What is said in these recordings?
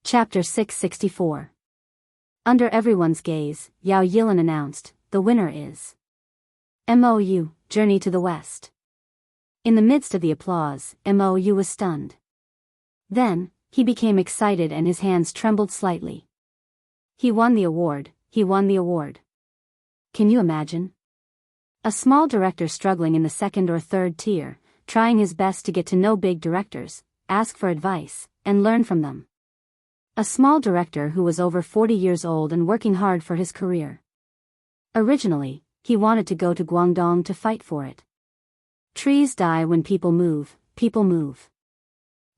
Chapter 664. Under everyone's gaze, Yao Yilin announced, "The winner is MOU, Journey to the West." In the midst of the applause, MOU was stunned. Then, he became excited and his hands trembled slightly. He won the award, he won the award. Can you imagine? A small director struggling in the second or third tier, trying his best to get to know big directors, ask for advice, and learn from them. A small director who was over 40 years old and working hard for his career. Originally, he wanted to go to Guangdong to fight for it. Trees die when people move, people move.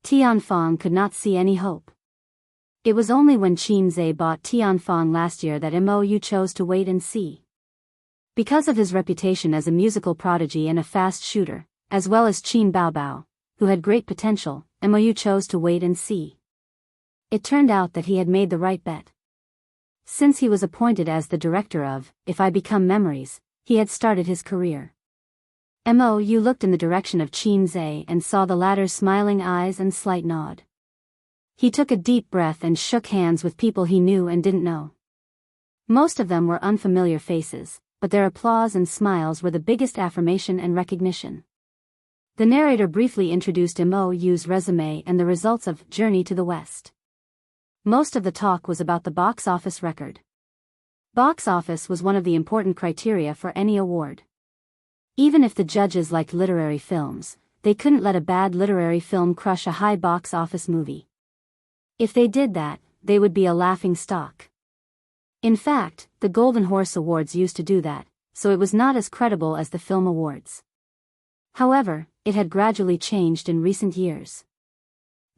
Tianfang could not see any hope. It was only when Qin Zhe bought Tianfang last year that MOU chose to wait and see. Because of his reputation as a musical prodigy and a fast shooter, as well as Qin Baobao, who had great potential, MOU chose to wait and see. It turned out that he had made the right bet. Since he was appointed as the director of If I Become Memories, he had started his career. MOU looked in the direction of Qin Zhe and saw the latter's smiling eyes and slight nod. He took a deep breath and shook hands with people he knew and didn't know. Most of them were unfamiliar faces, but their applause and smiles were the biggest affirmation and recognition. The narrator briefly introduced MOU's resume and the results of Journey to the West. Most of the talk was about the box office record. Box office was one of the important criteria for any award. Even if the judges liked literary films, they couldn't let a bad literary film crush a high box office movie. If they did that, they would be a laughing stock. In fact, the Golden Horse Awards used to do that, so it was not as credible as the film awards. However, it had gradually changed in recent years.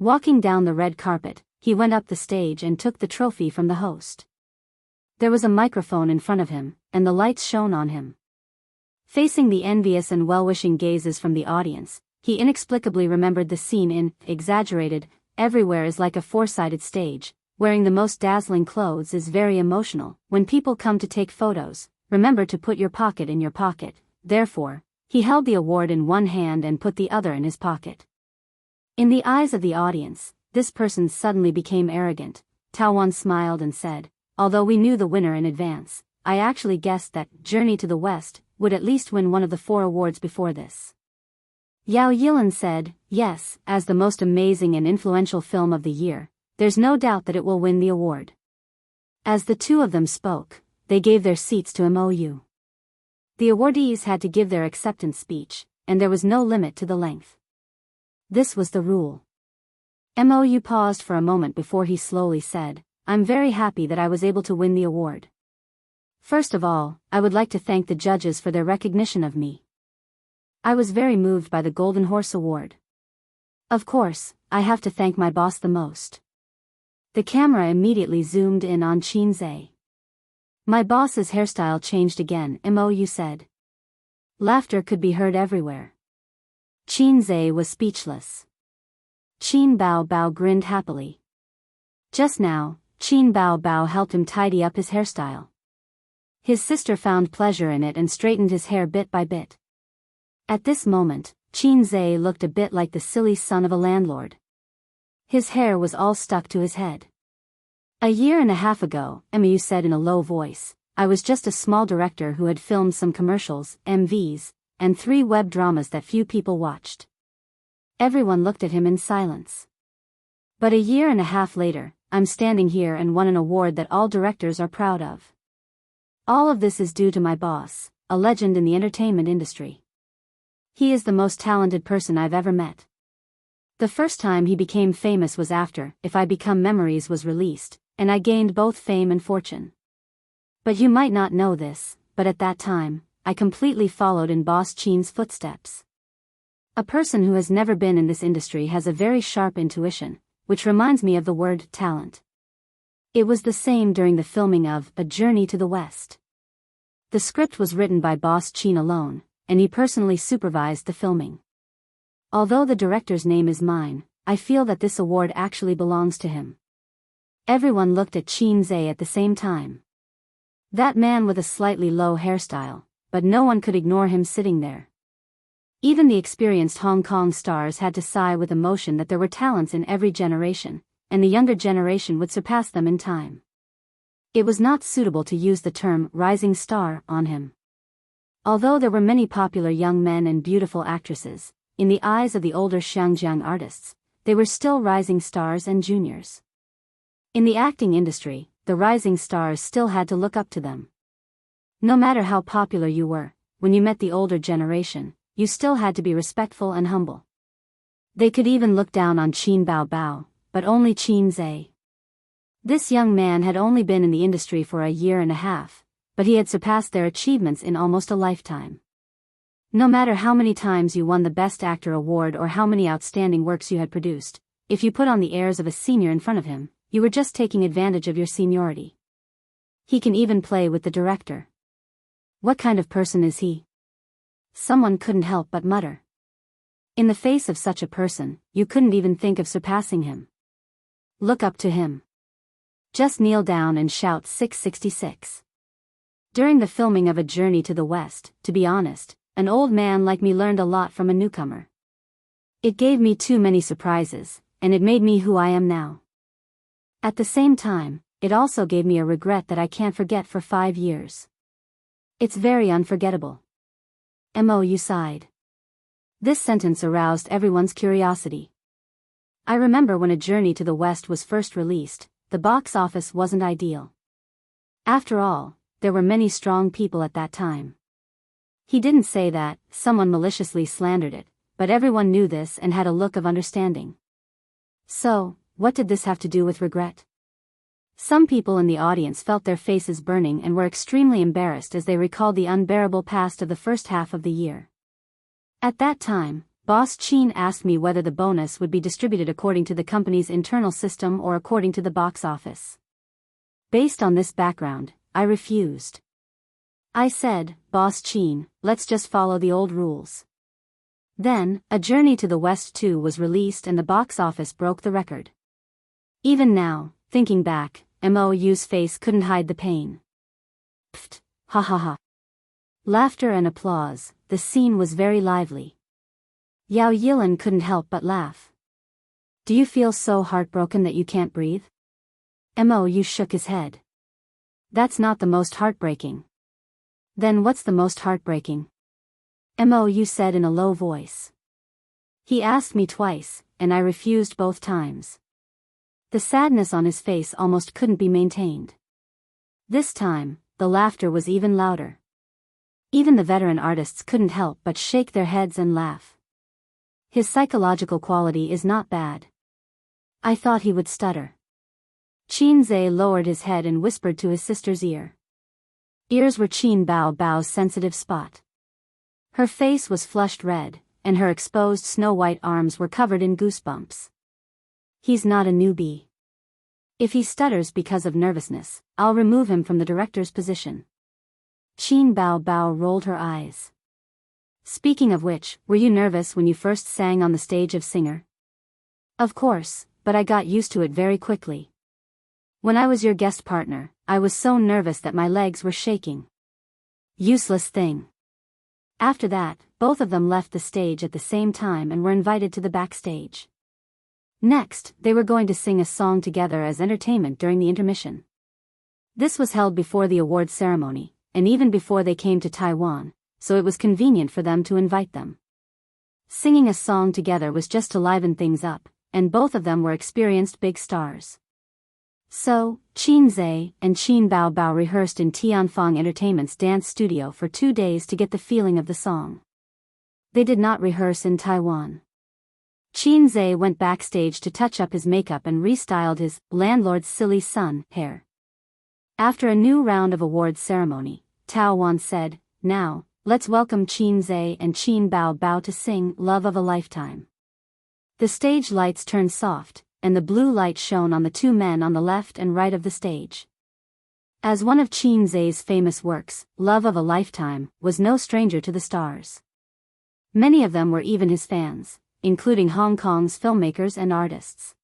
Walking down the red carpet, he went up the stage and took the trophy from the host. There was a microphone in front of him, and the lights shone on him. Facing the envious and well-wishing gazes from the audience, he inexplicably remembered the scene in Exaggerated. Everywhere is like a four-sided stage. Wearing the most dazzling clothes is very emotional. When people come to take photos, remember to put your pocket in your pocket. Therefore, he held the award in one hand and put the other in his pocket. In the eyes of the audience, this person suddenly became arrogant. Taowan smiled and said, "Although we knew the winner in advance, I actually guessed that Journey to the West would at least win one of the 4 awards before this." Yao Yilin said, "Yes, as the most amazing and influential film of the year, there's no doubt that it will win the award." As the two of them spoke, they gave their seats to MOU. The awardees had to give their acceptance speech, and there was no limit to the length. This was the rule. MOU paused for a moment before he slowly said, "I'm very happy that I was able to win the award. First of all, I would like to thank the judges for their recognition of me. I was very moved by the Golden Horse Award. Of course, I have to thank my boss the most." The camera immediately zoomed in on Qin Zhe. "My boss's hairstyle changed again," MOU said. Laughter could be heard everywhere. Qin Zhe was speechless. Qin Baobao grinned happily. Just now, Qin Baobao helped him tidy up his hairstyle. His sister found pleasure in it and straightened his hair bit by bit. At this moment, Qin Zhe looked a bit like the silly son of a landlord. His hair was all stuck to his head. "A year and a half ago," MOU said in a low voice, "I was just a small director who had filmed some commercials, MVs, and 3 web dramas that few people watched." Everyone looked at him in silence. "But a year and a half later, I'm standing here and won an award that all directors are proud of. All of this is due to my boss, a legend in the entertainment industry. He is the most talented person I've ever met. The first time he became famous was after If I Become Memories was released, and I gained both fame and fortune. But you might not know this, but at that time, I completely followed in Boss Qin's footsteps. A person who has never been in this industry has a very sharp intuition, which reminds me of the word talent. It was the same during the filming of A Journey to the West. The script was written by Boss Qin alone, and he personally supervised the filming. Although the director's name is mine, I feel that this award actually belongs to him." Everyone looked at Qin Zhe at the same time. That man with a slightly low hairstyle, but no one could ignore him sitting there. Even the experienced Hong Kong stars had to sigh with emotion that there were talents in every generation, and the younger generation would surpass them in time. It was not suitable to use the term rising star on him. Although there were many popular young men and beautiful actresses, in the eyes of the older Xiangjiang artists, they were still rising stars and juniors. In the acting industry, the rising stars still had to look up to them. No matter how popular you were, when you met the older generation, you still had to be respectful and humble. They could even look down on Qin Bao Bao, but only Qin Zhe. This young man had only been in the industry for a year and a half, but he had surpassed their achievements in almost a lifetime. No matter how many times you won the Best Actor award or how many outstanding works you had produced, if you put on the airs of a senior in front of him, you were just taking advantage of your seniority. He can even play with the director. What kind of person is he? Someone couldn't help but mutter. In the face of such a person, you couldn't even think of surpassing him. Look up to him. Just kneel down and shout 666. During the filming of A Journey to the West, to be honest, an old man like me learned a lot from a newcomer. It gave me too many surprises, and it made me who I am now. At the same time, it also gave me a regret that I can't forget for 5 years. It's very unforgettable. Mo sighed. This sentence aroused everyone's curiosity. I remember when A Journey to the West was first released, the box office wasn't ideal. After all, there were many strong people at that time. He didn't say that, someone maliciously slandered it, but everyone knew this and had a look of understanding. So, what did this have to do with regret? Some people in the audience felt their faces burning and were extremely embarrassed as they recalled the unbearable past of the first half of the year. At that time, Boss Qin asked me whether the bonus would be distributed according to the company's internal system or according to the box office. Based on this background, I refused. I said, Boss Qin, let's just follow the old rules. Then, A Journey to the West 2 was released and the box office broke the record. Even now, thinking back, Mo's face couldn't hide the pain. Pfft, ha ha ha. Laughter and applause, the scene was very lively. Yao Yilin couldn't help but laugh. Do you feel so heartbroken that you can't breathe? Mo shook his head. That's not the most heartbreaking. Then what's the most heartbreaking? Mo said in a low voice. He asked me twice, and I refused both times. The sadness on his face almost couldn't be maintained. This time, the laughter was even louder. Even the veteran artists couldn't help but shake their heads and laugh. His psychological quality is not bad. I thought he would stutter. Qin Zhe lowered his head and whispered to his sister's ear. Ears were Qin Bao Bao's sensitive spot. Her face was flushed red, and her exposed snow-white arms were covered in goosebumps. He's not a newbie. If he stutters because of nervousness, I'll remove him from the director's position. Qin Bao Bao rolled her eyes. Speaking of which, were you nervous when you first sang on the stage of Singer? Of course, but I got used to it very quickly. When I was your guest partner, I was so nervous that my legs were shaking. Useless thing. After that, both of them left the stage at the same time and were invited to the backstage. Next, they were going to sing a song together as entertainment during the intermission. This was held before the awards ceremony, and even before they came to Taiwan, so it was convenient for them to invite them. Singing a song together was just to liven things up, and both of them were experienced big stars. So, Qin Zhe and Qin Bao Bao rehearsed in Tianfang Entertainment's dance studio for 2 days to get the feeling of the song. They did not rehearse in Taiwan. Qin Zhe went backstage to touch up his makeup and restyled his landlord's silly son hair. After a new round of awards ceremony, Tao Wan said, "Now, let's welcome Qin Zhe and Qin Bao Bao to sing Love of a Lifetime." The stage lights turned soft, and the blue light shone on the two men on the left and right of the stage. As one of Qin Zhe's famous works, Love of a Lifetime was no stranger to the stars. Many of them were even his fans, including Hong Kong's filmmakers and artists.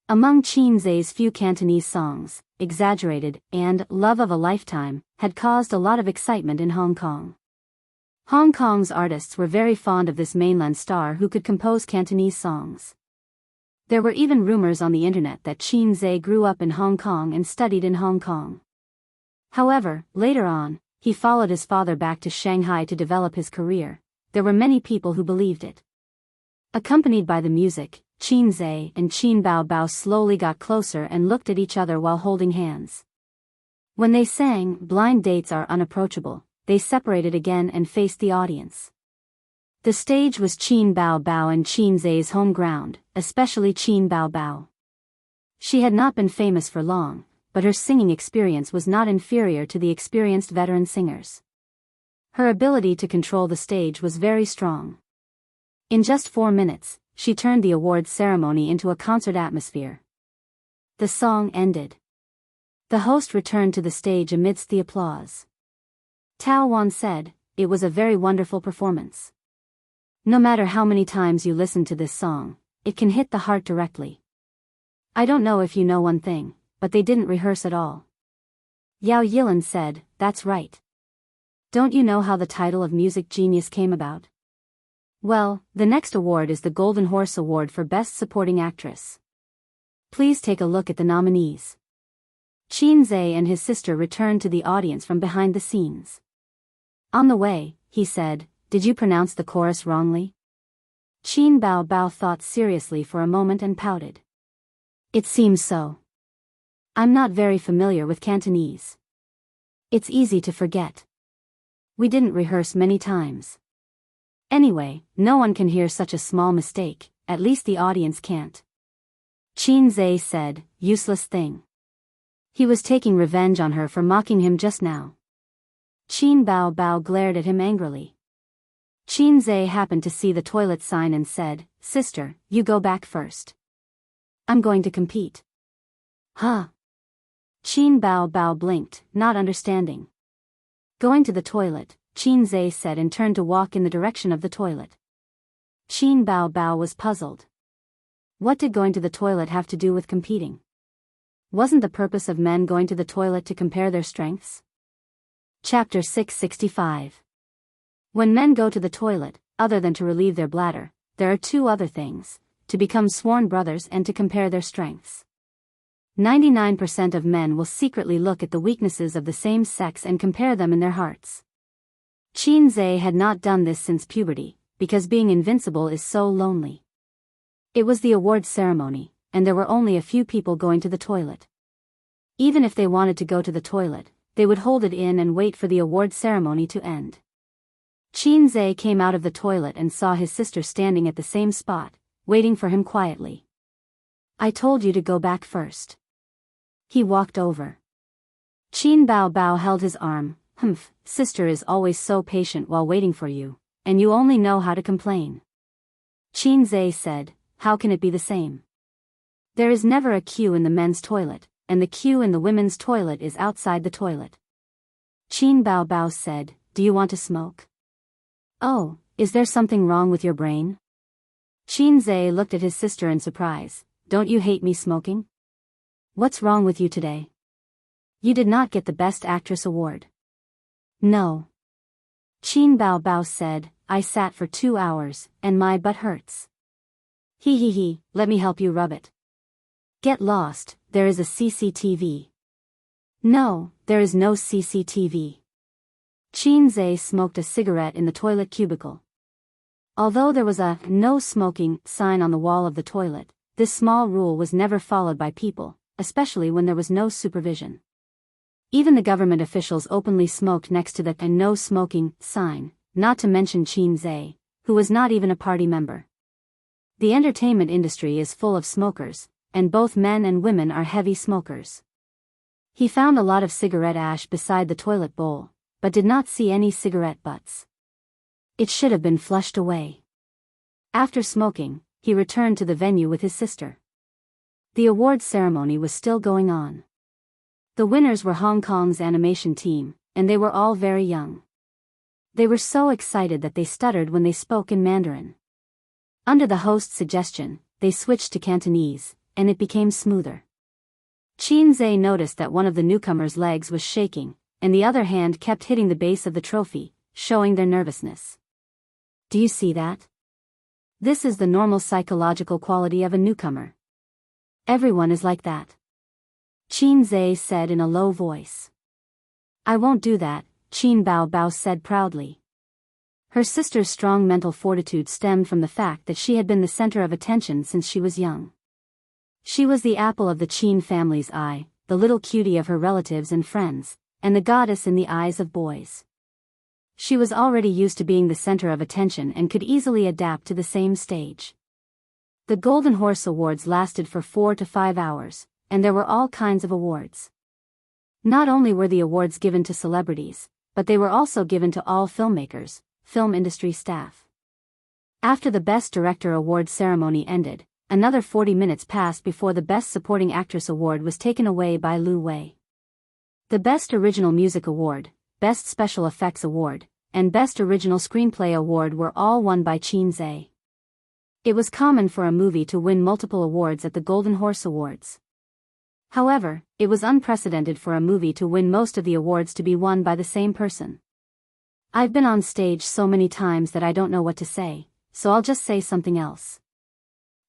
Among Qin Zhe's few Cantonese songs, Exaggerated and Love of a Lifetime had caused a lot of excitement in Hong Kong. Hong Kong's artists were very fond of this mainland star who could compose Cantonese songs. There were even rumors on the internet that Qin Zhe grew up in Hong Kong and studied in Hong Kong. However, later on, he followed his father back to Shanghai to develop his career. There were many people who believed it. Accompanied by the music, Qin Zhe and Qin Bao Bao slowly got closer and looked at each other while holding hands. When they sang "Blind Dates Are Unapproachable," they separated again and faced the audience. The stage was Qin Bao Bao and Qin Zhe's home ground, especially Qin Bao Bao. She had not been famous for long, but her singing experience was not inferior to the experienced veteran singers. Her ability to control the stage was very strong. In just 4 minutes, she turned the awards ceremony into a concert atmosphere. The song ended. The host returned to the stage amidst the applause. Tao Wan said, "It was a very wonderful performance. No matter how many times you listen to this song, it can hit the heart directly. I don't know if you know one thing, but they didn't rehearse at all." Yao Yilan said, "That's right. Don't you know how the title of Music Genius came about? Well, the next award is the Golden Horse Award for Best Supporting Actress. Please take a look at the nominees." Qin Zhe and his sister returned to the audience from behind the scenes. On the way, he said, "Did you pronounce the chorus wrongly?" Qin Bao Bao thought seriously for a moment and pouted. "It seems so. I'm not very familiar with Cantonese. It's easy to forget. We didn't rehearse many times. Anyway, no one can hear such a small mistake, at least the audience can't." Qin Zhe said, "Useless thing." He was taking revenge on her for mocking him just now. Qin Bao Bao glared at him angrily. Qin Zhe happened to see the toilet sign and said, "Sister, you go back first. I'm going to compete." "Huh?" Qin Bao Bao blinked, not understanding. Going to the toilet, Qin Zhe said and turned to walk in the direction of the toilet. Qin Bao Bao was puzzled. What did going to the toilet have to do with competing? Wasn't the purpose of men going to the toilet to compare their strengths? Chapter 665. When men go to the toilet, other than to relieve their bladder, there are 2 other things: to become sworn brothers and to compare their strengths. 99% of men will secretly look at the weaknesses of the same sex and compare them in their hearts. Qin Zhe had not done this since puberty, because being invincible is so lonely. It was the awards ceremony, and there were only a few people going to the toilet. Even if they wanted to go to the toilet, they would hold it in and wait for the award ceremony to end. Qin Zhe came out of the toilet and saw his sister standing at the same spot, waiting for him quietly. "I told you to go back first." He walked over. Qin Bao Bao held his arm. "Humph, sister is always so patient while waiting for you, and you only know how to complain." Qin Zhe said, "How can it be the same? There is never a queue in the men's toilet, and the queue in the women's toilet is outside the toilet." Qin Bao Bao said, "Do you want to smoke?" "Oh, is there something wrong with your brain?" Qin Zhe looked at his sister in surprise. "Don't you hate me smoking? What's wrong with you today? You did not get the Best Actress award." "No." Qin Bao Bao said, "I sat for 2 hours, and my butt hurts." He, let me help you rub it." "Get lost, there is a CCTV." "No, there is no CCTV." Qin Zhe smoked a cigarette in the toilet cubicle. Although there was a "no smoking" sign on the wall of the toilet, this small rule was never followed by people, especially when there was no supervision. Even the government officials openly smoked next to the "no smoking" sign, not to mention Qin Zhe, who was not even a party member. The entertainment industry is full of smokers, and both men and women are heavy smokers. He found a lot of cigarette ash beside the toilet bowl, but did not see any cigarette butts. It should have been flushed away. After smoking, he returned to the venue with his sister. The awards ceremony was still going on. The winners were Hong Kong's animation team, and they were all very young. They were so excited that they stuttered when they spoke in Mandarin. Under the host's suggestion, they switched to Cantonese, and it became smoother. Qin Zhe noticed that one of the newcomers' legs was shaking, and the other hand kept hitting the base of the trophy, showing their nervousness. "Do you see that? This is the normal psychological quality of a newcomer. Everyone is like that. Qin Zhe said in a low voice. I won't do that, Qin Bao Bao said proudly. Her sister's strong mental fortitude stemmed from the fact that she had been the center of attention since she was young. She was the apple of the Qin family's eye, the little cutie of her relatives and friends, and the goddess in the eyes of boys. She was already used to being the center of attention and could easily adapt to the same stage. The Golden Horse Awards lasted for 4 to 5 hours, and there were all kinds of awards. Not only were the awards given to celebrities, but they were also given to all filmmakers, film industry staff. After the Best Director Award ceremony ended, another 40 minutes passed before the Best Supporting Actress Award was taken away by Lu Wei. The Best Original Music Award, Best Special Effects Award, and Best Original Screenplay Award were all won by Qin Zhe. It was common for a movie to win multiple awards at the Golden Horse Awards. However, it was unprecedented for a movie to win most of the awards to be won by the same person. I've been on stage so many times that I don't know what to say, so I'll just say something else.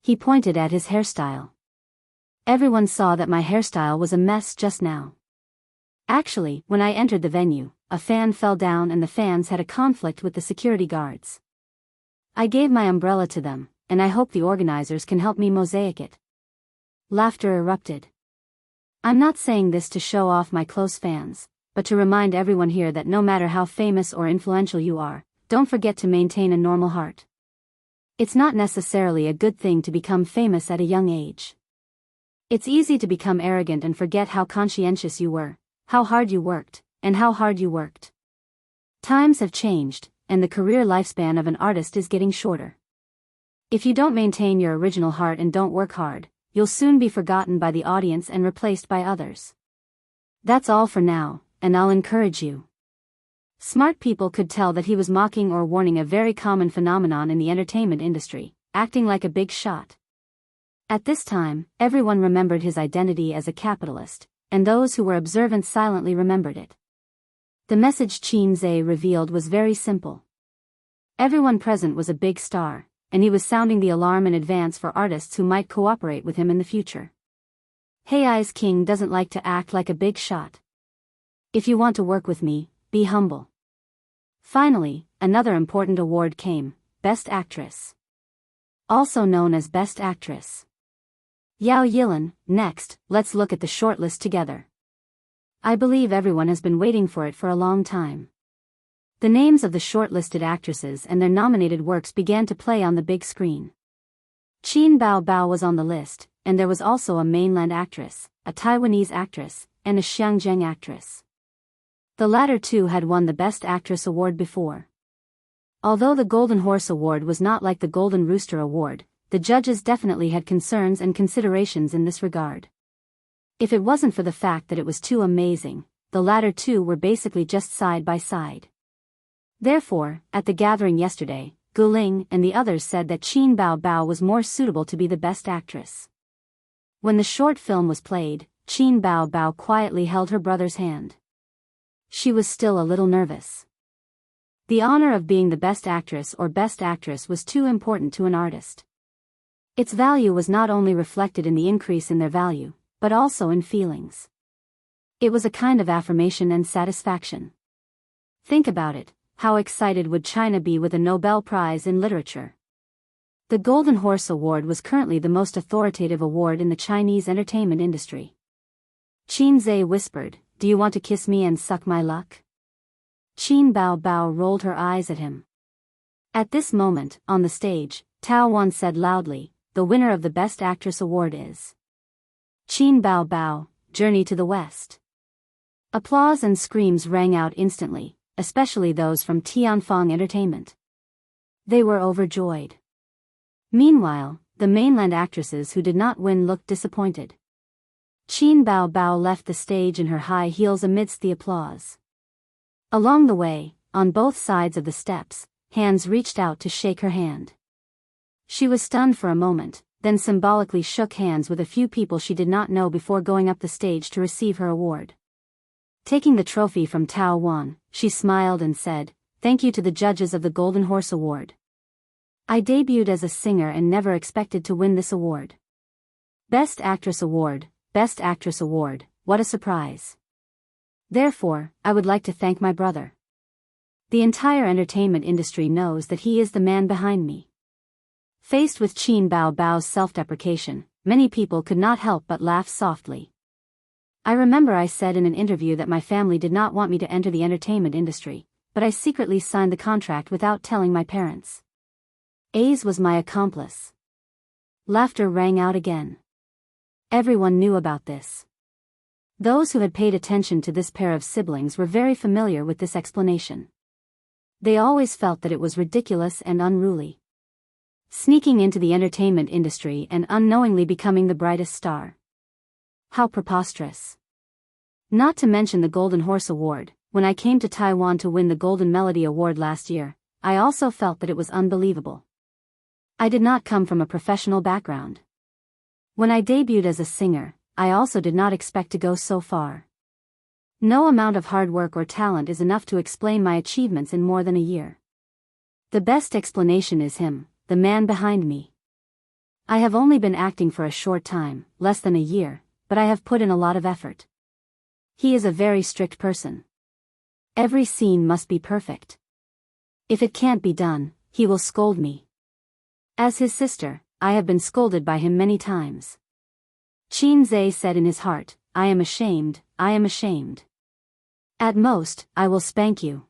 He pointed at his hairstyle. Everyone saw that my hairstyle was a mess just now. Actually, when I entered the venue, a fan fell down and the fans had a conflict with the security guards. I gave my umbrella to them, and I hope the organizers can help me mosaic it. Laughter erupted. I'm not saying this to show off my close fans, but to remind everyone here that no matter how famous or influential you are, don't forget to maintain a normal heart. It's not necessarily a good thing to become famous at a young age. It's easy to become arrogant and forget how conscientious you were, how hard you worked, and how hard you worked. Times have changed, and the career lifespan of an artist is getting shorter. If you don't maintain your original heart and don't work hard, you'll soon be forgotten by the audience and replaced by others. That's all for now, and I'll encourage you. Smart people could tell that he was mocking or warning a very common phenomenon in the entertainment industry, acting like a big shot. At this time, everyone remembered his identity as a capitalist, and those who were observant silently remembered it. The message Qin Zhe revealed was very simple. Everyone present was a big star, and he was sounding the alarm in advance for artists who might cooperate with him in the future. Hei's king doesn't like to act like a big shot. If you want to work with me, be humble. Finally, another important award came, Best Actress. Also known as Best Actress. Yao Yilin, next, let's look at the shortlist together. I believe everyone has been waiting for it for a long time. The names of the shortlisted actresses and their nominated works began to play on the big screen. Qin Bao Bao was on the list, and there was also a mainland actress, a Taiwanese actress, and a Xiangzheng actress. The latter two had won the Best Actress award before. Although the Golden Horse Award was not like the Golden Rooster Award, the judges definitely had concerns and considerations in this regard. If it wasn't for the fact that it was too amazing, the latter two were basically just side by side. Therefore, at the gathering yesterday, Guling and the others said that Qin Bao Bao was more suitable to be the Best Actress. When the short film was played, Qin Bao Bao quietly held her brother's hand. She was still a little nervous. The honor of being the Best Actress or Best Actress was too important to an artist. Its value was not only reflected in the increase in their value, but also in feelings. It was a kind of affirmation and satisfaction. Think about it. How excited would China be with a Nobel Prize in Literature? The Golden Horse Award was currently the most authoritative award in the Chinese entertainment industry. Qin Zhe whispered, "Do you want to kiss me and suck my luck?" Qin Bao Bao rolled her eyes at him. At this moment, on the stage, Tao Wan said loudly, "The winner of the Best Actress Award is Qin Bao Bao, Journey to the West." Applause and screams rang out instantly, especially those from Tianfang Entertainment. They were overjoyed. Meanwhile, the mainland actresses who did not win looked disappointed. Qin Bao Bao left the stage in her high heels amidst the applause. Along the way, on both sides of the steps, hands reached out to shake her hand. She was stunned for a moment, then symbolically shook hands with a few people she did not know before going up the stage to receive her award. Taking the trophy from Tao Wan, she smiled and said, "Thank you to the judges of the Golden Horse Award. I debuted as a singer and never expected to win this award. Best Actress Award, Best Actress Award, what a surprise. Therefore, I would like to thank my brother. The entire entertainment industry knows that he is the man behind me. Faced with Qin Bao Bao's self-deprecation, many people could not help but laugh softly. I remember I said in an interview that my family did not want me to enter the entertainment industry, but I secretly signed the contract without telling my parents. A's was my accomplice. Laughter rang out again. Everyone knew about this. Those who had paid attention to this pair of siblings were very familiar with this explanation. They always felt that it was ridiculous and unruly. Sneaking into the entertainment industry and unknowingly becoming the brightest star. How preposterous. Not to mention the Golden Horse Award. When I came to Taiwan to win the Golden Melody Award last year, I also felt that it was unbelievable. I did not come from a professional background. When I debuted as a singer, I also did not expect to go so far. No amount of hard work or talent is enough to explain my achievements in more than a year. The best explanation is him, the man behind me. I have only been acting for a short time, less than a year, but I have put in a lot of effort. He is a very strict person. Every scene must be perfect. If it can't be done, he will scold me. As his sister, I have been scolded by him many times. Qin Zhe said in his heart, I am ashamed, I am ashamed. At most, I will spank you.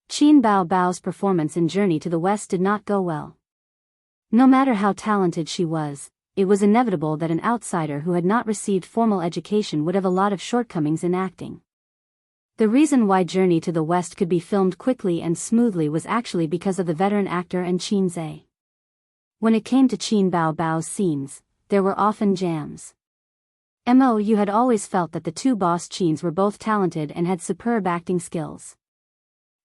Qin Bao Bao's performance in Journey to the West did not go well. No matter how talented she was, it was inevitable that an outsider who had not received formal education would have a lot of shortcomings in acting. The reason why Journey to the West could be filmed quickly and smoothly was actually because of the veteran actor and Qin Zhe. When it came to Qin Bao Bao's scenes, there were often jams. You had always felt that the two boss Qins were both talented and had superb acting skills.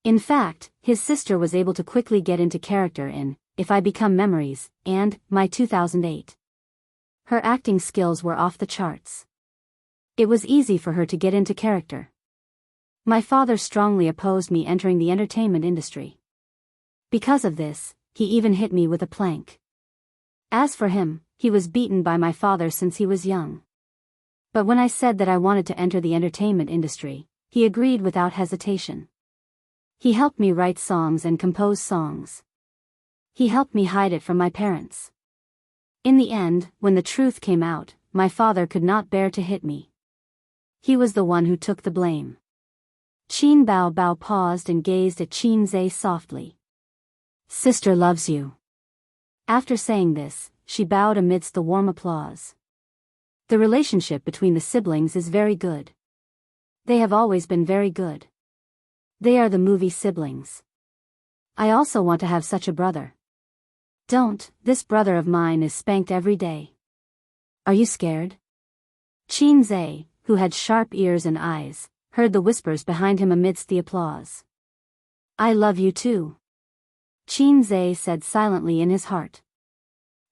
In fact, his sister was able to quickly get into character in If I Become Memories and My 2008. Her acting skills were off the charts. It was easy for her to get into character. My father strongly opposed me entering the entertainment industry. Because of this, he even hit me with a plank. As for him, he was beaten by my father since he was young. But when I said that I wanted to enter the entertainment industry, he agreed without hesitation. He helped me write songs and compose songs. He helped me hide it from my parents. In the end, when the truth came out, my father could not bear to hit me. He was the one who took the blame. Qin Bao Bao paused and gazed at Qin Zhe softly. Sister loves you. After saying this, she bowed amidst the warm applause. The relationship between the siblings is very good. They have always been very good. They are the movie siblings. I also want to have such a brother. This brother of mine is spanked every day. Are you scared? Qin Zhe, who had sharp ears and eyes, heard the whispers behind him amidst the applause. I love you too. Qin Zhe said silently in his heart.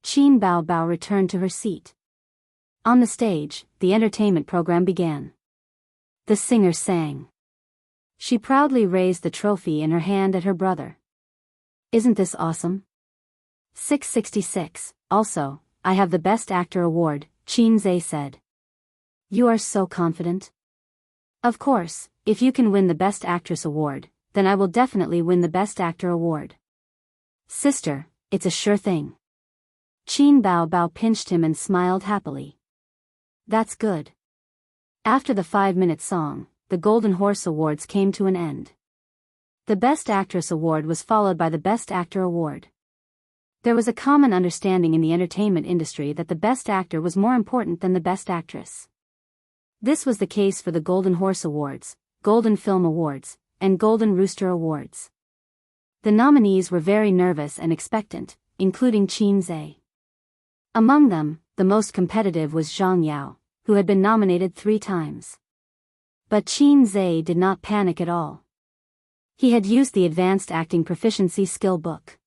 Qin Bao Bao returned to her seat. On the stage, the entertainment program began. The singer sang. She proudly raised the trophy in her hand at her brother. Isn't this awesome? 666, also, I have the Best Actor Award, Qin Zhe said. You are so confident. Of course, if you can win the Best Actress Award, then I will definitely win the Best Actor Award. Sister, it's a sure thing. Qin Bao Bao pinched him and smiled happily. That's good. After the 5-minute song, the Golden Horse Awards came to an end. The Best Actress Award was followed by the Best Actor Award. There was a common understanding in the entertainment industry that the Best Actor was more important than the Best Actress. This was the case for the Golden Horse Awards, Golden Film Awards, and Golden Rooster Awards. The nominees were very nervous and expectant, including Qin Zhe. Among them, the most competitive was Zhang Yao, who had been nominated 3 times. But Qin Zhe did not panic at all. He had used the Advanced Acting Proficiency Skill book.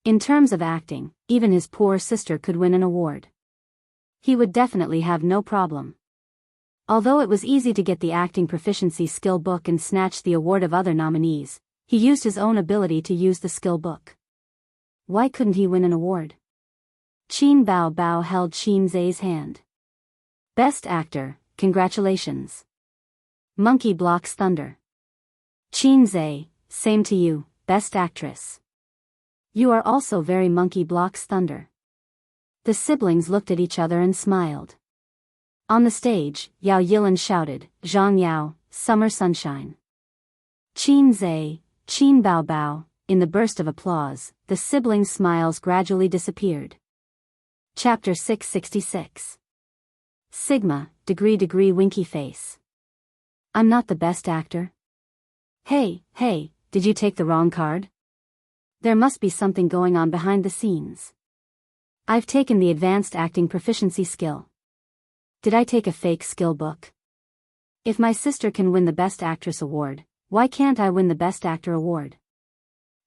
In terms of acting, even his poor sister could win an award. He would definitely have no problem. Although it was easy to get the Acting Proficiency Skill book and snatch the award of other nominees, he used his own ability to use the skill book. why couldn't he win an award? Qin Bao Bao held Qin Zai's hand. Best Actor, congratulations. Monkey Blocks Thunder. Qin Zai, same to you, Best Actress. You are also very Monkey Blocks Thunder. The siblings looked at each other and smiled. On the stage, Yao Yilan shouted, Zhang Yao, Summer Sunshine. Qin Zai, Qin Bao Bao. In the burst of applause, the siblings' smiles gradually disappeared. Chapter 666. Sigma, degree winky face. I'm not the best actor. Hey, did you take the wrong card? There must be something going on behind the scenes. I've taken the advanced acting proficiency skill. Did I take a fake skill book? If my sister can win the Best Actress award, why can't I win the Best Actor award?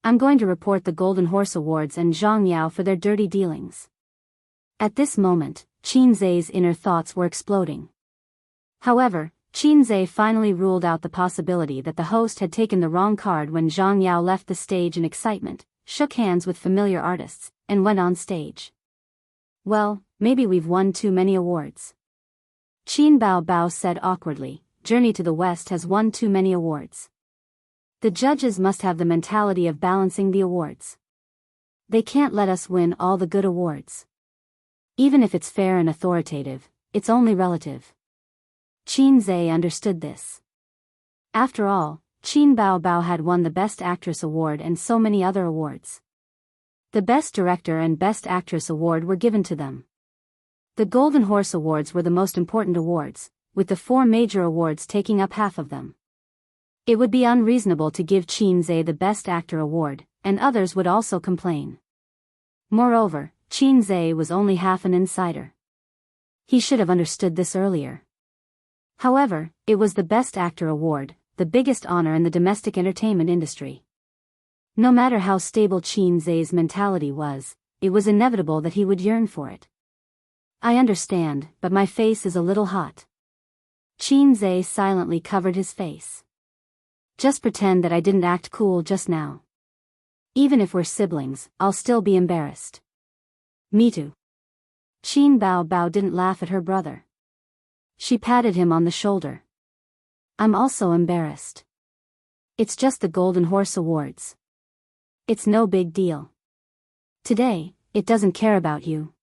I'm going to report the Golden Horse Awards and Zhang Yao for their dirty dealings. At this moment, Qin Zai's inner thoughts were exploding. However, Qin Zai finally ruled out the possibility that the host had taken the wrong card when Zhang Yao left the stage in excitement, shook hands with familiar artists, and went on stage. Well, maybe we've won too many awards. Qin Bao Bao said awkwardly, Journey to the West has won too many awards. The judges must have the mentality of balancing the awards. They can't let us win all the good awards. Even if it's fair and authoritative, it's only relative. Qin Zai understood this. After all, Qin Bao Bao had won the Best Actress award and so many other awards. The Best Director and Best Actress award were given to them. The Golden Horse Awards were the most important awards, with the 4 major awards taking up half of them. It would be unreasonable to give Qin Zai the Best Actor award, and others would also complain. Moreover, Qin Zai was only half an insider. He should have understood this earlier. However, it was the Best Actor award, the biggest honor in the domestic entertainment industry. No matter how stable Qin Zai's mentality was, it was inevitable that he would yearn for it. I understand, but my face is a little hot. Qin Zai silently covered his face. Just pretend that I didn't act cool just now. Even if we're siblings, I'll still be embarrassed. Me too. Qin Bao Bao didn't laugh at her brother. She patted him on the shoulder. I'm also embarrassed. It's just the Golden Horse Awards. It's no big deal. Today, it doesn't care about you.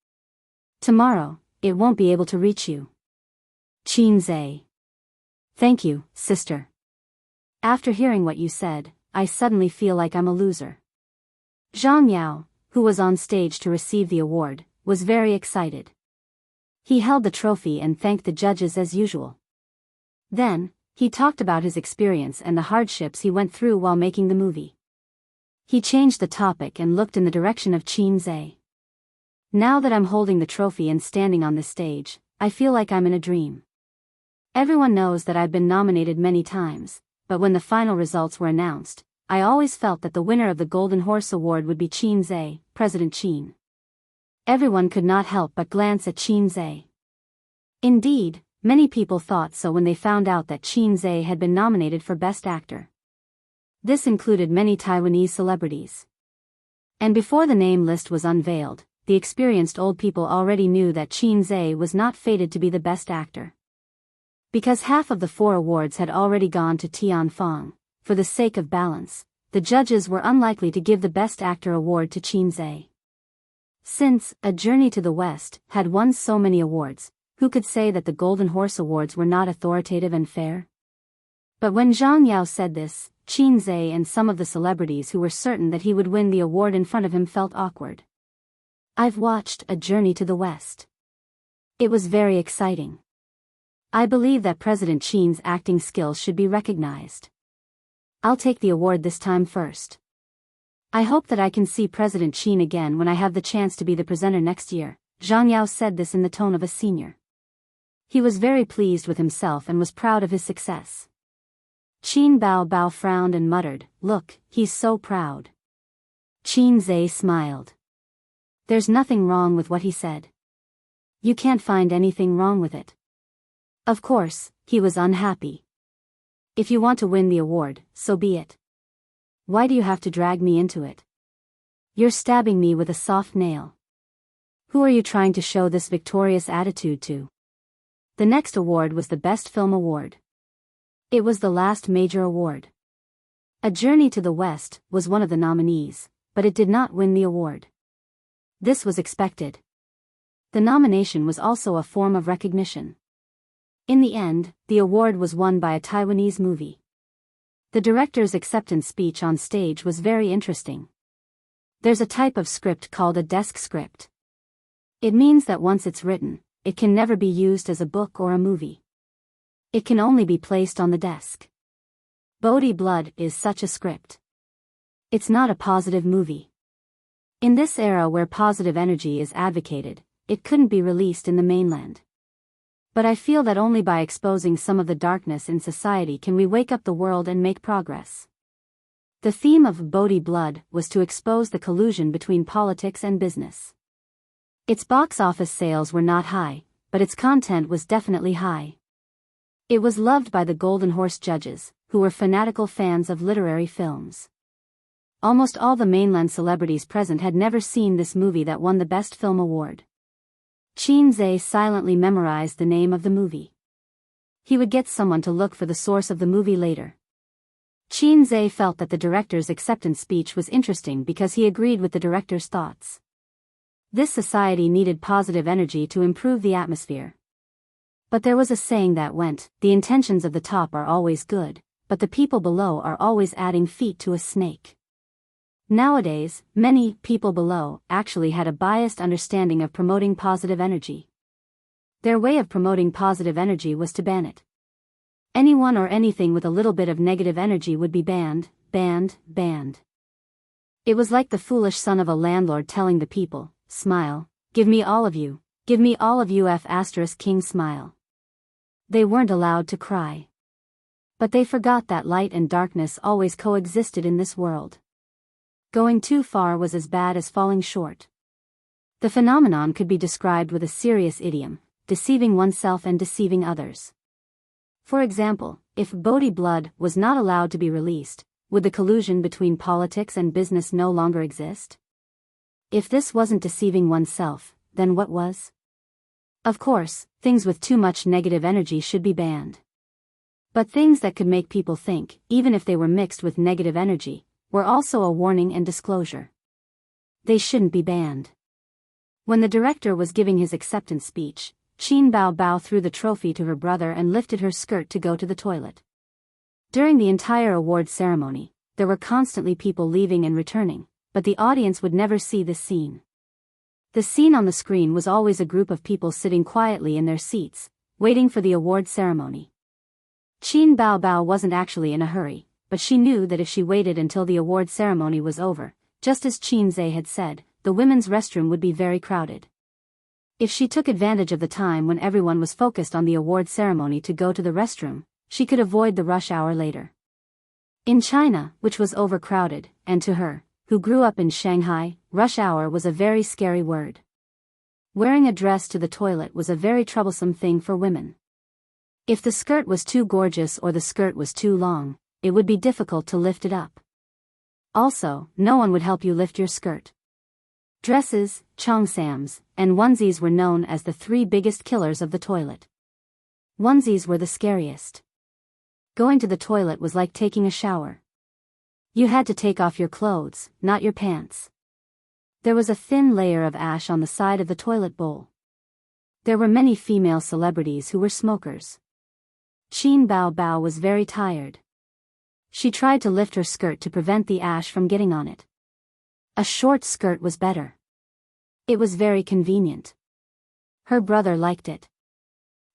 Tomorrow, it won't be able to reach you. Qin Zai. Thank you, sister. After hearing what you said, I suddenly feel like I'm a loser. Zhang Yao, who was on stage to receive the award, was very excited. He held the trophy and thanked the judges as usual. Then, he talked about his experience and the hardships he went through while making the movie. He changed the topic and looked in the direction of Qin Zai. Now that I'm holding the trophy and standing on this stage, I feel like I'm in a dream. Everyone knows that I've been nominated many times, but when the final results were announced, I always felt that the winner of the Golden Horse Award would be Qin Zai, President Qin. Everyone could not help but glance at Qin Zai. Indeed, many people thought so when they found out that Qin Zai had been nominated for Best Actor. This included many Taiwanese celebrities. And before the name list was unveiled, the experienced old people already knew that Qin Zai was not fated to be the Best Actor. Because half of the 4 awards had already gone to Tian Fong, for the sake of balance, the judges were unlikely to give the Best Actor award to Qin Zai. Since A Journey to the West had won so many awards, who could say that the Golden Horse Awards were not authoritative and fair? But when Zhang Yao said this, Qin Zai and some of the celebrities who were certain that he would win the award in front of him felt awkward. I've watched A Journey to the West. It was very exciting. I believe that President Qin's acting skills should be recognized. I'll take the award this time first. I hope that I can see President Qin again when I have the chance to be the presenter next year. Zhang Yao said this in the tone of a senior. He was very pleased with himself and was proud of his success. Qin Bao Bao frowned and muttered, "Look, he's so proud." Qin Zai smiled. There's nothing wrong with what he said. You can't find anything wrong with it. Of course, he was unhappy. If you want to win the award, so be it. Why do you have to drag me into it? You're stabbing me with a soft nail. Who are you trying to show this victorious attitude to? The next award was the Best Film Award. It was the last major award. A Journey to the West was one of the nominees, but it did not win the award. This was expected. The nomination was also a form of recognition. In the end, the award was won by a Taiwanese movie. The director's acceptance speech on stage was very interesting. There's a type of script called a desk script. It means that once it's written, it can never be used as a book or a movie. It can only be placed on the desk. Bodhi Blood is such a script. It's not a positive movie. In this era where positive energy is advocated, it couldn't be released in the mainland. But I feel that only by exposing some of the darkness in society can we wake up the world and make progress. The theme of Bodhi Blood was to expose the collusion between politics and business. Its box office sales were not high, but its content was definitely high. It was loved by the Golden Horse judges, who were fanatical fans of literary films. Almost all the mainland celebrities present had never seen this movie that won the Best Film Award. Qin Zhe silently memorized the name of the movie. He would get someone to look for the source of the movie later. Qin Zhe felt that the director's acceptance speech was interesting because he agreed with the director's thoughts. This society needed positive energy to improve the atmosphere. But there was a saying that went, the intentions of the top are always good, but the people below are always adding feet to a snake. Nowadays, many people below actually had a biased understanding of promoting positive energy. Their way of promoting positive energy was to ban it. Anyone or anything with a little bit of negative energy would be banned, banned, banned. It was like the foolish son of a landlord telling the people, smile, give me all of you f** king smile. They weren't allowed to cry. But they forgot that light and darkness always coexisted in this world. Going too far was as bad as falling short. The phenomenon could be described with a serious idiom, deceiving oneself and deceiving others. For example, if Bodhi Blood was not allowed to be released, would the collusion between politics and business no longer exist? If this wasn't deceiving oneself, then what was? Of course, things with too much negative energy should be banned. But things that could make people think, even if they were mixed with negative energy, were also a warning and disclosure. They shouldn't be banned. When the director was giving his acceptance speech, Qin Bao threw the trophy to her brother and lifted her skirt to go to the toilet. During the entire award ceremony, there were constantly people leaving and returning, but the audience would never see this scene. The scene on the screen was always a group of people sitting quietly in their seats, waiting for the award ceremony. Qin Bao wasn't actually in a hurry, but she knew that if she waited until the award ceremony was over, just as Qin Zhe had said, the women's restroom would be very crowded. If she took advantage of the time when everyone was focused on the award ceremony to go to the restroom, she could avoid the rush hour later. In China, which was overcrowded, and to her, who grew up in Shanghai, rush hour was a very scary word. Wearing a dress to the toilet was a very troublesome thing for women. If the skirt was too gorgeous or the skirt was too long, it would be difficult to lift it up. Also, no one would help you lift your skirt. Dresses, cheongsams, and onesies were known as the three biggest killers of the toilet. Onesies were the scariest. Going to the toilet was like taking a shower. You had to take off your clothes, not your pants. There was a thin layer of ash on the side of the toilet bowl. There were many female celebrities who were smokers. Qin Bao was very tired. She tried to lift her skirt to prevent the ash from getting on it. A short skirt was better. It was very convenient. Her brother liked it.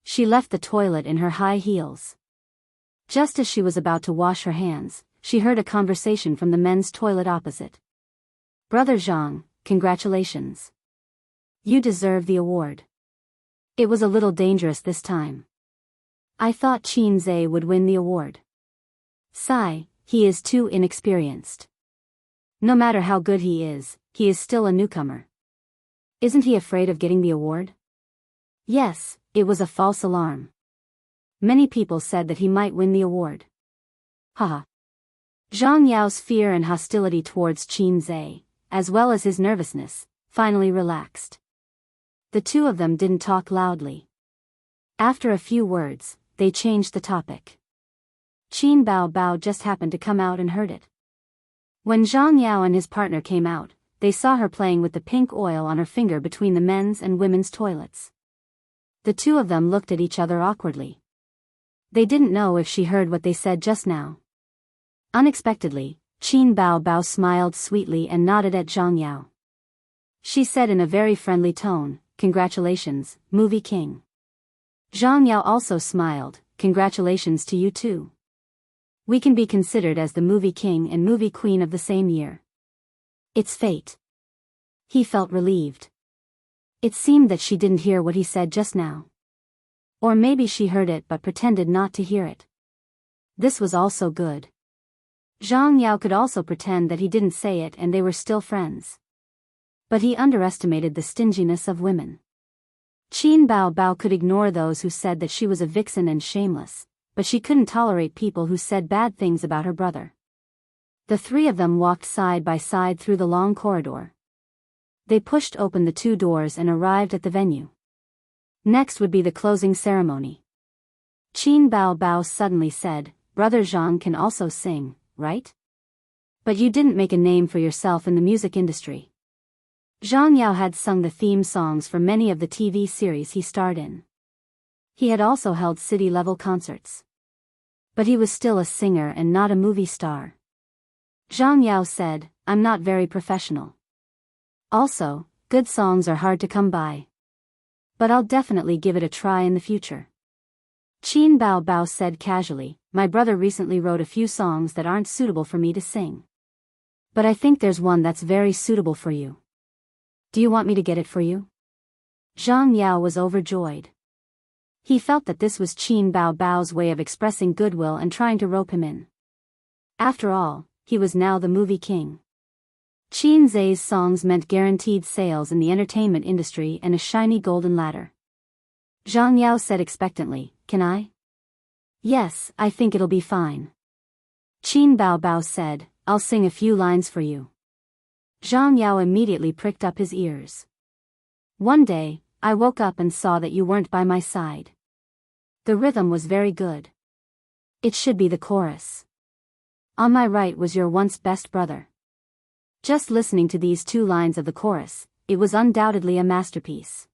She left the toilet in her high heels. Just as she was about to wash her hands, she heard a conversation from the men's toilet opposite. Brother Zhang, congratulations. You deserve the award. It was a little dangerous this time. I thought Qin Zhe would win the award. Sigh, he is too inexperienced. No matter how good he is still a newcomer. Isn't he afraid of getting the award? Yes, it was a false alarm. Many people said that he might win the award. Haha. Zhang Yao's fear and hostility towards Qin Zhe, as well as his nervousness, finally relaxed. The two of them didn't talk loudly. After a few words, they changed the topic. Qin Bao Bao just happened to come out and heard it. When Zhang Yao and his partner came out, they saw her playing with the pink oil on her finger between the men's and women's toilets. The two of them looked at each other awkwardly. They didn't know if she heard what they said just now. Unexpectedly, Qin Bao Bao smiled sweetly and nodded at Zhang Yao. She said in a very friendly tone, "Congratulations, movie king." Zhang Yao also smiled, "Congratulations to you too. We can be considered as the movie king and movie queen of the same year. It's fate." He felt relieved. It seemed that she didn't hear what he said just now. Or maybe she heard it but pretended not to hear it. This was also good. Zhang Yao could also pretend that he didn't say it and they were still friends. But he underestimated the stinginess of women. Qin Bao Bao could ignore those who said that she was a vixen and shameless, but she couldn't tolerate people who said bad things about her brother. The three of them walked side by side through the long corridor. They pushed open the two doors and arrived at the venue. Next would be the closing ceremony. Qin Bao Bao suddenly said, "Brother Zhang can also sing, right? But you didn't make a name for yourself in the music industry." Zhang Yao had sung the theme songs for many of the TV series he starred in. He had also held city-level concerts. But he was still a singer and not a movie star. Zhang Yao said, "I'm not very professional. Also, good songs are hard to come by. But I'll definitely give it a try in the future." Qin Bao Bao said casually, "My brother recently wrote a few songs that aren't suitable for me to sing. But I think there's one that's very suitable for you. Do you want me to get it for you?" Zhang Yao was overjoyed. He felt that this was Qin Bao Bao's way of expressing goodwill and trying to rope him in. After all, he was now the movie king. Qin Zai's songs meant guaranteed sales in the entertainment industry and a shiny golden ladder. Zhang Yao said expectantly, "Can I?" "Yes, I think it'll be fine." Qin Bao Bao said, "I'll sing a few lines for you." Zhang Yao immediately pricked up his ears. "One day, I woke up and saw that you weren't by my side." The rhythm was very good. It should be the chorus. "On my right was your once best brother." Just listening to these two lines of the chorus, it was undoubtedly a masterpiece.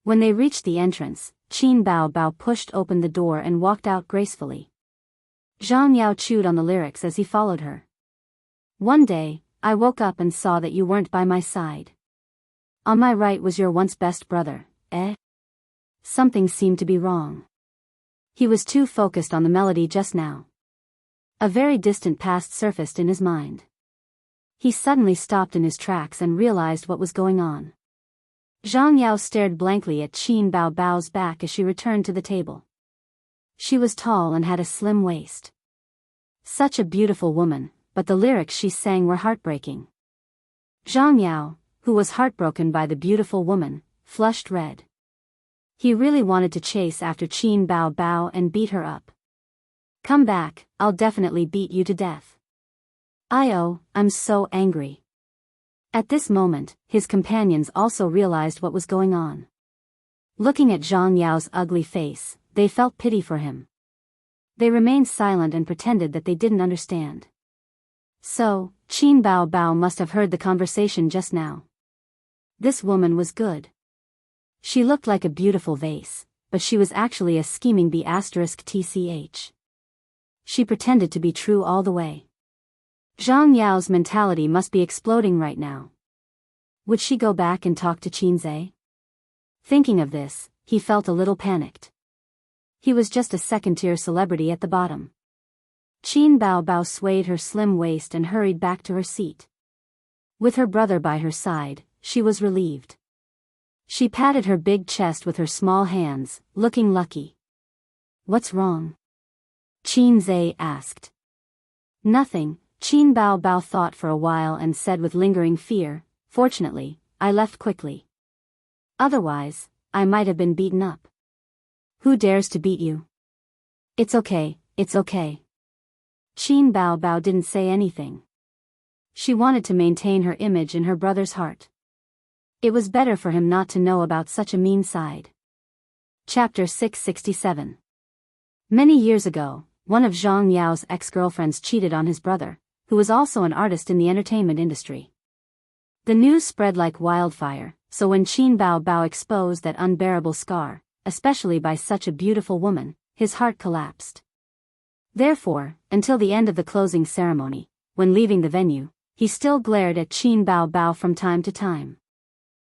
When they reached the entrance, Qin Bao Bao pushed open the door and walked out gracefully. Zhang Yao chewed on the lyrics as he followed her. "One day, I woke up and saw that you weren't by my side. On my right was your once best brother." Something seemed to be wrong. He was too focused on the melody just now. A very distant past surfaced in his mind. He suddenly stopped in his tracks and realized what was going on. Zhang Yao stared blankly at Qin Bao Bao's back as she returned to the table. She was tall and had a slim waist. Such a beautiful woman, but the lyrics she sang were heartbreaking. Zhang Yao, who was heartbroken by the beautiful woman, flushed red. He really wanted to chase after Qin Bao Bao and beat her up. "Come back, I'll definitely beat you to death." I'm so angry." At this moment, his companions also realized what was going on. Looking at Zhang Yao's ugly face, they felt pity for him. They remained silent and pretended that they didn't understand. So, Qin Bao Bao must have heard the conversation just now. This woman was good. She looked like a beautiful vase, but she was actually a scheming B***tch. She pretended to be true all the way. Zhang Yao's mentality must be exploding right now. Would she go back and talk to Qin Zai? Thinking of this, he felt a little panicked. He was just a second-tier celebrity at the bottom. Qin Bao Bao swayed her slim waist and hurried back to her seat. With her brother by her side, she was relieved. She patted her big chest with her small hands, looking lucky. "What's wrong?" Qin Zai asked. "Nothing," Qin Bao Bao thought for a while and said with lingering fear, "Fortunately, I left quickly. Otherwise, I might have been beaten up." "Who dares to beat you?" It's okay. Qin Bao Bao didn't say anything. She wanted to maintain her image in her brother's heart. It was better for him not to know about such a mean side. Chapter 667. Many years ago, one of Zhang Yao's ex-girlfriends cheated on his brother, who was also an artist in the entertainment industry. The news spread like wildfire, so when Qin Bao Bao exposed that unbearable scar, especially by such a beautiful woman, his heart collapsed. Therefore, until the end of the closing ceremony, when leaving the venue, he still glared at Qin Bao Bao from time to time.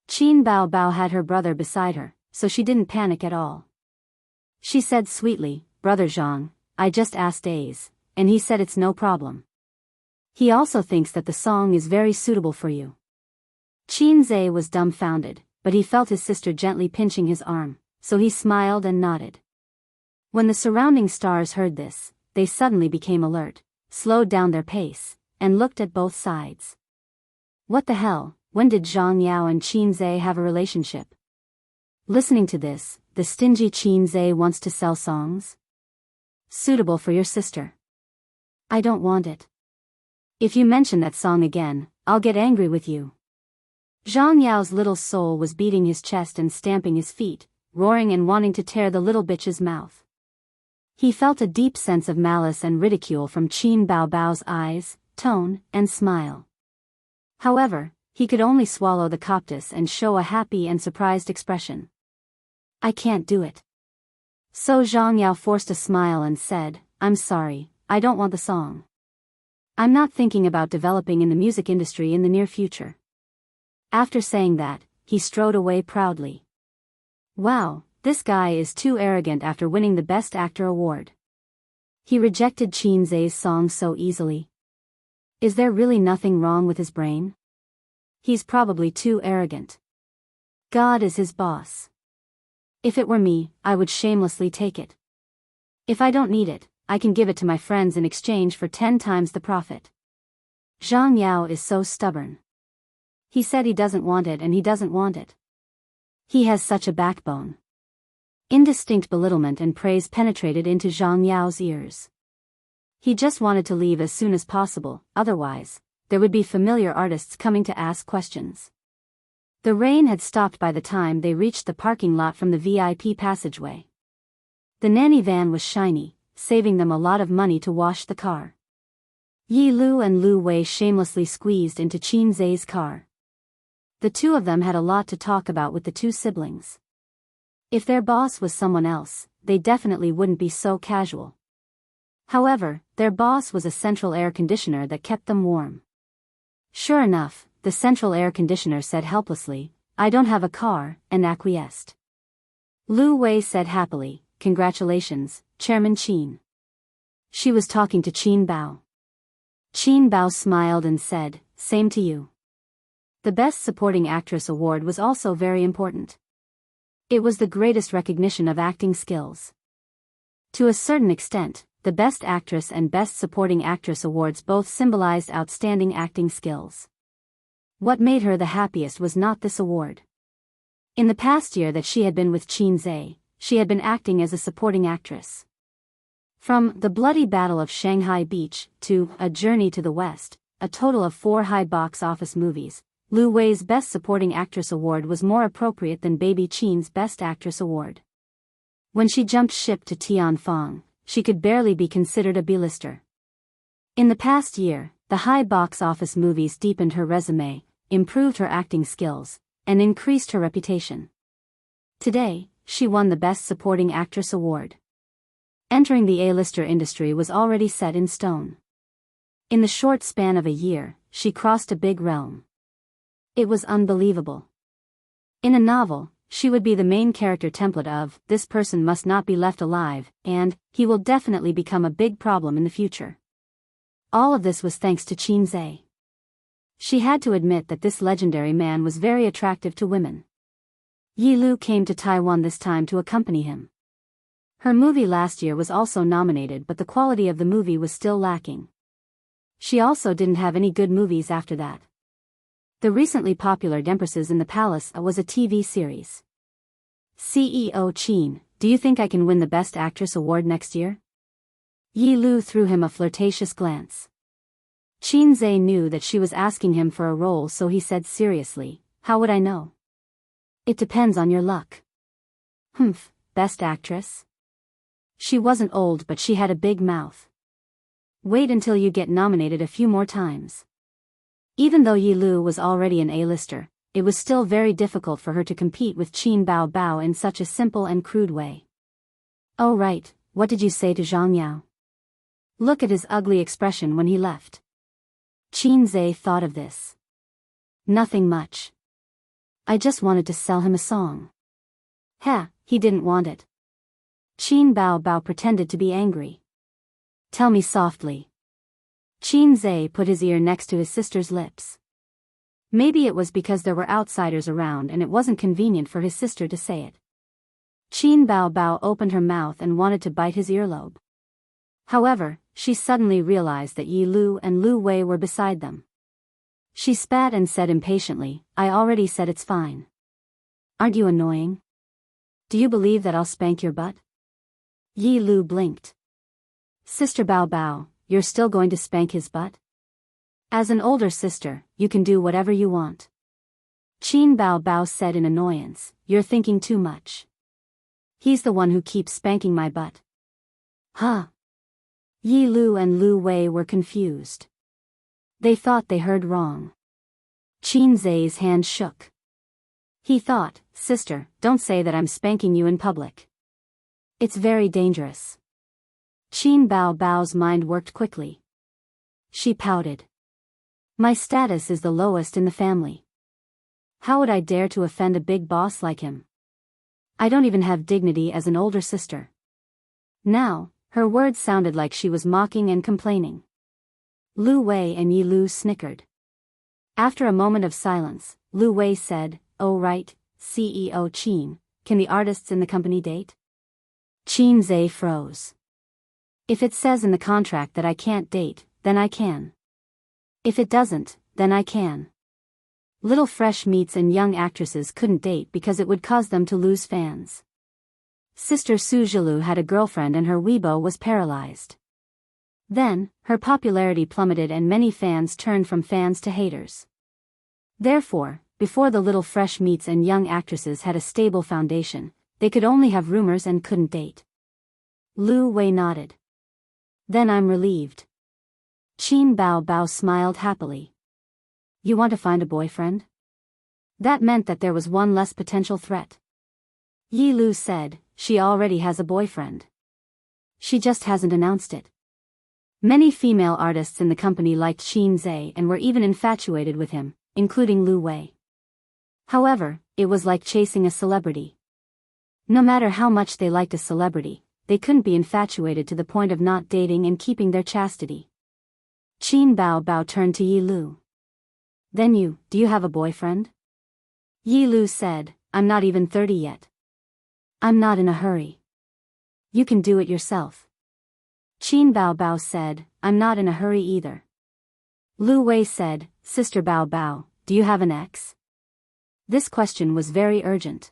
Qin Bao Bao had her brother beside her, so she didn't panic at all. She said sweetly, "Brother Zhang, I just asked A's, and he said it's no problem. He also thinks that the song is very suitable for you." Qin Zhe was dumbfounded, but he felt his sister gently pinching his arm, so he smiled and nodded. When the surrounding stars heard this, they suddenly became alert, slowed down their pace, and looked at both sides. What the hell, when did Zhang Yao and Qin Zhe have a relationship? Listening to this, the stingy Qin Zhe wants to sell songs? Suitable for your sister. I don't want it. If you mention that song again, I'll get angry with you. Zhang Yao's little soul was beating his chest and stamping his feet, roaring and wanting to tear the little bitch's mouth. He felt a deep sense of malice and ridicule from Qin Bao Bao's eyes, tone, and smile. However, he could only swallow the coptis and show a happy and surprised expression. I can't do it. So Zhang Yao forced a smile and said, I'm sorry, I don't want the song. I'm not thinking about developing in the music industry in the near future. After saying that, he strode away proudly. Wow, this guy is too arrogant after winning the Best Actor award. He rejected Qin Zhe's song so easily. Is there really nothing wrong with his brain? He's probably too arrogant. God is his boss. If it were me, I would shamelessly take it. If I don't need it, I can give it to my friends in exchange for 10 times the profit. Zhang Yao is so stubborn. He said he doesn't want it and he doesn't want it. He has such a backbone. Indistinct belittlement and praise penetrated into Zhang Yao's ears. He just wanted to leave as soon as possible, otherwise, there would be familiar artists coming to ask questions. The rain had stopped by the time they reached the parking lot from the VIP passageway. The nanny van was shiny, saving them a lot of money to wash the car. Yi Lu and Lu Wei shamelessly squeezed into Qin Zhe's car. The two of them had a lot to talk about with the two siblings. If their boss was someone else, they definitely wouldn't be so casual. However, their boss was a central air conditioner that kept them warm. Sure enough, the central air conditioner said helplessly, I don't have a car, and acquiesced. Lu Wei said happily, Congratulations, Chairman Qin. She was talking to Qin Bao. Qin Bao smiled and said, Same to you. The Best Supporting Actress award was also very important. It was the greatest recognition of acting skills. To a certain extent, the Best Actress and Best Supporting Actress awards both symbolized outstanding acting skills. What made her the happiest was not this award. In the past year that she had been with Qin Zhe, she had been acting as a supporting actress. From The Bloody Battle of Shanghai Beach to A Journey to the West, a total of 4 high box office movies, Lu Wei's Best Supporting Actress award was more appropriate than Baby Qin's Best Actress award. When she jumped ship to Tianfang, she could barely be considered a B-lister. In the past year, the high box office movies deepened her resume, improved her acting skills, and increased her reputation. Today, she won the Best Supporting Actress award. Entering the A-lister industry was already set in stone. In the short span of a year, she crossed a big realm. It was unbelievable. In a novel, she would be the main character template of, this person must not be left alive, and, he will definitely become a big problem in the future. All of this was thanks to Qin Zhe. She had to admit that this legendary man was very attractive to women. Yi Lu came to Taiwan this time to accompany him. Her movie last year was also nominated, but the quality of the movie was still lacking. She also didn't have any good movies after that. The recently popular Empresses in the Palace was a TV series. CEO Qin, do you think I can win the Best Actress award next year? Yi Lu threw him a flirtatious glance. Qinze knew that she was asking him for a role, so he said seriously, "How would I know?" "It depends on your luck." "Humph, best actress?" She wasn't old, but she had a big mouth. "Wait until you get nominated a few more times." Even though Yi Lu was already an A-lister, it was still very difficult for her to compete with Qin Bao Bao in such a simple and crude way. "Oh right, what did you say to Zhang Yao?" "Look at his ugly expression when he left." Qinze thought of this. "Nothing much. I just wanted to sell him a song." "Heh, he didn't want it." Qin Bao Bao pretended to be angry. "Tell me softly." Qinze put his ear next to his sister's lips. Maybe it was because there were outsiders around and it wasn't convenient for his sister to say it. Qin Bao Bao opened her mouth and wanted to bite his earlobe. However, she suddenly realized that Yi Lu and Lu Wei were beside them. She spat and said impatiently, "I already said it's fine. Aren't you annoying? Do you believe that I'll spank your butt?" Yi Lu blinked. "Sister Bao Bao, you're still going to spank his butt? As an older sister, you can do whatever you want." Qin Bao Bao said in annoyance, "You're thinking too much. He's the one who keeps spanking my butt." "Huh?" Yi Lu and Lu Wei were confused. They thought they heard wrong. Qinze's hand shook. He thought, "Sister, don't say that I'm spanking you in public. It's very dangerous." Qin Bao Bao's mind worked quickly. She pouted. "My status is the lowest in the family. How would I dare to offend a big boss like him? I don't even have dignity as an older sister." Now, her words sounded like she was mocking and complaining. Lu Wei and Yi Lu snickered. After a moment of silence, Lu Wei said, "Oh right, CEO Qin, can the artists in the company date?" Qinze froze. "If it says in the contract that I can't date, then I can. If it doesn't, then I can." Little fresh meats and young actresses couldn't date because it would cause them to lose fans. Sister Su Zhilu had a girlfriend and her Weibo was paralyzed. Then, her popularity plummeted and many fans turned from fans to haters. Therefore, before the little fresh meats and young actresses had a stable foundation, they could only have rumors and couldn't date. Lu Wei nodded. "Then I'm relieved." Qin Bao Bao smiled happily. "You want to find a boyfriend?" That meant that there was one less potential threat. Yi Lu said, "She already has a boyfriend. She just hasn't announced it." Many female artists in the company liked Qinze and were even infatuated with him, including Lu Wei. However, it was like chasing a celebrity. No matter how much they liked a celebrity, they couldn't be infatuated to the point of not dating and keeping their chastity. Qin Bao Bao turned to Yi Lu. "Then do you have a boyfriend?" Yi Lu said, "I'm not even 30 yet. I'm not in a hurry. You can do it yourself." Qin Bao Bao said, "I'm not in a hurry either." Lu Wei said, "Sister Bao Bao, do you have an ex?" This question was very urgent.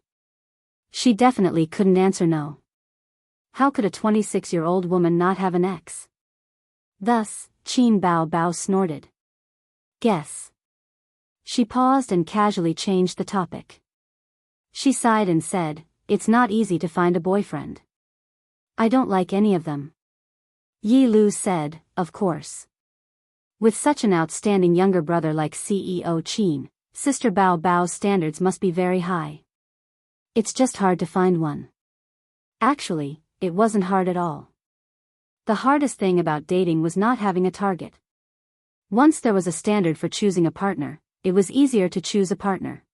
She definitely couldn't answer no. How could a 26-year-old woman not have an ex? Thus, Qin Bao Bao snorted. "Guess." She paused and casually changed the topic. She sighed and said, "It's not easy to find a boyfriend. I don't like any of them." Yi Lu said, "Of course. With such an outstanding younger brother like CEO Qin, Sister Bao Bao's standards must be very high. It's just hard to find one." Actually, it wasn't hard at all. The hardest thing about dating was not having a target. Once there was a standard for choosing a partner, it was easier to choose a partner.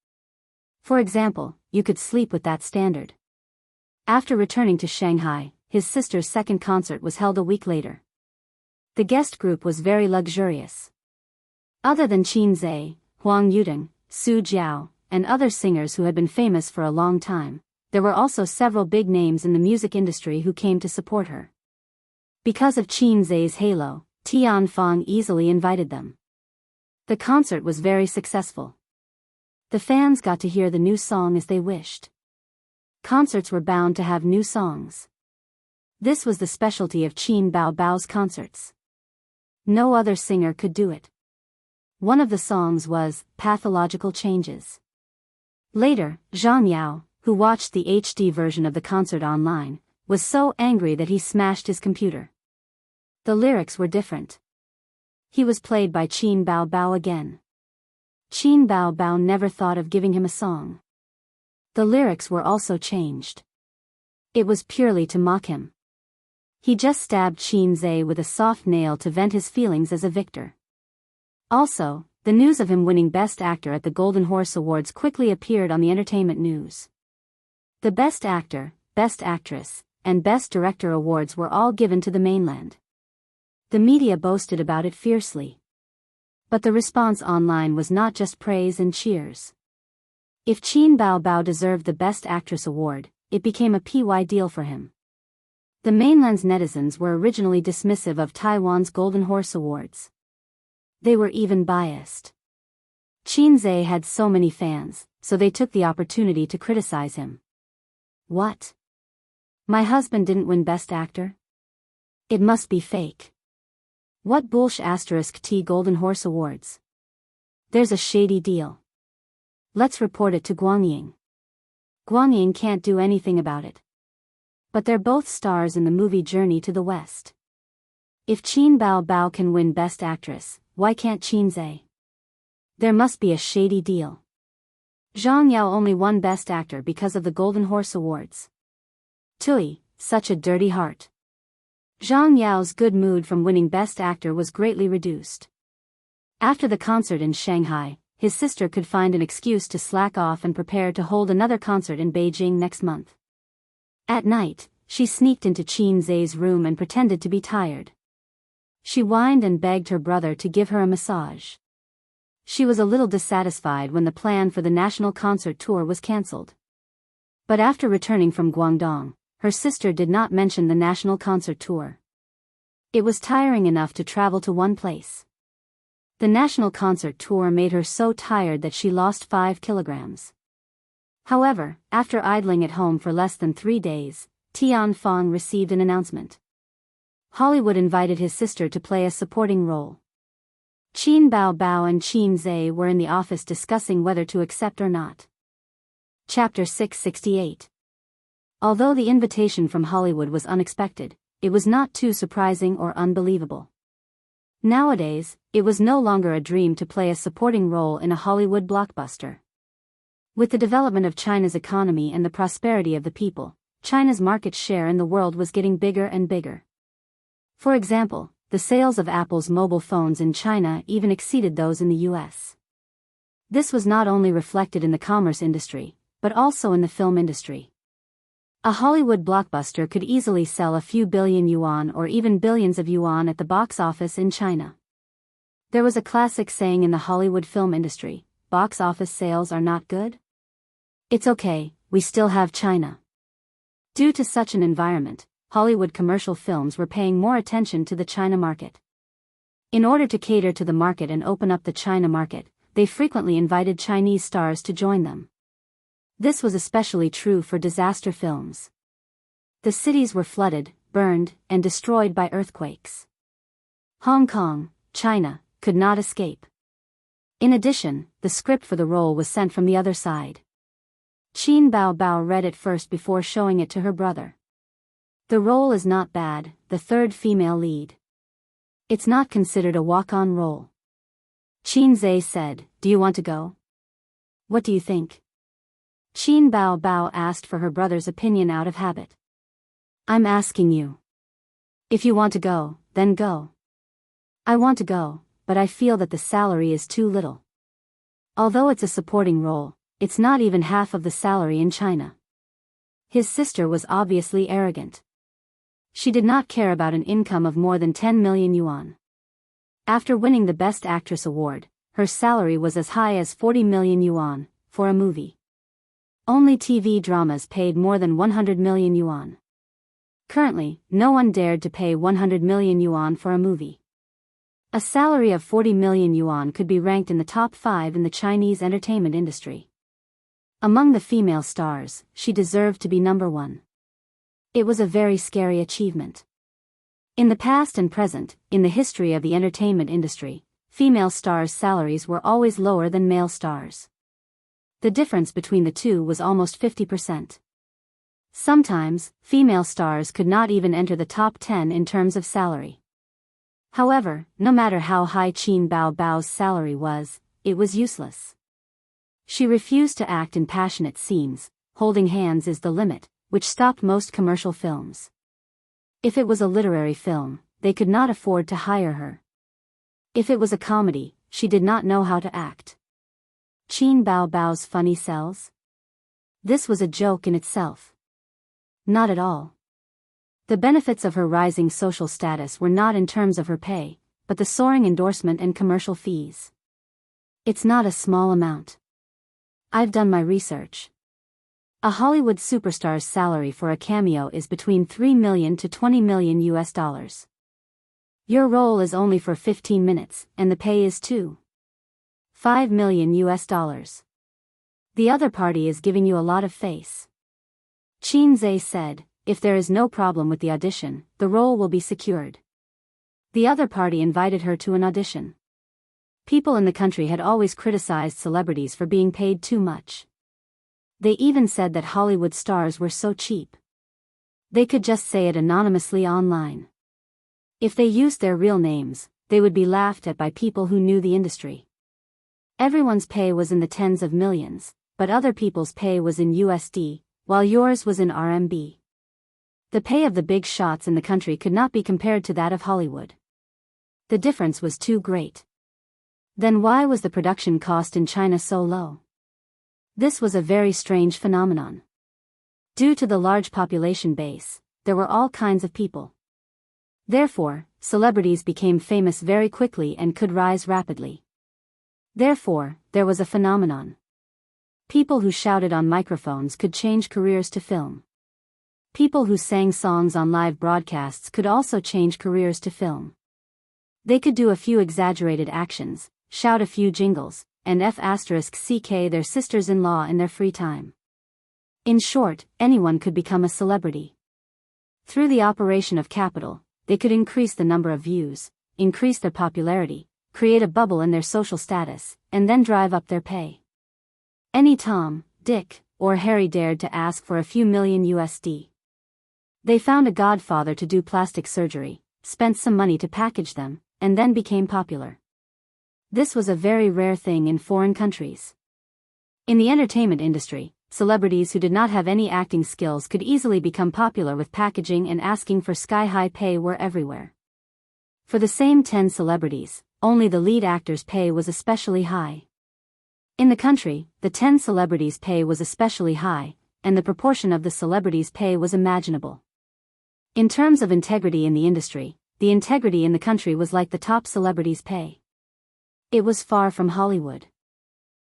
For example, you could sleep with that standard. After returning to Shanghai, his sister's second concert was held a week later. The guest group was very luxurious. Other than Qinze, Huang Yudong, Su Jiao, and other singers who had been famous for a long time, there were also several big names in the music industry who came to support her. Because of Qinze's halo, Tianfang easily invited them. The concert was very successful. The fans got to hear the new song as they wished. Concerts were bound to have new songs. This was the specialty of Qin Bao Bao's concerts. No other singer could do it. One of the songs was Pathological Changes. Later, Zhang Yao, who watched the HD version of the concert online, was so angry that he smashed his computer. The lyrics were different. He was played by Qin Bao Bao again. Qin Bao Bao never thought of giving him a song. The lyrics were also changed. It was purely to mock him. He just stabbed Qin Zhe with a soft nail to vent his feelings as a victor. Also, the news of him winning Best Actor at the Golden Horse Awards quickly appeared on the entertainment news. The Best Actor, Best Actress, and Best Director awards were all given to the mainland. The media boasted about it fiercely. But the response online was not just praise and cheers. If Qin Bao Bao deserved the Best Actress award, it became a PY deal for him. The mainland's netizens were originally dismissive of Taiwan's Golden Horse Awards. They were even biased. Qin Zhe had so many fans, so they took the opportunity to criticize him. What? My husband didn't win Best Actor? It must be fake. What bullsh** T Golden Horse Awards? There's a shady deal. Let's report it to Guangying. Guangying can't do anything about it. But they're both stars in the movie Journey to the West. If Qin Bao Bao can win Best Actress, why can't Qin Zhe? There must be a shady deal. Zhang Yao only won Best Actor because of the Golden Horse Awards. Tui, such a dirty heart. Zhang Yao's good mood from winning Best Actor was greatly reduced. After the concert in Shanghai, his sister could find an excuse to slack off and prepare to hold another concert in Beijing next month. At night, she sneaked into Qin Zhe's room and pretended to be tired. She whined and begged her brother to give her a massage. She was a little dissatisfied when the plan for the national concert tour was cancelled. But after returning from Guangdong, her sister did not mention the national concert tour. It was tiring enough to travel to one place. The national concert tour made her so tired that she lost 5 kilograms. However, after idling at home for less than 3 days, Tian Fong received an announcement. Hollywood invited his sister to play a supporting role. Qin Bao Bao and Qin Zhe were in the office discussing whether to accept or not. Chapter 668. Although the invitation from Hollywood was unexpected, it was not too surprising or unbelievable. Nowadays, it was no longer a dream to play a supporting role in a Hollywood blockbuster. With the development of China's economy and the prosperity of the people, China's market share in the world was getting bigger and bigger. For example, the sales of Apple's mobile phones in China even exceeded those in the US. This was not only reflected in the commerce industry, but also in the film industry. A Hollywood blockbuster could easily sell a few billion yuan or even billions of yuan at the box office in China. There was a classic saying in the Hollywood film industry: box office sales are not good? It's okay, we still have China. Due to such an environment, Hollywood commercial films were paying more attention to the China market. In order to cater to the market and open up the China market, they frequently invited Chinese stars to join them. This was especially true for disaster films. The cities were flooded, burned, and destroyed by earthquakes. Hong Kong, China, could not escape. In addition, the script for the role was sent from the other side. Qin Bao Bao read it first before showing it to her brother. The role is not bad, the third female lead. It's not considered a walk-on role. Qin Zhe said, "Do you want to go? What do you think?" Qin Bao Bao asked for her brother's opinion out of habit. "I'm asking you. If you want to go, then go." "I want to go, but I feel that the salary is too little. Although it's a supporting role, it's not even half of the salary in China." His sister was obviously arrogant. She did not care about an income of more than 10 million yuan. After winning the Best Actress award, her salary was as high as 40 million yuan, for a movie. Only TV dramas paid more than 100 million yuan. Currently, no one dared to pay 100 million yuan for a movie. A salary of 40 million yuan could be ranked in the top 5 in the Chinese entertainment industry. Among the female stars, she deserved to be number 1. It was a very scary achievement. In the past and present, in the history of the entertainment industry, female stars' salaries were always lower than male stars. The difference between the two was almost 50%. Sometimes, female stars could not even enter the top 10 in terms of salary. However, no matter how high Qin Bao Bao's salary was, it was useless. She refused to act in passionate scenes. Holding hands is the limit, which stopped most commercial films. If it was a literary film, they could not afford to hire her. If it was a comedy, she did not know how to act. Qin Bao Bao's funny sells? This was a joke in itself. Not at all. The benefits of her rising social status were not in terms of her pay, but the soaring endorsement and commercial fees. It's not a small amount. I've done my research. A Hollywood superstar's salary for a cameo is between $3 million to $20 million US. Your role is only for 15 minutes, and the pay is $5 million US. The other party is giving you a lot of face. Qin Zhe said, if there is no problem with the audition, the role will be secured. The other party invited her to an audition. People in the country had always criticized celebrities for being paid too much. They even said that Hollywood stars were so cheap. They could just say it anonymously online. If they used their real names, they would be laughed at by people who knew the industry. Everyone's pay was in the tens of millions, but other people's pay was in USD, while yours was in RMB. The pay of the big shots in the country could not be compared to that of Hollywood. The difference was too great. Then why was the production cost in China so low? This was a very strange phenomenon. Due to the large population base, there were all kinds of people. Therefore, celebrities became famous very quickly and could rise rapidly. Therefore, there was a phenomenon. People who shouted on microphones could change careers to film. People who sang songs on live broadcasts could also change careers to film. They could do a few exaggerated actions, shout a few jingles, and *ck their sisters-in-law in their free time. In short, anyone could become a celebrity. Through the operation of capital, they could increase the number of views, increase their popularity, create a bubble in their social status, and then drive up their pay. Any Tom, Dick, or Harry dared to ask for a few million USD. They found a godfather to do plastic surgery, spent some money to package them, and then became popular. This was a very rare thing in foreign countries. In the entertainment industry, celebrities who did not have any acting skills could easily become popular with packaging, and asking for sky-high pay were everywhere. For the same 10 celebrities, only the lead actor's pay was especially high. In the country, the 10 celebrities' pay was especially high, and the proportion of the celebrities' pay was imaginable. In terms of integrity in the industry, the integrity in the country was like the top celebrities' pay. It was far from Hollywood.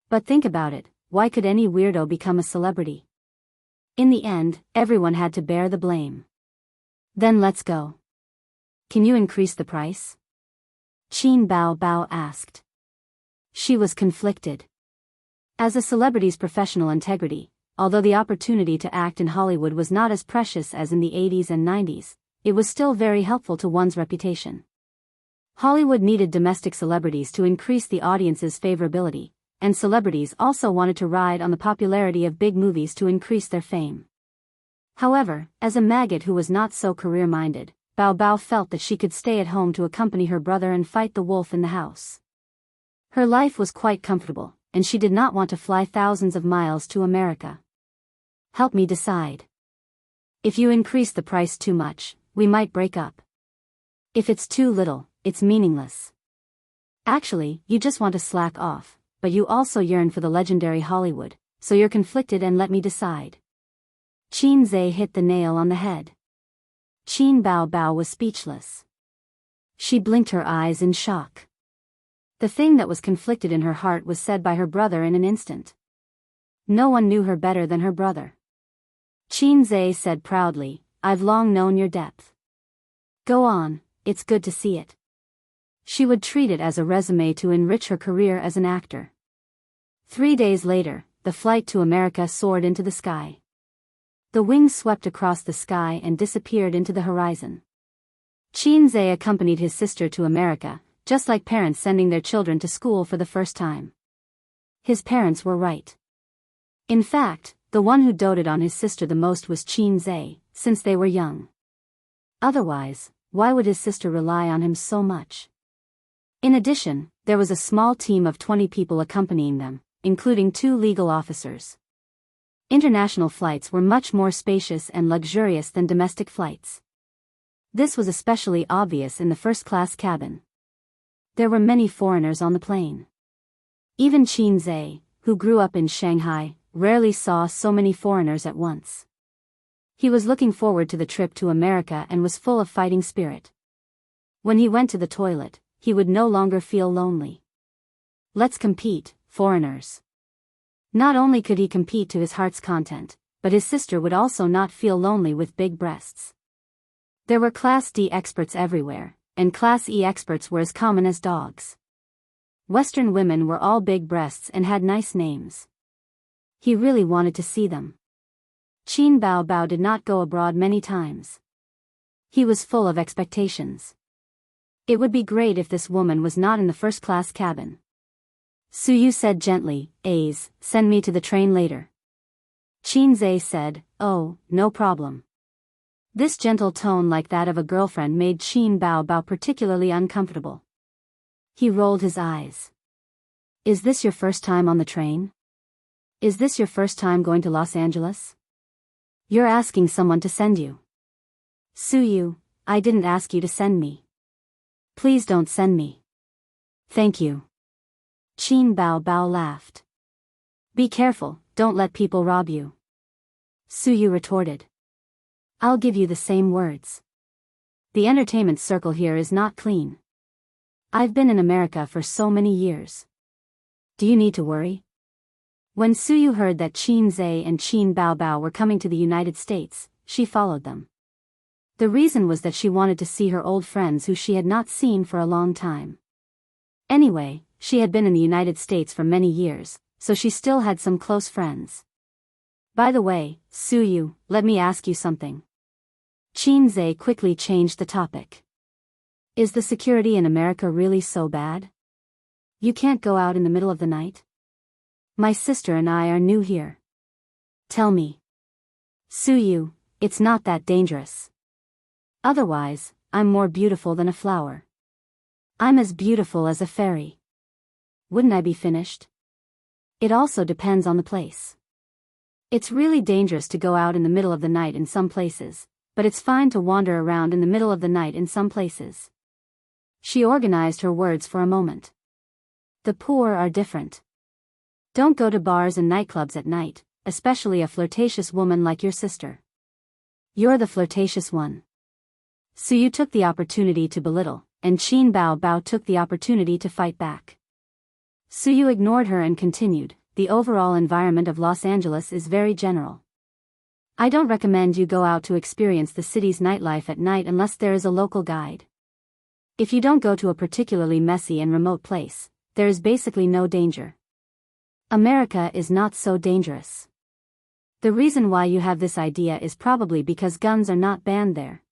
But think about it, why could any weirdo become a celebrity? In the end, everyone had to bear the blame. Then let's go. Can you increase the price? Qin Bao Bao asked. She was conflicted. As a celebrity's professional integrity, although the opportunity to act in Hollywood was not as precious as in the 80s and 90s, it was still very helpful to one's reputation. Hollywood needed domestic celebrities to increase the audience's favorability, and celebrities also wanted to ride on the popularity of big movies to increase their fame. However, as a maggot who was not so career-minded, Bao Bao felt that she could stay at home to accompany her brother and fight the wolf in the house. Her life was quite comfortable, and she did not want to fly thousands of miles to America. Help me decide. If you increase the price too much, we might break up. If it's too little, it's meaningless. Actually, you just want to slack off, but you also yearn for the legendary Hollywood, so you're conflicted, and let me decide. Qin Zhe hit the nail on the head. Qin Bao Bao was speechless. She blinked her eyes in shock. The thing that was conflicted in her heart was said by her brother in an instant. No one knew her better than her brother. Qin Zhe said proudly, I've long known your depth. Go on, it's good to see it. She would treat it as a resume to enrich her career as an actor. 3 days later, the flight to America soared into the sky. The wings swept across the sky and disappeared into the horizon. Qin Zhe accompanied his sister to America, just like parents sending their children to school for the first time. His parents were right. In fact, the one who doted on his sister the most was Qin Zhe, since they were young. Otherwise, why would his sister rely on him so much? In addition, there was a small team of 20 people accompanying them, including 2 legal officers. International flights were much more spacious and luxurious than domestic flights. This was especially obvious in the first-class cabin. There were many foreigners on the plane. Even Qin Zhe, who grew up in Shanghai, rarely saw so many foreigners at once. He was looking forward to the trip to America and was full of fighting spirit. When he went to the toilet, he would no longer feel lonely. Let's compete, foreigners. Not only could he compete to his heart's content, but his sister would also not feel lonely with big breasts. There were Class D experts everywhere, and Class E experts were as common as dogs. Western women were all big breasts and had nice names. He really wanted to see them. Qin Bao did not go abroad many times. He was full of expectations. It would be great if this woman was not in the first-class cabin. Suyu said gently, send me to the train later. Qin Zhe said, oh, no problem. This gentle tone like that of a girlfriend made Qin Bao particularly uncomfortable. He rolled his eyes. Is this your first time on the train? Is this your first time going to Los Angeles? You're asking someone to send you. Suyu, I didn't ask you to send me. Please don't send me. Thank you. Qin Bao laughed. Be careful, don't let people rob you. Suyu retorted. I'll give you the same words. The entertainment circle here is not clean. I've been in America for so many years. Do you need to worry? When Suyu heard that Qin Zhe and Qin Bao were coming to the United States, she followed them. The reason was that she wanted to see her old friends who she had not seen for a long time. Anyway, she had been in the United States for many years, so she still had some close friends. By the way, Suyu, let me ask you something. Qin Zhe quickly changed the topic. Is the security in America really so bad? You can't go out in the middle of the night? My sister and I are new here. Tell me. Suyu, it's not that dangerous. Otherwise, I'm more beautiful than a flower. I'm as beautiful as a fairy. Wouldn't I be finished? It also depends on the place. It's really dangerous to go out in the middle of the night in some places, but it's fine to wander around in the middle of the night in some places. She organized her words for a moment. The poor are different. Don't go to bars and nightclubs at night, especially a flirtatious woman like your sister. You're the flirtatious one. Suyu took the opportunity to belittle, and Qin Bao took the opportunity to fight back. Suyu ignored her and continued, the overall environment of Los Angeles is very general. I don't recommend you go out to experience the city's nightlife at night unless there is a local guide. If you don't go to a particularly messy and remote place, there is basically no danger. America is not so dangerous. The reason why you have this idea is probably because guns are not banned there.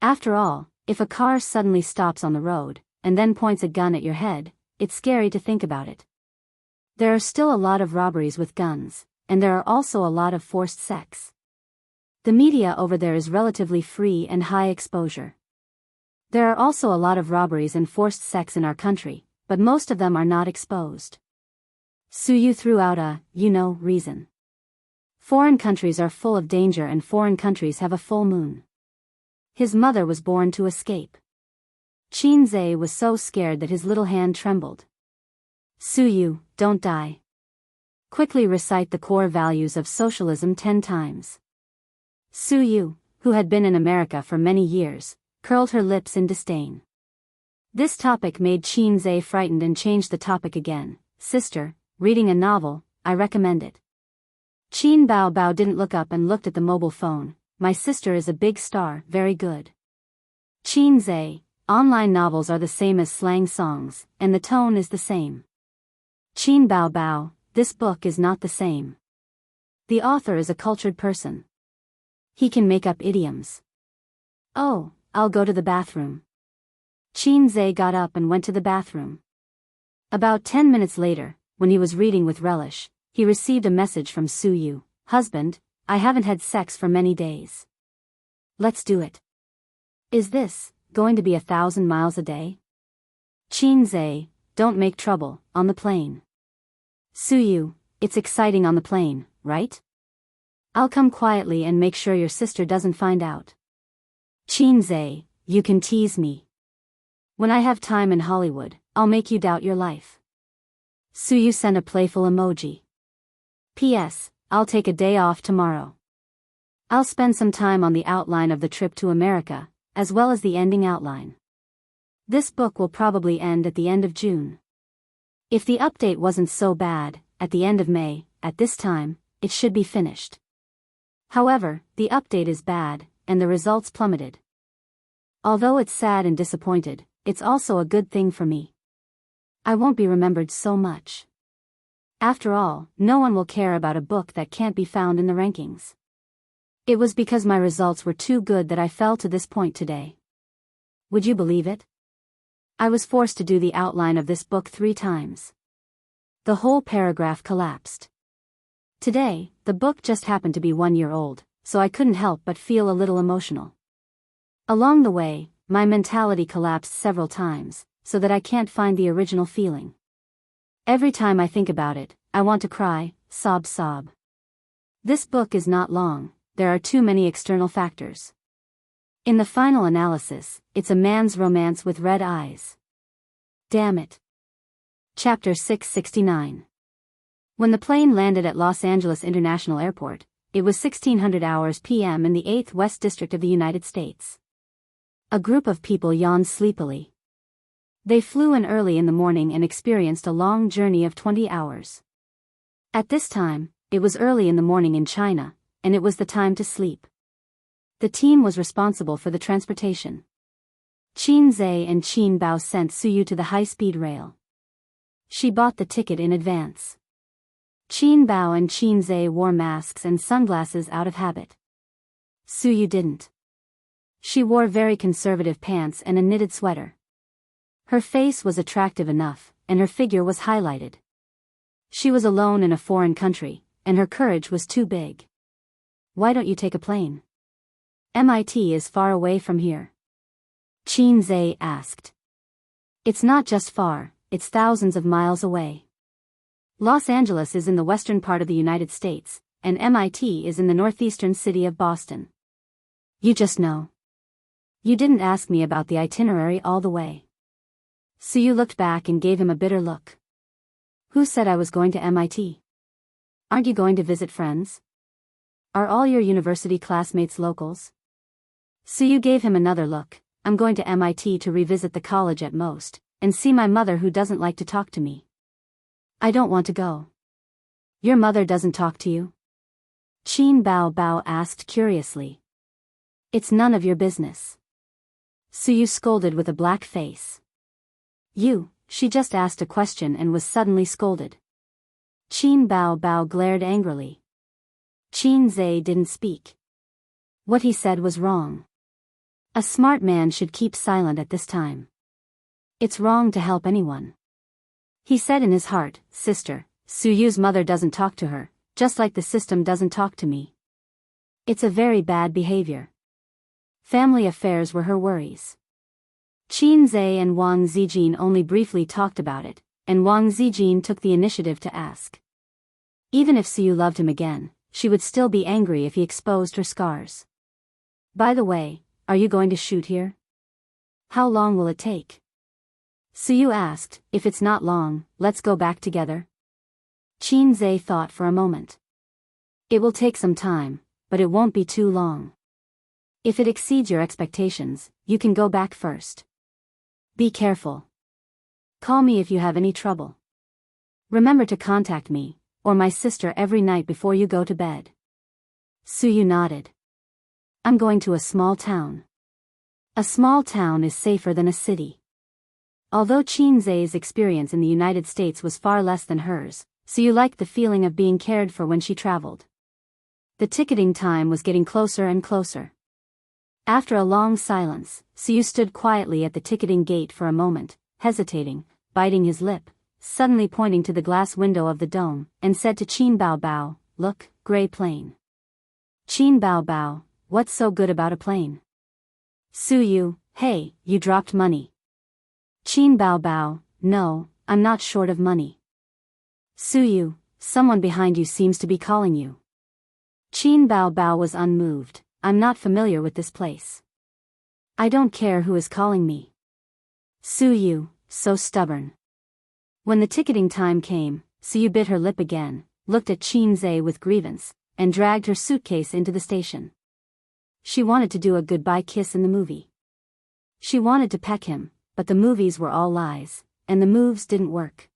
After all, if a car suddenly stops on the road, and then points a gun at your head, it's scary to think about it. There are still a lot of robberies with guns, and there are also a lot of forced sex. The media over there is relatively free and high exposure. There are also a lot of robberies and forced sex in our country, but most of them are not exposed. Suyu threw out a, reason. Foreign countries are full of danger and foreign countries have a full moon. His mother was born to escape. Qin Zhe was so scared that his little hand trembled. Suyu, don't die. Quickly recite the core values of socialism 10 times. Suyu, who had been in America for many years, curled her lips in disdain. This topic made Qin Zhe frightened and changed the topic again. Sister, reading a novel, I recommend it. Qin Bao didn't look up and looked at the mobile phone. My sister is a big star, very good. Qin Zhe, online novels are the same as slang songs, and the tone is the same. Qin Bao, this book is not the same. The author is a cultured person. He can make up idioms. Oh, I'll go to the bathroom. Qin got up and went to the bathroom. About 10 minutes later, when he was reading with relish, he received a message from Su. Husband, I haven't had sex for many days. Let's do it. Is this going to be 1,000 miles a day? Qin, don't make trouble on the plane. Su, it's exciting on the plane, right? I'll come quietly and make sure your sister doesn't find out. Qin, you can tease me. When I have time in Hollywood, I'll make you doubt your life. Su sent a playful emoji. P.S. I'll take a day off tomorrow. I'll spend some time on the outline of the trip to America, as well as the ending outline. This book will probably end at the end of June. If the update wasn't so bad, at the end of May, at this time, it should be finished. However, the update is bad, and the results plummeted. Although it's sad and disappointed, it's also a good thing for me. I won't be remembered so much. After all, no one will care about a book that can't be found in the rankings. It was because my results were too good that I fell to this point today. Would you believe it? I was forced to do the outline of this book 3 times. The whole paragraph collapsed. Today, the book just happened to be 1 year old, so I couldn't help but feel a little emotional. Along the way, my mentality collapsed several times, so that I can't find the original feeling. Every time I think about it, I want to cry, sob. This book is not long, there are too many external factors. In the final analysis, it's a man's romance with red eyes. Damn it. Chapter 669. When the plane landed at Los Angeles International Airport, it was 1600 hours p.m. in the 8th West District of the United States. A group of people yawned sleepily. They flew in early in the morning and experienced a long journey of 20 hours. At this time, it was early in the morning in China, and it was the time to sleep. The team was responsible for the transportation. Qin and Qin Bao sent Su to the high-speed rail. She bought the ticket in advance. Qin Bao and Qin wore masks and sunglasses out of habit. Su didn't. She wore very conservative pants and a knitted sweater. Her face was attractive enough, and her figure was highlighted. She was alone in a foreign country, and her courage was too big. Why don't you take a plane? MIT is far away from here. Qin asked. It's not just far, it's thousands of miles away. Los Angeles is in the western part of the United States, and MIT is in the northeastern city of Boston. You just know. You didn't ask me about the itinerary all the way. Su looked back and gave him a bitter look. Who said I was going to MIT? Aren't you going to visit friends? Are all your university classmates locals? Su gave him another look. I'm going to MIT to revisit the college at most, and see my mother who doesn't like to talk to me. I don't want to go. Your mother doesn't talk to you? Qin Bao asked curiously. It's none of your business. Su scolded with a black face. She just asked a question and was suddenly scolded. Qin Bao glared angrily. Qin didn't speak. What he said was wrong. A smart man should keep silent at this time. It's wrong to help anyone. He said in his heart, Sister, Su's mother doesn't talk to her, just like the system doesn't talk to me. It's a very bad behavior. Family affairs were her worries. Qin and Wang Zijin only briefly talked about it, and Wang Zijin took the initiative to ask. Even if Su loved him again, she would still be angry if he exposed her scars. By the way, are you going to shoot here? How long will it take? Su asked. If it's not long, let's go back together. Qin thought for a moment. It will take some time, but it won't be too long. If it exceeds your expectations, you can go back first. Be careful. Call me if you have any trouble. Remember to contact me, or my sister every night before you go to bed. Su nodded. I'm going to a small town. A small town is safer than a city. Although Qin experience in the United States was far less than hers, Su liked the feeling of being cared for when she traveled. The ticketing time was getting closer and closer. After a long silence, Siyu stood quietly at the ticketing gate for a moment, hesitating, biting his lip, suddenly pointing to the glass window of the dome, and said to Qin Bao Bao, "Look, gray plane." Qin Bao Bao, "What's so good about a plane?" Siyu, "Hey, you dropped money." Qin Bao Bao, "No, I'm not short of money." Siyu, "Someone behind you seems to be calling you." Qin Bao Bao was unmoved. "I'm not familiar with this place. I don't care who is calling me." Siyu, so stubborn. When the ticketing time came, Siyu bit her lip again, looked at Qin Zhe with grievance, and dragged her suitcase into the station. She wanted to do a goodbye kiss in the movie. She wanted to peck him, but the movies were all lies, and the moves didn't work.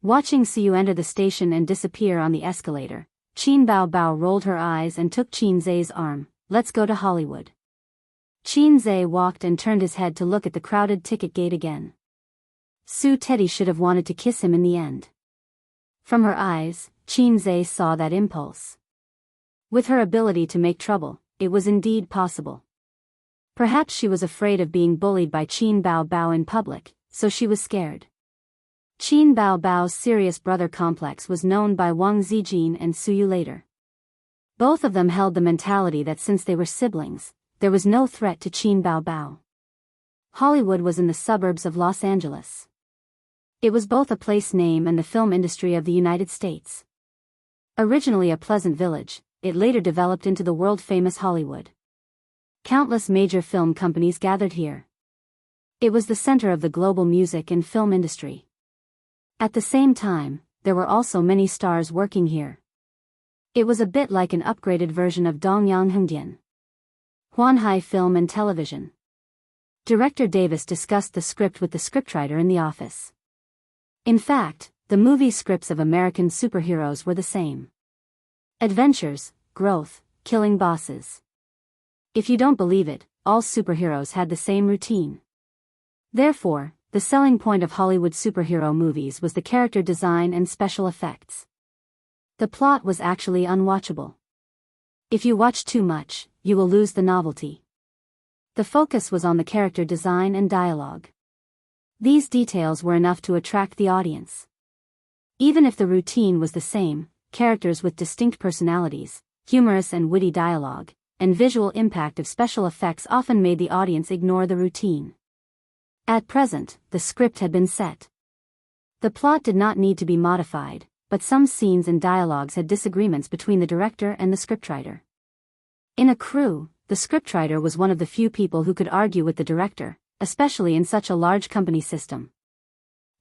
Watching Siyu enter the station and disappear on the escalator, Qin Bao Bao rolled her eyes and took Qin Zhe's arm. "Let's go to Hollywood." Qin Zhe walked and turned his head to look at the crowded ticket gate again. Su Teddy should have wanted to kiss him in the end. From her eyes, Qin Zhe saw that impulse. With her ability to make trouble, it was indeed possible. Perhaps she was afraid of being bullied by Qin Bao Bao in public, so she was scared. Qin Bao Bao's serious brother complex was known by Wang Zijin and Suyu later. Both of them held the mentality that since they were siblings, there was no threat to Qin Bao Bao. Hollywood was in the suburbs of Los Angeles. It was both a place name and the film industry of the United States. Originally a pleasant village, it later developed into the world-famous Hollywood. Countless major film companies gathered here. It was the center of the global music and film industry. At the same time, there were also many stars working here. It was a bit like an upgraded version of Dongyang Hongdian. Huanhai Film and Television. Director Davis discussed the script with the scriptwriter in the office. In fact, the movie scripts of American superheroes were the same. Adventures, growth, killing bosses. If you don't believe it, all superheroes had the same routine. Therefore, the selling point of Hollywood superhero movies was the character design and special effects. The plot was actually unwatchable. If you watch too much, you will lose the novelty. The focus was on the character design and dialogue. These details were enough to attract the audience. Even if the routine was the same, characters with distinct personalities, humorous and witty dialogue, and visual impact of special effects often made the audience ignore the routine. At present, the script had been set. The plot did not need to be modified, but some scenes and dialogues had disagreements between the director and the scriptwriter. In a crew, the scriptwriter was one of the few people who could argue with the director, especially in such a large company system.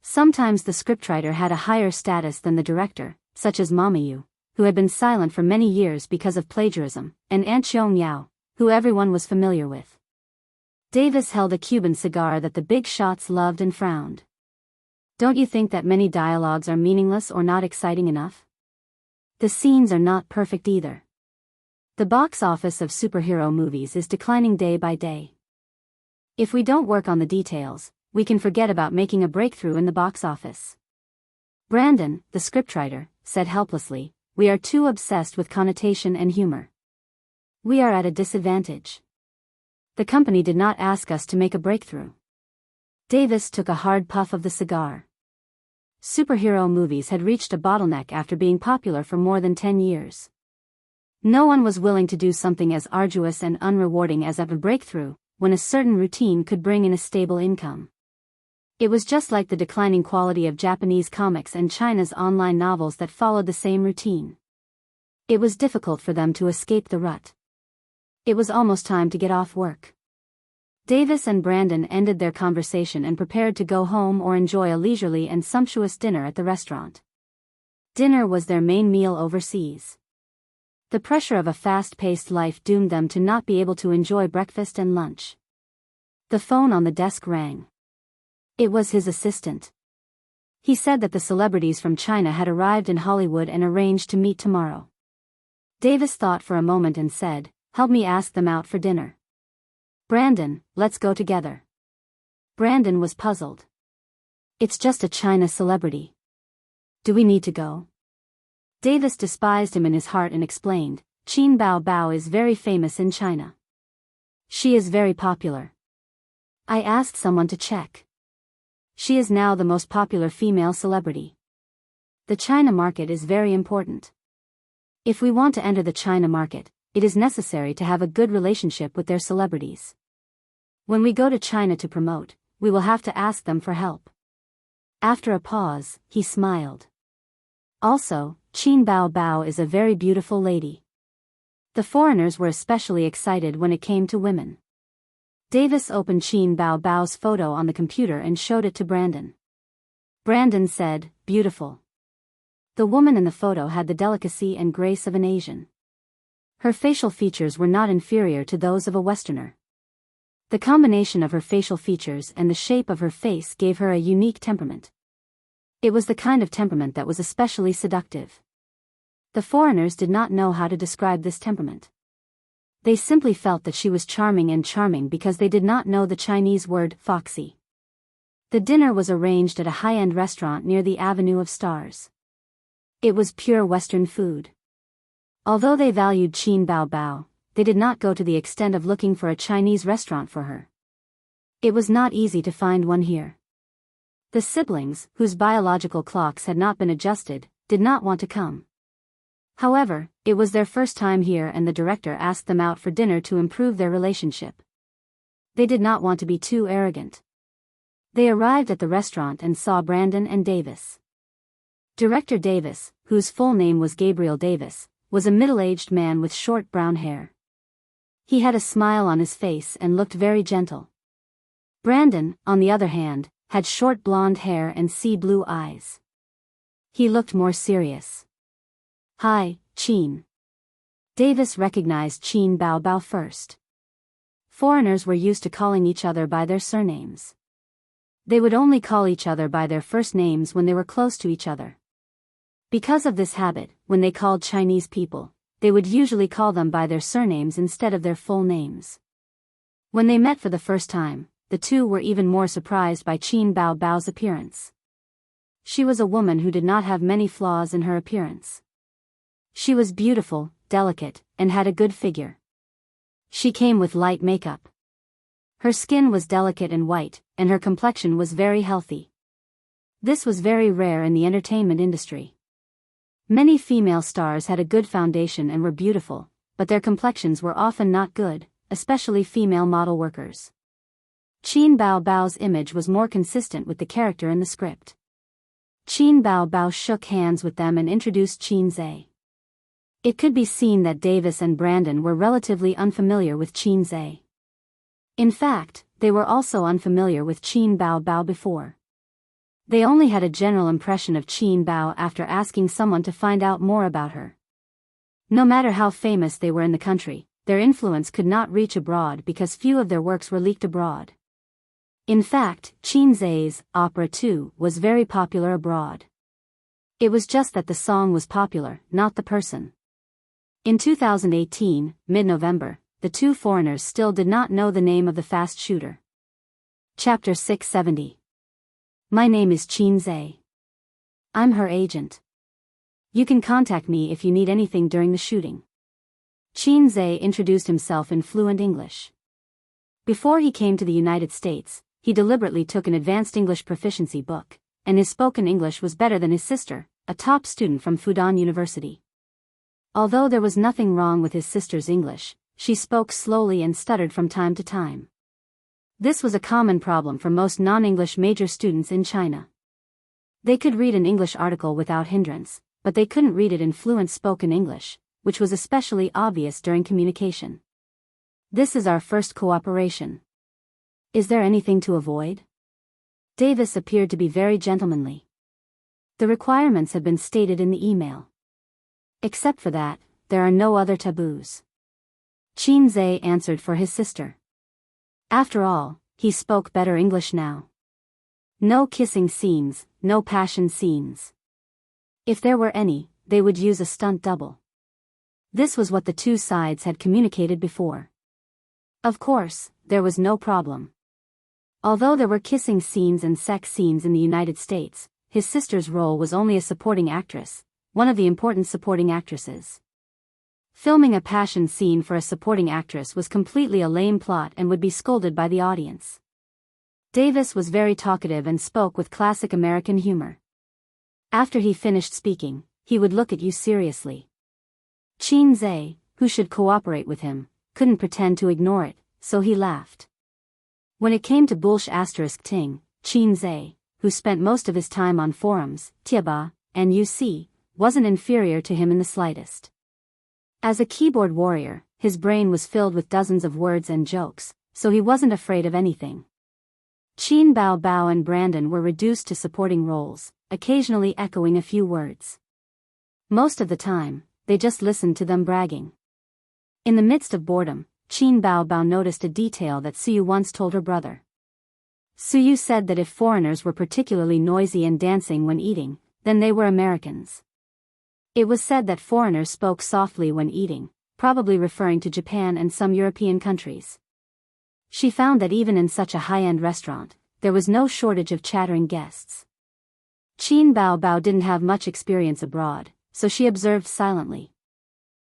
Sometimes the scriptwriter had a higher status than the director, such as Mama Yu, who had been silent for many years because of plagiarism, and Aunt Xiong Yao, who everyone was familiar with. Davis held a Cuban cigar that the big shots loved and frowned. Don't you think that many dialogues are meaningless or not exciting enough? The scenes are not perfect either. The box office of superhero movies is declining day by day. If we don't work on the details, we can forget about making a breakthrough in the box office. Brandon, the scriptwriter, said helplessly, "We are too obsessed with connotation and humor. We are at a disadvantage. The company did not ask us to make a breakthrough." Davis took a hard puff of the cigar. Superhero movies had reached a bottleneck after being popular for more than 10 years. No one was willing to do something as arduous and unrewarding as a breakthrough, when a certain routine could bring in a stable income. It was just like the declining quality of Japanese comics and China's online novels that followed the same routine. It was difficult for them to escape the rut. It was almost time to get off work. Davis and Brandon ended their conversation and prepared to go home or enjoy a leisurely and sumptuous dinner at the restaurant. Dinner was their main meal overseas. The pressure of a fast-paced life doomed them to not be able to enjoy breakfast and lunch. The phone on the desk rang. It was his assistant. He said that the celebrities from China had arrived in Hollywood and arranged to meet tomorrow. Davis thought for a moment and said, "Help me ask them out for dinner." "Brandon, let's go together." Brandon was puzzled. "It's just a China celebrity. Do we need to go?" Davis despised him in his heart and explained, "Qin Bao Bao is very famous in China. She is very popular. I asked someone to check. She is now the most popular female celebrity. The China market is very important. If we want to enter the China market, it is necessary to have a good relationship with their celebrities. When we go to China to promote, we will have to ask them for help. After a pause, he smiled. Also, Qin Bao Bao is a very beautiful lady. The foreigners were especially excited when it came to women. Davis opened Qin Bao Bao's photo on the computer and showed it to Brandon. Brandon said, "Beautiful." The woman in the photo had the delicacy and grace of an Asian. Her facial features were not inferior to those of a Westerner. The combination of her facial features and the shape of her face gave her a unique temperament. It was the kind of temperament that was especially seductive. The foreigners did not know how to describe this temperament. They simply felt that she was charming because they did not know the Chinese word foxy. The dinner was arranged at a high-end restaurant near the Avenue of Stars. It was pure Western food. Although they valued Qin Bao Bao, they did not go to the extent of looking for a Chinese restaurant for her. It was not easy to find one here. The siblings, whose biological clocks had not been adjusted, did not want to come. However, it was their first time here and the director asked them out for dinner to improve their relationship. They did not want to be too arrogant. They arrived at the restaurant and saw Brandon and Davis. Director Davis, whose full name was Gabriel Davis, was a middle-aged man with short brown hair. He had a smile on his face and looked very gentle. Brandon, on the other hand, had short blonde hair and sea blue eyes. He looked more serious. "Hi, Qin." Davis recognized Qin Bao Bao first. Foreigners were used to calling each other by their surnames. They would only call each other by their first names when they were close to each other. Because of this habit, when they called Chinese people, they would usually call them by their surnames instead of their full names. When they met for the first time, the two were even more surprised by Qin Bao Bao's appearance. She was a woman who did not have many flaws in her appearance. She was beautiful, delicate, and had a good figure. She came with light makeup. Her skin was delicate and white, and her complexion was very healthy. This was very rare in the entertainment industry. Many female stars had a good foundation and were beautiful, but their complexions were often not good, especially female model workers. Qin Bao Bao's image was more consistent with the character in the script. Qin Bao Bao shook hands with them and introduced Qin Zhe. It could be seen that Davis and Brandon were relatively unfamiliar with Qin Zhe. In fact, they were also unfamiliar with Qin Bao Bao before. They only had a general impression of Qin Bao after asking someone to find out more about her. No matter how famous they were in the country, their influence could not reach abroad because few of their works were leaked abroad. In fact, Qin Zhe's opera too was very popular abroad. It was just that the song was popular, not the person. In 2018, mid-November, the two foreigners still did not know the name of the fast shooter. Chapter 670. My name is Qin Zhe. I'm her agent. You can contact me if you need anything during the shooting. Qin Zhe introduced himself in fluent English. Before he came to the United States, he deliberately took an advanced English proficiency book, and his spoken English was better than his sister, a top student from Fudan University. Although there was nothing wrong with his sister's English, she spoke slowly and stuttered from time to time. This was a common problem for most non-English major students in China. They could read an English article without hindrance, but they couldn't read it in fluent spoken English, which was especially obvious during communication. This is our first cooperation. Is there anything to avoid? Davis appeared to be very gentlemanly. The requirements have been stated in the email. Except for that, there are no other taboos. Qin Zhe answered for his sister. After all, he spoke better English now. No kissing scenes, no passion scenes. If there were any, they would use a stunt double. This was what the two sides had communicated before. Of course, there was no problem. Although there were kissing scenes and sex scenes in the United States, his sister's role was only a supporting actress, one of the important supporting actresses. Filming a passion scene for a supporting actress was completely a lame plot and would be scolded by the audience. Davis was very talkative and spoke with classic American humor. After he finished speaking, he would look at you seriously. Qin Zhe, who should cooperate with him, couldn't pretend to ignore it, so he laughed. When it came to Ting, Qin Zhe, who spent most of his time on forums, Tieba, and UC, wasn't inferior to him in the slightest. As a keyboard warrior, his brain was filled with dozens of words and jokes, so he wasn't afraid of anything. Qin Bao Bao and Brandon were reduced to supporting roles, occasionally echoing a few words. Most of the time, they just listened to them bragging. In the midst of boredom, Qin Bao Bao noticed a detail that Suyu once told her brother. Suyu said that if foreigners were particularly noisy and dancing when eating, then they were Americans. It was said that foreigners spoke softly when eating, probably referring to Japan and some European countries. She found that even in such a high-end restaurant, there was no shortage of chattering guests. Qin Bao Bao didn't have much experience abroad, so she observed silently.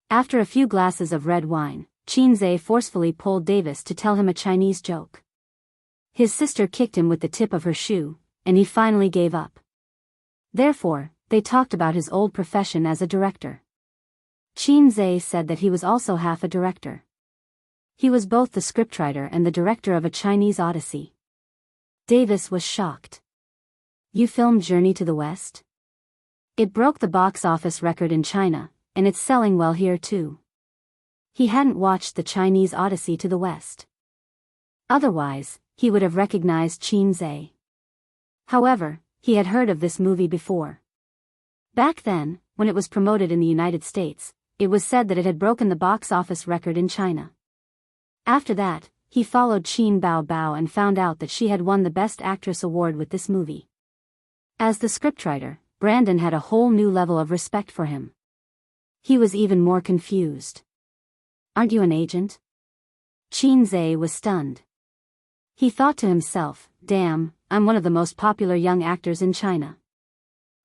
After a few glasses of red wine, Qin Zhe forcefully pulled Davis to tell him a Chinese joke. His sister kicked him with the tip of her shoe, and he finally gave up. Therefore, they talked about his old profession as a director. Qin Zhe said that he was also half a director. He was both the scriptwriter and the director of a Chinese Odyssey. Davis was shocked. You filmed Journey to the West? It broke the box office record in China, and it's selling well here too. He hadn't watched the Chinese Odyssey to the West. Otherwise, he would have recognized Qin Zhe. However, he had heard of this movie before. Back then, when it was promoted in the United States, it was said that it had broken the box office record in China. After that, he followed Qin Bao Bao and found out that she had won the Best Actress award with this movie. As the scriptwriter, Brandon had a whole new level of respect for him. He was even more confused. Aren't you an agent? Qin Zhe was stunned. He thought to himself, damn, I'm one of the most popular young actors in China.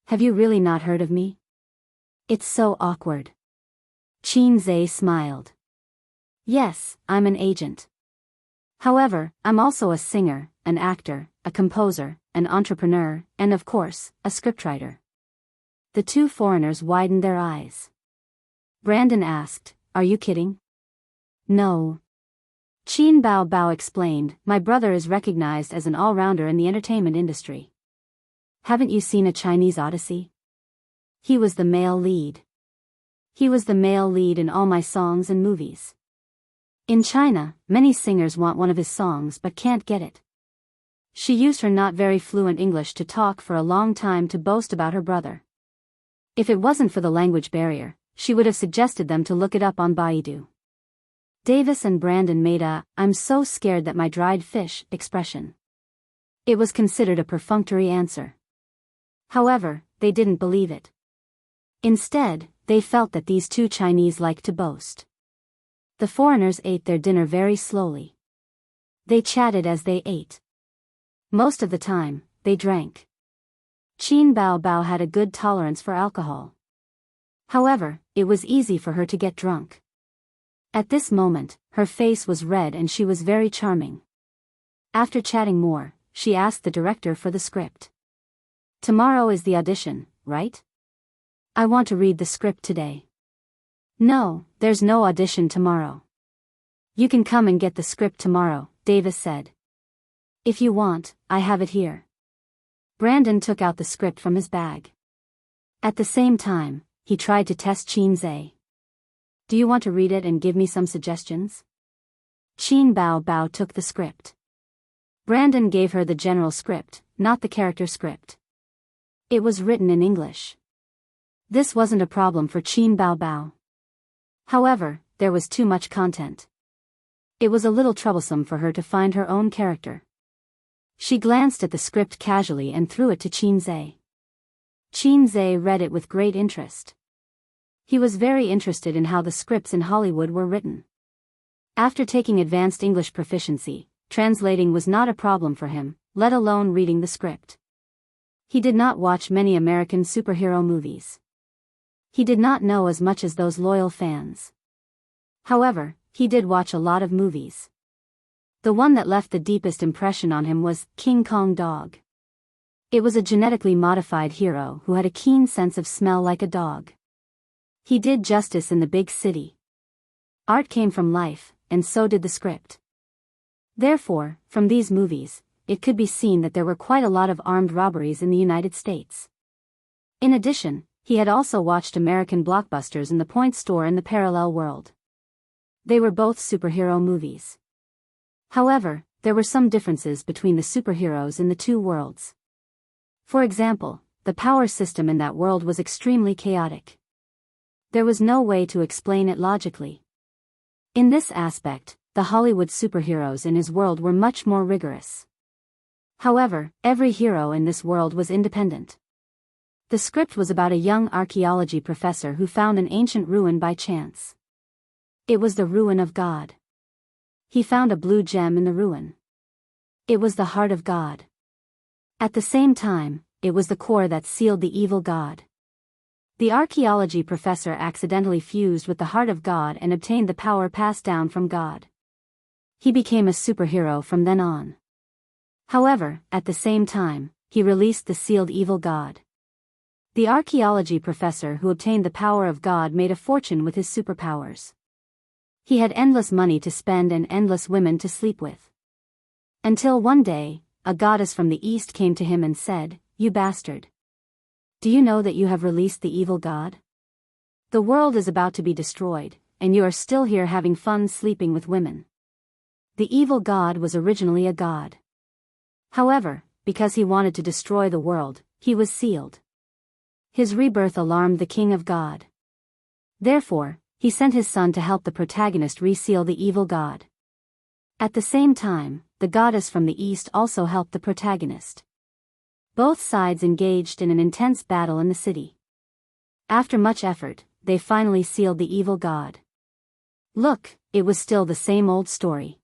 Have you really not heard of me? It's so awkward. Qin Zhe smiled. Yes, I'm an agent. However, I'm also a singer, an actor, a composer, an entrepreneur, and of course, a scriptwriter. The two foreigners widened their eyes. Brandon asked, are you kidding? No. Qin Bao Bao explained, my brother is recognized as an all-rounder in the entertainment industry. Haven't you seen a Chinese Odyssey? He was the male lead. He was the male lead in all my songs and movies. In China, many singers want one of his songs but can't get it. She used her not very fluent English to talk for a long time to boast about her brother. If it wasn't for the language barrier, she would have suggested them to look it up on Baidu. Davis and Brandon made a, I'm so scared that my dried fish, expression. It was considered a perfunctory answer. However, they didn't believe it. Instead, they felt that these two Chinese liked to boast. The foreigners ate their dinner very slowly. They chatted as they ate. Most of the time, they drank. Qin Bao Bao had a good tolerance for alcohol. However, it was easy for her to get drunk. At this moment, her face was red and she was very charming. After chatting more, she asked the director for the script. Tomorrow is the audition, right? I want to read the script today. No, there's no audition tomorrow. You can come and get the script tomorrow, Davis said. If you want, I have it here. Brandon took out the script from his bag. At the same time, he tried to test Qin Zhe. Do you want to read it and give me some suggestions? Qin Bao Bao took the script. Brandon gave her the general script, not the character script. It was written in English. This wasn't a problem for Qin Bao Bao. However, there was too much content. It was a little troublesome for her to find her own character. She glanced at the script casually and threw it to Qin Zhe. Qin Zhe read it with great interest. He was very interested in how the scripts in Hollywood were written. After taking advanced English proficiency, translating was not a problem for him, let alone reading the script. He did not watch many American superhero movies. He did not know as much as those loyal fans. However, he did watch a lot of movies. The one that left the deepest impression on him was King Kong Dog. It was a genetically modified hero who had a keen sense of smell like a dog. He did justice in the big city. Art came from life, and so did the script. Therefore, from these movies, it could be seen that there were quite a lot of armed robberies in the United States. In addition, he had also watched American blockbusters in the Point Store and the Parallel World. They were both superhero movies. However, there were some differences between the superheroes in the two worlds. For example, the power system in that world was extremely chaotic. There was no way to explain it logically. In this aspect, the Hollywood superheroes in his world were much more rigorous. However, every hero in this world was independent. The script was about a young archaeology professor who found an ancient ruin by chance. It was the ruin of God. He found a blue gem in the ruin. It was the heart of God. At the same time, it was the core that sealed the evil God. The archaeology professor accidentally fused with the heart of God and obtained the power passed down from God. He became a superhero from then on. However, at the same time, he released the sealed evil God. The archaeology professor who obtained the power of God made a fortune with his superpowers. He had endless money to spend and endless women to sleep with. Until one day, a goddess from the east came to him and said, "You bastard. Do you know that you have released the evil God? The world is about to be destroyed, and you are still here having fun sleeping with women." The evil God was originally a god. However, because he wanted to destroy the world, he was sealed. His rebirth alarmed the king of God. Therefore, he sent his son to help the protagonist reseal the evil God. At the same time, the goddess from the east also helped the protagonist. Both sides engaged in an intense battle in the city. After much effort, they finally sealed the evil God. Look, it was still the same old story.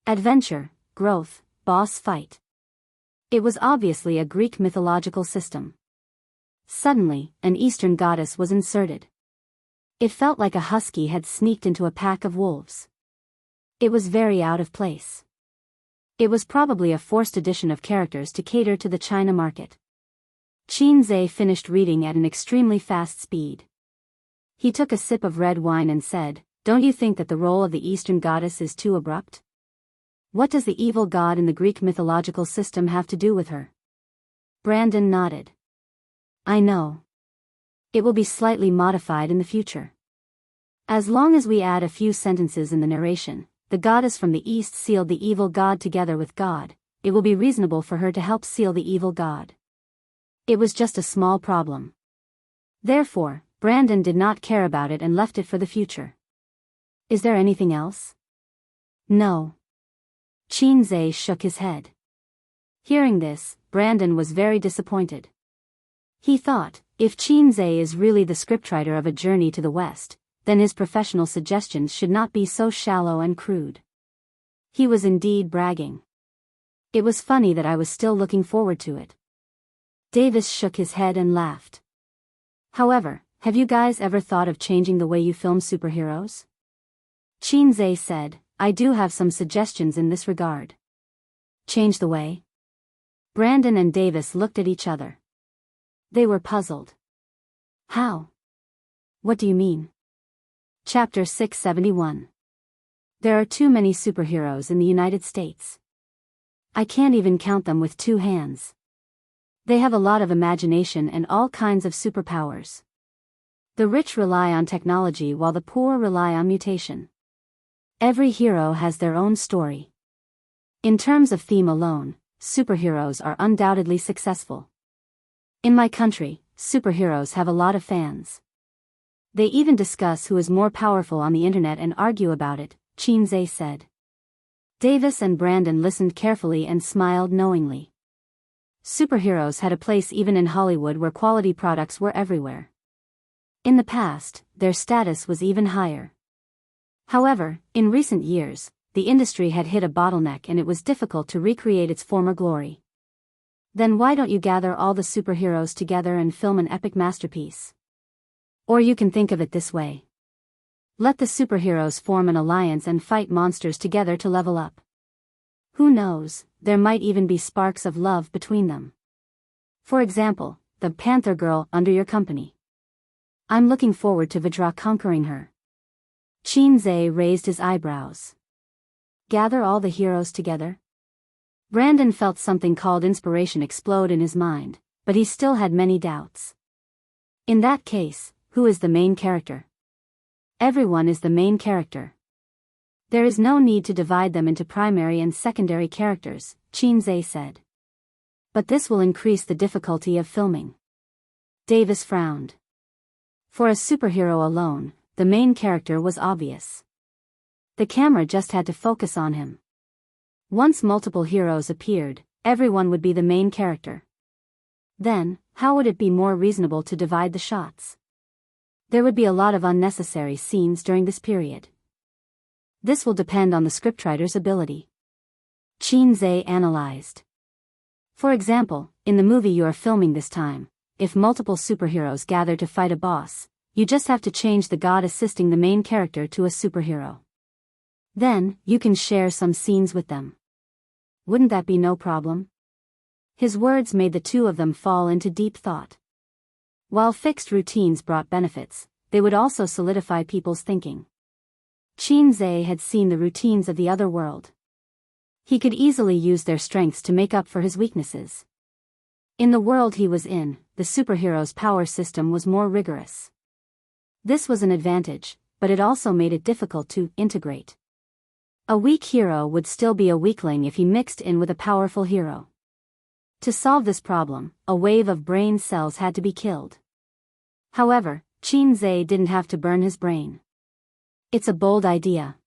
Adventure, growth, boss fight. It was obviously a Greek mythological system. Suddenly, an Eastern goddess was inserted. It felt like a husky had sneaked into a pack of wolves. It was very out of place. It was probably a forced addition of characters to cater to the China market. Qin finished reading at an extremely fast speed. He took a sip of red wine and said, "Don't you think that the role of the Eastern goddess is too abrupt? What does the evil god in the Greek mythological system have to do with her?" Brandon nodded. "I know. It will be slightly modified in the future. As long as we add a few sentences in the narration, the goddess from the east sealed the evil god together with God, it will be reasonable for her to help seal the evil god." It was just a small problem. Therefore, Brandon did not care about it and left it for the future. "Is there anything else?" "No." Qin shook his head. Hearing this, Brandon was very disappointed. He thought, if Qin is really the scriptwriter of A Journey to the West, then his professional suggestions should not be so shallow and crude. He was indeed bragging. It was funny that I was still looking forward to it. Davis shook his head and laughed. "However, have you guys ever thought of changing the way you film superheroes?" Qin said, "I do have some suggestions in this regard." "Change the way?" Brandon and Davis looked at each other. They were puzzled. "How? What do you mean?" Chapter 671. There are too many superheroes in the United States. I can't even count them with two hands. They have a lot of imagination and all kinds of superpowers. The rich rely on technology while the poor rely on mutation. Every hero has their own story. In terms of theme alone, superheroes are undoubtedly successful. In my country, superheroes have a lot of fans. They even discuss who is more powerful on the internet and argue about it, Qin said. Davis and Brandon listened carefully and smiled knowingly. Superheroes had a place even in Hollywood where quality products were everywhere. In the past, their status was even higher. However, in recent years, the industry had hit a bottleneck and it was difficult to recreate its former glory. Then why don't you gather all the superheroes together and film an epic masterpiece? Or you can think of it this way. Let the superheroes form an alliance and fight monsters together to level up. Who knows, there might even be sparks of love between them. For example, the Panther Girl under your company. I'm looking forward to Vidra conquering her. Chinze raised his eyebrows. Gather all the heroes together? Brandon felt something called inspiration explode in his mind, but he still had many doubts. In that case, who is the main character? Everyone is the main character. There is no need to divide them into primary and secondary characters, Chinze said. But this will increase the difficulty of filming. Davis frowned. For a superhero alone, the main character was obvious. The camera just had to focus on him. Once multiple heroes appeared, everyone would be the main character. Then, how would it be more reasonable to divide the shots? There would be a lot of unnecessary scenes during this period. This will depend on the scriptwriter's ability. Chinze analyzed. For example, in the movie you are filming this time, if multiple superheroes gather to fight a boss, you just have to change the god assisting the main character to a superhero. Then, you can share some scenes with them. Wouldn't that be no problem? His words made the two of them fall into deep thought. While fixed routines brought benefits, they would also solidify people's thinking. Chinze had seen the routines of the other world. He could easily use their strengths to make up for his weaknesses. In the world he was in, the superhero's power system was more rigorous. This was an advantage, but it also made it difficult to integrate. A weak hero would still be a weakling if he mixed in with a powerful hero. To solve this problem, a wave of brain cells had to be killed. However, Chinze didn't have to burn his brain. It's a bold idea.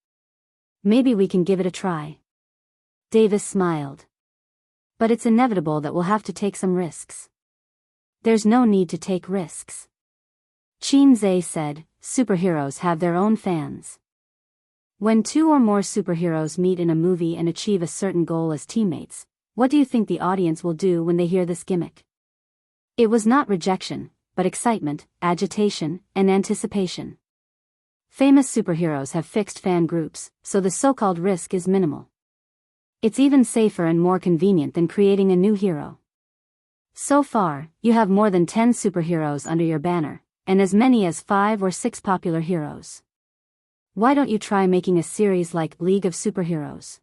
Maybe we can give it a try. Davis smiled. But it's inevitable that we'll have to take some risks. There's no need to take risks. Chinze said, superheroes have their own fans. When two or more superheroes meet in a movie and achieve a certain goal as teammates, what do you think the audience will do when they hear this gimmick? It was not rejection, but excitement, agitation, and anticipation. Famous superheroes have fixed fan groups, so the so-called risk is minimal. It's even safer and more convenient than creating a new hero. So far, you have more than 10 superheroes under your banner, and as many as 5 or 6 popular heroes. Why don't you try making a series like League of Superheroes?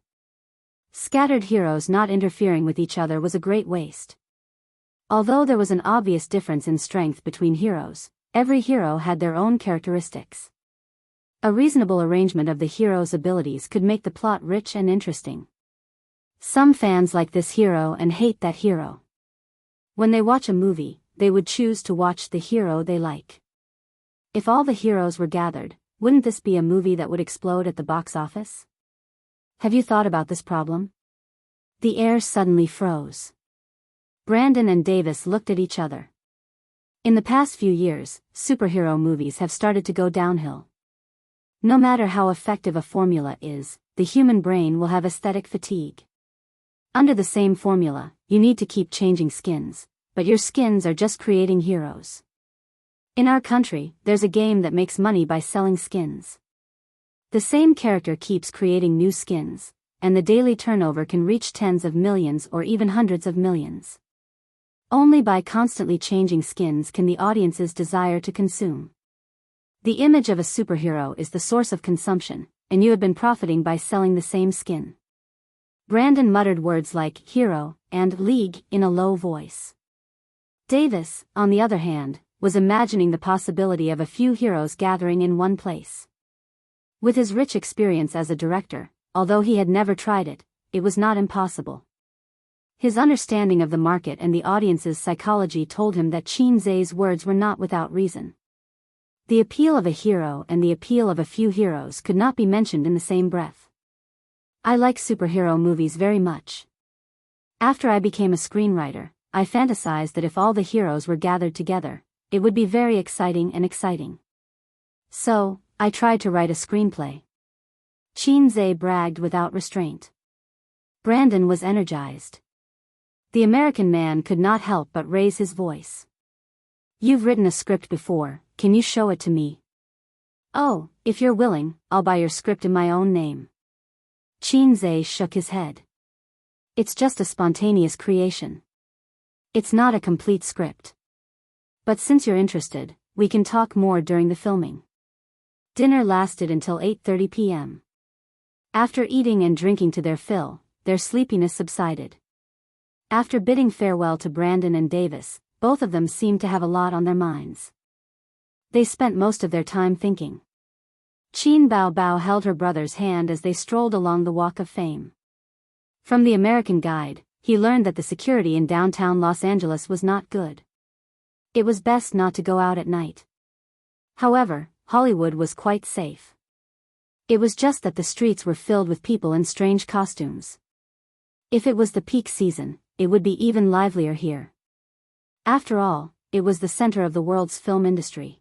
Scattered heroes not interfering with each other was a great waste. Although there was an obvious difference in strength between heroes, every hero had their own characteristics. A reasonable arrangement of the hero's abilities could make the plot rich and interesting. Some fans like this hero and hate that hero. When they watch a movie, they would choose to watch the hero they like. If all the heroes were gathered, wouldn't this be a movie that would explode at the box office? Have you thought about this problem? The air suddenly froze. Brandon and Davis looked at each other. In the past few years, superhero movies have started to go downhill. No matter how effective a formula is, the human brain will have aesthetic fatigue. Under the same formula, you need to keep changing skins, but your skins are just creating heroes. In our country, there's a game that makes money by selling skins. The same character keeps creating new skins, and the daily turnover can reach tens of millions or even hundreds of millions. Only by constantly changing skins can the audience's desire to consume. The image of a superhero is the source of consumption, and you have been profiting by selling the same skin. Brandon muttered words like hero and league in a low voice. Davis, on the other hand, was imagining the possibility of a few heroes gathering in one place. With his rich experience as a director, although he had never tried it, it was not impossible. His understanding of the market and the audience's psychology told him that Chinze's words were not without reason. The appeal of a hero and the appeal of a few heroes could not be mentioned in the same breath. I like superhero movies very much. After I became a screenwriter, I fantasized that if all the heroes were gathered together, it would be very exciting. So, I tried to write a screenplay. Chinze bragged without restraint. Brandon was energized. The American man could not help but raise his voice. You've written a script before, can you show it to me? Oh, if you're willing, I'll buy your script in my own name. Qinze shook his head. It's just a spontaneous creation. It's not a complete script. But since you're interested, we can talk more during the filming. Dinner lasted until 8:30 p.m. After eating and drinking to their fill, their sleepiness subsided. After bidding farewell to Brandon and Davis, both of them seemed to have a lot on their minds. They spent most of their time thinking. Qin Bao Bao held her brother's hand as they strolled along the Walk of Fame. From the American guide, he learned that the security in downtown Los Angeles was not good. It was best not to go out at night. However, Hollywood was quite safe. It was just that the streets were filled with people in strange costumes. If it was the peak season, it would be even livelier here. After all, it was the center of the world's film industry.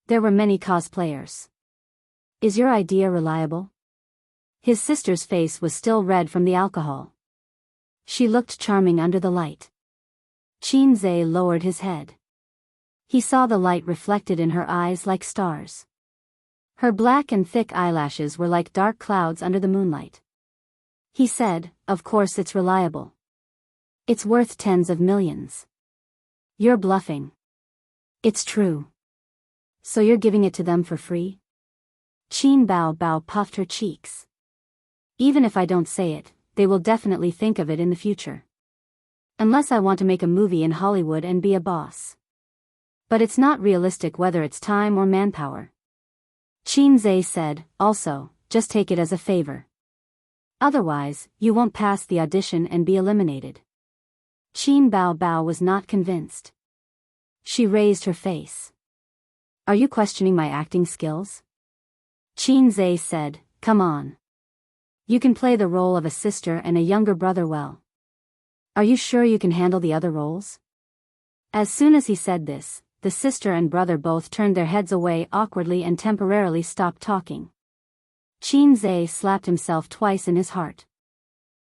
There were many cosplayers. Is your idea reliable? His sister's face was still red from the alcohol. She looked charming under the light. Qinze lowered his head. He saw the light reflected in her eyes like stars. Her black and thick eyelashes were like dark clouds under the moonlight. He said, "Of course it's reliable. It's worth tens of millions. You're bluffing." "It's true." "So you're giving it to them for free?" Qin Bao Bao puffed her cheeks. "Even if I don't say it, they will definitely think of it in the future. Unless I want to make a movie in Hollywood and be a boss. But it's not realistic whether it's time or manpower." Qinze said, "Also, just take it as a favor. Otherwise, you won't pass the audition and be eliminated." Qin Bao Bao was not convinced. She raised her face. "Are you questioning my acting skills?" Qinze said, "Come on. You can play the role of a sister and a younger brother well. Are you sure you can handle the other roles?" As soon as he said this, the sister and brother both turned their heads away awkwardly and temporarily stopped talking. Qinze slapped himself twice in his heart.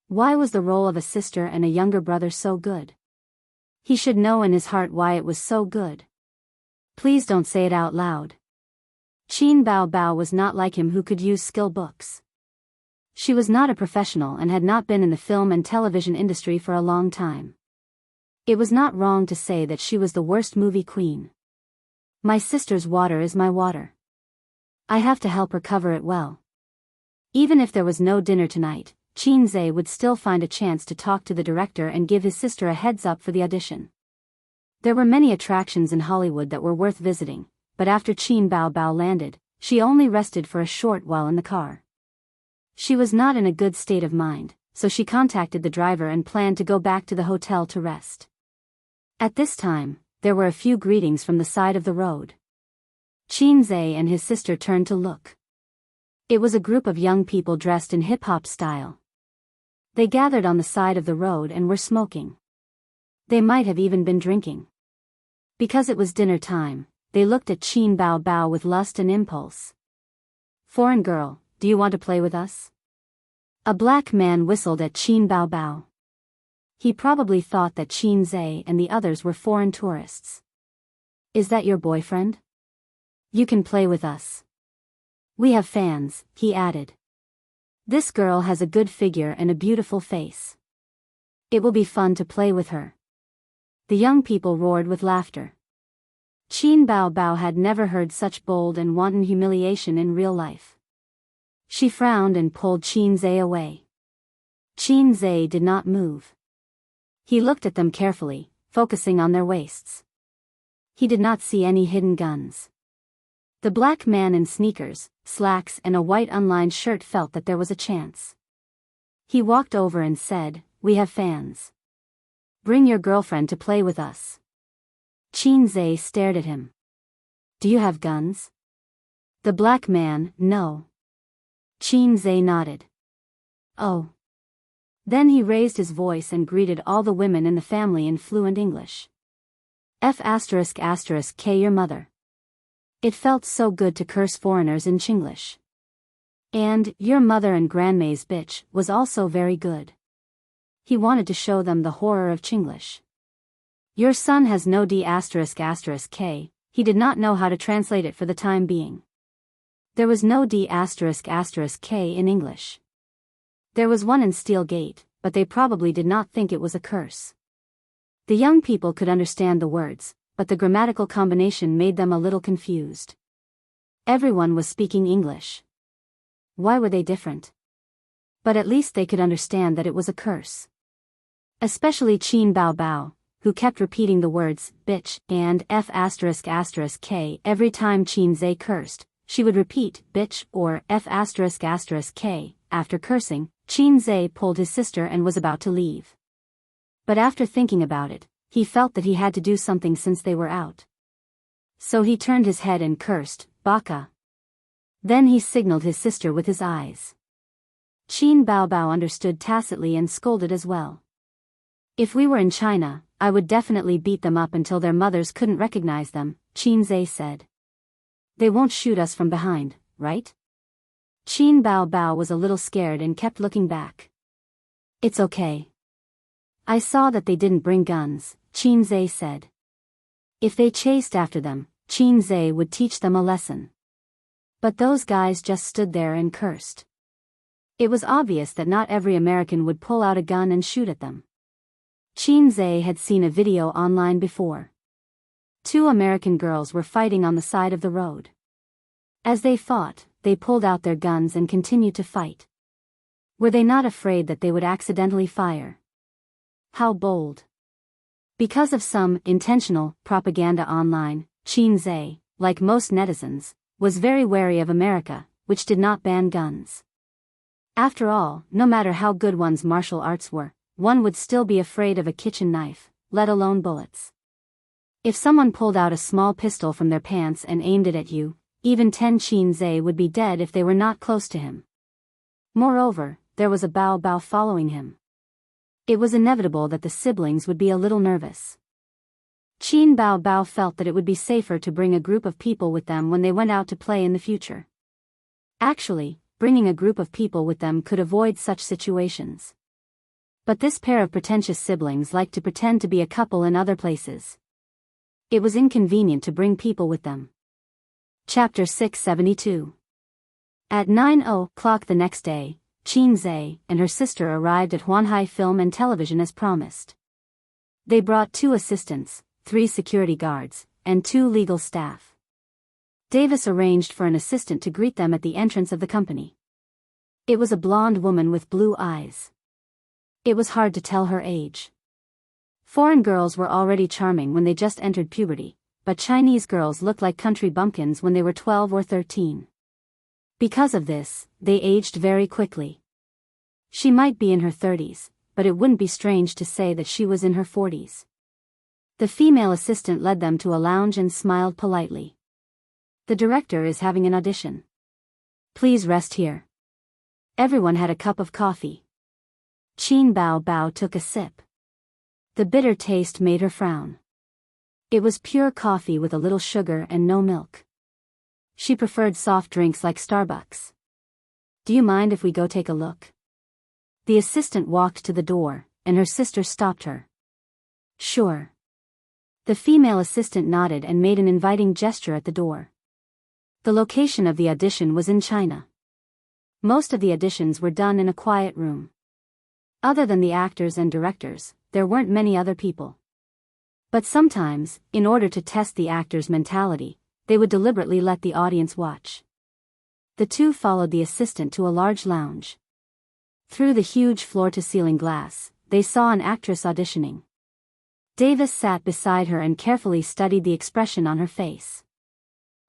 Why was the role of a sister and a younger brother so good? He should know in his heart why it was so good. Please don't say it out loud. Qin Bao Bao was not like him who could use skill books. She was not a professional and had not been in the film and television industry for a long time. It was not wrong to say that she was the worst movie queen. My sister's water is my water. I have to help her cover it well. Even if there was no dinner tonight, Qinze would still find a chance to talk to the director and give his sister a heads up for the audition. There were many attractions in Hollywood that were worth visiting, but after Qin Bao Bao landed, she only rested for a short while in the car. She was not in a good state of mind, so she contacted the driver and planned to go back to the hotel to rest. At this time, there were a few greetings from the side of the road. Qinze and his sister turned to look. It was a group of young people dressed in hip-hop style. They gathered on the side of the road and were smoking. They might have even been drinking. Because it was dinner time, they looked at Qin Bao Bao with lust and impulse. "Foreign girl, do you want to play with us?" A black man whistled at Qin Bao Bao. He probably thought that Qinze and the others were foreign tourists. "Is that your boyfriend? You can play with us. We have fans," he added. "This girl has a good figure and a beautiful face. It will be fun to play with her." The young people roared with laughter. Qin Bao Bao had never heard such bold and wanton humiliation in real life. She frowned and pulled Qinze away. Qinze did not move. He looked at them carefully, focusing on their waists. He did not see any hidden guns. The black man in sneakers, slacks and a white unlined shirt felt that there was a chance. He walked over and said, "We have fans. Bring your girlfriend to play with us." Qinze stared at him. "Do you have guns?" The black man, "No." Qinze nodded. "Oh." Then he raised his voice and greeted all the women in the family in fluent English. F***K your mother. It felt so good to curse foreigners in Chinglish. And, your mother and grandma's bitch was also very good. He wanted to show them the horror of Chinglish. Your son has no D***K, he did not know how to translate it for the time being. There was no D***K in English. There was one in Steel Gate, but they probably did not think it was a curse. The young people could understand the words, but the grammatical combination made them a little confused. Everyone was speaking English. Why were they different? But at least they could understand that it was a curse. Especially Qin Bao Bao, who kept repeating the words, bitch, and F***K every time Qin Zhe cursed. She would repeat, bitch, or F***K. After cursing, Qin Zhe pulled his sister and was about to leave. But after thinking about it, he felt that he had to do something since they were out. So he turned his head and cursed, baka. Then he signaled his sister with his eyes. Qin Bao Bao understood tacitly and scolded as well. If we were in China, I would definitely beat them up until their mothers couldn't recognize them, Qin Zhe said. They won't shoot us from behind, right? Qin Bao Bao was a little scared and kept looking back. It's okay. I saw that they didn't bring guns, Qin Zhe said. If they chased after them, Qin Zhe would teach them a lesson. But those guys just stood there and cursed. It was obvious that not every American would pull out a gun and shoot at them. Qin Zhe had seen a video online before. 2 American girls were fighting on the side of the road. As they fought, they pulled out their guns and continued to fight. Were they not afraid that they would accidentally fire? How bold. Because of some intentional propaganda online, Qin Zhe, like most netizens, was very wary of America, which did not ban guns. After all, no matter how good one's martial arts were, one would still be afraid of a kitchen knife, let alone bullets. If someone pulled out a small pistol from their pants and aimed it at you, even 10 Qin Zhe would be dead if they were not close to him. Moreover, there was a Bao Bao following him. It was inevitable that the siblings would be a little nervous. Qin Bao Bao felt that it would be safer to bring a group of people with them when they went out to play in the future. Actually, bringing a group of people with them could avoid such situations. But this pair of pretentious siblings liked to pretend to be a couple in other places. It was inconvenient to bring people with them. Chapter 672. At 9:00 the next day, Qin Zhe and her sister arrived at Huanhai Film and Television as promised. They brought 2 assistants, 3 security guards, and 2 legal staff. Davis arranged for an assistant to greet them at the entrance of the company. It was a blonde woman with blue eyes. It was hard to tell her age. Foreign girls were already charming when they just entered puberty, but Chinese girls looked like country bumpkins when they were 12 or 13. Because of this, they aged very quickly. She might be in her 30s, but it wouldn't be strange to say that she was in her 40s. The female assistant led them to a lounge and smiled politely. The director is having an audition. Please rest here. Everyone had a cup of coffee. Qin Bao Bao took a sip. The bitter taste made her frown. It was pure coffee with a little sugar and no milk. She preferred soft drinks like Starbucks. Do you mind if we go take a look? The assistant walked to the door, and her sister stopped her. Sure. The female assistant nodded and made an inviting gesture at the door. The location of the audition was in China. Most of the auditions were done in a quiet room. Other than the actors and directors, there weren't many other people. But sometimes, in order to test the actors' mentality, they would deliberately let the audience watch. The 2 followed the assistant to a large lounge. Through the huge floor-to-ceiling glass, they saw an actress auditioning. Davis sat beside her and carefully studied the expression on her face.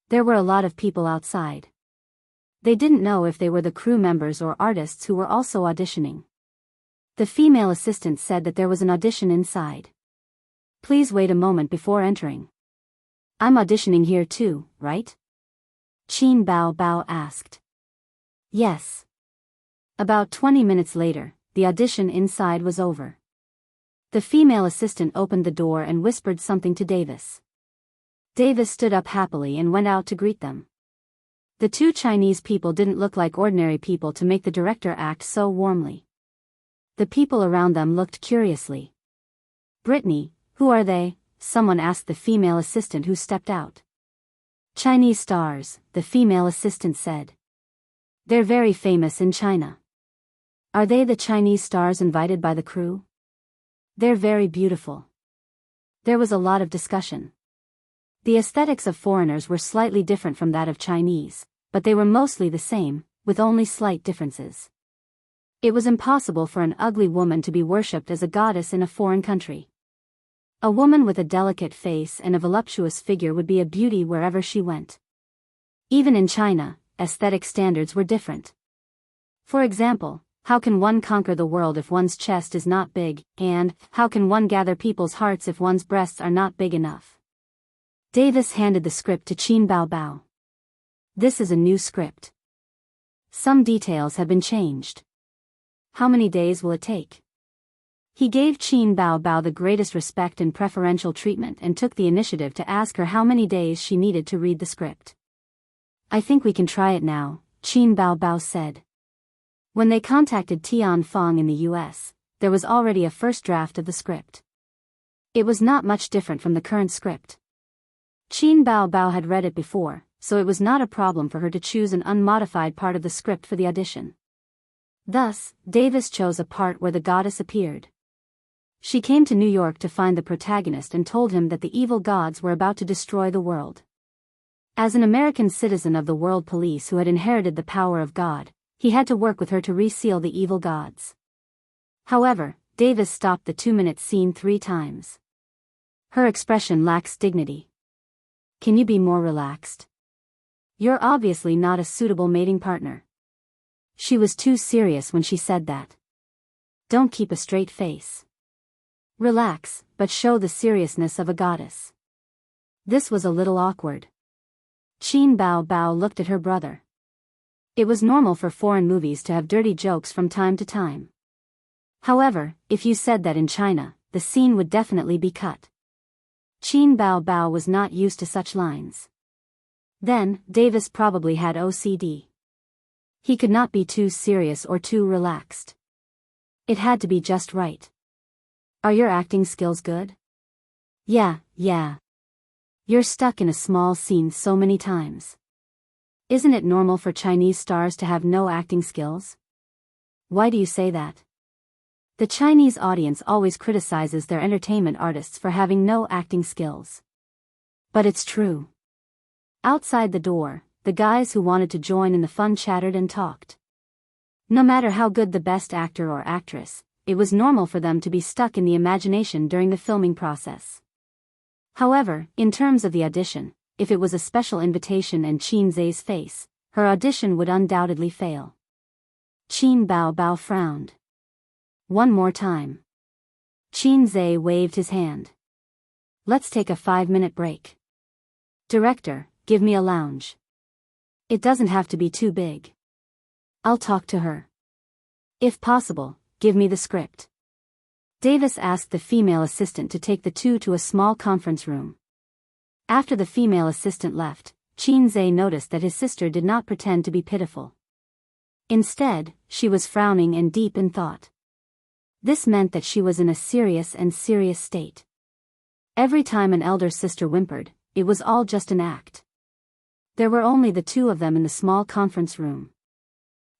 There were a lot of people outside. They didn't know if they were the crew members or artists who were also auditioning. The female assistant said that there was an audition inside. Please wait a moment before entering. I'm auditioning here too, right? Qin Bao Bao asked. Yes. About 20 minutes later, the audition inside was over. The female assistant opened the door and whispered something to Davis. Davis stood up happily and went out to greet them. The 2 Chinese people didn't look like ordinary people to make the director act so warmly. The people around them looked curiously. Brittany, who are they? Someone asked the female assistant who stepped out. Chinese stars, the female assistant said. They're very famous in China. Are they the Chinese stars invited by the crew? They're very beautiful. There was a lot of discussion. The aesthetics of foreigners were slightly different from that of Chinese, but they were mostly the same, with only slight differences. It was impossible for an ugly woman to be worshipped as a goddess in a foreign country. A woman with a delicate face and a voluptuous figure would be a beauty wherever she went. Even in China, aesthetic standards were different. For example, how can one conquer the world if one's chest is not big, and how can one gather people's hearts if one's breasts are not big enough? Davis handed the script to Qin Baobao. This is a new script. Some details have been changed. How many days will it take? He gave Qin Baobao the greatest respect and preferential treatment and took the initiative to ask her how many days she needed to read the script. I think we can try it now, Qin Baobao said. When they contacted Tian Fong in the US, there was already a first draft of the script. It was not much different from the current script. Qin Baobao had read it before, so it was not a problem for her to choose an unmodified part of the script for the audition. Thus, Davis chose a part where the goddess appeared. She came to New York to find the protagonist and told him that the evil gods were about to destroy the world. As an American citizen of the world police who had inherited the power of God, he had to work with her to reseal the evil gods. However, Davis stopped the 2-minute scene 3 times. Her expression lacks dignity. Can you be more relaxed? You're obviously not a suitable mating partner. She was too serious when she said that. Don't keep a straight face. Relax, but show the seriousness of a goddess. This was a little awkward. Qin Baobao looked at her brother. It was normal for foreign movies to have dirty jokes from time to time. However, if you said that in China, the scene would definitely be cut. Qin Baobao was not used to such lines. Then, Davis probably had OCD. He could not be too serious or too relaxed. It had to be just right. Are your acting skills good? Yeah. You're stuck in a small scene so many times. Isn't it normal for Chinese stars to have no acting skills? Why do you say that? The Chinese audience always criticizes their entertainment artists for having no acting skills. But it's true. Outside the door, the guys who wanted to join in the fun chattered and talked. No matter how good the best actor or actress, it was normal for them to be stuck in the imagination during the filming process. However, in terms of the audition, if it was a special invitation and Qin Zhe's face, her audition would undoubtedly fail. Qin Baobao frowned. One more time. Qin Zhe waved his hand. Let's take a 5-minute break. Director, give me a lounge. It doesn't have to be too big. I'll talk to her. If possible, give me the script. Davis asked the female assistant to take the two to a small conference room. After the female assistant left, Qin Zhe noticed that his sister did not pretend to be pitiful. Instead, she was frowning and deep in thought. This meant that she was in a serious state. Every time an elder sister whimpered, it was all just an act. There were only the two of them in the small conference room.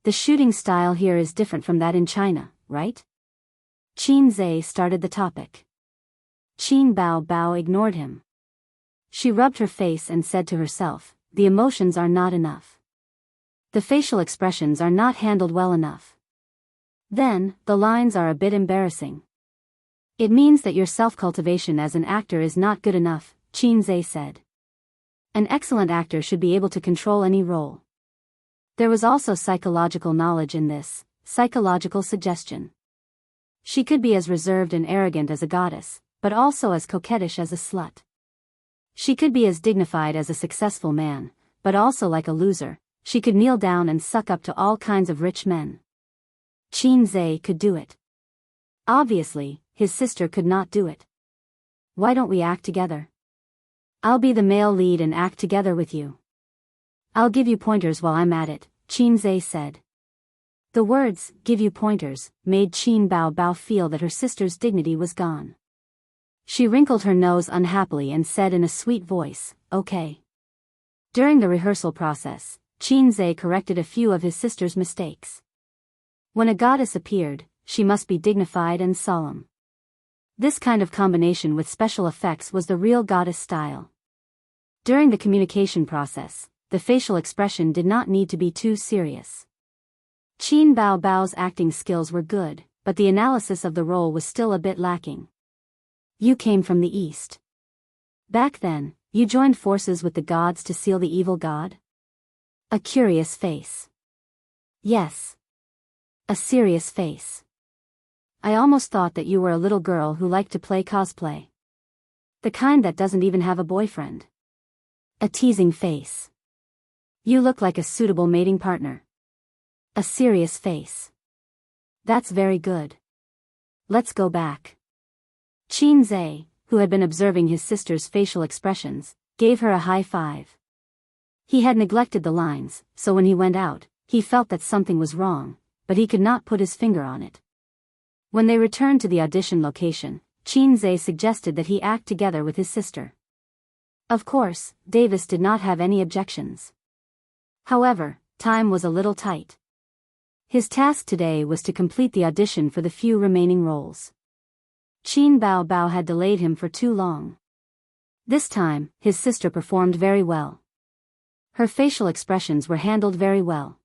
The shooting style here is different from that in China, right? Qin Zhe started the topic. Qin Baobao ignored him. She rubbed her face and said to herself, the emotions are not enough. The facial expressions are not handled well enough. Then, the lines are a bit embarrassing. It means that your self-cultivation as an actor is not good enough, Qin Zhe said. An excellent actor should be able to control any role. There was also psychological knowledge in this, psychological suggestion. She could be as reserved and arrogant as a goddess, but also as coquettish as a slut. She could be as dignified as a successful man, but also like a loser. She could kneel down and suck up to all kinds of rich men. Qin Zhe could do it. Obviously, his sister could not do it. Why don't we act together? I'll be the male lead and act together with you. I'll give you pointers while I'm at it, Qin Zhe said. The words, give you pointers, made Qin Baobao feel that her sister's dignity was gone. She wrinkled her nose unhappily and said in a sweet voice, okay. During the rehearsal process, Qinze corrected a few of his sister's mistakes. When a goddess appeared, she must be dignified and solemn. This kind of combination with special effects was the real goddess style. During the communication process, the facial expression did not need to be too serious. Qin Bao's acting skills were good, but the analysis of the role was still a bit lacking. You came from the East. Back then, you joined forces with the gods to seal the evil god? A curious face. Yes. A serious face. I almost thought that you were a little girl who liked to play cosplay. The kind that doesn't even have a boyfriend. A teasing face. You look like a suitable mating partner. A serious face. That's very good. Let's go back. Qinze, who had been observing his sister's facial expressions, gave her a high five. He had neglected the lines, so when he went out, he felt that something was wrong, but he could not put his finger on it. When they returned to the audition location, Qinze suggested that he act together with his sister. Of course, Davis did not have any objections. However, time was a little tight. His task today was to complete the audition for the few remaining roles. Qin Bao had delayed him for too long. This time, his sister performed very well. Her facial expressions were handled very well.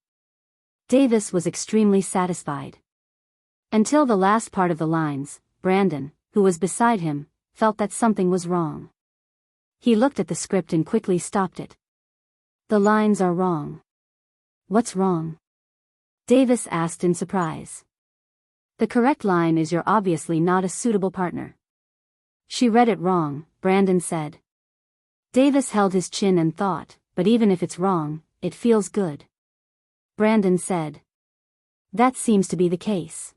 Davis was extremely satisfied. Until the last part of the lines, Brandon, who was beside him, felt that something was wrong. He looked at the script and quickly stopped it. The lines are wrong. What's wrong? Davis asked in surprise. The correct line is you're obviously not a suitable partner. She read it wrong, Brandon said. Davis held his chin and thought, but even if it's wrong, it feels good. Brandon said. That seems to be the case.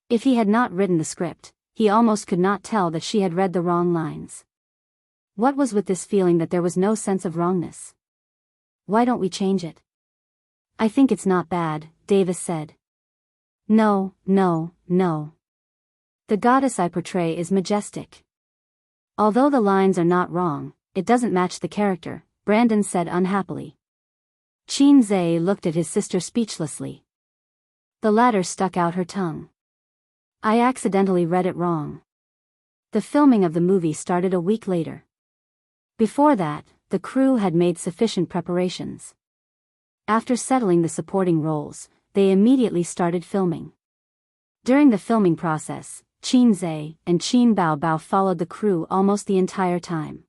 If he had not written the script, he almost could not tell that she had read the wrong lines. What was with this feeling that there was no sense of wrongness? Why don't we change it? I think it's not bad, Davis said. No. The goddess I portray is majestic. Although the lines are not wrong, it doesn't match the character, Brandon said unhappily. Qinze looked at his sister speechlessly. The latter stuck out her tongue. I accidentally read it wrong. The filming of the movie started a week later. Before that, the crew had made sufficient preparations. After settling the supporting roles, they immediately started filming. During the filming process, Qinze and Qin Bao followed the crew almost the entire time.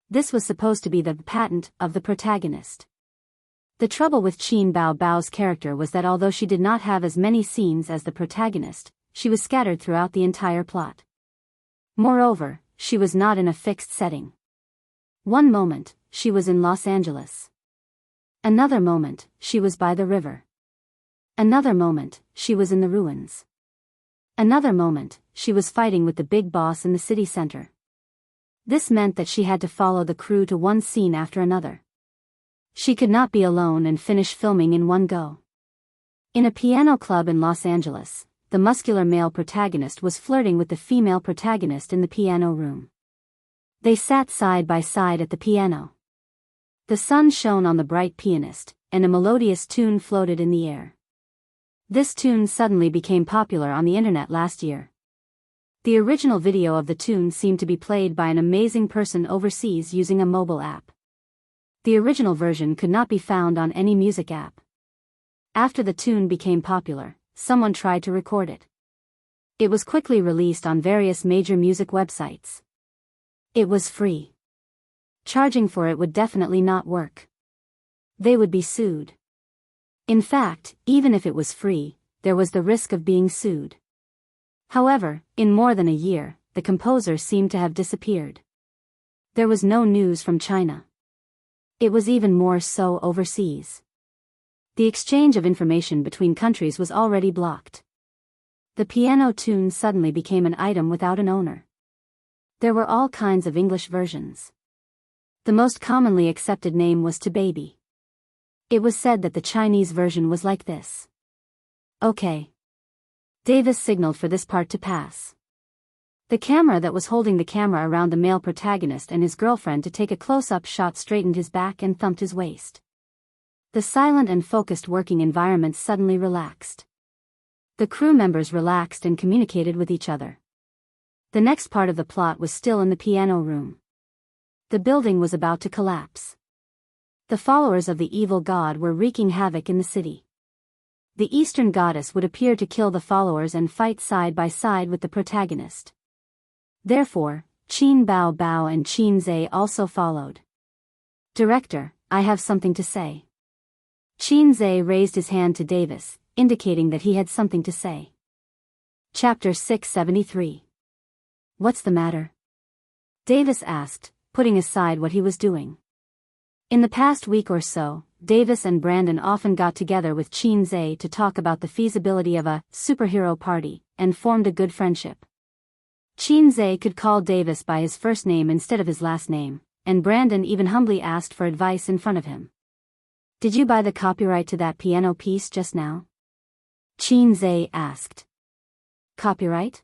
This was supposed to be the patent of the protagonist. The trouble with Qin Bao's character was that although she did not have as many scenes as the protagonist, she was scattered throughout the entire plot. Moreover, she was not in a fixed setting. One moment, she was in Los Angeles. Another moment, she was by the river. Another moment, she was in the ruins. Another moment, she was fighting with the big boss in the city center. This meant that she had to follow the crew to one scene after another. She could not be alone and finish filming in one go. In a piano club in Los Angeles, the muscular male protagonist was flirting with the female protagonist in the piano room. They sat side by side at the piano. The sun shone on the bright pianist, and a melodious tune floated in the air. This tune suddenly became popular on the internet last year. The original video of the tune seemed to be played by an amazing person overseas using a mobile app. The original version could not be found on any music app. After the tune became popular, someone tried to record it. It was quickly released on various major music websites. It was free. Charging for it would definitely not work. They would be sued. In fact, even if it was free, there was the risk of being sued. However, in more than a year, the composer seemed to have disappeared. There was no news from China. It was even more so overseas. The exchange of information between countries was already blocked. The piano tune suddenly became an item without an owner. There were all kinds of English versions. The most commonly accepted name was To Baby. It was said that the Chinese version was like this. Okay. Davis signaled for this part to pass. The camera that was holding the camera around the male protagonist and his girlfriend to take a close-up shot straightened his back and thumped his waist. The silent and focused working environment suddenly relaxed. The crew members relaxed and communicated with each other. The next part of the plot was still in the piano room. The building was about to collapse. The followers of the evil god were wreaking havoc in the city. The Eastern goddess would appear to kill the followers and fight side by side with the protagonist. Therefore, Qin Bao Bao and Qin Zhe also followed. Director, I have something to say. Qin Zhe raised his hand to Davis, indicating that he had something to say. Chapter 673. What's the matter? Davis asked, putting aside what he was doing. In the past week or so, Davis and Brandon often got together with Qin Zhe to talk about the feasibility of a superhero party, and formed a good friendship. Qin Zhe could call Davis by his first name instead of his last name, and Brandon even humbly asked for advice in front of him. Did you buy the copyright to that piano piece just now? Qin Zhe asked. Copyright?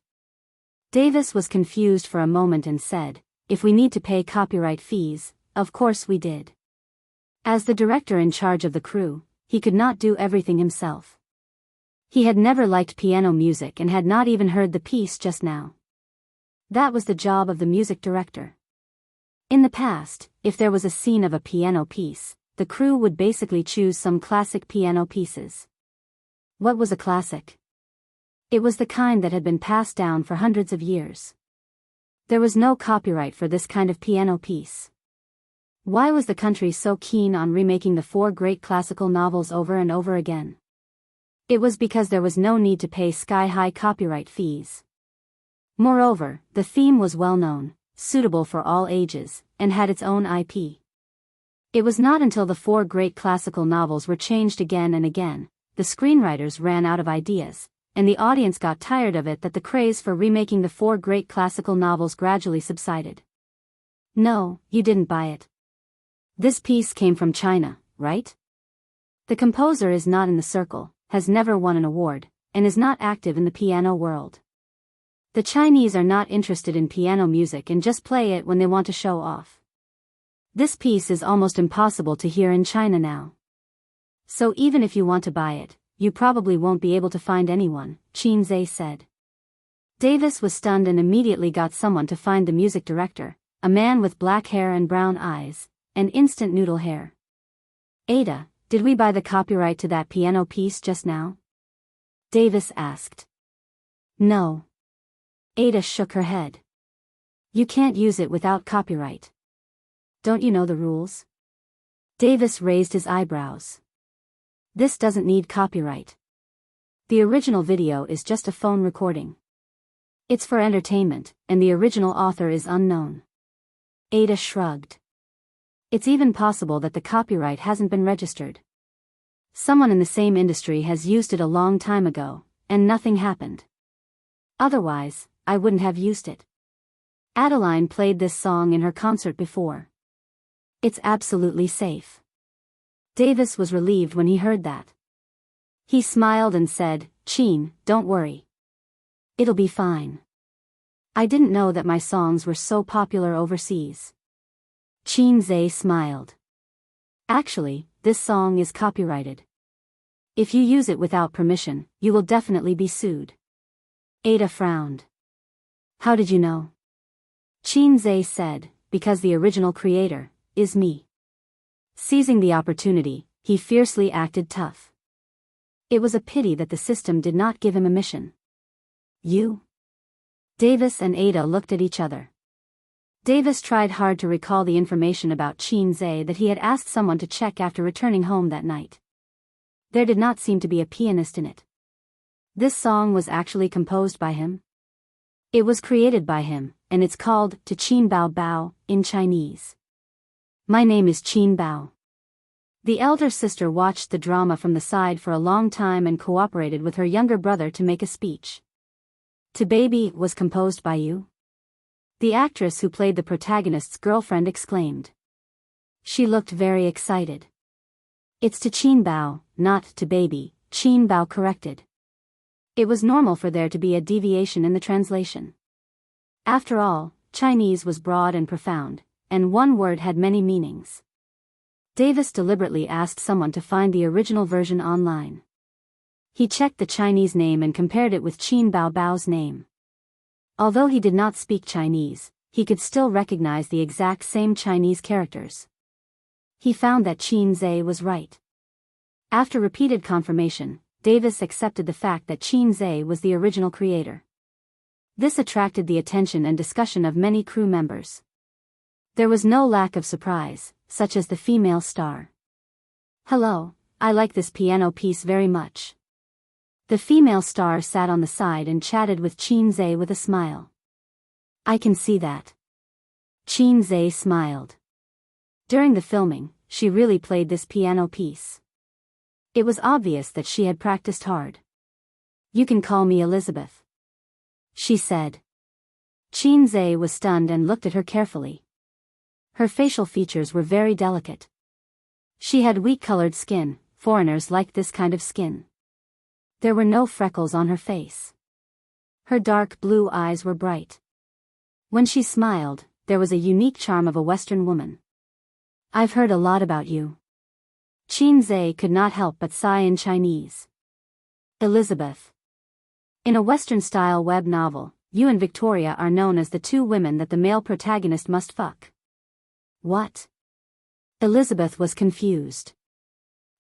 Davis was confused for a moment and said, if we need to pay copyright fees, of course we did. As the director in charge of the crew, he could not do everything himself. He had never liked piano music and had not even heard the piece just now. That was the job of the music director. In the past, if there was a scene of a piano piece, the crew would basically choose some classic piano pieces. What was a classic? It was the kind that had been passed down for hundreds of years. There was no copyright for this kind of piano piece. Why was the country so keen on remaking the four great classical novels over and over again? It was because there was no need to pay sky-high copyright fees. Moreover, the theme was well known, suitable for all ages, and had its own IP. It was not until the four great classical novels were changed again and again, the screenwriters ran out of ideas, and the audience got tired of it that the craze for remaking the four great classical novels gradually subsided. No, you didn't buy it. This piece came from China, right? The composer is not in the circle, has never won an award, and is not active in the piano world. The Chinese are not interested in piano music and just play it when they want to show off. This piece is almost impossible to hear in China now. So even if you want to buy it, you probably won't be able to find anyone, Qin Zhe said. Davis was stunned and immediately got someone to find the music director, a man with black hair and brown eyes, and instant noodle hair. Ada, did we buy the copyright to that piano piece just now? Davis asked. No. Ada shook her head. You can't use it without copyright. Don't you know the rules? Davis raised his eyebrows. This doesn't need copyright. The original video is just a phone recording. It's for entertainment, and the original author is unknown. Ada shrugged. It's even possible that the copyright hasn't been registered. Someone in the same industry has used it a long time ago, and nothing happened. Otherwise, I wouldn't have used it. Adeline played this song in her concert before. It's absolutely safe. Davis was relieved when he heard that. He smiled and said, Qin, don't worry. It'll be fine. I didn't know that my songs were so popular overseas. Qin Zhe smiled. Actually, this song is copyrighted. If you use it without permission, you will definitely be sued. Ada frowned. How did you know? Qin Zhe said, because the original creator is me. Seizing the opportunity, he fiercely acted tough. It was a pity that the system did not give him a mission. You? Davis and Ada looked at each other. Davis tried hard to recall the information about Qin Zhe that he had asked someone to check after returning home that night. There did not seem to be a pianist in it. This song was actually composed by him. It was created by him, and it's called To Qin Bao Bao in Chinese. My name is Qin Bao. The elder sister watched the drama from the side for a long time and cooperated with her younger brother to make a speech. To Baby was composed by you? The actress who played the protagonist's girlfriend exclaimed. She looked very excited. It's to Qin Bao, not to Baby, Qin Bao corrected. It was normal for there to be a deviation in the translation. After all, Chinese was broad and profound, and one word had many meanings. Davis deliberately asked someone to find the original version online. He checked the Chinese name and compared it with Qin Bao Bao's name. Although he did not speak Chinese, he could still recognize the exact same Chinese characters. He found that Qin Zhe was right. After repeated confirmation, Davis accepted the fact that Qin Zhe was the original creator. This attracted the attention and discussion of many crew members. There was no lack of surprise, such as the female star. "Hello, I like this piano piece very much." The female star sat on the side and chatted with Qin Zhe with a smile. "I can see that." Qin Zhe smiled. During the filming, she really played this piano piece. It was obvious that she had practiced hard. "You can call me Elizabeth," she said. Qin Zhe was stunned and looked at her carefully. Her facial features were very delicate. She had wheat-colored skin. Foreigners liked this kind of skin. There were no freckles on her face. Her dark blue eyes were bright. When she smiled, there was a unique charm of a Western woman. "I've heard a lot about you." Qin Zhe could not help but sigh in Chinese. Elizabeth. In a Western-style web novel, you and Victoria are known as the two women that the male protagonist must fuck. What? Elizabeth was confused.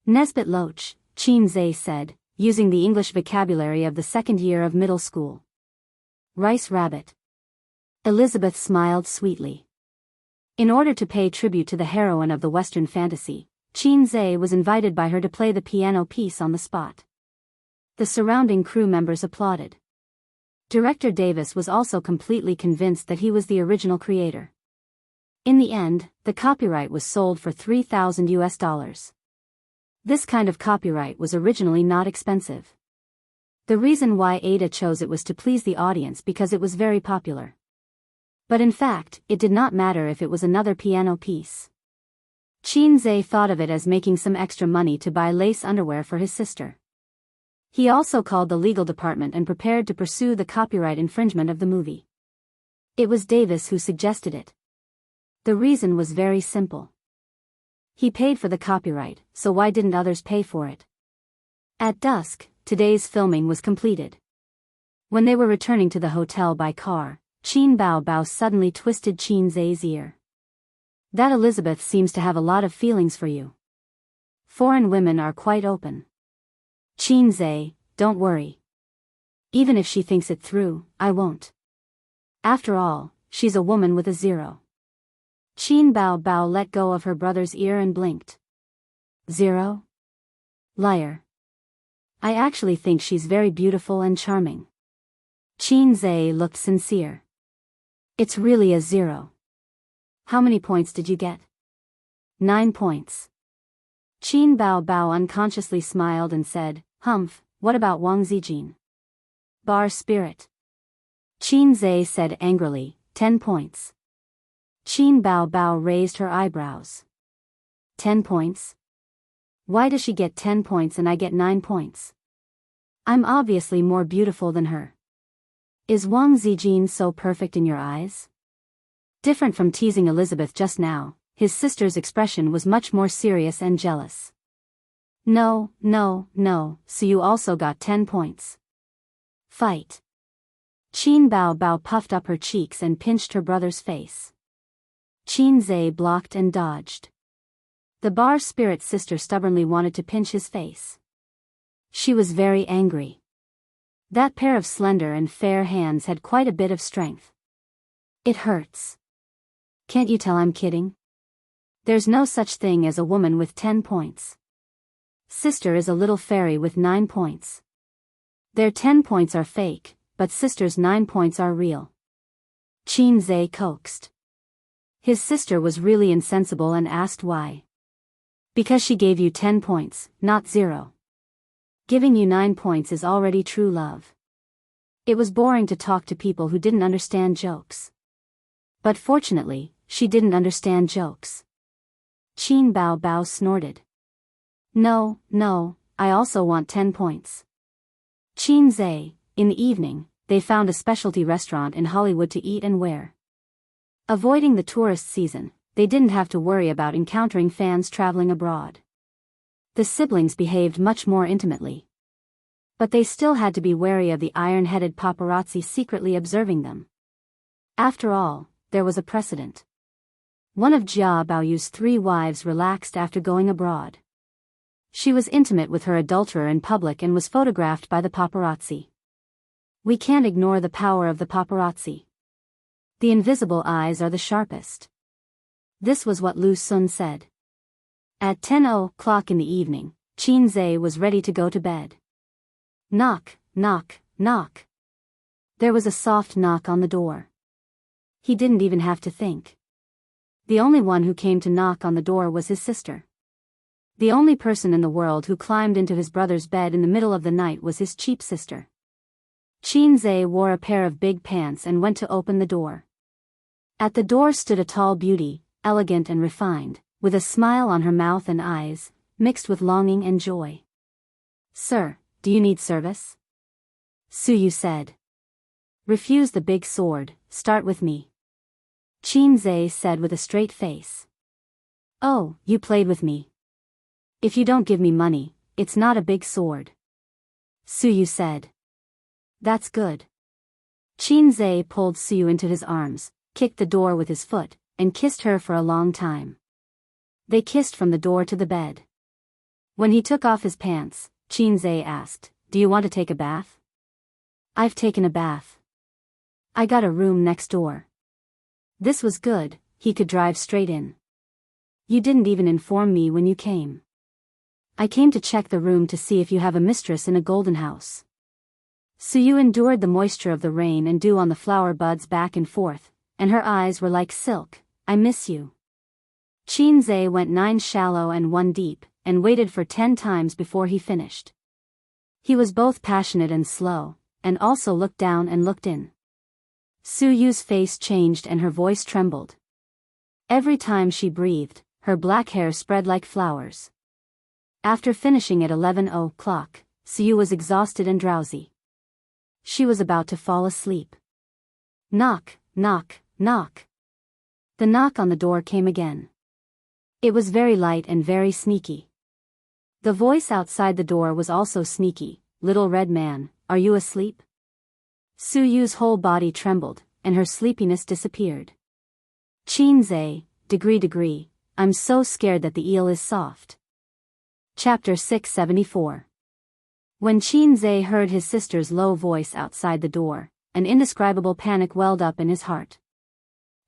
Nesbit Loach, Qin Zhe said, using the English vocabulary of the second year of middle school. Rice rabbit. Elizabeth smiled sweetly. In order to pay tribute to the heroine of the Western fantasy, Qin Zhe was invited by her to play the piano piece on the spot. The surrounding crew members applauded. Director Davis was also completely convinced that he was the original creator. In the end, the copyright was sold for $3,000. This kind of copyright was originally not expensive. The reason why Ada chose it was to please the audience because it was very popular. But in fact, it did not matter if it was another piano piece. Qin Zhe thought of it as making some extra money to buy lace underwear for his sister. He also called the legal department and prepared to pursue the copyright infringement of the movie. It was Davis who suggested it. The reason was very simple. He paid for the copyright, so why didn't others pay for it? At dusk, today's filming was completed. When they were returning to the hotel by car, Qin Bao Bao suddenly twisted Qin Zhe's ear. "That Elizabeth seems to have a lot of feelings for you. Foreign women are quite open." "Qin Zhe, don't worry. Even if she thinks it through, I won't. After all, she's a woman with a zero." Qin Bao Bao let go of her brother's ear and blinked. "Zero? Liar. I actually think she's very beautiful and charming." Qin Zhe looked sincere. "It's really a zero. How many points did you get?" 9 points. Qin Bao Bao unconsciously smiled and said, "Humph, what about Wang Zijin?" "Bar spirit." Qin Zhe said angrily, 10 points. Qin Bao Bao raised her eyebrows. 10 points? Why does she get 10 points and I get 9 points? I'm obviously more beautiful than her. Is Wang Zijin so perfect in your eyes? Different from teasing Elizabeth just now, his sister's expression was much more serious and jealous. No, so you also got 10 points. Fight. Qin Bao Bao puffed up her cheeks and pinched her brother's face. Qin Zhe blocked and dodged. The bar spirit sister stubbornly wanted to pinch his face. She was very angry. That pair of slender and fair hands had quite a bit of strength. "It hurts. Can't you tell I'm kidding? There's no such thing as a woman with 10 points. Sister is a little fairy with 9 points. Their 10 points are fake, but sister's 9 points are real." Qin Zhe coaxed. His sister was really insensible and asked why. "Because she gave you 10 points, not 0. Giving you 9 points is already true love." It was boring to talk to people who didn't understand jokes. But fortunately, she didn't understand jokes. Qin Bao Bao snorted. No, I also want 10 points." Qin Zhe, in the evening, they found a specialty restaurant in Hollywood to eat and wear. Avoiding the tourist season, they didn't have to worry about encountering fans traveling abroad. The siblings behaved much more intimately. But they still had to be wary of the iron-headed paparazzi secretly observing them. After all, there was a precedent. One of Jia Baoyu's 3 wives relaxed after going abroad. She was intimate with her adulterer in public and was photographed by the paparazzi. We can't ignore the power of the paparazzi. The invisible eyes are the sharpest. This was what Lu Sun said. At 10:00 in the evening, Qin Zhe was ready to go to bed. Knock, knock, knock. There was a soft knock on the door. He didn't even have to think. The only one who came to knock on the door was his sister. The only person in the world who climbed into his brother's bed in the middle of the night was his cheap sister. Qin Zhe wore a pair of big pants and went to open the door. At the door stood a tall beauty, elegant and refined, with a smile on her mouth and eyes, mixed with longing and joy. "Sir, do you need service?" Suyu said. "Refuse the big sword, start with me." Qin Zhe said with a straight face. "Oh, you played with me. If you don't give me money, it's not a big sword." Suyu said. "That's good." Qin Zhe pulled Suyu into his arms, kicked the door with his foot, and kissed her for a long time. They kissed from the door to the bed. When he took off his pants, Qin Zhe asked, "Do you want to take a bath?" "I've taken a bath. I got a room next door." This was good, he could drive straight in. "You didn't even inform me when you came." "I came to check the room to see if you have a mistress in a golden house." Suyu endured the moisture of the rain and dew on the flower buds back and forth, and her eyes were like silk. "I miss you." Qin Zhe went 9 shallow and 1 deep, and waited for 10 times before he finished. He was both passionate and slow, and also looked down and looked in. Suyu's face changed and her voice trembled. Every time she breathed, her black hair spread like flowers. After finishing at 11:00, Suyu was exhausted and drowsy. She was about to fall asleep. Knock, knock, knock. The knock on the door came again. It was very light and very sneaky. The voice outside the door was also sneaky. "Little red man, are you asleep?" Suyu's whole body trembled, and her sleepiness disappeared. Qin Zhe, degree, I'm so scared that the eel is soft. Chapter 674. When Qin Zhe heard his sister's low voice outside the door, an indescribable panic welled up in his heart.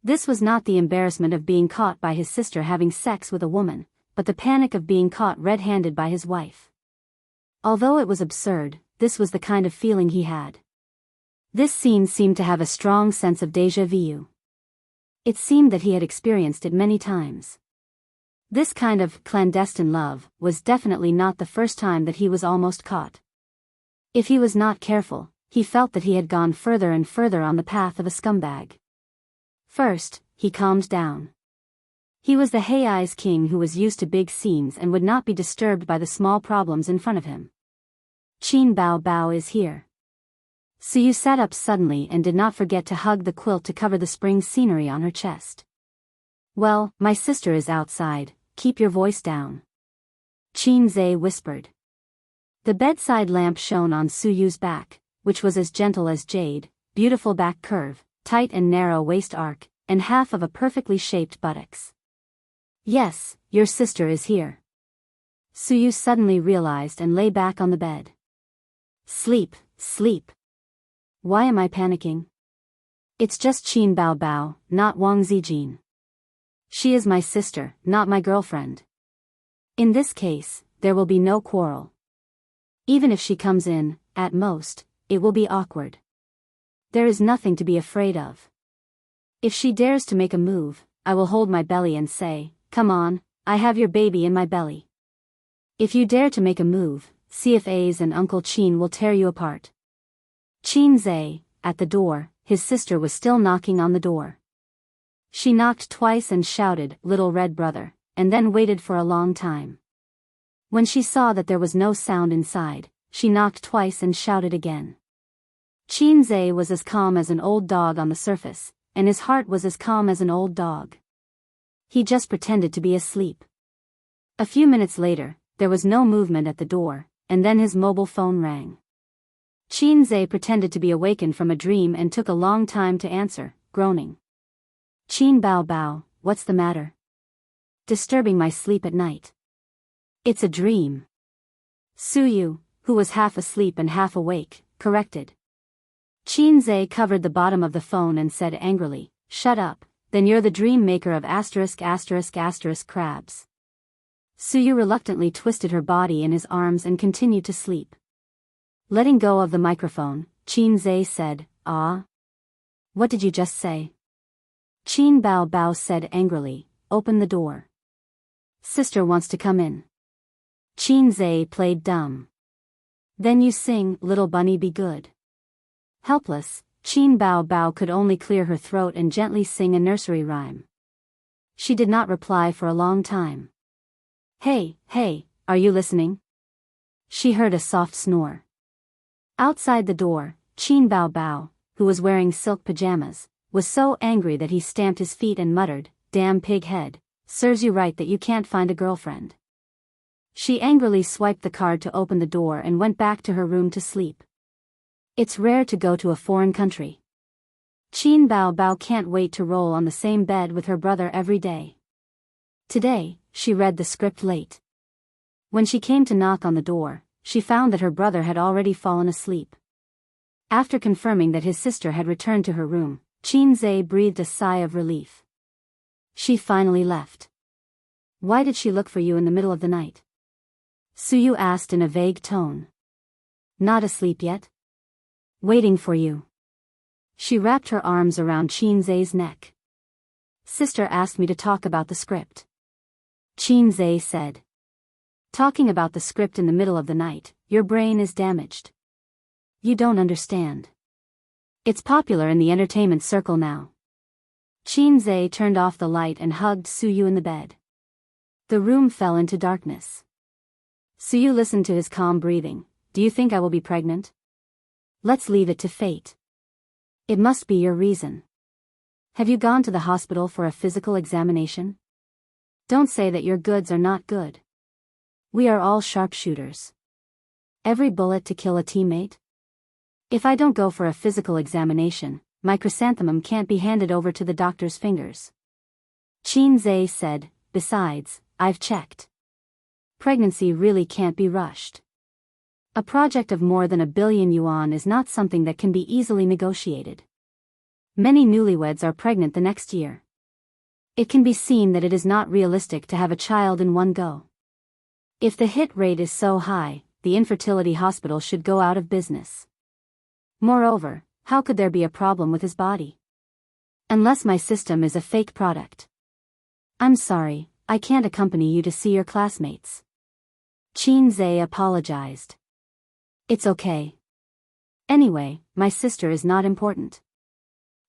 This was not the embarrassment of being caught by his sister having sex with a woman, but the panic of being caught red-handed by his wife. Although it was absurd, this was the kind of feeling he had. This scene seemed to have a strong sense of déjà vu. It seemed that he had experienced it many times. This kind of clandestine love was definitely not the first time that he was almost caught. If he was not careful, he felt that he had gone further and further on the path of a scumbag. First, he calmed down. He was the Hei's king who was used to big scenes and would not be disturbed by the small problems in front of him. Qin Bao Bao is here. Suyu sat up suddenly and did not forget to hug the quilt to cover the spring scenery on her chest. "Well, my sister is outside, keep your voice down," Qin Zhe whispered. The bedside lamp shone on Suyu's back, which was as gentle as jade, beautiful back curve, tight and narrow waist arc, and half of a perfectly shaped buttocks. "Yes, your sister is here." Suyu suddenly realized and lay back on the bed. "Sleep, sleep. Why am I panicking? It's just Qin Bao Bao, not Wang Zijin. She is my sister, not my girlfriend. In this case, there will be no quarrel. Even if she comes in, at most, it will be awkward. There is nothing to be afraid of. If she dares to make a move, I will hold my belly and say, 'Come on, I have your baby in my belly.' If you dare to make a move, see if A's and Uncle Qin will tear you apart." Qin Zhe, at the door, his sister was still knocking on the door. She knocked twice and shouted, "Little red brother," and then waited for a long time. When she saw that there was no sound inside, she knocked twice and shouted again. Qinze was as calm as an old dog on the surface, and his heart was as calm as an old dog. He just pretended to be asleep. A few minutes later, there was no movement at the door, and then his mobile phone rang. Qinze pretended to be awakened from a dream and took a long time to answer, groaning. "Qin Bao Bao, what's the matter? Disturbing my sleep at night." "It's a dream." Suyu, who was half asleep and half awake, corrected. Qinze covered the bottom of the phone and said angrily, "Shut up, then you're the dream maker of **** crabs." Suyu reluctantly twisted her body in his arms and continued to sleep. Letting go of the microphone, Qinze said, "Ah? What did you just say?" Qin Bao Bao said angrily, "Open the door. Sister wants to come in." Qinze played dumb. "Then you sing, Little Bunny Be Good." Helpless, Qin Bao Bao could only clear her throat and gently sing a nursery rhyme. She did not reply for a long time. Hey, are you listening?" She heard a soft snore. Outside the door, Qin Bao Bao, who was wearing silk pajamas, was so angry that he stamped his feet and muttered, "Damn pig head, serves you right that you can't find a girlfriend." She angrily swiped the card to open the door and went back to her room to sleep. It's rare to go to a foreign country. Qin Bao Bao can't wait to roll on the same bed with her brother every day. Today, she read the script late. When she came to knock on the door, she found that her brother had already fallen asleep. After confirming that his sister had returned to her room, Qinze breathed a sigh of relief. She finally left. "Why did she look for you in the middle of the night?" Suyu asked in a vague tone. "Not asleep yet? Waiting for you." She wrapped her arms around Qinze's neck. "Sister asked me to talk about the script." Qinze said. "Talking about the script in the middle of the night, your brain is damaged. You don't understand. It's popular in the entertainment circle now." Qinze turned off the light and hugged Suyu in the bed. The room fell into darkness. Suyu listened to his calm breathing. "Do you think I will be pregnant? Let's leave it to fate. It must be your reason. Have you gone to the hospital for a physical examination? Don't say that your goods are not good. We are all sharpshooters. Every bullet to kill a teammate? If I don't go for a physical examination, my chrysanthemum can't be handed over to the doctor's fingers." Qinze said, "Besides, I've checked. Pregnancy really can't be rushed. A project of more than 1 billion yuan is not something that can be easily negotiated. Many newlyweds are pregnant the next year. It can be seen that it is not realistic to have a child in one go. If the hit rate is so high, the infertility hospital should go out of business. Moreover, how could there be a problem with his body? Unless my system is a fake product. I'm sorry, I can't accompany you to see your classmates." Qinze apologized. "It's okay. Anyway, my sister is not important.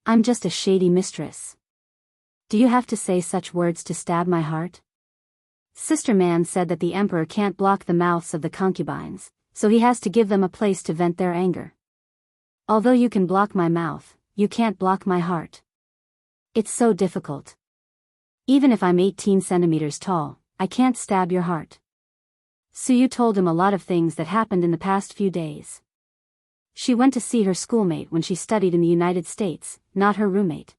I'm just a shady mistress. Do you have to say such words to stab my heart?" Sister Man said that the emperor can't block the mouths of the concubines, so he has to give them a place to vent their anger. Although you can block my mouth, you can't block my heart. It's so difficult. Even if I'm 18 centimeters tall, I can't stab your heart. Suyu told him a lot of things that happened in the past few days. She went to see her schoolmate when she studied in the United States, not her roommate.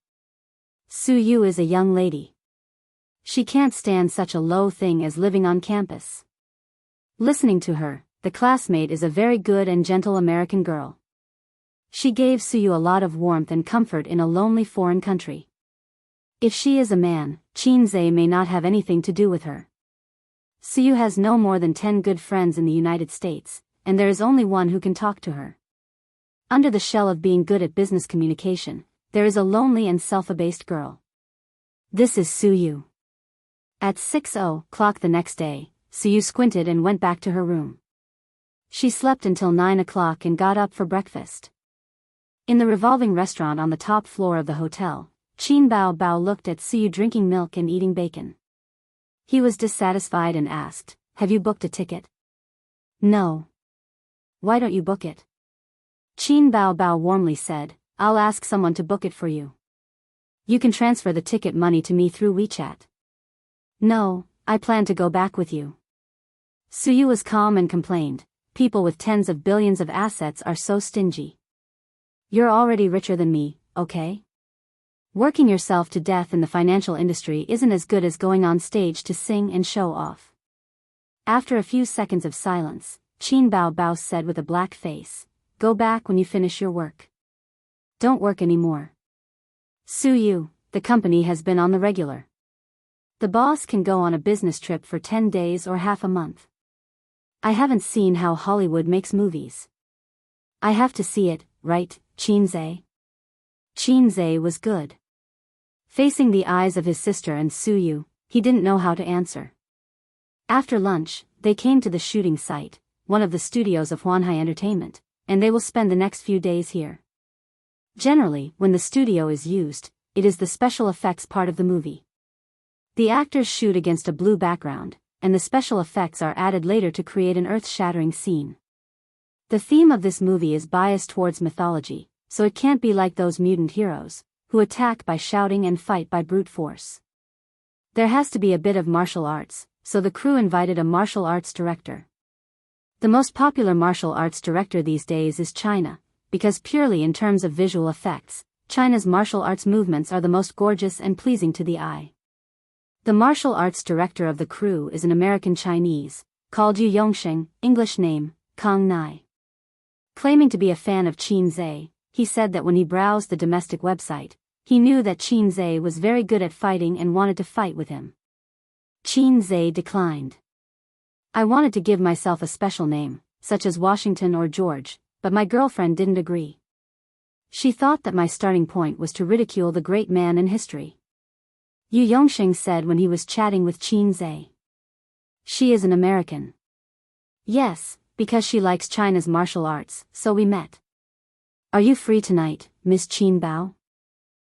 Suyu is a young lady. She can't stand such a low thing as living on campus. Listening to her, the classmate is a very good and gentle American girl. She gave Suyu a lot of warmth and comfort in a lonely foreign country. If she is a man, Qinze may not have anything to do with her. Suyu has no more than 10 good friends in the United States, and there is only one who can talk to her. Under the shell of being good at business communication, there is a lonely and self-abased girl. This is Suyu. At 6:00 the next day, Suyu squinted and went back to her room. She slept until 9 o'clock and got up for breakfast. In the revolving restaurant on the top floor of the hotel, Qin Bao Bao looked at Suyu drinking milk and eating bacon. He was dissatisfied and asked, "Have you booked a ticket?" "No." "Why don't you book it?" Qin Bao Bao warmly said, I'll ask someone to book it for you. You can transfer the ticket money to me through WeChat. No, I plan to go back with you. Suyu was calm and complained, people with tens of billions of assets are so stingy. You're already richer than me, okay? Working yourself to death in the financial industry isn't as good as going on stage to sing and show off. After a few seconds of silence, Qin Bao Bao said with a black face, go back when you finish your work. Don't work anymore. Suyu, the company has been on the regular. The boss can go on a business trip for 10 days or half a month. I haven't seen how Hollywood makes movies. I have to see it, right, Qinze? Qinze was good. Facing the eyes of his sister and Suyu, he didn't know how to answer. After lunch, they came to the shooting site, one of the studios of Huanhai Entertainment, and they will spend the next few days here. Generally, when the studio is used, it is the special effects part of the movie. The actors shoot against a blue background, and the special effects are added later to create an earth-shattering scene. The theme of this movie is biased towards mythology, so it can't be like those mutant heroes, who attack by shouting and fight by brute force. There has to be a bit of martial arts, so the crew invited a martial arts director. The most popular martial arts director these days is China, because purely in terms of visual effects, China's martial arts movements are the most gorgeous and pleasing to the eye. The martial arts director of the crew is an American Chinese, called Yu Yongsheng, English name, Kong Nai. Claiming to be a fan of Qinze, he said that when he browsed the domestic website, he knew that Qinze was very good at fighting and wanted to fight with him. Qinze declined. I wanted to give myself a special name, such as Washington or George, but my girlfriend didn't agree. She thought that my starting point was to ridicule the great man in history. Yu Yongsheng said when he was chatting with Qinze. She is an American. Yes, because she likes China's martial arts, so we met. Are you free tonight, Miss Qin Bao?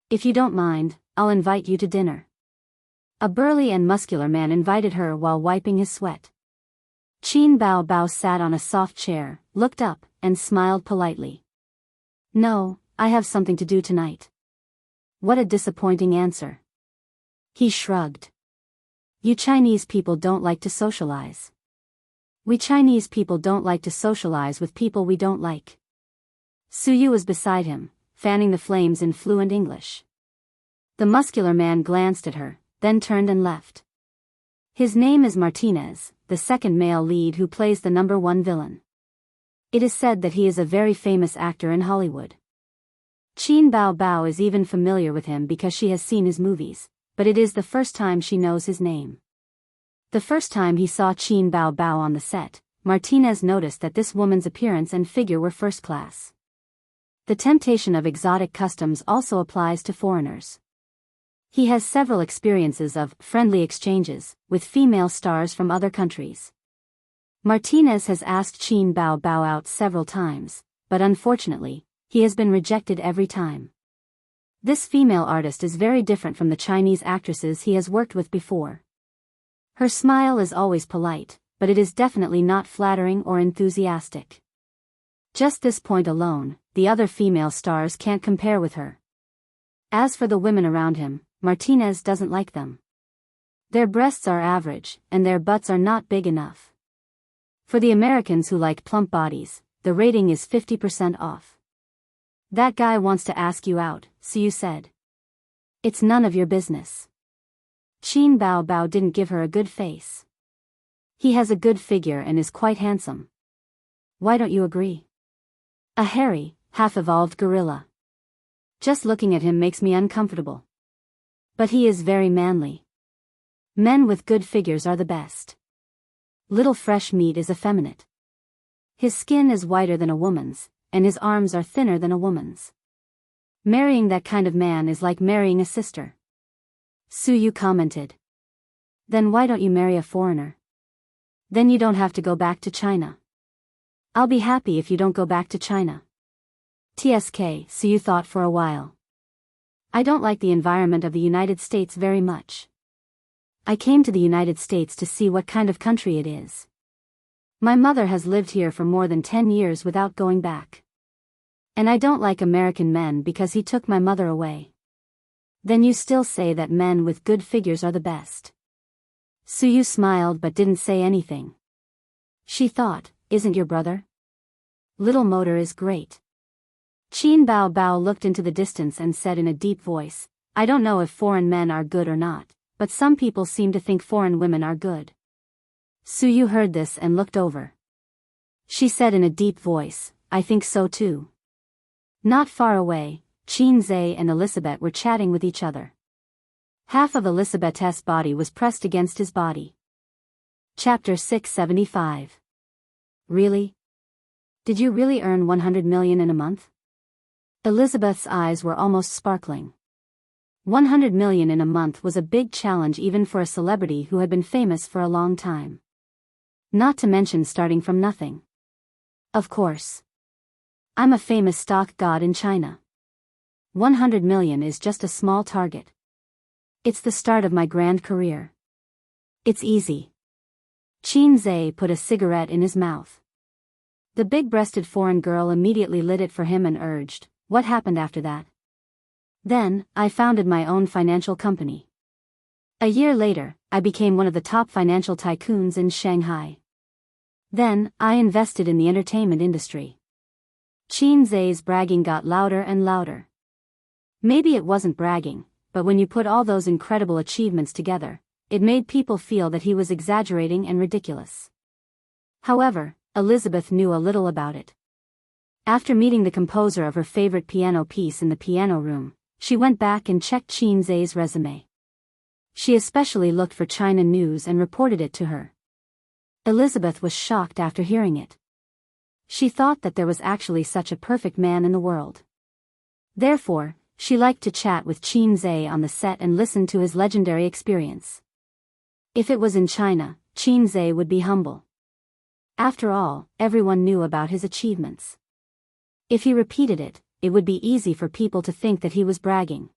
If you don't mind, I'll invite you to dinner. A burly and muscular man invited her while wiping his sweat. Qin Bao Bao sat on a soft chair, looked up, and smiled politely. No, I have something to do tonight. What a disappointing answer. He shrugged. You Chinese people don't like to socialize. We Chinese people don't like to socialize with people we don't like. Suyu was beside him, fanning the flames in fluent English. The muscular man glanced at her, then turned and left. His name is Martinez, the second male lead who plays the number one villain. It is said that he is a very famous actor in Hollywood. Qin Bao Bao is even familiar with him because she has seen his movies, but it is the first time she knows his name. The first time he saw Qin Bao Bao on the set, Martinez noticed that this woman's appearance and figure were first class. The temptation of exotic customs also applies to foreigners. He has several experiences of friendly exchanges with female stars from other countries. Martinez has asked Qin Bao Bao out several times, but unfortunately, he has been rejected every time. This female artist is very different from the Chinese actresses he has worked with before. Her smile is always polite, but it is definitely not flattering or enthusiastic. Just this point alone, the other female stars can't compare with her. As for the women around him, Martinez doesn't like them. Their breasts are average, and their butts are not big enough. For the Americans who like plump bodies, the rating is 50% off. That guy wants to ask you out, Suyu said. It's none of your business. Qin Bao Bao didn't give her a good face. He has a good figure and is quite handsome. Why don't you agree? A hairy, half-evolved gorilla. Just looking at him makes me uncomfortable. But he is very manly. Men with good figures are the best. Little fresh meat is effeminate. His skin is whiter than a woman's, and his arms are thinner than a woman's. Marrying that kind of man is like marrying a sister. Suyu commented. Then why don't you marry a foreigner? Then you don't have to go back to China. I'll be happy if you don't go back to China. TSK, Suyu thought for a while. I don't like the environment of the United States very much. I came to the United States to see what kind of country it is. My mother has lived here for more than 10 years without going back. And I don't like American men because he took my mother away. Then you still say that men with good figures are the best. Suyu smiled but didn't say anything. She thought, isn't your brother? Little Motor is great. Qin Bao Bao looked into the distance and said in a deep voice, I don't know if foreign men are good or not, but some people seem to think foreign women are good. Suyu heard this and looked over. She said in a deep voice, I think so too. Not far away, Qin Zhe and Elizabeth were chatting with each other. Half of Elizabeth's body was pressed against his body. Chapter 675. Really? Did you really earn 100 million in a month? Elizabeth's eyes were almost sparkling. 100 million in a month was a big challenge even for a celebrity who had been famous for a long time. Not to mention starting from nothing. Of course. I'm a famous stock god in China. 100 million is just a small target. It's the start of my grand career. It's easy. Qin Zhe put a cigarette in his mouth. The big-breasted foreign girl immediately lit it for him and urged, what happened after that? Then, I founded my own financial company. A year later, I became one of the top financial tycoons in Shanghai. Then, I invested in the entertainment industry. Qin Zhe's bragging got louder and louder. Maybe it wasn't bragging, but when you put all those incredible achievements together, it made people feel that he was exaggerating and ridiculous. However, Elizabeth knew a little about it. After meeting the composer of her favorite piano piece in the piano room, she went back and checked Qin Zhe's resume. She especially looked for China news and reported it to her. Elizabeth was shocked after hearing it. She thought that there was actually such a perfect man in the world. Therefore, she liked to chat with Qin Zhe on the set and listen to his legendary experience. If it was in China, Qin Zhe would be humble. After all, everyone knew about his achievements. If he repeated it, it would be easy for people to think that he was bragging.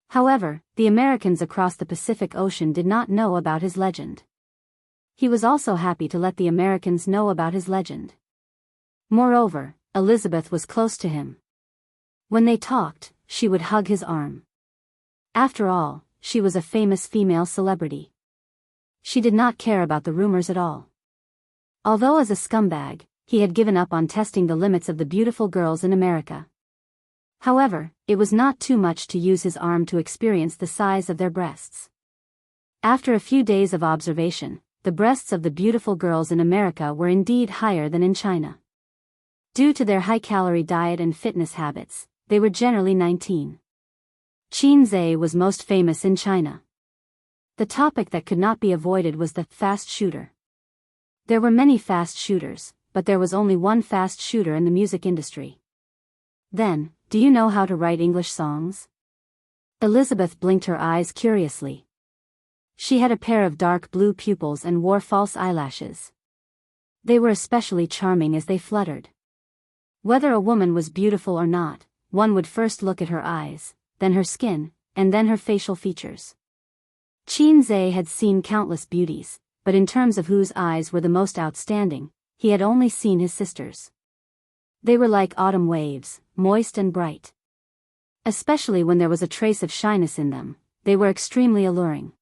However, the Americans across the Pacific Ocean did not know about his legend. He was also happy to let the Americans know about his legend. Moreover, Elizabeth was close to him. When they talked, she would hug his arm. After all, she was a famous female celebrity. She did not care about the rumors at all. Although as a scumbag, he had given up on testing the limits of the beautiful girls in America. However, it was not too much to use his arm to experience the size of their breasts. After a few days of observation, the breasts of the beautiful girls in America were indeed higher than in China. Due to their high-calorie diet and fitness habits, they were generally 19. Qin Zhe was most famous in China. The topic that could not be avoided was the fast shooter. There were many fast shooters, but there was only one fast shooter in the music industry. Then, do you know how to write English songs? Elizabeth blinked her eyes curiously. She had a pair of dark blue pupils and wore false eyelashes. They were especially charming as they fluttered. Whether a woman was beautiful or not, one would first look at her eyes, then her skin, and then her facial features. Qin Zhe had seen countless beauties, but in terms of whose eyes were the most outstanding, he had only seen his sisters. They were like autumn waves, moist and bright. Especially when there was a trace of shyness in them, they were extremely alluring.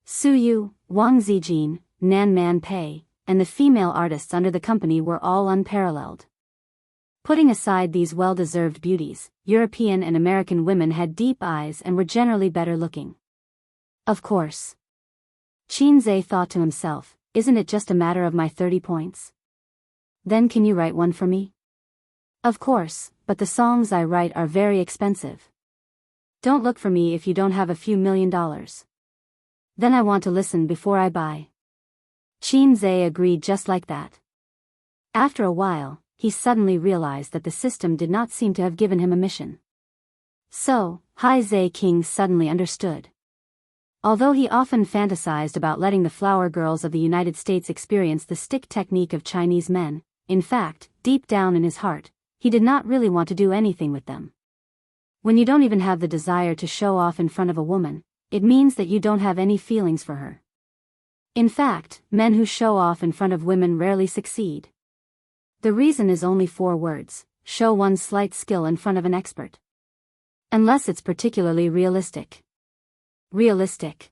Suyu, Wang Zijin, Nan Man Pei, and the female artists under the company were all unparalleled. Putting aside these well-deserved beauties, European and American women had deep eyes and were generally better looking. Of course. Qin Zhe thought to himself, isn't it just a matter of my 30 points? Then can you write one for me? Of course, but the songs I write are very expensive. Don't look for me if you don't have a few $1,000,000. Then I want to listen before I buy. Qin Zhe agreed just like that. After a while, he suddenly realized that the system did not seem to have given him a mission. So, Hai Zhe King suddenly understood. Although he often fantasized about letting the flower girls of the United States experience the stick technique of Chinese men, in fact, deep down in his heart, he did not really want to do anything with them. When you don't even have the desire to show off in front of a woman, it means that you don't have any feelings for her. In fact, men who show off in front of women rarely succeed. The reason is only 4 words: show one's slight skill in front of an expert. Unless it's particularly realistic. Realistic.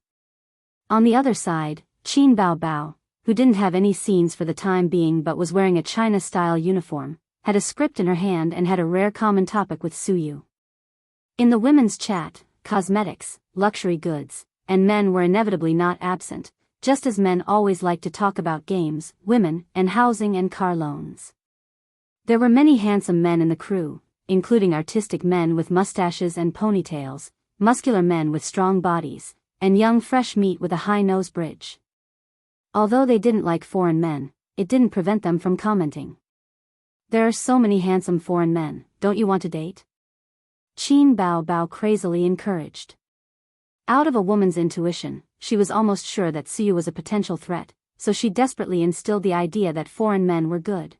On the other side, Qin Bao Bao, who didn't have any scenes for the time being but was wearing a China-style uniform, had a script in her hand and had a rare common topic with Suyu. In the women's chat, cosmetics, luxury goods, and men were inevitably not absent, just as men always like to talk about games, women, and housing and car loans. There were many handsome men in the crew, including artistic men with mustaches and ponytails, muscular men with strong bodies, and young fresh meat with a high nose bridge. Although they didn't like foreign men, it didn't prevent them from commenting. "There are so many handsome foreign men, don't you want to date?" Qin Bao Bao crazily encouraged. Out of a woman's intuition, she was almost sure that Suyu was a potential threat, so she desperately instilled the idea that foreign men were good.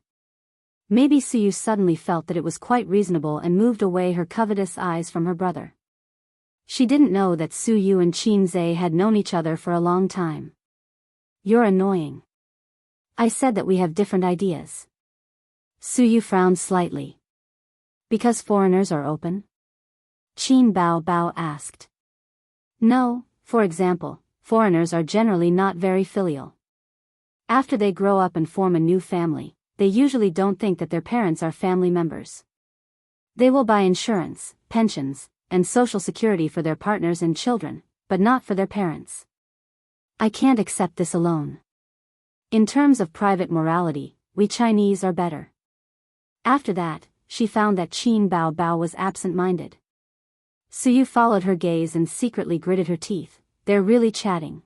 Maybe Suyu suddenly felt that it was quite reasonable and moved away her covetous eyes from her brother. She didn't know that Suyu and Qin Zhe had known each other for a long time. "You're annoying. I said that we have different ideas." Suyu frowned slightly. "Because foreigners are open?" Qin Bao Bao asked. "No, for example, foreigners are generally not very filial. After they grow up and form a new family, they usually don't think that their parents are family members. They will buy insurance, pensions, and social security for their partners and children, but not for their parents. I can't accept this alone. In terms of private morality, we Chinese are better." After that, she found that Qin Bao Bao was absent-minded. Suyu followed her gaze and secretly gritted her teeth. "They're really chatting."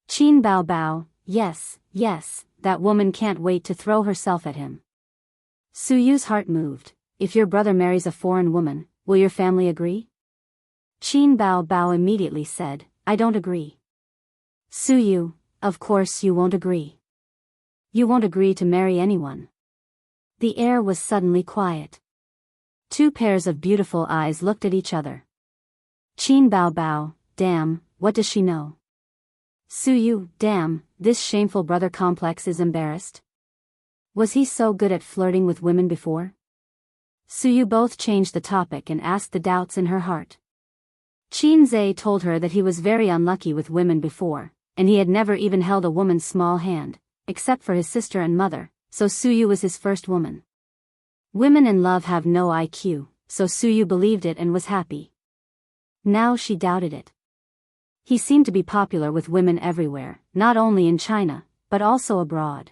Qin Bao Bao, yes, that woman can't wait to throw herself at him. Suyu's heart moved. "If your brother marries a foreign woman, will your family agree?" Qin Bao Bao immediately said, "I don't agree." "Suyu, of course you won't agree. You won't agree to marry anyone." The air was suddenly quiet. Two pairs of beautiful eyes looked at each other. Qin Bao Bao, damn, what does she know? Suyu, damn, this shameful brother complex is embarrassed. Was he so good at flirting with women before? Suyu both changed the topic and asked the doubts in her heart. Qin Zhe told her that he was very unlucky with women before, and he had never even held a woman's small hand, except for his sister and mother, so Suyu was his first woman. Women in love have no IQ, so Suyu believed it and was happy. Now she doubted it. He seemed to be popular with women everywhere, not only in China, but also abroad.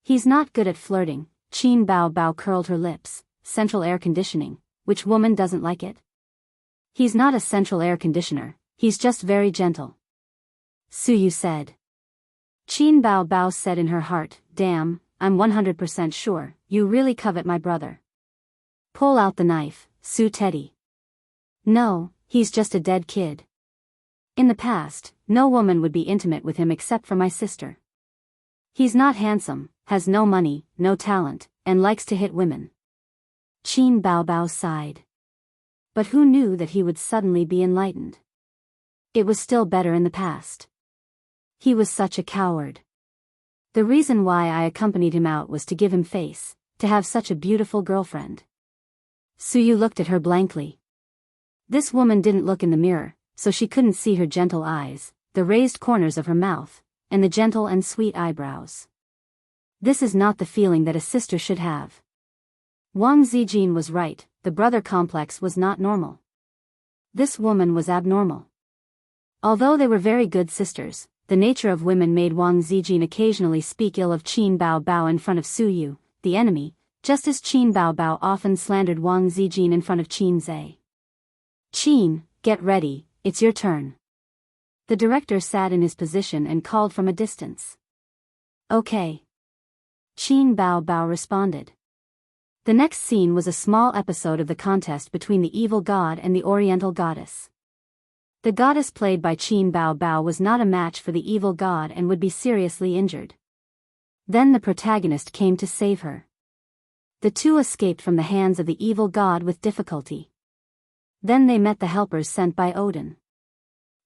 He's not good at flirting. Qin Bao Bao curled her lips. Central air conditioning, which woman doesn't like it? He's not a central air conditioner, he's just very gentle. Suyu said. Qin Bao Bao said in her heart, damn, I'm 100% sure, you really covet my brother. Pull out the knife, Su Teddy. No, he's just a dead kid. In the past, no woman would be intimate with him except for my sister. He's not handsome, has no money, no talent, and likes to hit women. Qin Bao Bao sighed. But who knew that he would suddenly be enlightened? It was still better in the past. He was such a coward. The reason why I accompanied him out was to give him face, to have such a beautiful girlfriend. Suyu looked at her blankly. This woman didn't look in the mirror, so she couldn't see her gentle eyes, the raised corners of her mouth, and the gentle and sweet eyebrows. This is not the feeling that a sister should have. Wang Zijin was right, the brother complex was not normal. This woman was abnormal. Although they were very good sisters, the nature of women made Wang Zijin occasionally speak ill of Qin Bao Bao in front of Suyu, the enemy, just as Qin Bao Bao often slandered Wang Zijin in front of Qin Zhe. Qin, get ready, it's your turn. The director sat in his position and called from a distance. Okay. Qin Bao Bao responded. The next scene was a small episode of the contest between the evil god and the oriental goddess. The goddess played by Qin Bao Bao was not a match for the evil god and would be seriously injured. Then the protagonist came to save her. The two escaped from the hands of the evil god with difficulty. Then they met the helpers sent by Odin.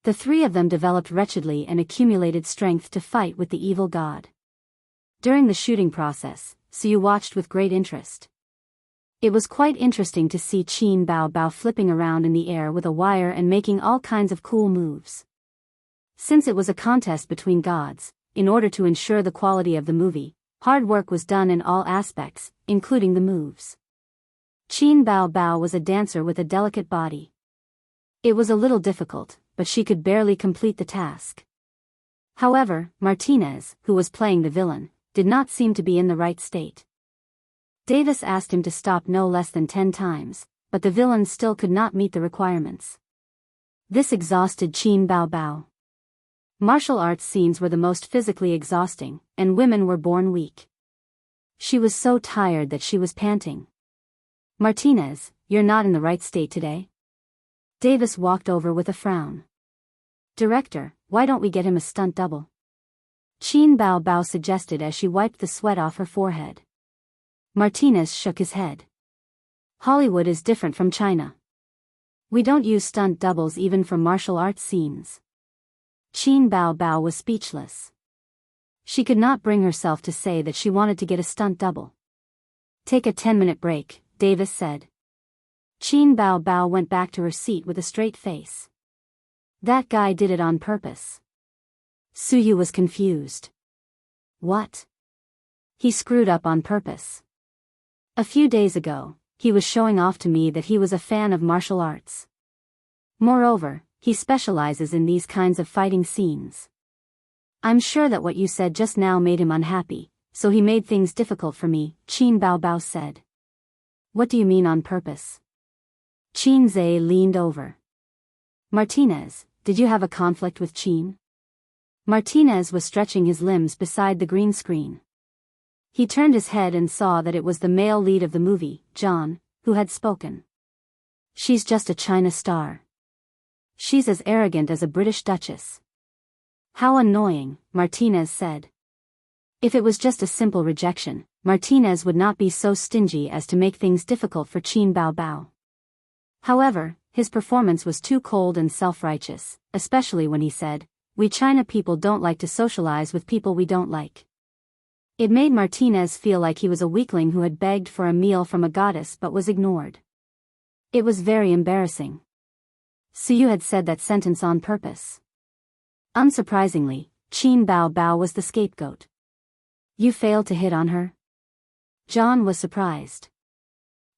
The three of them developed wretchedly and accumulated strength to fight with the evil god. During the shooting process, Suyu watched with great interest. It was quite interesting to see Qin Bao Bao flipping around in the air with a wire and making all kinds of cool moves. Since it was a contest between gods, in order to ensure the quality of the movie, hard work was done in all aspects, including the moves. Qin Bao Bao was a dancer with a delicate body. It was a little difficult, but she could barely complete the task. However, Martinez, who was playing the villain, did not seem to be in the right state. Davis asked him to stop no less than 10 times, but the villain still could not meet the requirements. This exhausted Qin Bao Bao. Martial arts scenes were the most physically exhausting, and women were born weak. She was so tired that she was panting. Martinez, you're not in the right state today? Davis walked over with a frown. Director, why don't we get him a stunt double? Qin Bao Bao suggested as she wiped the sweat off her forehead. Martinez shook his head. Hollywood is different from China. We don't use stunt doubles even for martial arts scenes. Qin Bao Bao was speechless. She could not bring herself to say that she wanted to get a stunt double. Take a 10-minute break, Davis said. Qin Bao Bao went back to her seat with a straight face. That guy did it on purpose. Suyu was confused. What? He screwed up on purpose. A few days ago, he was showing off to me that he was a fan of martial arts. Moreover, he specializes in these kinds of fighting scenes. I'm sure that what you said just now made him unhappy, so he made things difficult for me, Qin Bao Bao said. What do you mean on purpose? Qin Zhe leaned over. Martinez, did you have a conflict with Qin? Martinez was stretching his limbs beside the green screen. He turned his head and saw that it was the male lead of the movie, John, who had spoken. She's just a China star. She's as arrogant as a British duchess. How annoying, Martinez said. If it was just a simple rejection, Martinez would not be so stingy as to make things difficult for Qin Bao Bao. However, his performance was too cold and self-righteous, especially when he said, "We China people don't like to socialize with people we don't like." It made Martinez feel like he was a weakling who had begged for a meal from a goddess but was ignored. It was very embarrassing. Suyu had said that sentence on purpose. Unsurprisingly, Qin Bao Bao was the scapegoat. You failed to hit on her? John was surprised.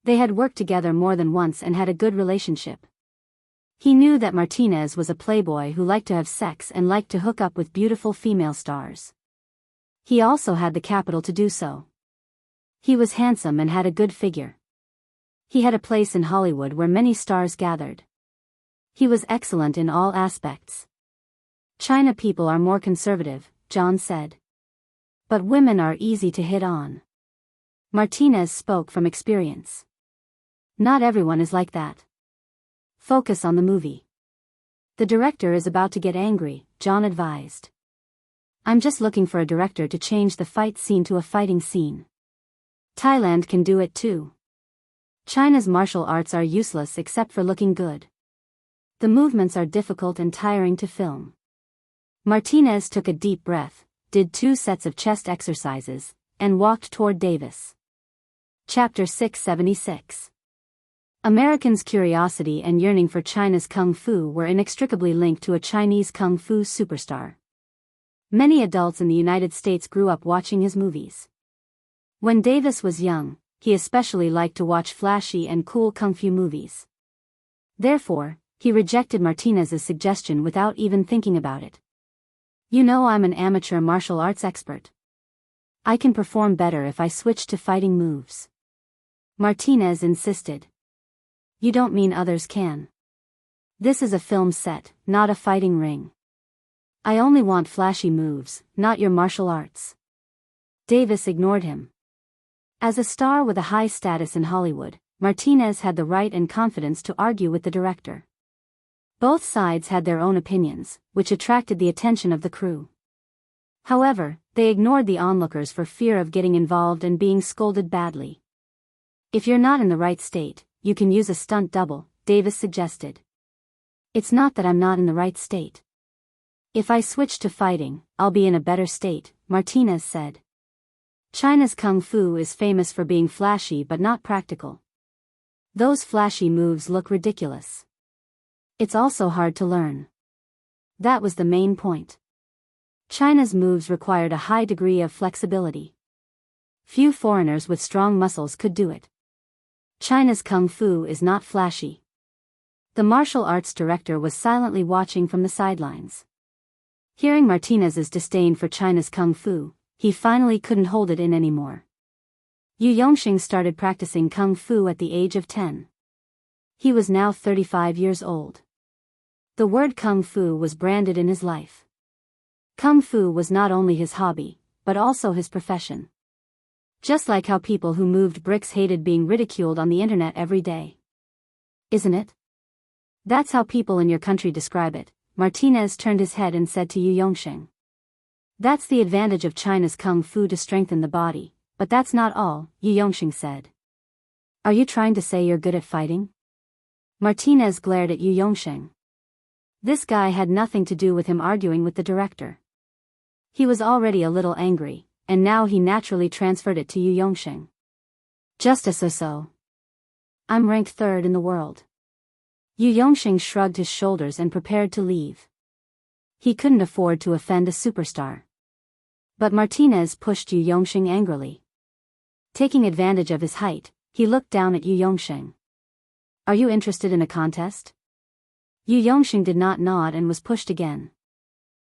They had worked together more than once and had a good relationship. He knew that Martinez was a playboy who liked to have sex and liked to hook up with beautiful female stars. He also had the capital to do so. He was handsome and had a good figure. He had a place in Hollywood where many stars gathered. He was excellent in all aspects. China people are more conservative, John said. But women are easy to hit on. Martinez spoke from experience. Not everyone is like that. Focus on the movie. The director is about to get angry, John advised. I'm just looking for a director to change the fight scene to a fighting scene. Thailand can do it too. China's martial arts are useless except for looking good. The movements are difficult and tiring to film. Martinez took a deep breath, did 2 sets of chest exercises, and walked toward Davis. Chapter 676. Americans' curiosity and yearning for China's kung fu were inextricably linked to a Chinese kung fu superstar. Many adults in the United States grew up watching his movies. When Davis was young, he especially liked to watch flashy and cool kung fu movies. Therefore, he rejected Martinez's suggestion without even thinking about it. You know, I'm an amateur martial arts expert. I can perform better if I switch to fighting moves. Martinez insisted. You don't mean others can. This is a film set, not a fighting ring. I only want flashy moves, not your martial arts. Davis ignored him. As a star with a high status in Hollywood, Martinez had the right and confidence to argue with the director. Both sides had their own opinions, which attracted the attention of the crew. However, they ignored the onlookers for fear of getting involved and being scolded badly. If you're not in the right state, you can use a stunt double, Davis suggested. It's not that I'm not in the right state. If I switch to fighting, I'll be in a better state, Martinez said. China's kung fu is famous for being flashy but not practical. Those flashy moves look ridiculous. It's also hard to learn. That was the main point. China's moves required a high degree of flexibility. Few foreigners with strong muscles could do it. China's kung fu is not flashy. The martial arts director was silently watching from the sidelines. Hearing Martinez's disdain for China's kung fu, he finally couldn't hold it in anymore. Yu Yongxing started practicing kung fu at the age of 10. He was now 35 years old. The word kung fu was branded in his life. Kung fu was not only his hobby, but also his profession. Just like how people who moved bricks hated being ridiculed on the internet every day. Isn't it? That's how people in your country describe it. Martinez turned his head and said to Yu Yongxing. That's the advantage of China's kung fu to strengthen the body, but that's not all, Yu Yongxing said. Are you trying to say you're good at fighting? Martinez glared at Yu Yongxing. This guy had nothing to do with him arguing with the director. He was already a little angry, and now he naturally transferred it to Yu Yongxing. Just a so-so. I'm ranked 3rd in the world. Yu Yongxing shrugged his shoulders and prepared to leave. He couldn't afford to offend a superstar. But Martinez pushed Yu Yongxing angrily. Taking advantage of his height, he looked down at Yu Yongxing. Are you interested in a contest? Yu Yongxing did not nod and was pushed again.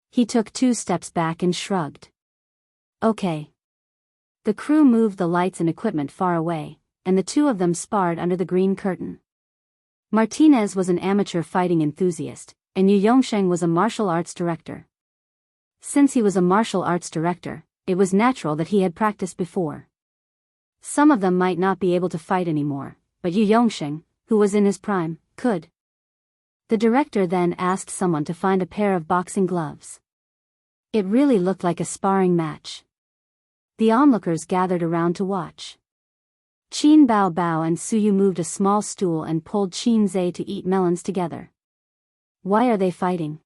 He took 2 steps back and shrugged. Okay. The crew moved the lights and equipment far away, and the two of them sparred under the green curtain. Martinez was an amateur fighting enthusiast, and Yu Yongxing was a martial arts director. Since he was a martial arts director, it was natural that he had practiced before. Some of them might not be able to fight anymore, but Yu Yongxing, who was in his prime, could. The director then asked someone to find a pair of boxing gloves. It really looked like a sparring match. The onlookers gathered around to watch. Qin Bao Bao and Suyu moved a small stool and pulled Qin Zhe to eat melons together. Why are they fighting?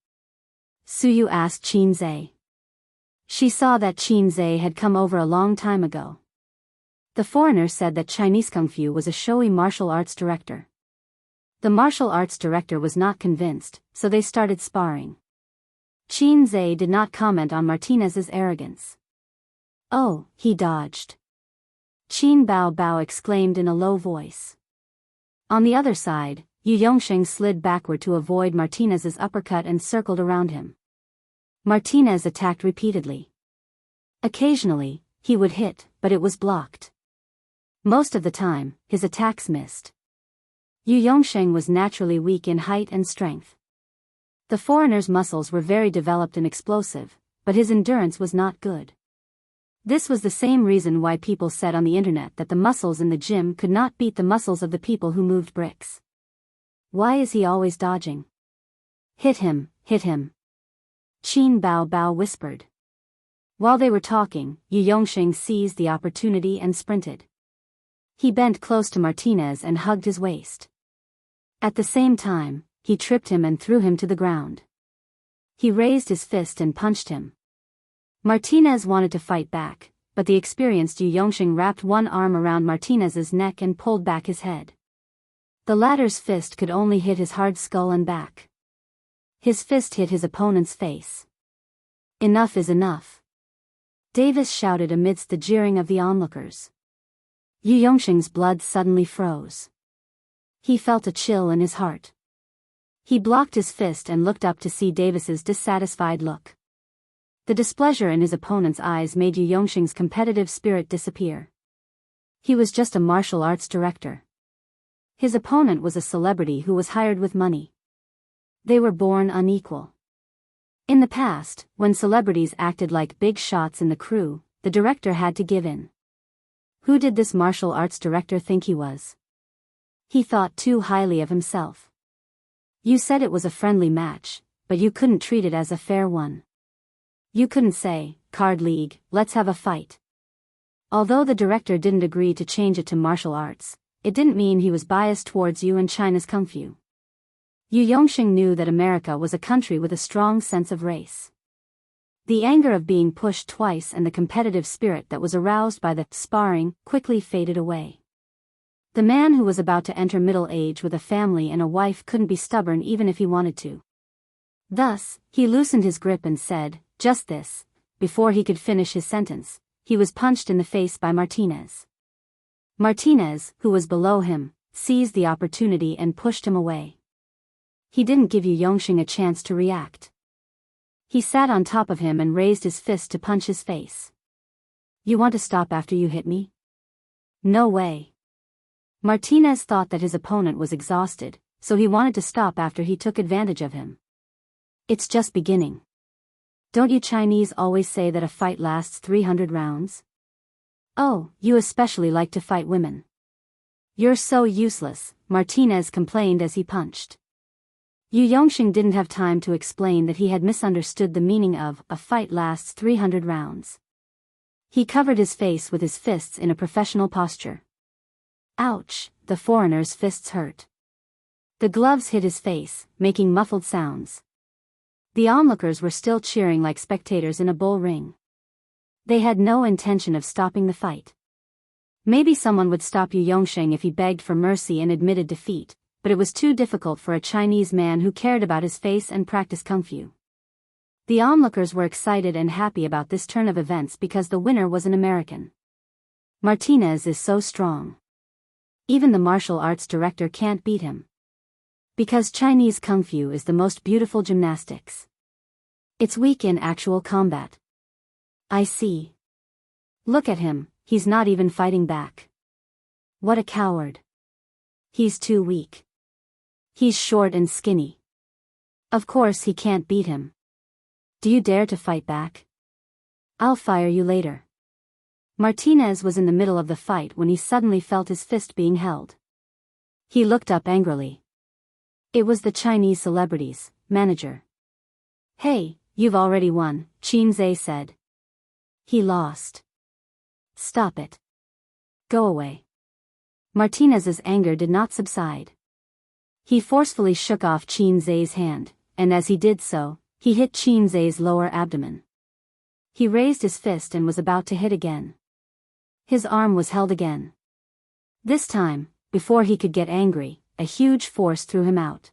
Suyu asked Qin Zhe. She saw that Qin Zhe had come over a long time ago. The foreigner said that Chinese Kung Fu was a showy martial arts director. The martial arts director was not convinced, so they started sparring. Qin Zhe did not comment on Martinez's arrogance. Oh, he dodged. Qin Bao Bao exclaimed in a low voice. On the other side, Yu Yongxing slid backward to avoid Martinez's uppercut and circled around him. Martinez attacked repeatedly. Occasionally, he would hit, but it was blocked. Most of the time, his attacks missed. Yu Yongxing was naturally weak in height and strength. The foreigner's muscles were very developed and explosive, but his endurance was not good. This was the same reason why people said on the internet that the muscles in the gym could not beat the muscles of the people who moved bricks. Why is he always dodging? Hit him, hit him. Qin Bao Bao whispered. While they were talking, Yu Yongxing seized the opportunity and sprinted. He bent close to Martinez and hugged his waist. At the same time, he tripped him and threw him to the ground. He raised his fist and punched him. Martinez wanted to fight back, but the experienced Yu Yongxing wrapped one arm around Martinez's neck and pulled back his head. The latter's fist could only hit his hard skull and back. His fist hit his opponent's face. Enough is enough. Davis shouted amidst the jeering of the onlookers. Yu Yongxing's blood suddenly froze. He felt a chill in his heart. He blocked his fist and looked up to see Davis's dissatisfied look. The displeasure in his opponent's eyes made Yu Yongxing's competitive spirit disappear. He was just a martial arts director. His opponent was a celebrity who was hired with money. They were born unequal. In the past, when celebrities acted like big shots in the crew, the director had to give in. Who did this martial arts director think he was? He thought too highly of himself. You said it was a friendly match, but you couldn't treat it as a fair one. You couldn't say, Card League, let's have a fight. Although the director didn't agree to change it to martial arts, it didn't mean he was biased towards you and China's Kung Fu. Yu Yongxing knew that America was a country with a strong sense of race. The anger of being pushed twice and the competitive spirit that was aroused by the sparring quickly faded away. The man who was about to enter middle age with a family and a wife couldn't be stubborn even if he wanted to. Thus, he loosened his grip and said, "Just this." Before he could finish his sentence, he was punched in the face by Martinez. Martinez, who was below him, seized the opportunity and pushed him away. He didn't give Yu Yongxing a chance to react. He sat on top of him and raised his fist to punch his face. "You want to stop after you hit me?" "No way." Martinez thought that his opponent was exhausted, so he wanted to stop after he took advantage of him. "It's just beginning. Don't you Chinese always say that a fight lasts 300 rounds? Oh, you especially like to fight women. You're so useless," Martinez complained as he punched. Yu Yongxing didn't have time to explain that he had misunderstood the meaning of "a fight lasts 300 rounds." He covered his face with his fists in a professional posture. Ouch, the foreigner's fists hurt. The gloves hit his face, making muffled sounds. The onlookers were still cheering like spectators in a bull ring. They had no intention of stopping the fight. Maybe someone would stop Yu Yongxing if he begged for mercy and admitted defeat, but it was too difficult for a Chinese man who cared about his face and practiced kung fu. The onlookers were excited and happy about this turn of events because the winner was an American. Martinez is so strong. Even the martial arts director can't beat him. Because Chinese kung fu is the most beautiful gymnastics. It's weak in actual combat. I see. Look at him, he's not even fighting back. What a coward. He's too weak. He's short and skinny. Of course he can't beat him. Do you dare to fight back? I'll fire you later. Martinez was in the middle of the fight when he suddenly felt his fist being held. He looked up angrily. It was the Chinese celebrity's manager. "Hey, you've already won," Qin Zhe said. "He lost." "Stop it. Go away." Martinez's anger did not subside. He forcefully shook off Qin Zhe's hand, and as he did so, he hit Qin Zhe's lower abdomen. He raised his fist and was about to hit again. His arm was held again. This time, before he could get angry, a huge force threw him out.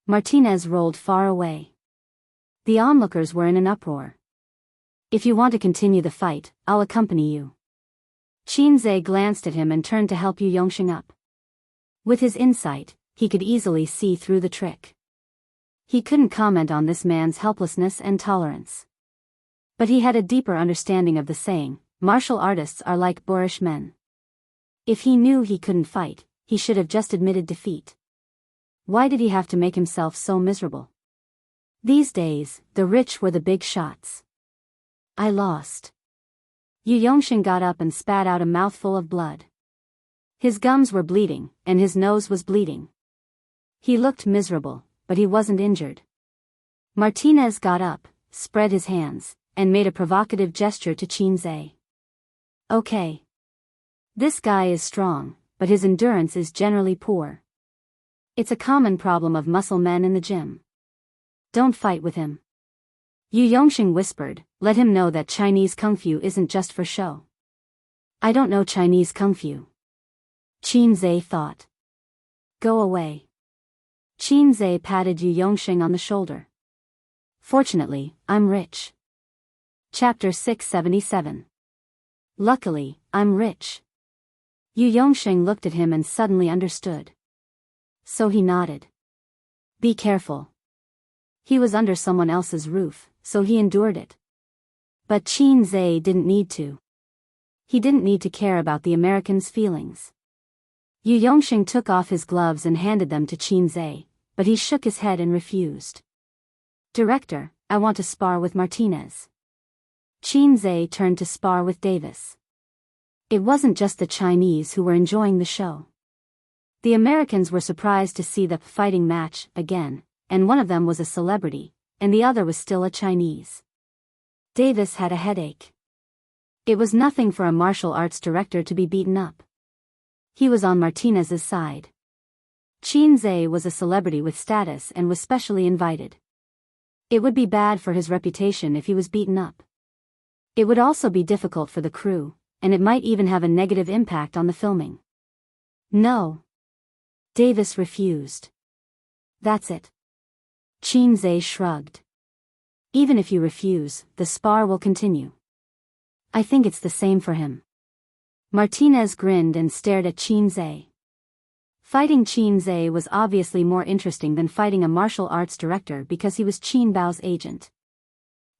Martinez rolled far away. The onlookers were in an uproar. "If you want to continue the fight, I'll accompany you." Qin Zhe glanced at him and turned to help Yu Yongxing up. With his insight, he could easily see through the trick. He couldn't comment on this man's helplessness and tolerance. But he had a deeper understanding of the saying, martial artists are like boorish men. If he knew he couldn't fight, he should have just admitted defeat. Why did he have to make himself so miserable? These days, the rich were the big shots. "I lost." Yu Yongxing got up and spat out a mouthful of blood. His gums were bleeding, and his nose was bleeding. He looked miserable, but he wasn't injured. Martinez got up, spread his hands, and made a provocative gesture to Qin Zhe. "Okay. This guy is strong, but his endurance is generally poor. It's a common problem of muscle men in the gym. Don't fight with him." Yu Yongxing whispered, "Let him know that Chinese kung fu isn't just for show." "I don't know Chinese kung fu." Qin Zhe thought. "Go away." Qin Zhe patted Yu Yongxing on the shoulder. "Fortunately, I'm rich." Chapter 677. Luckily, I'm rich. Yu Yongxing looked at him and suddenly understood. So he nodded. Be careful. He was under someone else's roof, so he endured it. But Qin Zhe didn't need to. He didn't need to care about the American's feelings. Yu Yongxing took off his gloves and handed them to Qin Zhe, but he shook his head and refused. "Director, I want to spar with Martinez." Qin Zhe turned to spar with Davis. It wasn't just the Chinese who were enjoying the show. The Americans were surprised to see the fighting match again, and one of them was a celebrity, and the other was still a Chinese. Davis had a headache. It was nothing for a martial arts director to be beaten up. He was on Martinez's side. Qin Zhe was a celebrity with status and was specially invited. It would be bad for his reputation if he was beaten up. It would also be difficult for the crew, and it might even have a negative impact on the filming. No. Davis refused. That's it. Qinze shrugged. Even if you refuse, the spar will continue. I think it's the same for him. Martinez grinned and stared at Qinze. Fighting Qinze was obviously more interesting than fighting a martial arts director because he was Qin Bao's agent.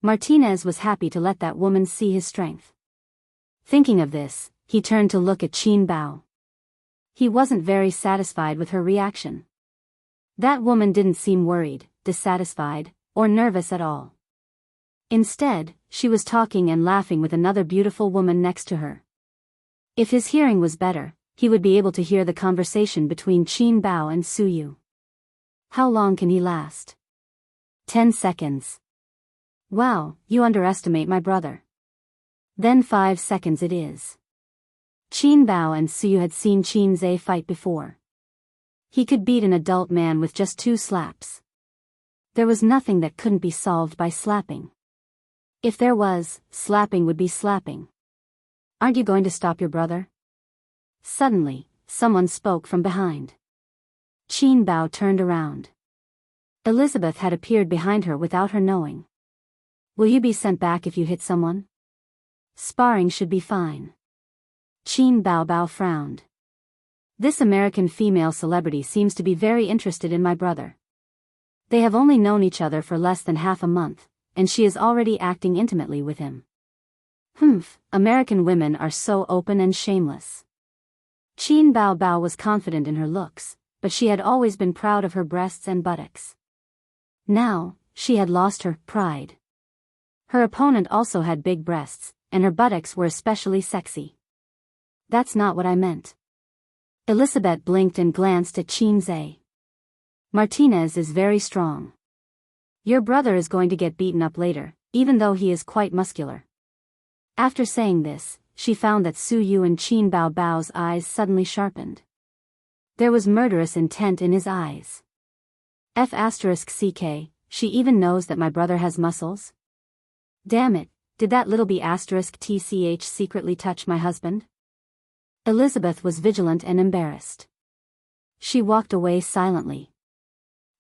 Martinez was happy to let that woman see his strength. Thinking of this, he turned to look at Qin Bao. He wasn't very satisfied with her reaction. That woman didn't seem worried, dissatisfied, or nervous at all. Instead, she was talking and laughing with another beautiful woman next to her. If his hearing was better, he would be able to hear the conversation between Qin Bao and Su Yu. How long can he last? 10 seconds. Wow, you underestimate my brother. Then 5 seconds it is. Qin Bao and Su Yu had seen Qinze fight before. He could beat an adult man with just 2 slaps. There was nothing that couldn't be solved by slapping. If there was, slapping would be slapping. Aren't you going to stop your brother? Suddenly, someone spoke from behind. Qin Bao turned around. Elizabeth had appeared behind her without her knowing. Will you be sent back if you hit someone? Sparring should be fine. Qin Bao frowned. This American female celebrity seems to be very interested in my brother. They have only known each other for less than half a month, and she is already acting intimately with him. Humph, American women are so open and shameless. Qin Bao was confident in her looks, but she had always been proud of her breasts and buttocks. Now, she had lost her pride. Her opponent also had big breasts, and her buttocks were especially sexy. That's not what I meant. Elizabeth blinked and glanced at Qinze. Martinez is very strong. Your brother is going to get beaten up later, even though he is quite muscular. After saying this, she found that Su Yu and Qin Bao's eyes suddenly sharpened. There was murderous intent in his eyes. F***ck, she even knows that my brother has muscles? Damn it, did that little B***tch secretly touch my husband? Elizabeth was vigilant and embarrassed. She walked away silently.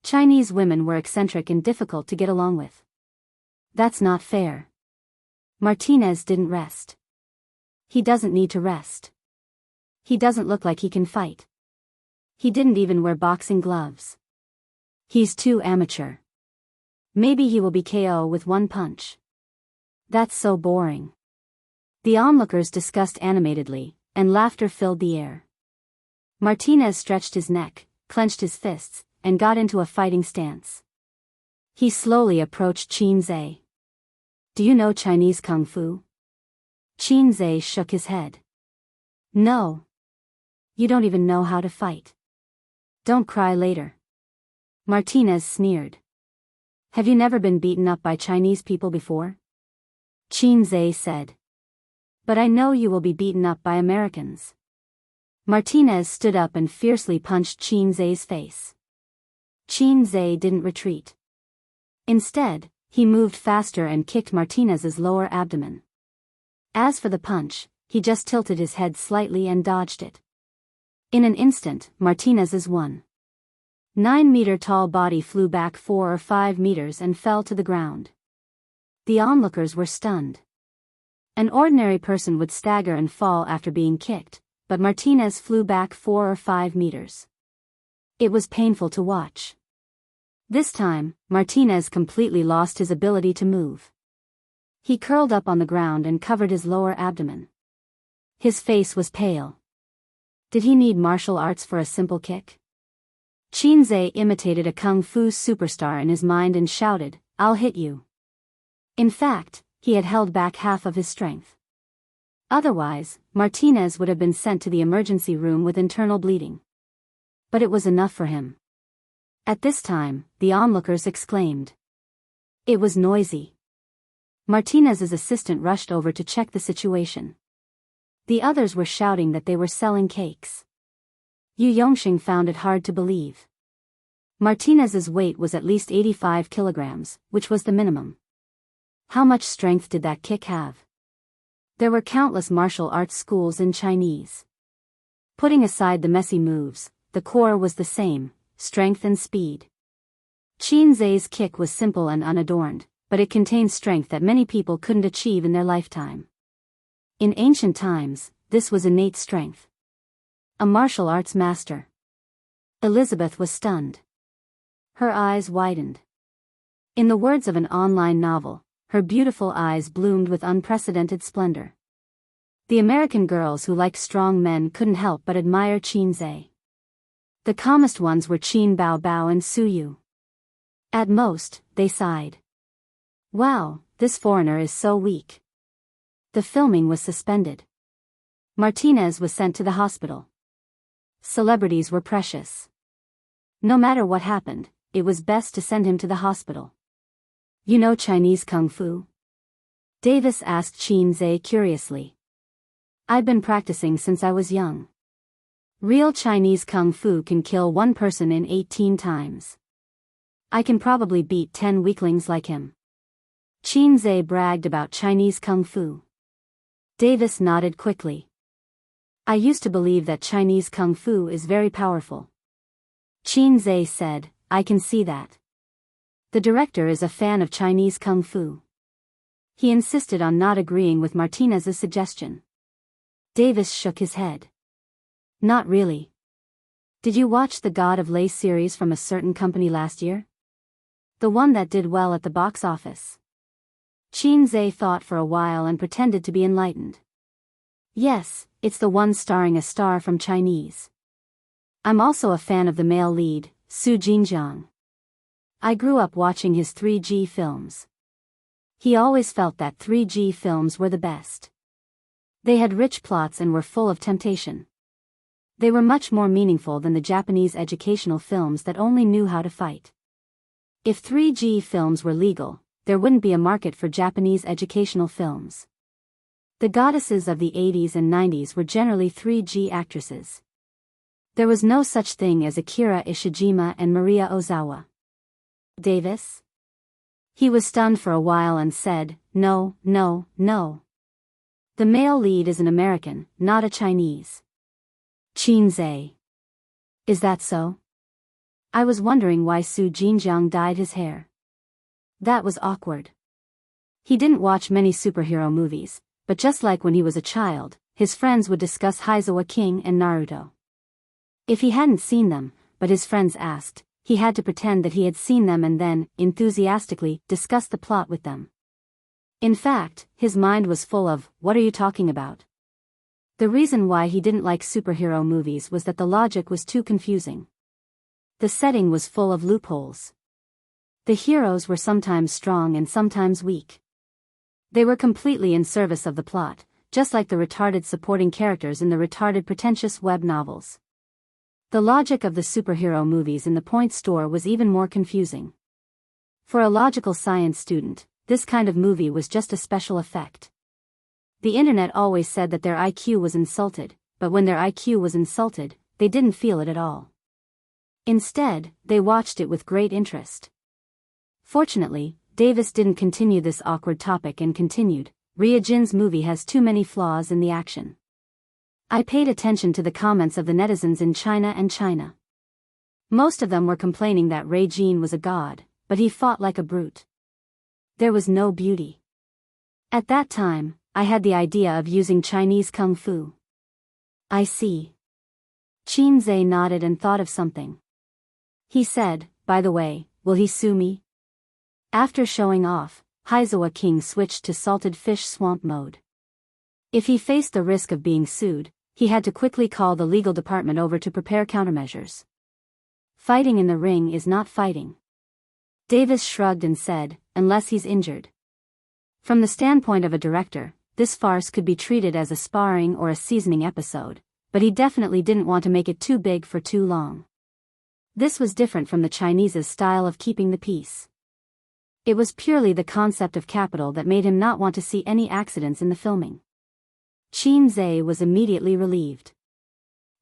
Chinese women were eccentric and difficult to get along with. That's not fair. Martinez didn't rest. He doesn't need to rest. He doesn't look like he can fight. He didn't even wear boxing gloves. He's too amateur. Maybe he will be KO with one punch. That's so boring. The onlookers discussed animatedly, and laughter filled the air. Martinez stretched his neck, clenched his fists, and got into a fighting stance. He slowly approached Qinze. Do you know Chinese Kung Fu? Qinze shook his head. No. You don't even know how to fight. Don't cry later. Martinez sneered. Have you never been beaten up by Chinese people before? Qinze said. But I know you will be beaten up by Americans. Martinez stood up and fiercely punched Qinze's face. Qinze didn't retreat. Instead, he moved faster and kicked Martinez's lower abdomen. As for the punch, he just tilted his head slightly and dodged it. In an instant, Martinez's 1.9-meter-tall body flew back 4 or 5 meters and fell to the ground. The onlookers were stunned. An ordinary person would stagger and fall after being kicked, but Martinez flew back 4 or 5 meters. It was painful to watch. This time, Martinez completely lost his ability to move. He curled up on the ground and covered his lower abdomen. His face was pale. Did he need martial arts for a simple kick? Qinze imitated a kung fu superstar in his mind and shouted, "I'll hit you." In fact, he had held back half of his strength. Otherwise, Martinez would have been sent to the emergency room with internal bleeding. But it was enough for him. At this time, the onlookers exclaimed. It was noisy. Martinez's assistant rushed over to check the situation. The others were shouting that they were selling cakes. Yu Yongxing found it hard to believe. Martinez's weight was at least 85 kilograms, which was the minimum. How much strength did that kick have? There were countless martial arts schools in Chinese. Putting aside the messy moves, the core was the same: strength and speed. Qin Zhe's kick was simple and unadorned, but it contained strength that many people couldn't achieve in their lifetime. In ancient times, this was innate strength. A martial arts master. Elizabeth was stunned. Her eyes widened. In the words of an online novel, her beautiful eyes bloomed with unprecedented splendor. The American girls who liked strong men couldn't help but admire Qin Zhe. The calmest ones were Qin Bao Bao and Su Yu. At most, they sighed. Wow, this foreigner is so weak. The filming was suspended. Martinez was sent to the hospital. Celebrities were precious. No matter what happened, it was best to send him to the hospital. You know Chinese Kung Fu? Davis asked Qin Zhe curiously. I've been practicing since I was young. Real Chinese Kung Fu can kill one person in 18 times. I can probably beat 10 weaklings like him. Qin Zhe bragged about Chinese Kung Fu. Davis nodded quickly. I used to believe that Chinese Kung Fu is very powerful. Qin Zhe said, I can see that. The director is a fan of Chinese Kung Fu. He insisted on not agreeing with Martinez's suggestion. Davis shook his head. Not really. Did you watch the God of Lace series from a certain company last year? The one that did well at the box office. Qin Zhe thought for a while and pretended to be enlightened. Yes, it's the one starring a star from Chinese. I'm also a fan of the male lead, Su Jinjiang. I grew up watching his 3G films. He always felt that 3G films were the best. They had rich plots and were full of temptation. They were much more meaningful than the Japanese educational films that only knew how to fight. If 3G films were legal, there wouldn't be a market for Japanese educational films. The goddesses of the 80s and 90s were generally 3G actresses. There was no such thing as Akira Ishijima and Maria Ozawa. Davis? He was stunned for a while and said, No, no, no. The male lead is an American, not a Chinese. Qin Zhe. Is that so? I was wondering why Su Jinjiang dyed his hair. That was awkward. He didn't watch many superhero movies, but just like when he was a child, his friends would discuss Heizawa King and Naruto. If he hadn't seen them, but his friends asked, he had to pretend that he had seen them and then, enthusiastically, discuss the plot with them. In fact, his mind was full of, what are you talking about? The reason why he didn't like superhero movies was that the logic was too confusing. The setting was full of loopholes. The heroes were sometimes strong and sometimes weak. They were completely in service of the plot, just like the retarded supporting characters in the retarded pretentious web novels. The logic of the superhero movies in the point store was even more confusing. For a logical science student, this kind of movie was just a special effect. The internet always said that their IQ was insulted, but when their IQ was insulted, they didn't feel it at all. Instead, they watched it with great interest. Fortunately, Davis didn't continue this awkward topic and continued, Ria Jin's movie has too many flaws in the action. I paid attention to the comments of the netizens in China and China. Most of them were complaining that Ray Jin was a god, but he fought like a brute. There was no beauty. At that time, I had the idea of using Chinese Kung Fu. I see. Qin Zhe nodded and thought of something. He said, by the way, will he sue me? After showing off, Heizawa King switched to salted fish swamp mode. If he faced the risk of being sued, he had to quickly call the legal department over to prepare countermeasures. Fighting in the ring is not fighting. Davis shrugged and said, unless he's injured. From the standpoint of a director, this farce could be treated as a sparring or a seasoning episode, but he definitely didn't want to make it too big for too long. This was different from the Chinese's style of keeping the peace. It was purely the concept of capital that made him not want to see any accidents in the filming. Qin Zhe was immediately relieved.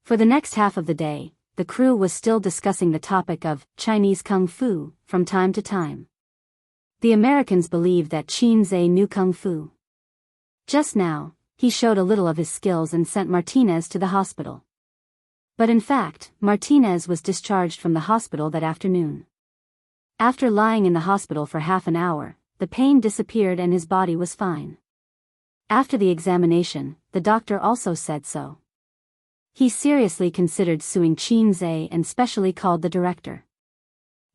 For the next half of the day, the crew was still discussing the topic of Chinese Kung Fu from time to time. The Americans believed that Qin Zhe knew Kung Fu. Just now, he showed a little of his skills and sent Martinez to the hospital. But in fact, Martinez was discharged from the hospital that afternoon. After lying in the hospital for half an hour, the pain disappeared and his body was fine. After the examination, the doctor also said so. He seriously considered suing Qin Zhe and specially called the director.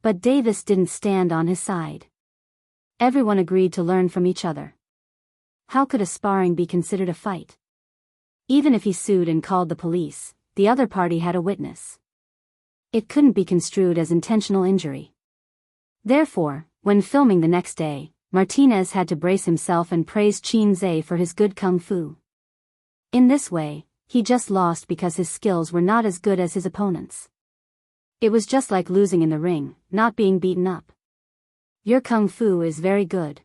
But Davis didn't stand on his side. Everyone agreed to learn from each other. How could a sparring be considered a fight? Even if he sued and called the police, the other party had a witness. It couldn't be construed as intentional injury. Therefore, when filming the next day, Martinez had to brace himself and praise Qin Zhe for his good kung fu. In this way, he just lost because his skills were not as good as his opponents. It was just like losing in the ring, not being beaten up. Your kung fu is very good.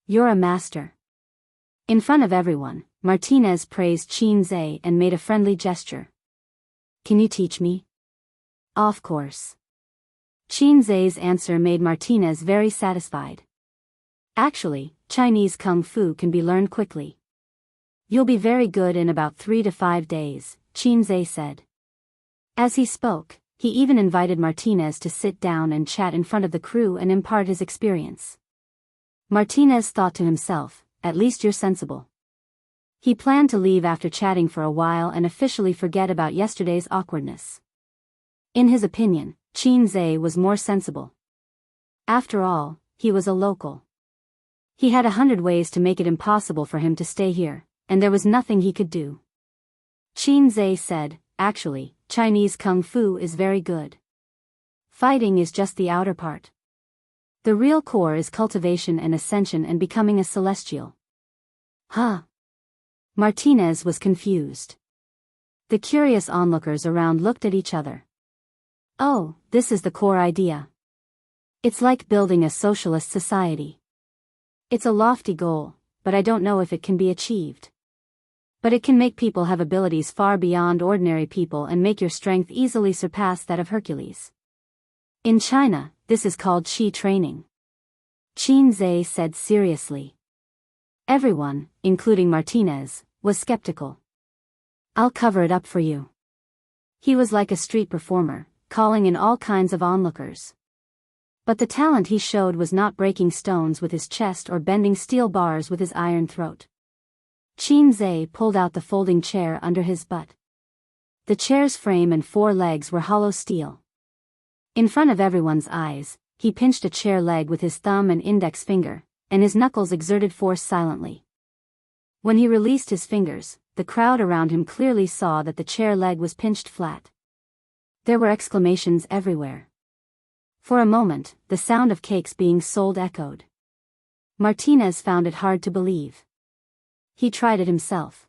You're a master. In front of everyone, Martinez praised Qin Zhe and made a friendly gesture. Can you teach me? Of course. Qin Zhe's answer made Martinez very satisfied. Actually, Chinese kung fu can be learned quickly. You'll be very good in about 3 to 5 days, Qin Zhe said. As he spoke, he even invited Martinez to sit down and chat in front of the crew and impart his experience. Martinez thought to himself, at least you're sensible. He planned to leave after chatting for a while and officially forget about yesterday's awkwardness. In his opinion, Qin Zhe was more sensible. After all, he was a local. He had 100 ways to make it impossible for him to stay here, and there was nothing he could do. Qin Zhe said, actually, Chinese kung fu is very good. Fighting is just the outer part. The real core is cultivation and ascension and becoming a celestial. Huh? Martinez was confused. The curious onlookers around looked at each other. Oh, this is the core idea. It's like building a socialist society. It's a lofty goal, but I don't know if it can be achieved. But it can make people have abilities far beyond ordinary people and make your strength easily surpass that of Hercules. In China, this is called Qi training. Qin Zhe said seriously. Everyone, including Martinez, was skeptical. I'll cover it up for you. He was like a street performer, calling in all kinds of onlookers. But the talent he showed was not breaking stones with his chest or bending steel bars with his iron throat. Qin Zhe pulled out the folding chair under his butt. The chair's frame and 4 legs were hollow steel. In front of everyone's eyes, he pinched a chair leg with his thumb and index finger, and his knuckles exerted force silently. When he released his fingers, the crowd around him clearly saw that the chair leg was pinched flat. There were exclamations everywhere. For a moment, the sound of cakes being sold echoed. Martinez found it hard to believe. He tried it himself.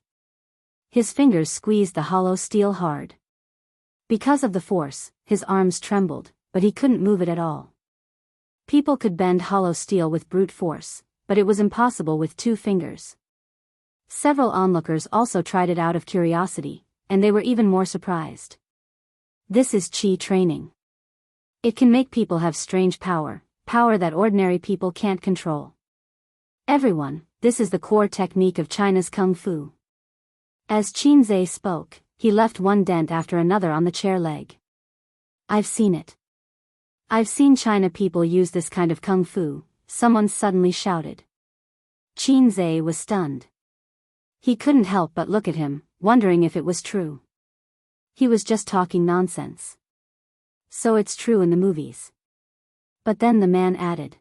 His fingers squeezed the hollow steel hard. Because of the force, his arms trembled, but he couldn't move it at all. People could bend hollow steel with brute force, but it was impossible with 2 fingers. Several onlookers also tried it out of curiosity, and they were even more surprised. This is Qi training. It can make people have strange power that ordinary people can't control. Everyone, this is the core technique of China's kung fu. As Qin Zhe spoke, he left one dent after another on the chair leg. I've seen it. I've seen China people use this kind of kung fu, someone suddenly shouted. Qin Zhe was stunned. He couldn't help but look at him, wondering if it was true. He was just talking nonsense. So it's true in the movies. But then the man added.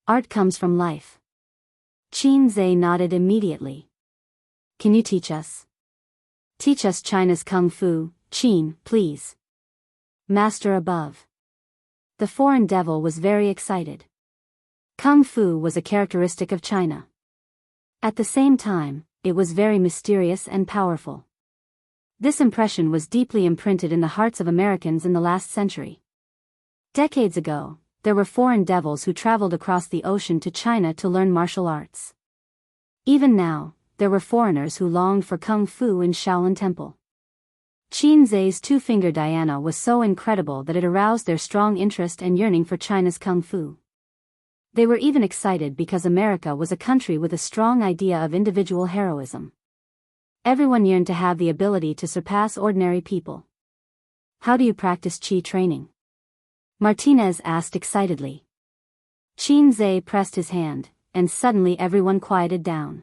Art comes from life. Qin Zhe nodded immediately. Can you teach us? Teach us China's kung fu, Qin, please. Master above. The foreign devil was very excited. Kung fu was a characteristic of China. At the same time, it was very mysterious and powerful. This impression was deeply imprinted in the hearts of Americans in the last century. Decades ago, there were foreign devils who traveled across the ocean to China to learn martial arts. Even now, there were foreigners who longed for kung fu in Shaolin Temple. Qin Zhe's 2-finger Diana was so incredible that it aroused their strong interest and yearning for China's kung fu. They were even excited because America was a country with a strong idea of individual heroism. Everyone yearned to have the ability to surpass ordinary people. How do you practice chi training? Martinez asked excitedly. Qin Zhe pressed his hand, and suddenly everyone quieted down.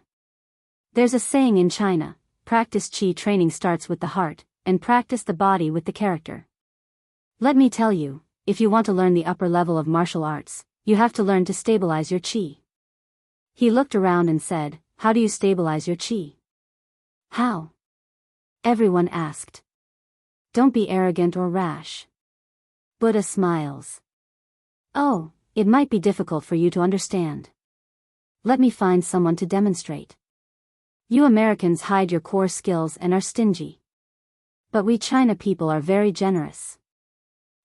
There's a saying in China, practice chi training starts with the heart, and practice the body with the character. Let me tell you, if you want to learn the upper level of martial arts, you have to learn to stabilize your chi. He looked around and said, how do you stabilize your chi? How? Everyone asked. Don't be arrogant or rash. Buddha smiles. Oh, it might be difficult for you to understand. Let me find someone to demonstrate. You Americans hide your core skills and are stingy. But we China people are very generous.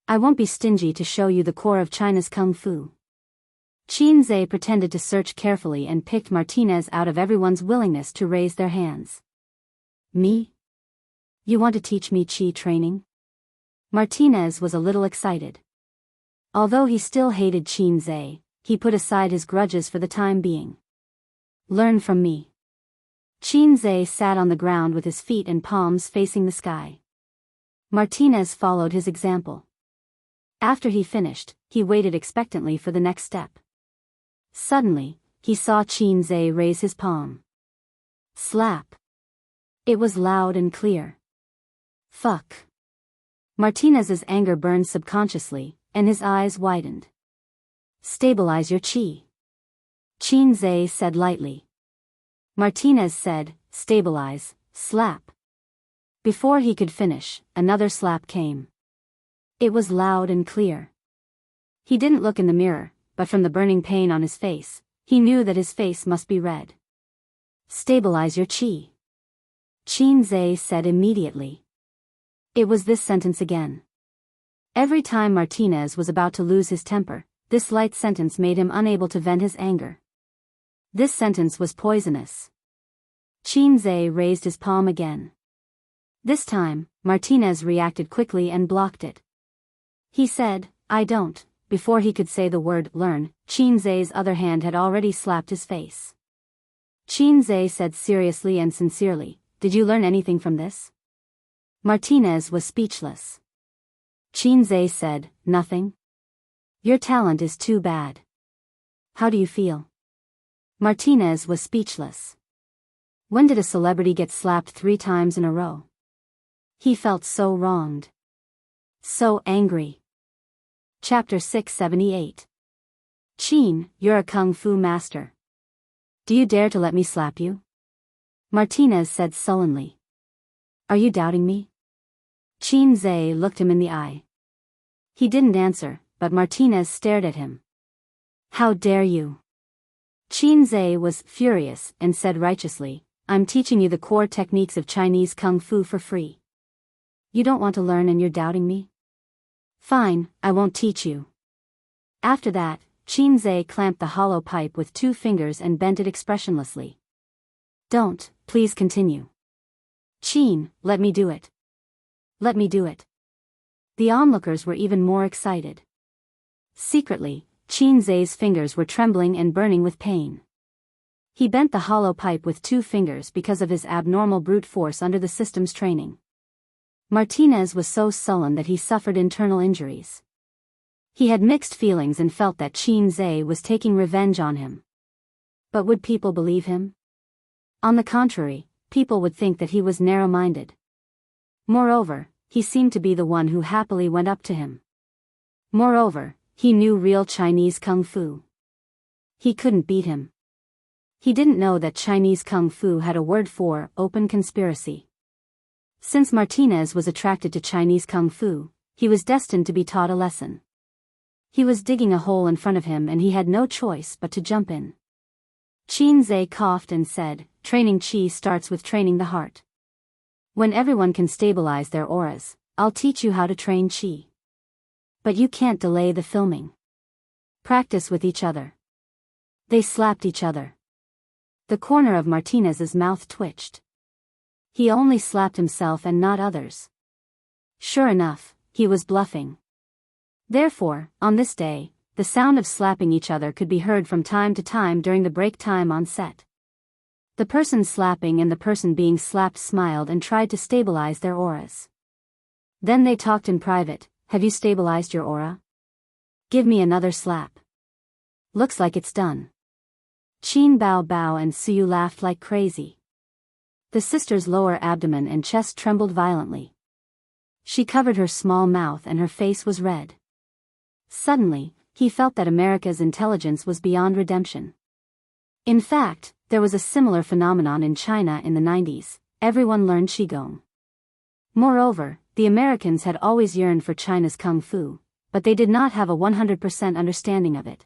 I won't be stingy to show you the core of China's Kung Fu. Qin Zhe pretended to search carefully and picked Martinez out of everyone's willingness to raise their hands. Me? You want to teach me chi training? Martinez was a little excited. Although he still hated Qin Zhe, he put aside his grudges for the time being. Learn from me. Qin Zhe sat on the ground with his feet and palms facing the sky. Martinez followed his example. After he finished, he waited expectantly for the next step. Suddenly, he saw Qin Zhe raise his palm. Slap. It was loud and clear. Fuck. Martinez's anger burned subconsciously, and his eyes widened. Stabilize your chi. Qin Zhe said lightly. Martinez said, stabilize, slap. Before he could finish, another slap came. It was loud and clear. He didn't look in the mirror, but from the burning pain on his face, he knew that his face must be red. Stabilize your chi. Qin Zhe said immediately. It was this sentence again. Every time Martinez was about to lose his temper, this light sentence made him unable to vent his anger. This sentence was poisonous. Qin Zhe raised his palm again. This time, Martinez reacted quickly and blocked it. He said, I don't. Before he could say the word learn, Qin Zhe's other hand had already slapped his face. Qin Zhe said seriously and sincerely, did you learn anything from this? Martinez was speechless. Qin Zhe said, nothing. Your talent is too bad. How do you feel? Martinez was speechless. When did a celebrity get slapped 3 times in a row? He felt so wronged. So angry. Chapter 678. Qin, you're a kung fu master. Do you dare to let me slap you? Martinez said sullenly. Are you doubting me? Qin Zhe looked him in the eye. He didn't answer, but Martinez stared at him. How dare you? Qin Zhe was furious and said righteously, I'm teaching you the core techniques of Chinese kung fu for free. You don't want to learn and you're doubting me? Fine, I won't teach you. After that, Qin Zhe clamped the hollow pipe with 2 fingers and bent it expressionlessly. Don't, please continue. Qin, let me do it. Let me do it. The onlookers were even more excited. Secretly, Qin Zhe's fingers were trembling and burning with pain. He bent the hollow pipe with 2 fingers because of his abnormal brute force under the system's training. Martinez was so sullen that he suffered internal injuries. He had mixed feelings and felt that Qin Zhe was taking revenge on him. But would people believe him? On the contrary, people would think that he was narrow-minded. Moreover, he seemed to be the one who happily went up to him. Moreover, he knew real Chinese kung fu. He couldn't beat him. He didn't know that Chinese kung fu had a word for open conspiracy. Since Martinez was attracted to Chinese kung fu, he was destined to be taught a lesson. He was digging a hole in front of him and he had no choice but to jump in. Qin Zhe coughed and said, training chi starts with training the heart. When everyone can stabilize their auras, I'll teach you how to train chi. But you can't delay the filming. Practice with each other. They slapped each other. The corner of Martinez's mouth twitched. He only slapped himself and not others. Sure enough, he was bluffing. Therefore, on this day, the sound of slapping each other could be heard from time to time during the break time on set. The person slapping and the person being slapped smiled and tried to stabilize their auras. Then they talked in private. Have you stabilized your aura? Give me another slap. Looks like it's done. Qin Bao Bao and Suyu laughed like crazy. The sister's lower abdomen and chest trembled violently. She covered her small mouth and her face was red. Suddenly, he felt that America's intelligence was beyond redemption. In fact, there was a similar phenomenon in China in the 90s. Everyone learned Qigong. Moreover, the Americans had always yearned for China's Kung Fu, but they did not have a 100% understanding of it.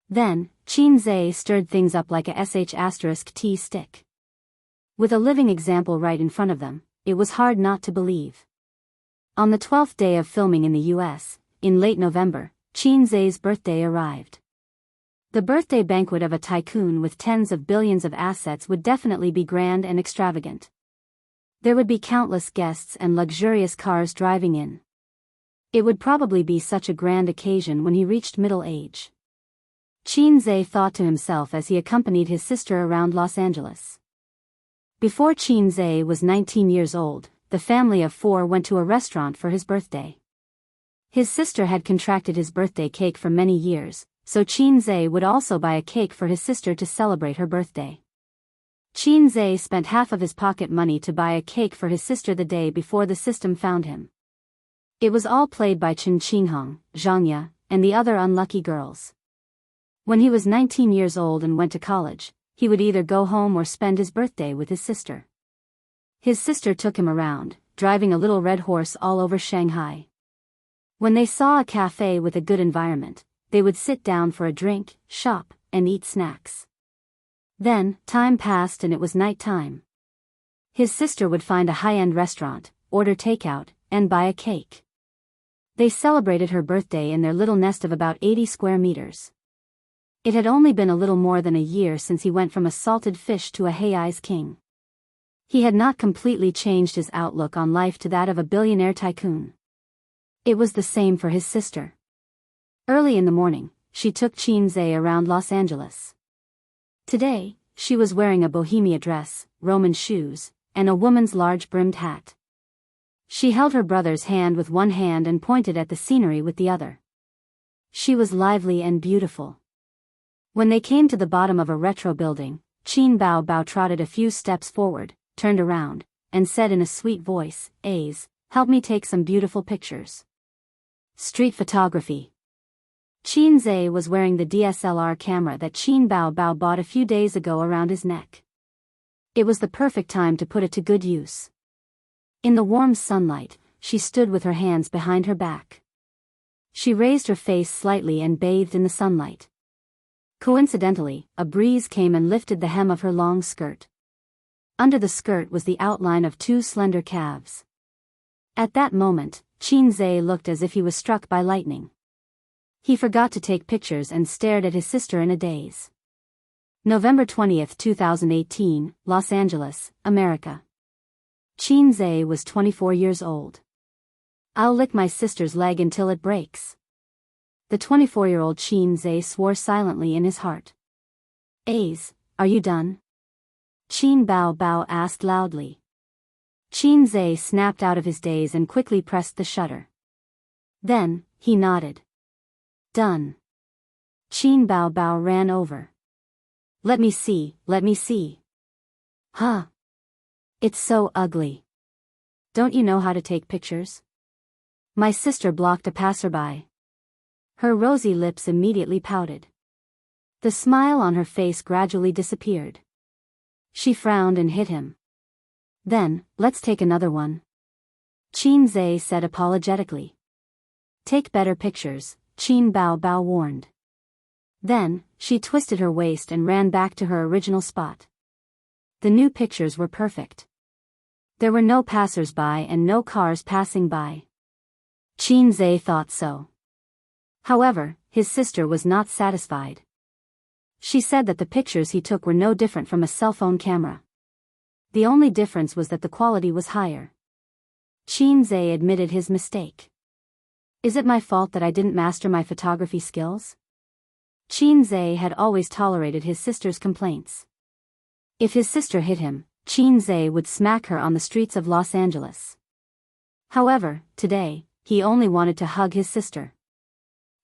Then, Qin Zhe stirred things up like a sh*t stick. With a living example right in front of them, it was hard not to believe. On the 12th day of filming in the US, in late November, Qin Zhe's birthday arrived. The birthday banquet of a tycoon with tens of billions of assets would definitely be grand and extravagant. There would be countless guests and luxurious cars driving in. It would probably be such a grand occasion when he reached middle age. Qin Zhe thought to himself as he accompanied his sister around Los Angeles. Before Qin Zhe was 19 years old, the family of 4 went to a restaurant for his birthday. His sister had contracted his birthday cake for many years, so Qin Zhe would also buy a cake for his sister to celebrate her birthday. Qin Zhe spent half of his pocket money to buy a cake for his sister the day before the system found him. It was all played by Chen Qinghong, Zhang Ya, and the other unlucky girls. When he was 19 years old and went to college, he would either go home or spend his birthday with his sister. His sister took him around, driving a little red horse all over Shanghai. When they saw a cafe with a good environment, they would sit down for a drink, shop, and eat snacks. Then, time passed and it was night time. His sister would find a high-end restaurant, order takeout, and buy a cake. They celebrated her birthday in their little nest of about 80 square meters. It had only been a little more than a year since he went from a salted fish to a Hei's king. He had not completely changed his outlook on life to that of a billionaire tycoon. It was the same for his sister. Early in the morning, she took Qin Zhe around Los Angeles. Today, she was wearing a bohemia dress, Roman shoes, and a woman's large-brimmed hat. She held her brother's hand with one hand and pointed at the scenery with the other. She was lively and beautiful. When they came to the bottom of a retro building, Qin Bao Bao trotted a few steps forward, turned around, and said in a sweet voice, "Ace, help me take some beautiful pictures." Street photography. Qin Zhe was wearing the DSLR camera that Qin Bao Bao bought a few days ago around his neck. It was the perfect time to put it to good use. In the warm sunlight, she stood with her hands behind her back. She raised her face slightly and bathed in the sunlight. Coincidentally, a breeze came and lifted the hem of her long skirt. Under the skirt was the outline of 2 slender calves. At that moment, Qin Zhe looked as if he was struck by lightning. He forgot to take pictures and stared at his sister in a daze. November 20, 2018, Los Angeles, America. Qin Zhe was 24 years old. "I'll lick my sister's leg until it breaks." The 24-year-old Qin Zhe swore silently in his heart. "Ace, are you done?" Qin Bao Bao asked loudly. Qin Zhe snapped out of his daze and quickly pressed the shutter. Then, he nodded. "Done." Qin Bao Bao ran over. Let me see. Huh. It's so ugly. Don't you know how to take pictures?" My sister blocked a passerby. Her rosy lips immediately pouted. The smile on her face gradually disappeared. She frowned and hit him. "Then, let's take another one," Qin Zhe said apologetically. "Take better pictures," Qin Bao Bao warned. Then, she twisted her waist and ran back to her original spot. The new pictures were perfect. There were no passers-by and no cars passing by. Qin Zhe thought so. However, his sister was not satisfied. She said that the pictures he took were no different from a cell phone camera. The only difference was that the quality was higher. Qin Zhe admitted his mistake. "Is it my fault that I didn't master my photography skills?" Qin Zhe had always tolerated his sister's complaints. If his sister hit him, Qin Zhe would smack her on the streets of Los Angeles. However, today, he only wanted to hug his sister.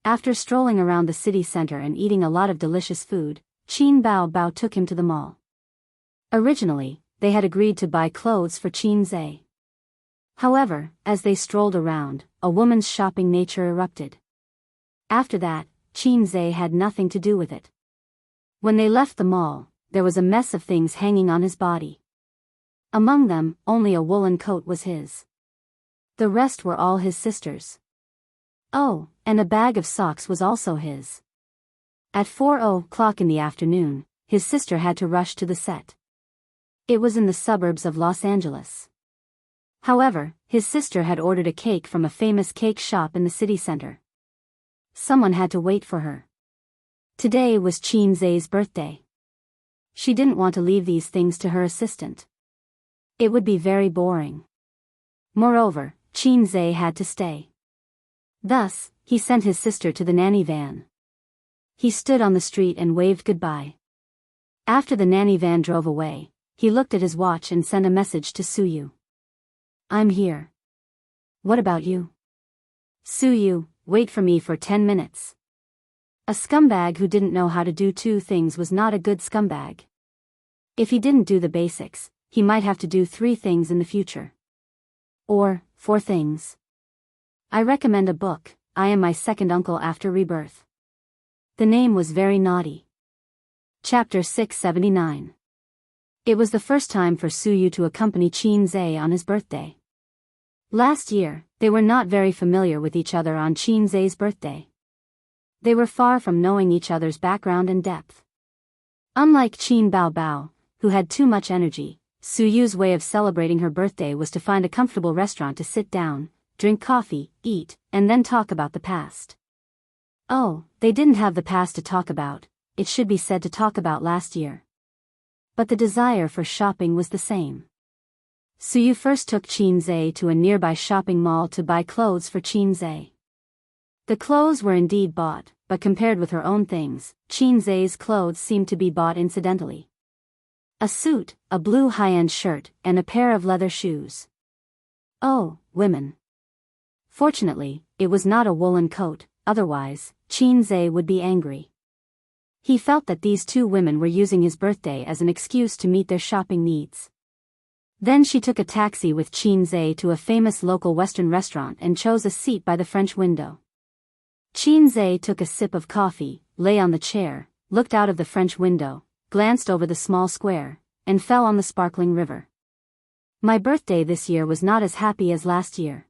After strolling around the city center and eating a lot of delicious food, Qin Bao Bao took him to the mall. Originally, they had agreed to buy clothes for Qin Zhe. However, as they strolled around, a woman's shopping nature erupted. After that, Qin Zhe had nothing to do with it. When they left the mall, there was a mess of things hanging on his body. Among them, only a woolen coat was his. The rest were all his sister's. Oh, and a bag of socks was also his. At 4:00 in the afternoon, his sister had to rush to the set. It was in the suburbs of Los Angeles. However, his sister had ordered a cake from a famous cake shop in the city center. Someone had to wait for her. Today was Qin Zhe's birthday. She didn't want to leave these things to her assistant. It would be very boring. Moreover, Qin Zhe had to stay. Thus, he sent his sister to the nanny van. He stood on the street and waved goodbye. After the nanny van drove away, he looked at his watch and sent a message to Suyu. "I'm here. What about you?" "Suyu, wait for me for 10 minutes. A scumbag who didn't know how to do two things was not a good scumbag. If he didn't do the basics, he might have to do 3 things in the future. Or 4 things. I recommend a book, I Am My Second Uncle After Rebirth. The name was very naughty. Chapter 679. It was the first time for Suyu to accompany Qin Zhe on his birthday. Last year, they were not very familiar with each other on Qin Zhe's birthday. They were far from knowing each other's background and depth. Unlike Qin Bao Bao, who had too much energy, Suyu's way of celebrating her birthday was to find a comfortable restaurant to sit down, drink coffee, eat, and then talk about the past. Oh, they didn't have the past to talk about, it should be said to talk about last year. But the desire for shopping was the same. Suyu first took Qin Zhe to a nearby shopping mall to buy clothes for Qin Zhe. The clothes were indeed bought, but compared with her own things, Qin Zhe's clothes seemed to be bought incidentally. A suit, a blue high-end shirt, and a pair of leather shoes. Oh, women. Fortunately, it was not a woolen coat, otherwise, Qin Zhe would be angry. He felt that these 2 women were using his birthday as an excuse to meet their shopping needs. Then she took a taxi with Qin Zhe to a famous local Western restaurant and chose a seat by the French window. Qin Zhe took a sip of coffee, lay on the chair, looked out of the French window, glanced over the small square, and fell on the sparkling river. My birthday this year was not as happy as last year.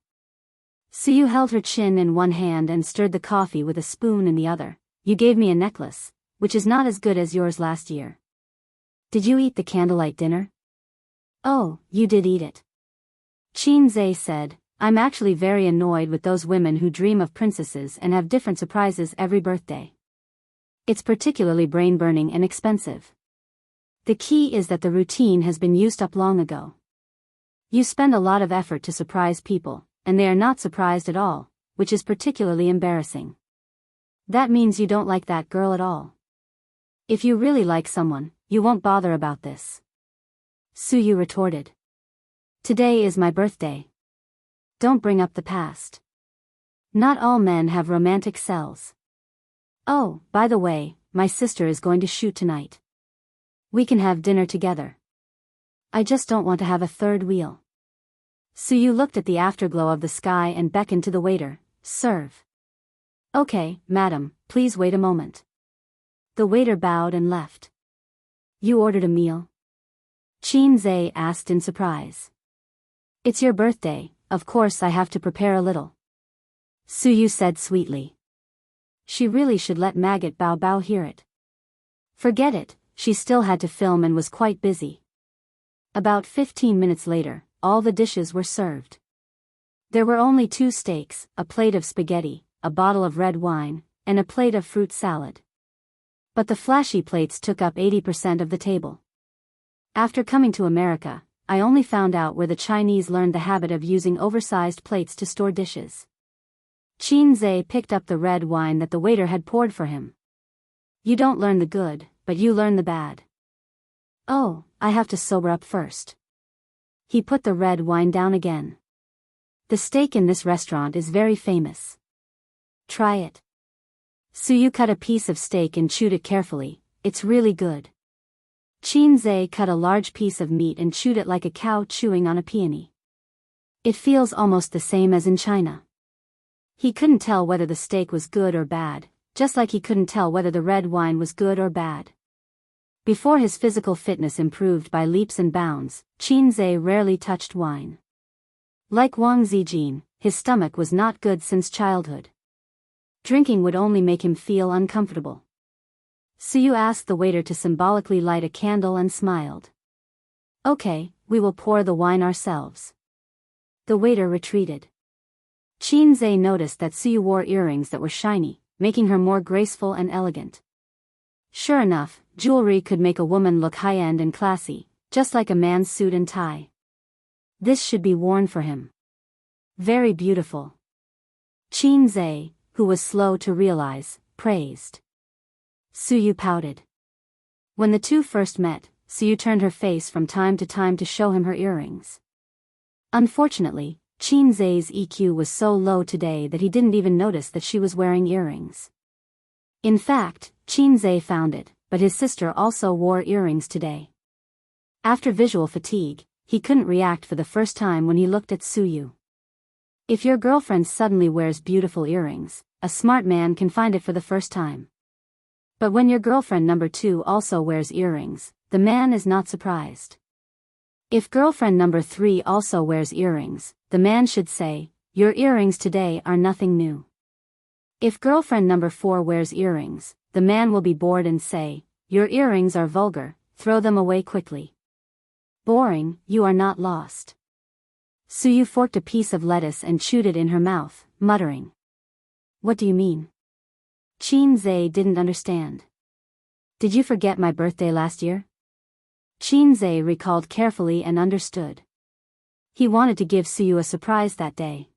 Suyu held her chin in one hand and stirred the coffee with a spoon in the other. You gave me a necklace, which is not as good as yours last year. Did you eat the candlelight dinner? Oh, you did eat it. Qin Zhe said, I'm actually very annoyed with those women who dream of princesses and have different surprises every birthday. It's particularly brain-burning and expensive. The key is that the routine has been used up long ago. You spend a lot of effort to surprise people, and they are not surprised at all, which is particularly embarrassing. That means you don't like that girl at all. If you really like someone, you won't bother about this. Suyu retorted. Today is my birthday. Don't bring up the past. Not all men have romantic cells. Oh, by the way, my sister is going to shoot tonight. We can have dinner together. I just don't want to have a third wheel. Suyu looked at the afterglow of the sky and beckoned to the waiter, serve. Okay, madam, please wait a moment. The waiter bowed and left. You ordered a meal? Qin Zhe asked in surprise. It's your birthday, of course I have to prepare a little. Suyu said sweetly. She really should let Maggot Bao Bao hear it. Forget it, she still had to film and was quite busy. About 15 minutes later, all the dishes were served. There were only 2 steaks, a plate of spaghetti, a bottle of red wine, and a plate of fruit salad. But the flashy plates took up 80% of the table. After coming to America, I only found out where the Chinese learned the habit of using oversized plates to store dishes. Qin Zhe picked up the red wine that the waiter had poured for him. You don't learn the good, but you learn the bad. Oh, I have to sober up first. He put the red wine down again. The steak in this restaurant is very famous. Try it. Suyu cut a piece of steak and chewed it carefully. It's really good. Qinze cut a large piece of meat and chewed it like a cow chewing on a peony. It feels almost the same as in China. He couldn't tell whether the steak was good or bad, just like he couldn't tell whether the red wine was good or bad. Before his physical fitness improved by leaps and bounds, Qinze rarely touched wine. Like Wang Zijin, his stomach was not good since childhood. Drinking would only make him feel uncomfortable. Suyu asked the waiter to symbolically light a candle and smiled. Okay, we will pour the wine ourselves. The waiter retreated. Qinze noticed that Suyu wore earrings that were shiny, making her more graceful and elegant. Sure enough, jewelry could make a woman look high-end and classy, just like a man's suit and tie. This should be worn for him. Very beautiful. Qinze, who was slow to realize, praised. Suyu pouted. When the two first met, Suyu turned her face from time to time to show him her earrings. Unfortunately, Qinze's EQ was so low today that he didn't even notice that she was wearing earrings. In fact, Qinze found it, but his sister also wore earrings today. After visual fatigue, he couldn't react for the first time when he looked at Suyu. If your girlfriend suddenly wears beautiful earrings, a smart man can find it for the first time. But when your girlfriend number 2 also wears earrings, the man is not surprised. If girlfriend number 3 also wears earrings, the man should say, "Your earrings today are nothing new." If girlfriend number 4 wears earrings, the man will be bored and say, "Your earrings are vulgar, throw them away quickly." Boring, you are not lost. Suyu forked a piece of lettuce and chewed it in her mouth, muttering. What do you mean? Qinze didn't understand. Did you forget my birthday last year? Qinze recalled carefully and understood. He wanted to give Suyu a surprise that day.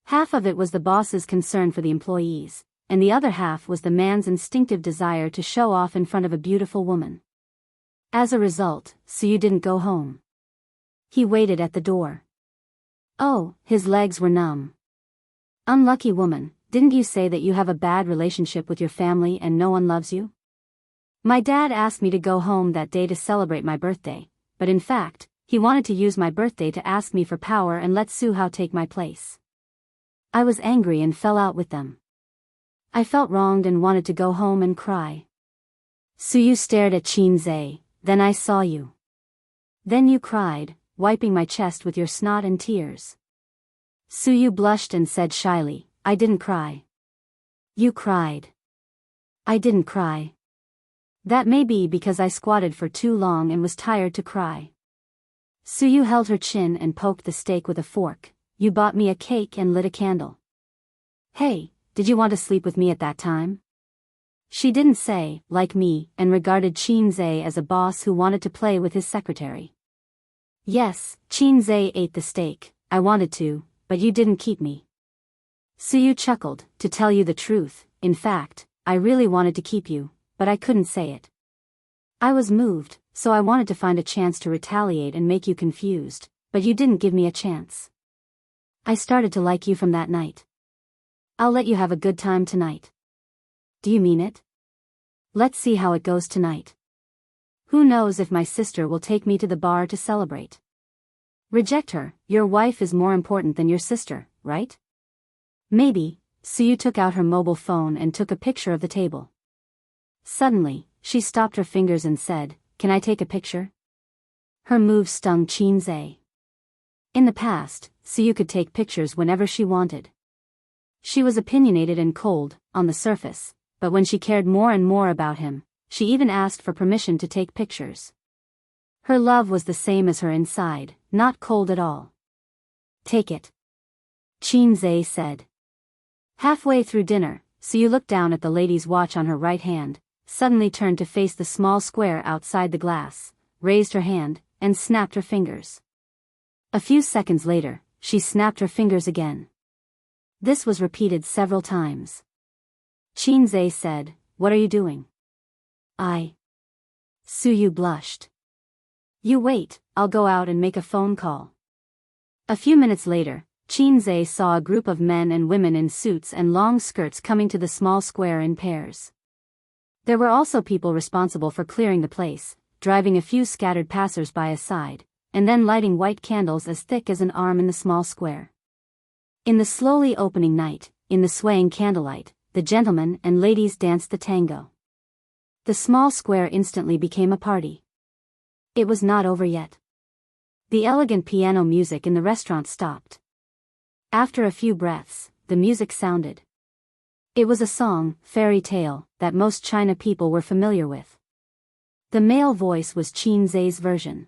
Half of it was the boss's concern for the employees, and the other half was the man's instinctive desire to show off in front of a beautiful woman. As a result, Suyu didn't go home. He waited at the door. Oh, his legs were numb. Unlucky woman, didn't you say that you have a bad relationship with your family and no one loves you? My dad asked me to go home that day to celebrate my birthday, but in fact, he wanted to use my birthday to ask me for power and let Su Hao take my place. I was angry and fell out with them. I felt wronged and wanted to go home and cry. Suyu stared at Qinze. Then I saw you. Then you cried, wiping my chest with your snot and tears. Suyu blushed and said shyly, I didn't cry. You cried. I didn't cry. That may be because I squatted for too long and was tired to cry. Suyu held her chin and poked the steak with a fork. You bought me a cake and lit a candle. Hey, did you want to sleep with me at that time? She didn't say, like me, and regarded Qinze as a boss who wanted to play with his secretary. Yes, Qinze ate the steak, I wanted to, but you didn't keep me. Suyu chuckled, to tell you the truth, in fact, I really wanted to keep you, but I couldn't say it. I was moved, so I wanted to find a chance to retaliate and make you confused, but you didn't give me a chance. I started to like you from that night. I'll let you have a good time tonight. Do you mean it? Let's see how it goes tonight. Who knows if my sister will take me to the bar to celebrate. Reject her, your wife is more important than your sister, right? Maybe. Suyu took out her mobile phone and took a picture of the table. Suddenly, she stopped her fingers and said, Can I take a picture? Her move stung Qinze. In the past, Suyu could take pictures whenever she wanted. She was opinionated and cold, on the surface, but when she cared more and more about him, she even asked for permission to take pictures. Her love was the same as her inside, not cold at all. Take it. Qinze said. Halfway through dinner, Suyu looked down at the lady's watch on her right hand, suddenly turned to face the small square outside the glass, raised her hand, and snapped her fingers. A few seconds later, she snapped her fingers again. This was repeated several times. Qinze said, What are you doing? Suyu blushed. You wait, I'll go out and make a phone call. A few minutes later, Qinzhe saw a group of men and women in suits and long skirts coming to the small square in pairs. There were also people responsible for clearing the place, driving a few scattered passers-by aside, and then lighting white candles as thick as an arm in the small square. In the slowly opening night, in the swaying candlelight, the gentlemen and ladies danced the tango. The small square instantly became a party. It was not over yet. The elegant piano music in the restaurant stopped. After a few breaths, the music sounded. It was a song, fairy tale, that most China people were familiar with. The male voice was Qinzhe's version.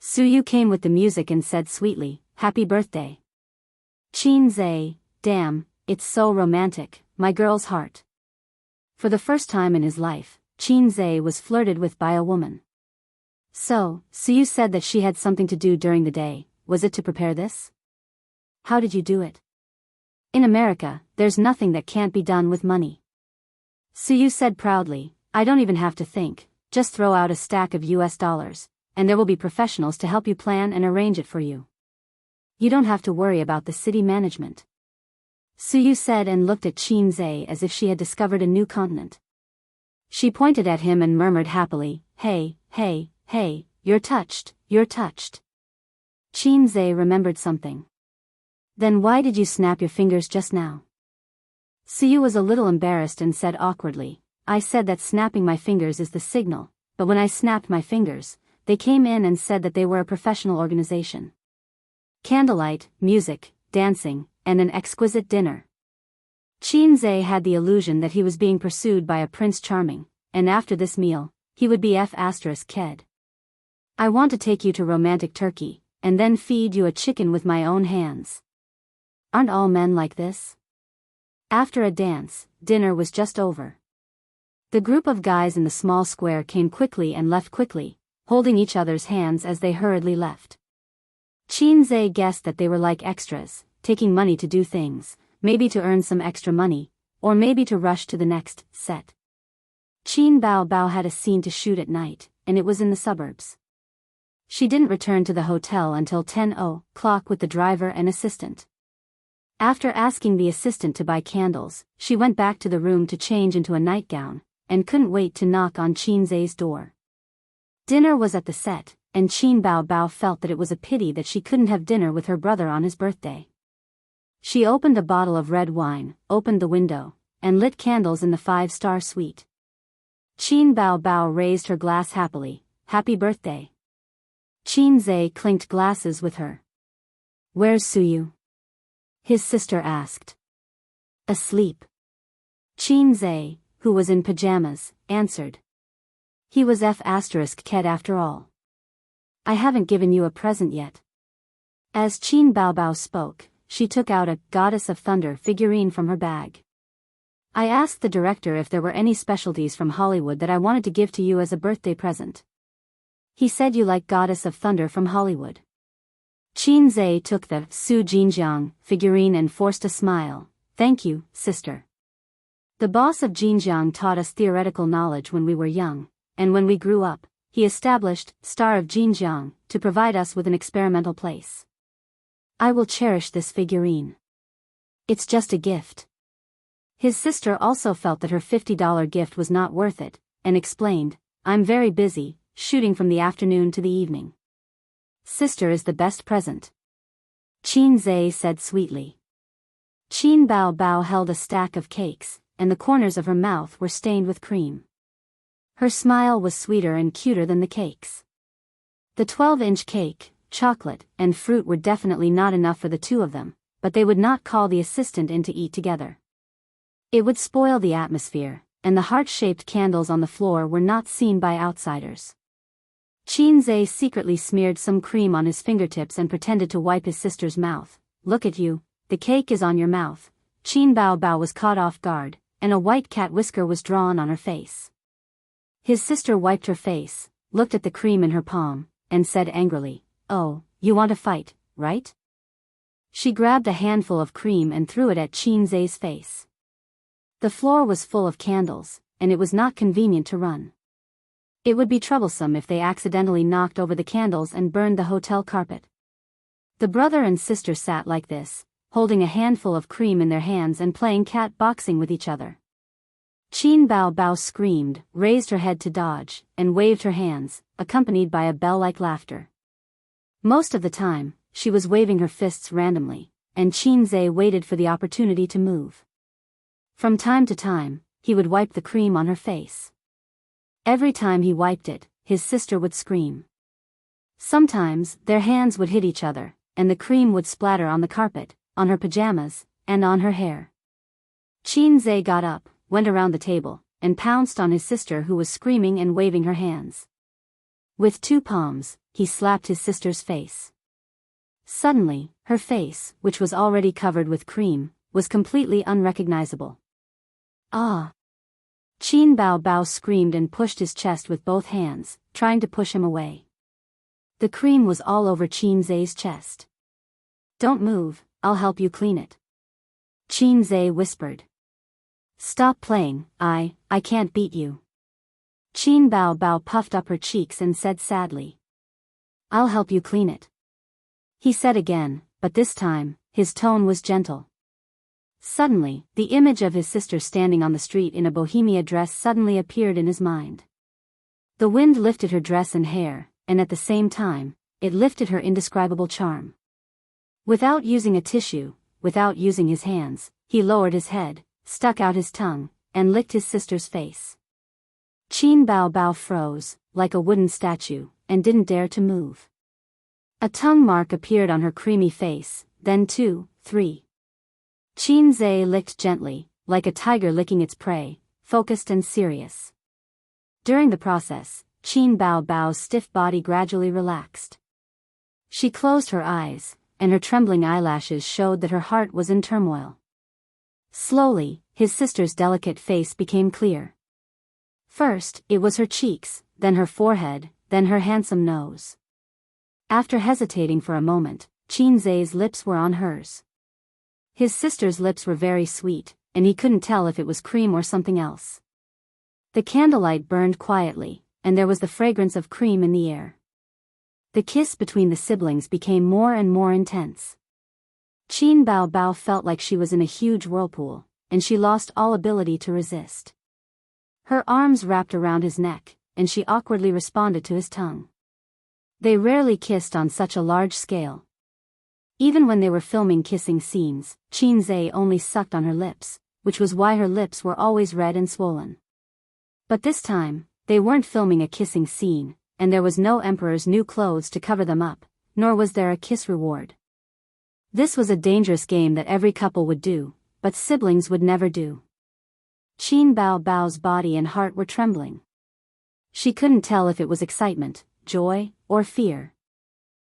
Suyu came with the music and said sweetly, "Happy birthday." Qinzhe, damn, it's so romantic, my girl's heart. For the first time in his life, Qinzhe was flirted with by a woman. So, Suyu said that she had something to do during the day. Was it to prepare this? How did you do it? In America, there's nothing that can't be done with money. Suyu said proudly, I don't even have to think, just throw out a stack of US dollars, and there will be professionals to help you plan and arrange it for you. You don't have to worry about the city management. Suyu said and looked at Qinzhe as if she had discovered a new continent. She pointed at him and murmured happily, hey, hey, hey, you're touched, you're touched. Qinzhe remembered something. Then why did you snap your fingers just now? Suyu was a little embarrassed and said awkwardly, I said that snapping my fingers is the signal, but when I snapped my fingers, they came in and said that they were a professional organization. Candlelight, music, dancing, and an exquisite dinner. Qinzhe had the illusion that he was being pursued by a Prince Charming, and after this meal, he would be F***ked. I want to take you to romantic Turkey, and then feed you a chicken with my own hands. Aren't all men like this? After a dance, dinner was just over. The group of guys in the small square came quickly and left quickly, holding each other's hands as they hurriedly left. Qinzhe guessed that they were like extras, taking money to do things, maybe to earn some extra money, or maybe to rush to the next set. Qin Bao Bao had a scene to shoot at night, and it was in the suburbs. She didn't return to the hotel until 10:00 with the driver and assistant. After asking the assistant to buy candles, she went back to the room to change into a nightgown, and couldn't wait to knock on Qinzhe's door. Dinner was at the set, and Qin Bao Bao felt that it was a pity that she couldn't have dinner with her brother on his birthday. She opened a bottle of red wine, opened the window, and lit candles in the 5-star suite. Qin Bao Bao raised her glass happily, Happy birthday. Qinzhe clinked glasses with her. Where's Suyu? His sister asked. Asleep. Qinzhe, who was in pajamas, answered. He was F***ked after all. I haven't given you a present yet. As Qin Bao Bao spoke, she took out a Goddess of Thunder figurine from her bag. I asked the director if there were any specialties from Hollywood that I wanted to give to you as a birthday present. He said you like Goddess of Thunder from Hollywood. Qinzhe took the Su Jinjiang figurine and forced a smile. Thank you, sister. The boss of Jinjiang taught us theoretical knowledge when we were young, and when we grew up, he established Star of Jinjiang to provide us with an experimental place. I will cherish this figurine. It's just a gift. His sister also felt that her $50 gift was not worth it, and explained, I'm very busy, shooting from the afternoon to the evening. Sister is the best present. Qinzhe said sweetly. Qin Bao Bao held a stack of cakes, and the corners of her mouth were stained with cream. Her smile was sweeter and cuter than the cakes. The 12-inch cake, chocolate, and fruit were definitely not enough for the two of them, but they would not call the assistant in to eat together. It would spoil the atmosphere, and the heart-shaped candles on the floor were not seen by outsiders. Qinzhe secretly smeared some cream on his fingertips and pretended to wipe his sister's mouth. Look at you, the cake is on your mouth. Qin Bao Bao was caught off guard, and a white cat whisker was drawn on her face. His sister wiped her face, looked at the cream in her palm, and said angrily, Oh, you want to fight, right? She grabbed a handful of cream and threw it at Qinzhe's face. The floor was full of candles, and it was not convenient to run. It would be troublesome if they accidentally knocked over the candles and burned the hotel carpet. The brother and sister sat like this, holding a handful of cream in their hands and playing cat boxing with each other. Qin Bao Bao screamed, raised her head to dodge, and waved her hands, accompanied by a bell-like laughter. Most of the time, she was waving her fists randomly, and Qin Zhe waited for the opportunity to move. From time to time, he would wipe the cream on her face. Every time he wiped it, his sister would scream. Sometimes, their hands would hit each other, and the cream would splatter on the carpet, on her pajamas, and on her hair. Qin Zhe got up, went around the table, and pounced on his sister who was screaming and waving her hands. With two palms, he slapped his sister's face. Suddenly, her face, which was already covered with cream, was completely unrecognizable. Ah! Qin Bao Bao screamed and pushed his chest with both hands, trying to push him away. The cream was all over Qin Zhe's chest. "Don't move, I'll help you clean it," Qin Zhe whispered. "Stop playing, I can't beat you." Qin Bao Bao puffed up her cheeks and said sadly. "I'll help you clean it," he said again, but this time, his tone was gentle. Suddenly, the image of his sister standing on the street in a bohemia dress suddenly appeared in his mind. The wind lifted her dress and hair, and at the same time, it lifted her indescribable charm. Without using a tissue, without using his hands, he lowered his head, stuck out his tongue, and licked his sister's face. Qin Bao Bao froze, like a wooden statue, and didn't dare to move. A tongue mark appeared on her creamy face, then 2, 3. Qin Zhe licked gently, like a tiger licking its prey, focused and serious. During the process, Qin Bao Bao's stiff body gradually relaxed. She closed her eyes, and her trembling eyelashes showed that her heart was in turmoil. Slowly, his sister's delicate face became clear. First, it was her cheeks, then her forehead, then her handsome nose. After hesitating for a moment, Qin Zhe's lips were on hers. His sister's lips were very sweet, and he couldn't tell if it was cream or something else. The candlelight burned quietly, and there was the fragrance of cream in the air. The kiss between the siblings became more and more intense. Qin Bao Bao felt like she was in a huge whirlpool, and she lost all ability to resist. Her arms wrapped around his neck, and she awkwardly responded to his tongue. They rarely kissed on such a large scale. Even when they were filming kissing scenes, Qin Zhe only sucked on her lips, which was why her lips were always red and swollen. But this time, they weren't filming a kissing scene, and there was no emperor's new clothes to cover them up, nor was there a kiss reward. This was a dangerous game that every couple would do, but siblings would never do. Qin Bao Bao's body and heart were trembling. She couldn't tell if it was excitement, joy, or fear.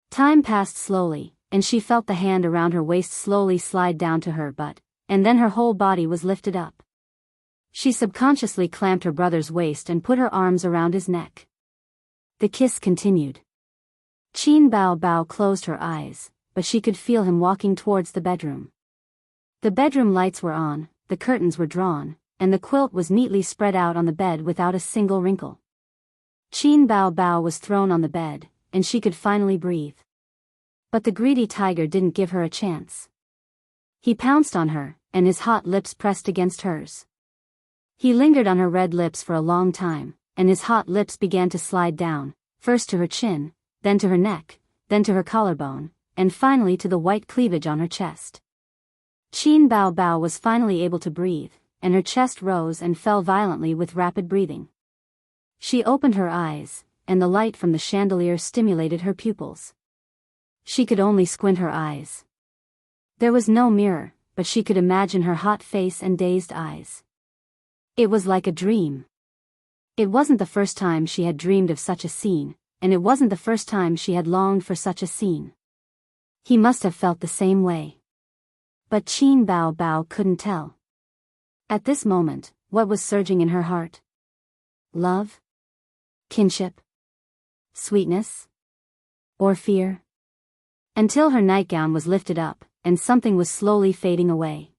Time passed slowly, and she felt the hand around her waist slowly slide down to her butt, and then her whole body was lifted up. She subconsciously clamped her brother's waist and put her arms around his neck. The kiss continued. Qin Bao Bao closed her eyes, but she could feel him walking towards the bedroom. The bedroom lights were on, the curtains were drawn, and the quilt was neatly spread out on the bed without a single wrinkle. Qin Bao Bao was thrown on the bed, and she could finally breathe. But the greedy tiger didn't give her a chance. He pounced on her, and his hot lips pressed against hers. He lingered on her red lips for a long time, and his hot lips began to slide down, first to her chin, then to her neck, then to her collarbone, and finally to the white cleavage on her chest. Qin Bao Bao was finally able to breathe, and her chest rose and fell violently with rapid breathing. She opened her eyes, and the light from the chandelier stimulated her pupils. She could only squint her eyes. There was no mirror, but she could imagine her hot face and dazed eyes. It was like a dream. It wasn't the first time she had dreamed of such a scene, and it wasn't the first time she had longed for such a scene. He must have felt the same way. But Qin Bao Bao couldn't tell. At this moment, what was surging in her heart? Love? Kinship? Sweetness? Or fear? Until her nightgown was lifted up, and something was slowly fading away.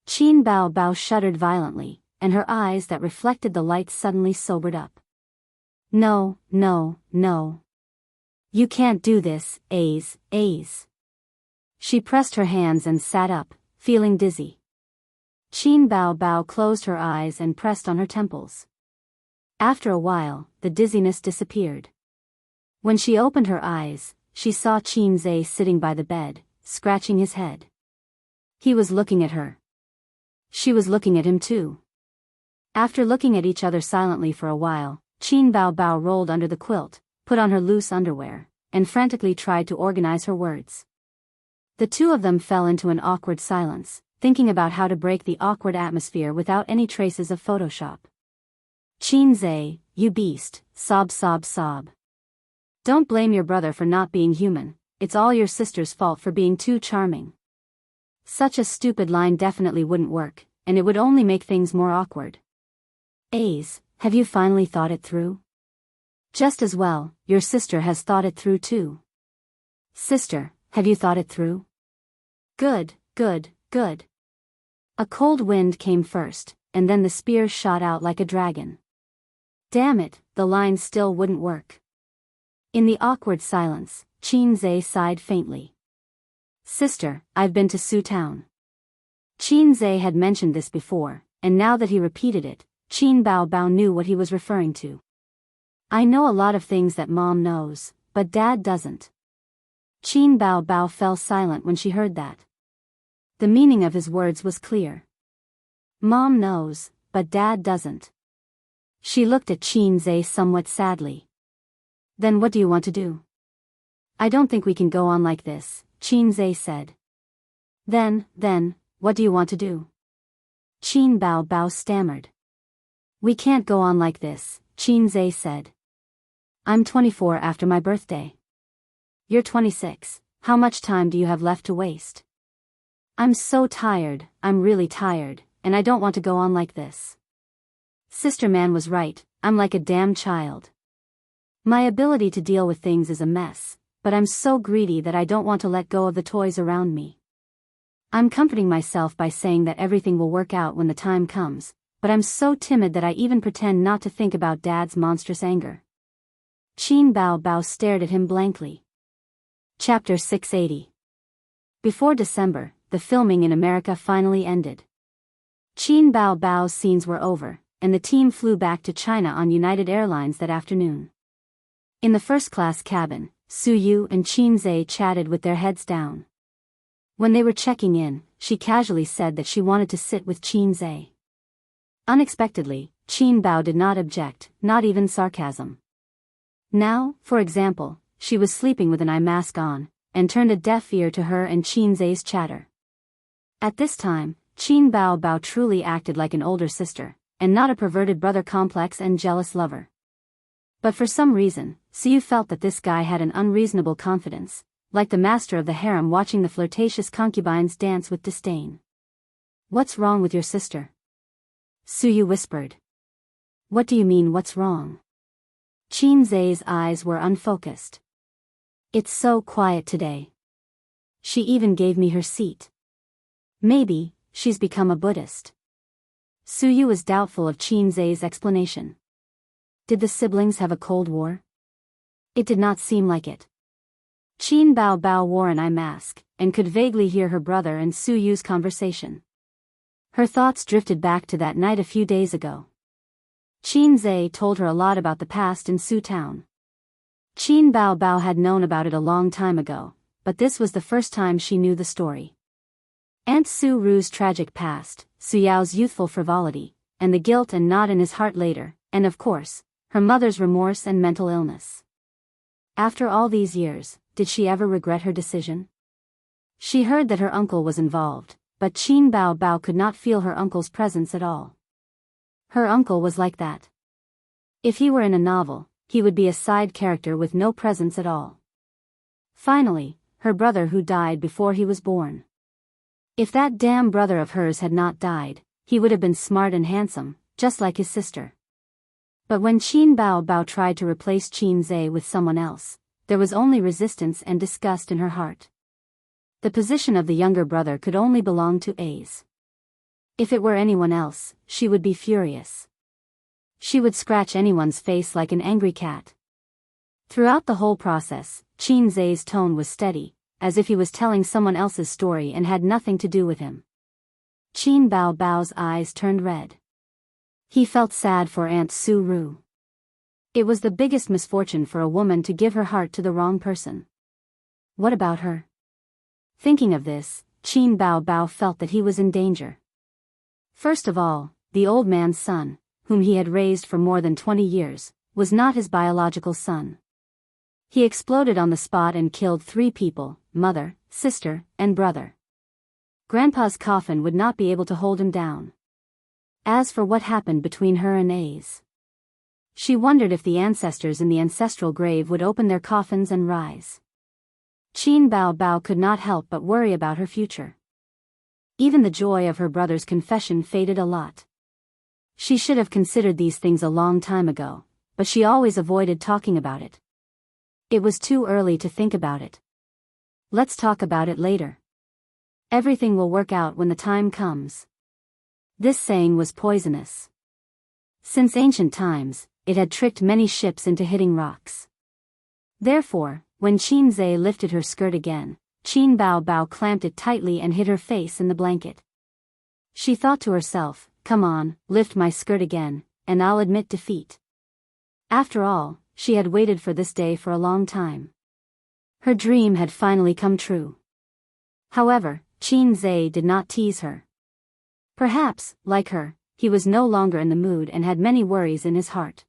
Qin Bao Bao shuddered violently, and her eyes that reflected the light suddenly sobered up. No, no, no. You can't do this, Ace. She pressed her hands and sat up, feeling dizzy. Qin Bao Bao closed her eyes and pressed on her temples. After a while, the dizziness disappeared. When she opened her eyes, she saw Qin Zhe sitting by the bed, scratching his head. He was looking at her. She was looking at him too. After looking at each other silently for a while, Qin Bao Bao rolled under the quilt, put on her loose underwear, and frantically tried to organize her words. The two of them fell into an awkward silence, thinking about how to break the awkward atmosphere without any traces of Photoshop. Qin Zhe, you beast, sob sob sob. Don't blame your brother for not being human, it's all your sister's fault for being too charming. Such a stupid line definitely wouldn't work, and it would only make things more awkward. Ace, have you finally thought it through? Just as well, your sister has thought it through too. Sister, have you thought it through? Good, good, good. A cold wind came first, and then the spear shot out like a dragon. Damn it, the line still wouldn't work. In the awkward silence, Qin Zhe sighed faintly. Sister, I've been to Su Town. Qin Zhe had mentioned this before, and now that he repeated it, Qin Bao Bao knew what he was referring to. I know a lot of things that Mom knows, but Dad doesn't. Qin Bao Bao fell silent when she heard that. The meaning of his words was clear. Mom knows, but Dad doesn't. She looked at Qin Zhe somewhat sadly. Then what do you want to do? I don't think we can go on like this, Qin Zhe said. Then, what do you want to do? Qin Bao Bao stammered. We can't go on like this, Qin Zhe said. I'm 24 after my birthday. You're 26, how much time do you have left to waste? I'm so tired, I'm really tired, and I don't want to go on like this. Sister Man was right, I'm like a damn child. My ability to deal with things is a mess, but I'm so greedy that I don't want to let go of the toys around me. I'm comforting myself by saying that everything will work out when the time comes, but I'm so timid that I even pretend not to think about Dad's monstrous anger. Qin Bao Bao stared at him blankly. Chapter 680. Before December, the filming in America finally ended. Qin Bao Bao's scenes were over, and the team flew back to China on United Airlines that afternoon. In the first-class cabin, Su Yu and Qin Zhe chatted with their heads down. When they were checking in, she casually said that she wanted to sit with Qin Zhe. Unexpectedly, Qin Bao did not object, not even sarcasm. Now, for example, she was sleeping with an eye mask on, and turned a deaf ear to her and Qin Zhe's chatter. At this time, Qin Bao Bao truly acted like an older sister, and not a perverted brother complex and jealous lover. But for some reason, Su Yu felt that this guy had an unreasonable confidence, like the master of the harem watching the flirtatious concubines dance with disdain. What's wrong with your sister? Su Yu whispered. What do you mean what's wrong? Qin Zhe's eyes were unfocused. It's so quiet today. She even gave me her seat. Maybe, she's become a Buddhist. Su Yu was doubtful of Qin Zhe's explanation. Did the siblings have a Cold War? It did not seem like it. Qin Bao Bao wore an eye mask, and could vaguely hear her brother and Su Yu's conversation. Her thoughts drifted back to that night a few days ago. Qin Zhe told her a lot about the past in Su Town. Qin Bao Bao had known about it a long time ago, but this was the first time she knew the story. Aunt Su Ru's tragic past, Su Yao's youthful frivolity, and the guilt and knot in his heart later, and of course, her mother's remorse and mental illness. After all these years, did she ever regret her decision? She heard that her uncle was involved, but Qin Bao Bao could not feel her uncle's presence at all. Her uncle was like that. If he were in a novel, he would be a side character with no presence at all. Finally, her brother who died before he was born. If that damn brother of hers had not died, he would have been smart and handsome, just like his sister. But when Qin Bao Bao tried to replace Qin Zhe with someone else, there was only resistance and disgust in her heart. The position of the younger brother could only belong to Ace. If it were anyone else, she would be furious. She would scratch anyone's face like an angry cat. Throughout the whole process, Qin Zhe's tone was steady, as if he was telling someone else's story and had nothing to do with him. Qin Bao Bao's eyes turned red. He felt sad for Aunt Su Ru. It was the biggest misfortune for a woman to give her heart to the wrong person. What about her? Thinking of this, Qin Bao Bao felt that he was in danger. First of all, the old man's son, whom he had raised for more than 20 years, was not his biological son. He exploded on the spot and killed 3 people, mother, sister, and brother. Grandpa's coffin would not be able to hold him down. As for what happened between her and A's, she wondered if the ancestors in the ancestral grave would open their coffins and rise. Qin Bao Bao could not help but worry about her future. Even the joy of her brother's confession faded a lot. She should have considered these things a long time ago, but she always avoided talking about it. It was too early to think about it. Let's talk about it later. Everything will work out when the time comes. This saying was poisonous. Since ancient times, it had tricked many ships into hitting rocks. Therefore, when Qin Zhe lifted her skirt again, Qin Bao Bao clamped it tightly and hid her face in the blanket. She thought to herself, come on, lift my skirt again, and I'll admit defeat. After all, she had waited for this day for a long time. Her dream had finally come true. However, Qin Zhe did not tease her. Perhaps, like her, he was no longer in the mood and had many worries in his heart.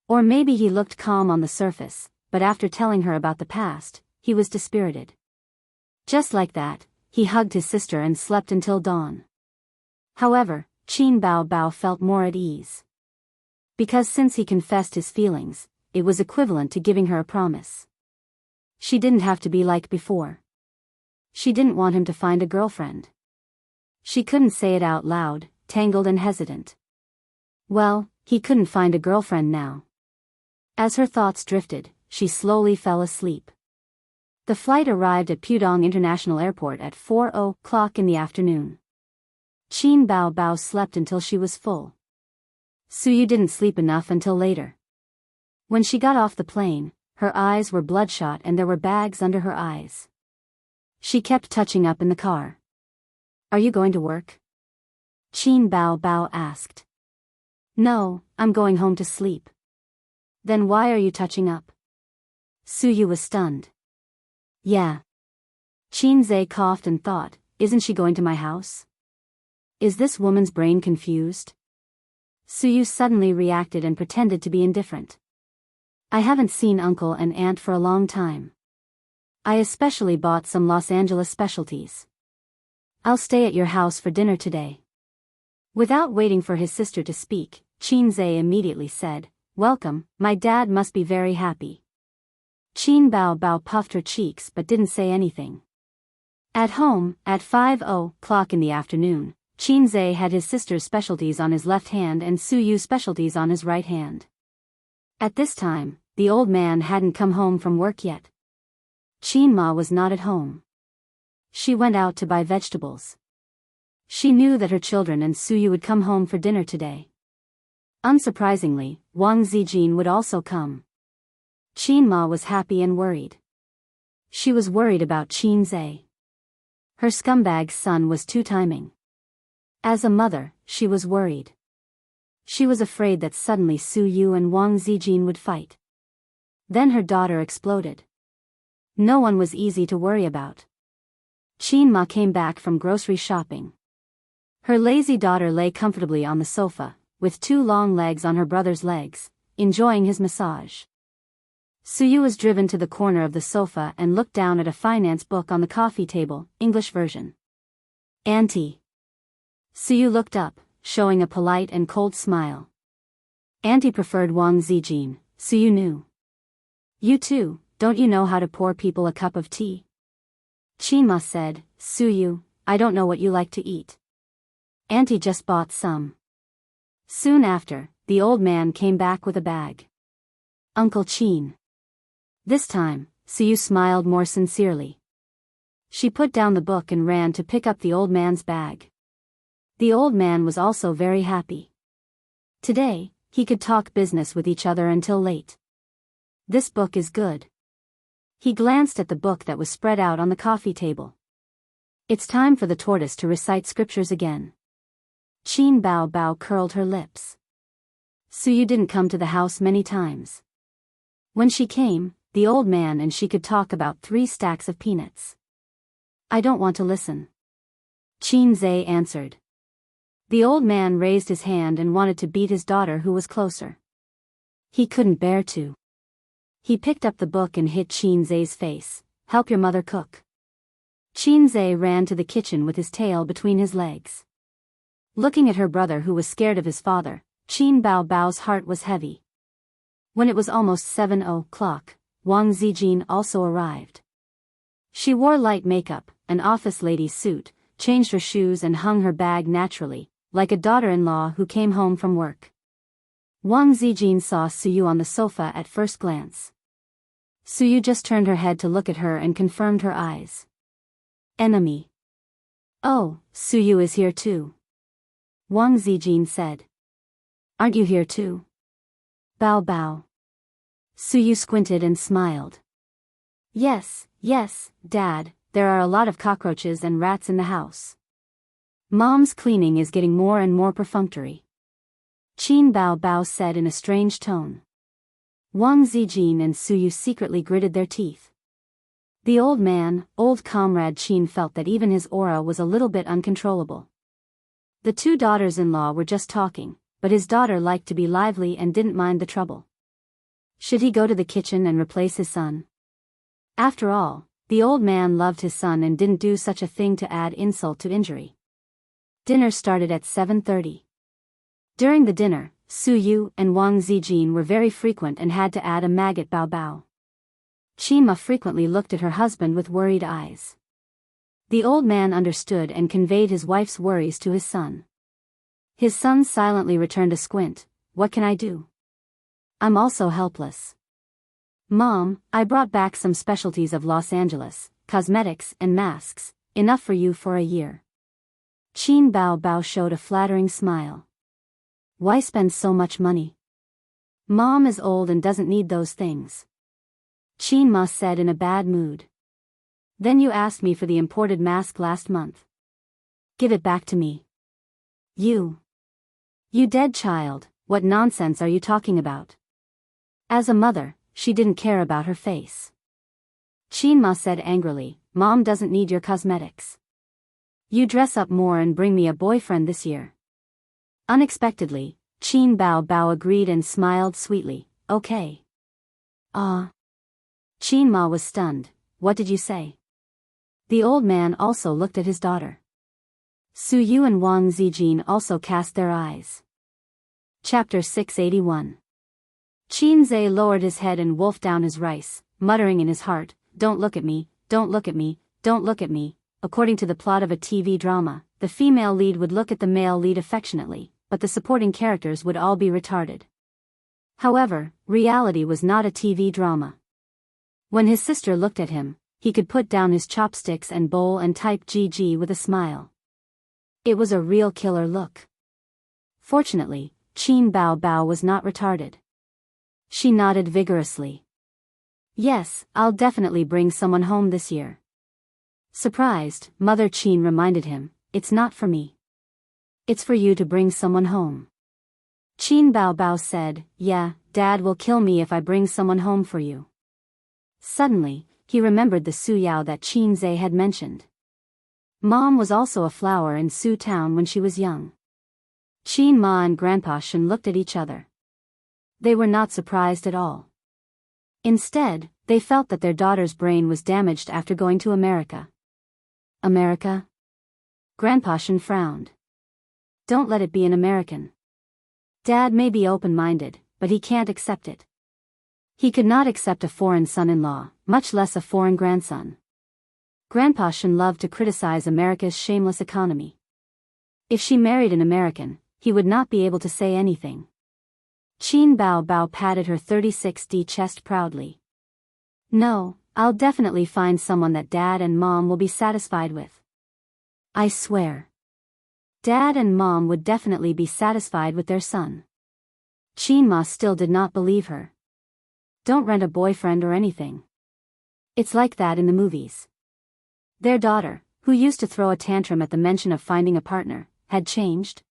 Or maybe he looked calm on the surface, but after telling her about the past, he was dispirited. Just like that, he hugged his sister and slept until dawn. However, Qin Bao Bao felt more at ease. Because since he confessed his feelings, it was equivalent to giving her a promise. She didn't have to be like before. She didn't want him to find a girlfriend. She couldn't say it out loud, tangled and hesitant. Well, he couldn't find a girlfriend now. As her thoughts drifted, she slowly fell asleep. The flight arrived at Pudong International Airport at 4:00 in the afternoon. Qin Bao Bao slept until she was full. Suyu didn't sleep enough until later. When she got off the plane, her eyes were bloodshot and there were bags under her eyes. She kept touching up in the car. Are you going to work? Qin Bao Bao asked. No, I'm going home to sleep. Then why are you touching up? Suyu was stunned. Yeah. Qin Zhe coughed and thought, isn't she going to my house? Is this woman's brain confused? Suyu suddenly reacted and pretended to be indifferent. I haven't seen Uncle and Aunt for a long time. I especially bought some Los Angeles specialties. I'll stay at your house for dinner today. Without waiting for his sister to speak, Qin Zhe immediately said, Welcome, my dad must be very happy. Qin Bao Bao puffed her cheeks but didn't say anything. At home, at 5:00 in the afternoon, Qin Zhe had his sister's specialties on his left hand and Suyu's specialties on his right hand. At this time, the old man hadn't come home from work yet. Qin Ma was not at home. She went out to buy vegetables. She knew that her children and Suyu would come home for dinner today. Unsurprisingly, Wang Zijin would also come. Qin Ma was happy and worried. She was worried about Qin Zhe. Her scumbag son was two-timing. As a mother, she was worried. She was afraid that suddenly Suyu and Wang Zijin would fight. Then her daughter exploded. No one was easy to worry about. Qin Ma came back from grocery shopping. Her lazy daughter lay comfortably on the sofa, with two long legs on her brother's legs, enjoying his massage. Suyu was driven to the corner of the sofa and looked down at a finance book on the coffee table, English version. Auntie. Suyu looked up, showing a polite and cold smile. Auntie preferred Wang Zijin, Suyu knew. You too, don't you know how to pour people a cup of tea? Qin Ma said, Suyu, I don't know what you like to eat. Auntie just bought some. Soon after, the old man came back with a bag. Uncle Qin. This time, Suyu smiled more sincerely. She put down the book and ran to pick up the old man's bag. The old man was also very happy. Today, he could talk business with each other until late. This book is good. He glanced at the book that was spread out on the coffee table. It's time for the tortoise to recite scriptures again. Qin Bao Bao curled her lips. Suyu didn't come to the house many times. When she came, the old man and she could talk about 3 stacks of peanuts. I don't want to listen. Qin Zhe answered. The old man raised his hand and wanted to beat his daughter who was closer. He couldn't bear to. He picked up the book and hit Qin Zhe's face. Help your mother cook. Qin Zhe ran to the kitchen with his tail between his legs. Looking at her brother who was scared of his father, Qin Bao Bao's heart was heavy. When it was almost 7 o'clock, Wang Zijin also arrived. She wore light makeup, an office lady's suit, changed her shoes and hung her bag naturally, like a daughter-in-law who came home from work. Wang Zijin saw Suyu on the sofa at first glance. Suyu just turned her head to look at her and confirmed her eyes. Enemy. Oh, Suyu is here too. Wang Zijin said. Aren't you here too? Bao Bao. Suyu squinted and smiled. Yes, Dad, there are a lot of cockroaches and rats in the house. Mom's cleaning is getting more and more perfunctory. Qin Bao Bao said in a strange tone. Wang Zijin and Suyu secretly gritted their teeth. The old man, old comrade Qin felt that even his aura was a little bit uncontrollable. The 2 daughters-in-law were just talking, but his daughter liked to be lively and didn't mind the trouble. Should he go to the kitchen and replace his son? After all, the old man loved his son and didn't do such a thing to add insult to injury. Dinner started at 7:30. During the dinner, Suyu and Wang Zijin were very frequent and had to add a maggot Bao Bao. Qima frequently looked at her husband with worried eyes. The old man understood and conveyed his wife's worries to his son. His son silently returned a squint. What can I do? I'm also helpless. Mom, I brought back some specialties of Los Angeles, cosmetics and masks, enough for you for a year. Qin Bao Bao showed a flattering smile. Why spend so much money? Mom is old and doesn't need those things. Qin Ma said in a bad mood. Then you asked me for the imported mask last month. Give it back to me. You dead child, what nonsense are you talking about? As a mother, she didn't care about her face. Qin Ma said angrily, Mom doesn't need your cosmetics. You dress up more and bring me a boyfriend this year. Unexpectedly, Qin Bao Bao agreed and smiled sweetly, okay. Qin Ma was stunned. What did you say? The old man also looked at his daughter. Suyu and Wang Zijin also cast their eyes. Chapter 681. Qin Zhe lowered his head and wolfed down his rice, muttering in his heart, don't look at me, don't look at me, don't look at me. According to the plot of a TV drama, the female lead would look at the male lead affectionately, but the supporting characters would all be retarded. However, reality was not a TV drama. When his sister looked at him, he could put down his chopsticks and bowl and type GG with a smile. It was a real killer look. Fortunately, Qin Bao Bao was not retarded. She nodded vigorously. Yes, I'll definitely bring someone home this year. Surprised, Mother Qin reminded him, it's not for me. It's for you to bring someone home. Qin Bao Bao said, yeah, Dad will kill me if I bring someone home for you. Suddenly, he remembered the Su Yao that Qin Zhe had mentioned. Mom was also a flower in Su Town when she was young. Qin Ma and Grandpa Shen looked at each other. They were not surprised at all. Instead, they felt that their daughter's brain was damaged after going to America. America? Grandpa Shen frowned. Don't let it be an American. Dad may be open-minded, but he can't accept it. He could not accept a foreign son-in-law, much less a foreign grandson. Grandpa Shen loved to criticize America's shameless economy. If she married an American, he would not be able to say anything. Qin Bao Bao patted her 36D chest proudly. No, I'll definitely find someone that Dad and Mom will be satisfied with. I swear. Dad and Mom would definitely be satisfied with their son. Qin Ma still did not believe her. Don't rent a boyfriend or anything. It's like that in the movies. Their daughter, who used to throw a tantrum at the mention of finding a partner, had changed.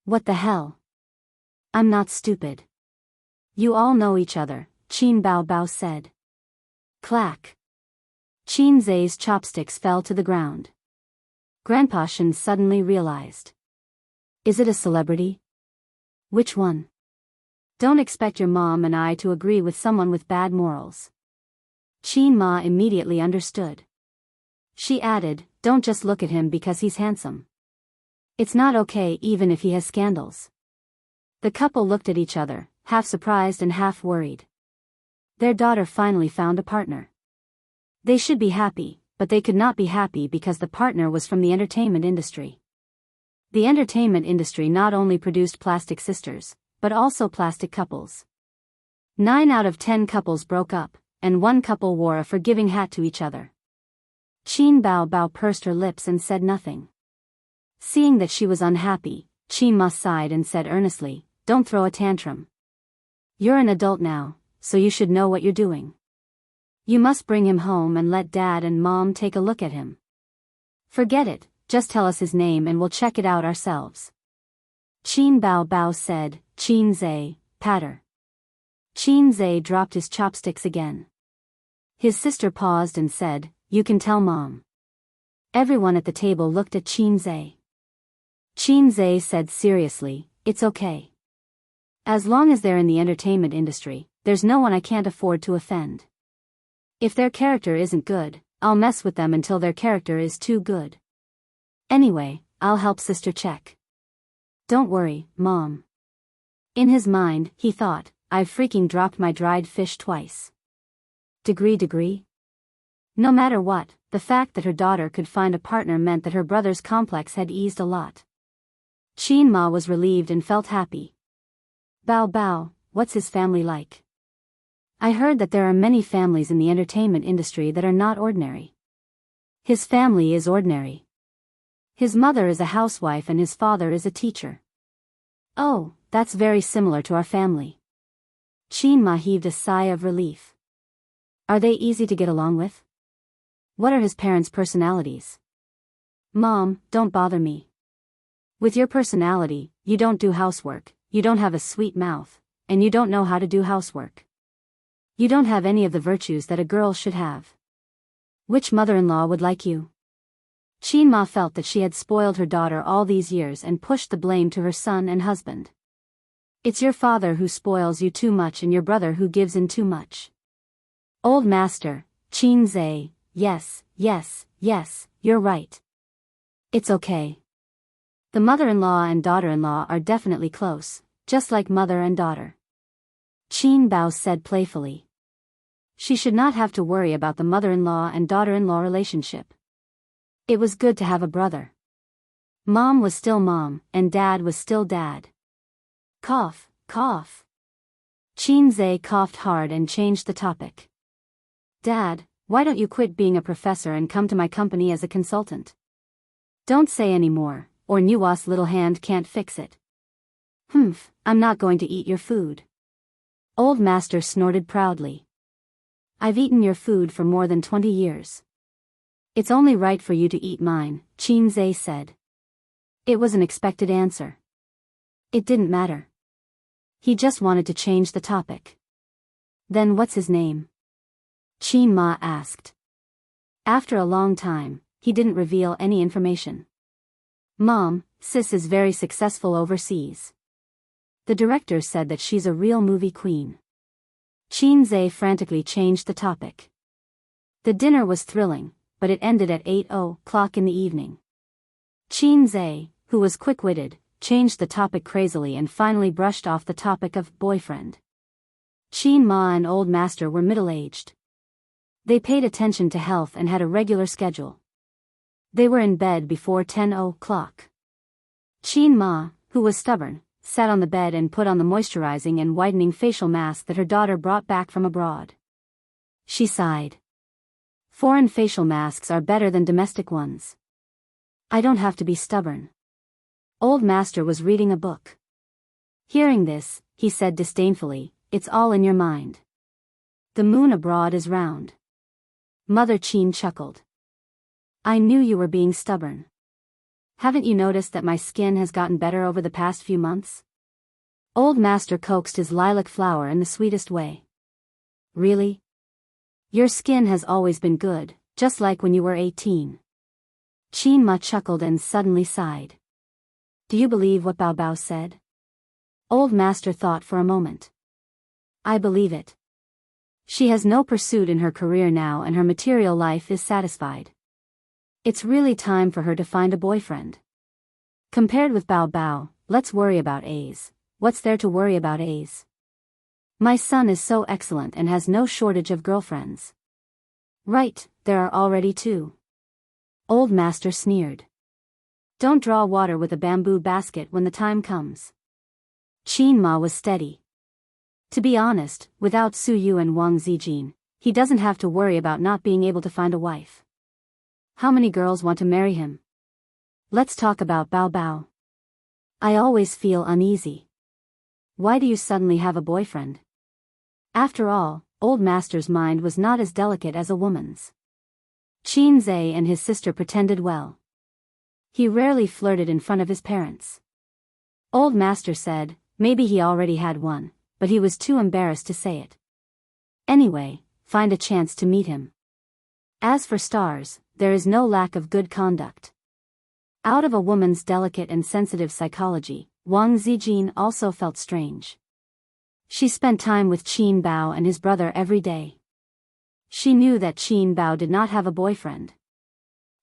What the hell? I'm not stupid. You all know each other, Qin Bao Bao said. Clack. Qin Zai's chopsticks fell to the ground. Grandpa Shen suddenly realized. Is it a celebrity? Which one? Don't expect your mom and I to agree with someone with bad morals. Qin Ma immediately understood. She added, don't just look at him because he's handsome. It's not okay even if he has scandals. The couple looked at each other, half surprised and half worried. Their daughter finally found a partner. They should be happy, but they could not be happy because the partner was from the entertainment industry. The entertainment industry not only produced plastic sisters, but also plastic couples. 9 out of 10 couples broke up, and 1 couple wore a forgiving hat to each other. Qin Bao Bao pursed her lips and said nothing. Seeing that she was unhappy, Qin Ma sighed and said earnestly, don't throw a tantrum. You're an adult now, so you should know what you're doing. You must bring him home and let Dad and Mom take a look at him. Forget it, just tell us his name and we'll check it out ourselves. Qin Bao Bao said, Qin Zai, patter. Qin Zai dropped his chopsticks again. His sister paused and said, you can tell Mom. Everyone at the table looked at Qin Zai. Qin Zai said seriously, it's okay. As long as they're in the entertainment industry, there's no one I can't afford to offend. If their character isn't good, I'll mess with them until their character is too good. Anyway, I'll help sister check. Don't worry, Mom. In his mind, he thought, I've freaking dropped my dried fish twice. Degree? No matter what, the fact that her daughter could find a partner meant that her brother's complex had eased a lot. Qin Ma was relieved and felt happy. Bao Bao, what's his family like? I heard that there are many families in the entertainment industry that are not ordinary. His family is ordinary. His mother is a housewife and his father is a teacher. Oh, that's very similar to our family. Qin Ma heaved a sigh of relief. Are they easy to get along with? What are his parents' personalities? Mom, don't bother me. With your personality, you don't do housework, you don't have a sweet mouth, and you don't know how to do housework. You don't have any of the virtues that a girl should have. Which mother-in-law would like you? Qin Ma felt that she had spoiled her daughter all these years and pushed the blame to her son and husband. It's your father who spoils you too much and your brother who gives in too much. Old master, Qin Zai, yes, you're right. It's okay. The mother-in-law and daughter-in-law are definitely close, just like mother and daughter. Qin Bao said playfully. She should not have to worry about the mother-in-law and daughter-in-law relationship. It was good to have a brother. Mom was still mom, and Dad was still Dad. Cough. Qin Zai coughed hard and changed the topic. Dad, why don't you quit being a professor and come to my company as a consultant? Don't say any more, or Nuwa's little hand can't fix it. I'm not going to eat your food. Old master snorted proudly. I've eaten your food for more than 20 years. It's only right for you to eat mine, Qin Zai said. It was an expected answer. It didn't matter. He just wanted to change the topic. Then what's his name? Qin Ma asked. After a long time, he didn't reveal any information. Mom, sis is very successful overseas. The director said that she's a real movie queen. Qin Zai frantically changed the topic. The dinner was thrilling, but it ended at 8:00 in the evening. Qin Zai, who was quick-witted, changed the topic crazily and finally brushed off the topic of boyfriend. Qin Ma and Old Master were middle-aged. They paid attention to health and had a regular schedule. They were in bed before 10:00. Qin Ma, who was stubborn, sat on the bed and put on the moisturizing and whitening facial mask that her daughter brought back from abroad. She sighed. Foreign facial masks are better than domestic ones. I don't have to be stubborn. Old Master was reading a book. Hearing this, he said disdainfully, it's all in your mind. The moon abroad is round. Mother Qin chuckled. I knew you were being stubborn. Haven't you noticed that my skin has gotten better over the past few months? Old Master coaxed his lilac flower in the sweetest way. Really? Your skin has always been good, just like when you were 18. Qin Ma chuckled and suddenly sighed. Do you believe what Bao Bao said? Old Master thought for a moment. I believe it. She has no pursuit in her career now and her material life is satisfied. It's really time for her to find a boyfriend. Compared with Bao Bao, let's worry about A's. What's there to worry about A's? My son is so excellent and has no shortage of girlfriends. Right, there are already 2. Old Master sneered. Don't draw water with a bamboo basket when the time comes. Qin Ma was steady. To be honest, without Su Yu and Wang Zijin, he doesn't have to worry about not being able to find a wife. How many girls want to marry him? Let's talk about Bao Bao. I always feel uneasy. Why do you suddenly have a boyfriend? After all, Old Master's mind was not as delicate as a woman's. Qin Zhe and his sister pretended well. He rarely flirted in front of his parents. Old Master said, maybe he already had one, but he was too embarrassed to say it. Anyway, find a chance to meet him. As for stars, there is no lack of good conduct. Out of a woman's delicate and sensitive psychology, Wang Zijin also felt strange. She spent time with Qin Bao and his brother every day. She knew that Qin Bao did not have a boyfriend.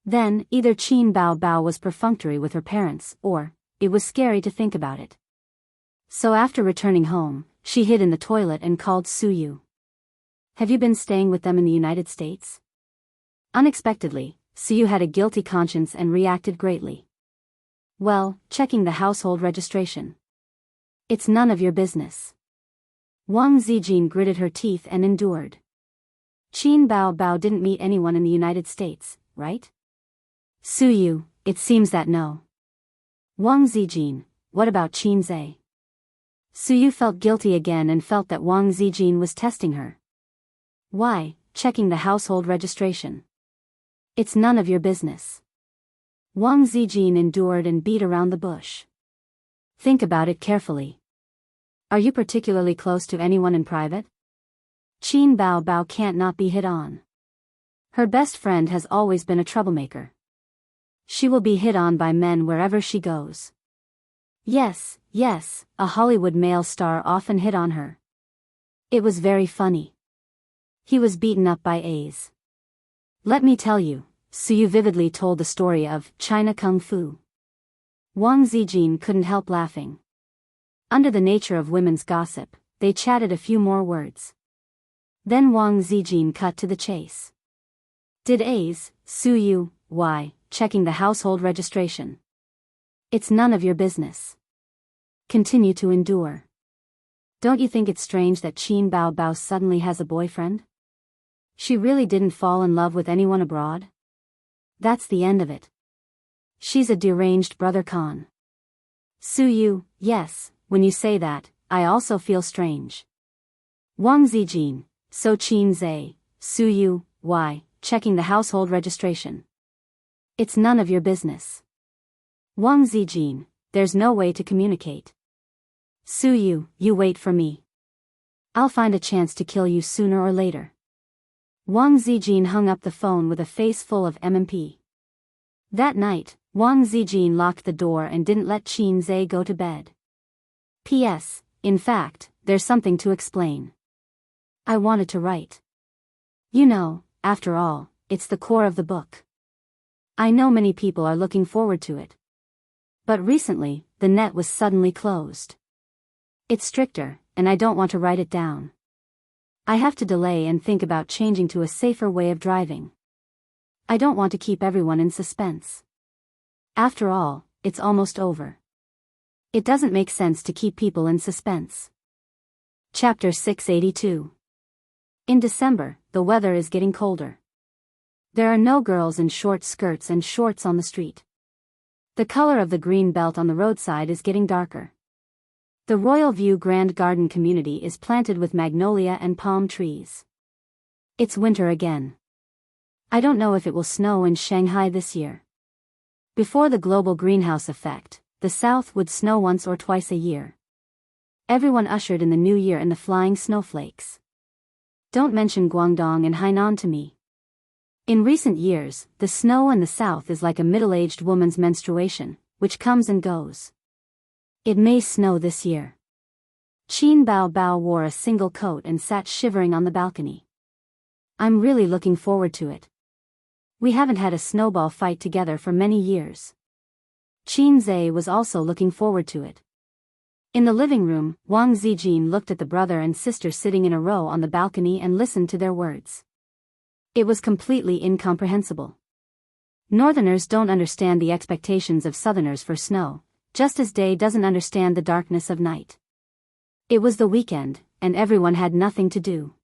Then, either Qin Bao was perfunctory with her parents, or, it was scary to think about it. So after returning home, she hid in the toilet and called Su Yu. Have you been staying with them in the United States? Unexpectedly, Su Yu had a guilty conscience and reacted greatly. Well, checking the household registration. It's none of your business. Wang Zijin gritted her teeth and endured. Qin Bao didn't meet anyone in the United States, right? Su Yu, it seems that no. Wang Zijin, what about Qin Zhe? Su Yu felt guilty again and felt that Wang Zijin was testing her. Why, checking the household registration? It's none of your business. Wang Zijin endured and beat around the bush. Think about it carefully. Are you particularly close to anyone in private? Qin Bao can't not be hit on. Her best friend has always been a troublemaker. She will be hit on by men wherever she goes. Yes, a Hollywood male star often hit on her. It was very funny. He was beaten up by A's. Let me tell you, Su Yu vividly told the story of China Kung Fu. Wang Zijin couldn't help laughing. Under the nature of women's gossip, they chatted a few more words. Then Wang Zijin cut to the chase. Did A's, Su Yu, why, checking the household registration? It's none of your business. Continue to endure. Don't you think it's strange that Qin Bao suddenly has a boyfriend? She really didn't fall in love with anyone abroad? That's the end of it. She's a deranged brother Khan. Su Yu, yes, when you say that, I also feel strange. Wang Zijin, so Qin Zhe, Su Yu, why, checking the household registration? It's none of your business. Wang Zijin, there's no way to communicate. Su Yu, you wait for me. I'll find a chance to kill you sooner or later. Wang Zijin hung up the phone with a face full of MMP. That night, Wang Zijin locked the door and didn't let Qin Zhe go to bed. P.S. In fact, there's something to explain. I wanted to write. You know, after all, it's the core of the book. I know many people are looking forward to it. But recently, the net was suddenly closed. It's stricter, and I don't want to write it down. I have to delay and think about changing to a safer way of driving. I don't want to keep everyone in suspense. After all, it's almost over. It doesn't make sense to keep people in suspense. Chapter 682. In December, the weather is getting colder. There are no girls in short skirts and shorts on the street. The color of the green belt on the roadside is getting darker. The Royal View Grand Garden community is planted with magnolia and palm trees. It's winter again. I don't know if it will snow in Shanghai this year. Before the global greenhouse effect, the South would snow once or twice a year. Everyone ushered in the new year and the flying snowflakes. Don't mention Guangdong and Hainan to me. In recent years, the snow in the South is like a middle-aged woman's menstruation, which comes and goes. It may snow this year. Qin Bao Bao wore a single coat and sat shivering on the balcony. I'm really looking forward to it. We haven't had a snowball fight together for many years. Qin Zhe was also looking forward to it. In the living room, Wang Zijin looked at the brother and sister sitting in a row on the balcony and listened to their words. It was completely incomprehensible. Northerners don't understand the expectations of Southerners for snow, just as day doesn't understand the darkness of night. It was the weekend, and everyone had nothing to do.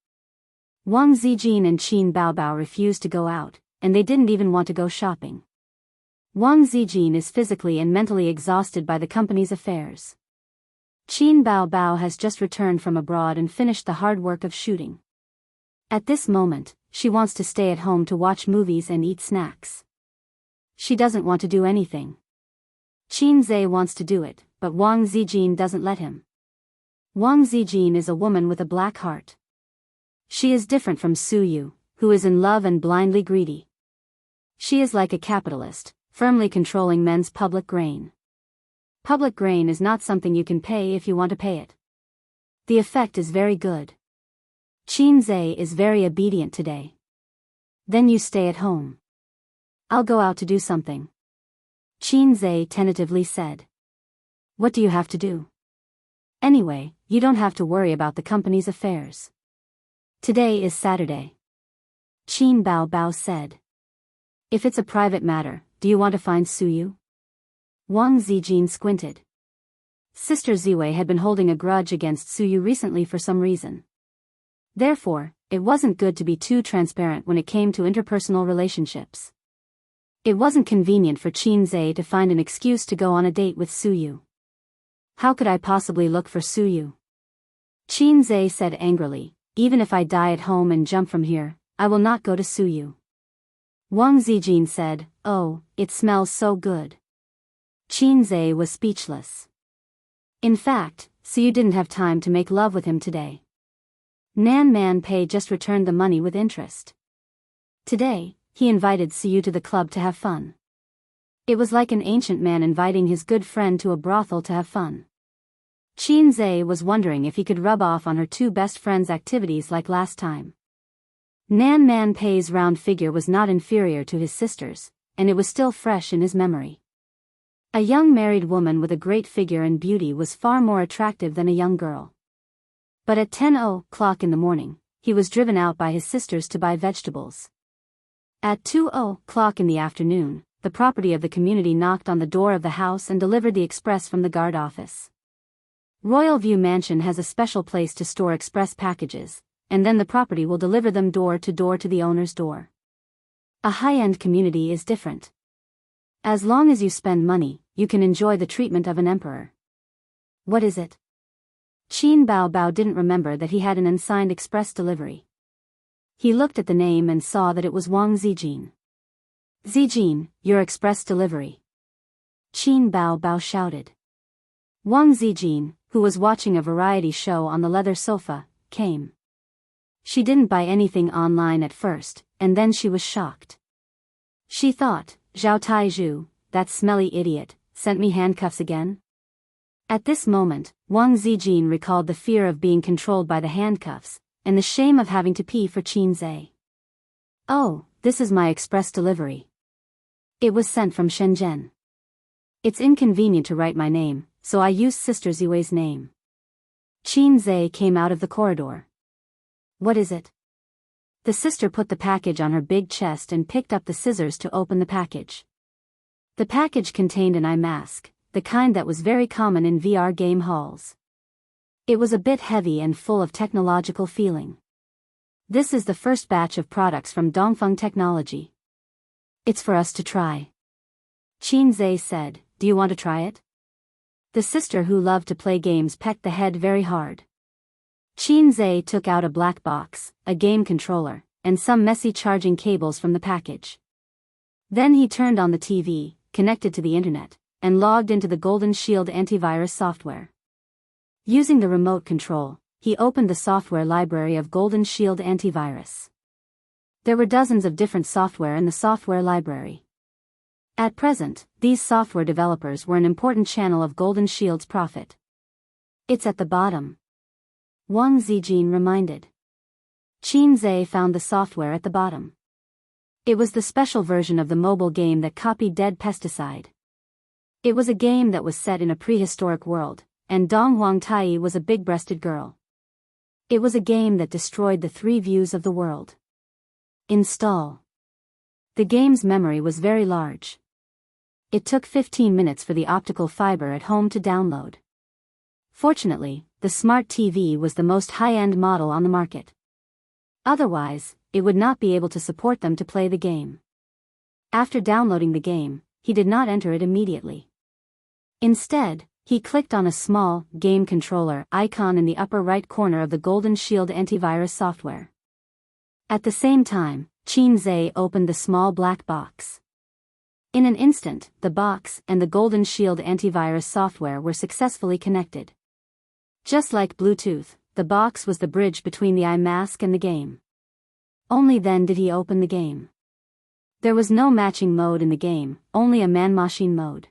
Wang Zijin and Qin Baobao refused to go out, and they didn't even want to go shopping. Wang Zijin is physically and mentally exhausted by the company's affairs. Qin Baobao has just returned from abroad and finished the hard work of shooting. At this moment, she wants to stay at home to watch movies and eat snacks. She doesn't want to do anything. Qin Zhe wants to do it, but Wang Zijin doesn't let him. Wang Zijin is a woman with a black heart. She is different from Su Yu, who is in love and blindly greedy. She is like a capitalist, firmly controlling men's public grain. Public grain is not something you can pay if you want to pay it. The effect is very good. Qin Zhe is very obedient today. Then you stay at home. I'll go out to do something. Qin Zhe tentatively said. What do you have to do? Anyway, you don't have to worry about the company's affairs. Today is Saturday. Qin Bao Bao said. If it's a private matter, do you want to find Su Yu? Wang Zijin squinted. Sister Ziwei had been holding a grudge against Su Yu recently for some reason. Therefore, it wasn't good to be too transparent when it came to interpersonal relationships. It wasn't convenient for Qin Zhe to find an excuse to go on a date with Su Yu. How could I possibly look for Su Yu? Qin Zhe said angrily, even if I die at home and jump from here, I will not go to Su Yu. Wang Zijin said, oh, it smells so good. Qin Zhe was speechless. In fact, Su Yu didn't have time to make love with him today. Nan Man Pei just returned the money with interest. Today, he invited Su Yu to the club to have fun. It was like an ancient man inviting his good friend to a brothel to have fun. Qin Zhe was wondering if he could rub off on her two best friends' activities like last time. Nan Man Pei's round figure was not inferior to his sister's, and it was still fresh in his memory. A young married woman with a great figure and beauty was far more attractive than a young girl. But at 10 o'clock in the morning, he was driven out by his sisters to buy vegetables. At 2 o'clock in the afternoon, the property of the community knocked on the door of the house and delivered the express from the guard office. Royal View Mansion has a special place to store express packages, and then the property will deliver them door to the owner's door. A high-end community is different. As long as you spend money, you can enjoy the treatment of an emperor. What is it? Qin Bao Bao didn't remember that he had an unsigned express delivery. He looked at the name and saw that it was Wang Zijin. Zijin, your express delivery. Qin Bao Bao shouted. Wang Zijin, who was watching a variety show on the leather sofa, came. She didn't buy anything online at first, and then she was shocked. She thought, Zhao Taizhu, that smelly idiot, sent me handcuffs again? At this moment, Wang Zijin recalled the fear of being controlled by the handcuffs, and the shame of having to pee for Qin Zhe. Oh, this is my express delivery. It was sent from Shenzhen. It's inconvenient to write my name, so I used Sister Ziwei's name. Qin Zhe came out of the corridor. What is it? The sister put the package on her big chest and picked up the scissors to open the package. The package contained an eye mask, the kind that was very common in VR game halls. It was a bit heavy and full of technological feeling. This is the first batch of products from Dongfeng Technology. It's for us to try. Qin Zhe said, do you want to try it? The sister who loved to play games pecked the head very hard. Qin Zhe took out a black box, a game controller, and some messy charging cables from the package. Then he turned on the TV, connected to the internet, and logged into the Golden Shield antivirus software. Using the remote control, he opened the software library of Golden Shield antivirus. There were dozens of different software in the software library. At present, these software developers were an important channel of Golden Shield's profit. It's at the bottom, Wang Zijin reminded. Qin Zhe found the software at the bottom. It was the special version of the mobile game that copied Dead Pesticide. It was a game that was set in a prehistoric world, and Dong Huangtai was a big-breasted girl. It was a game that destroyed the 3 views of the world. Install. The game's memory was very large. It took 15 minutes for the optical fiber at home to download. Fortunately, the smart TV was the most high-end model on the market. Otherwise, it would not be able to support them to play the game. After downloading the game, he did not enter it immediately. Instead, he clicked on a small game controller icon in the upper right corner of the Golden Shield antivirus software. At the same time, Qin Zhe opened the small black box. In an instant, the box and the Golden Shield antivirus software were successfully connected. Just like Bluetooth, the box was the bridge between the eye mask and the game. Only then did he open the game. There was no matching mode in the game, only a man-machine mode.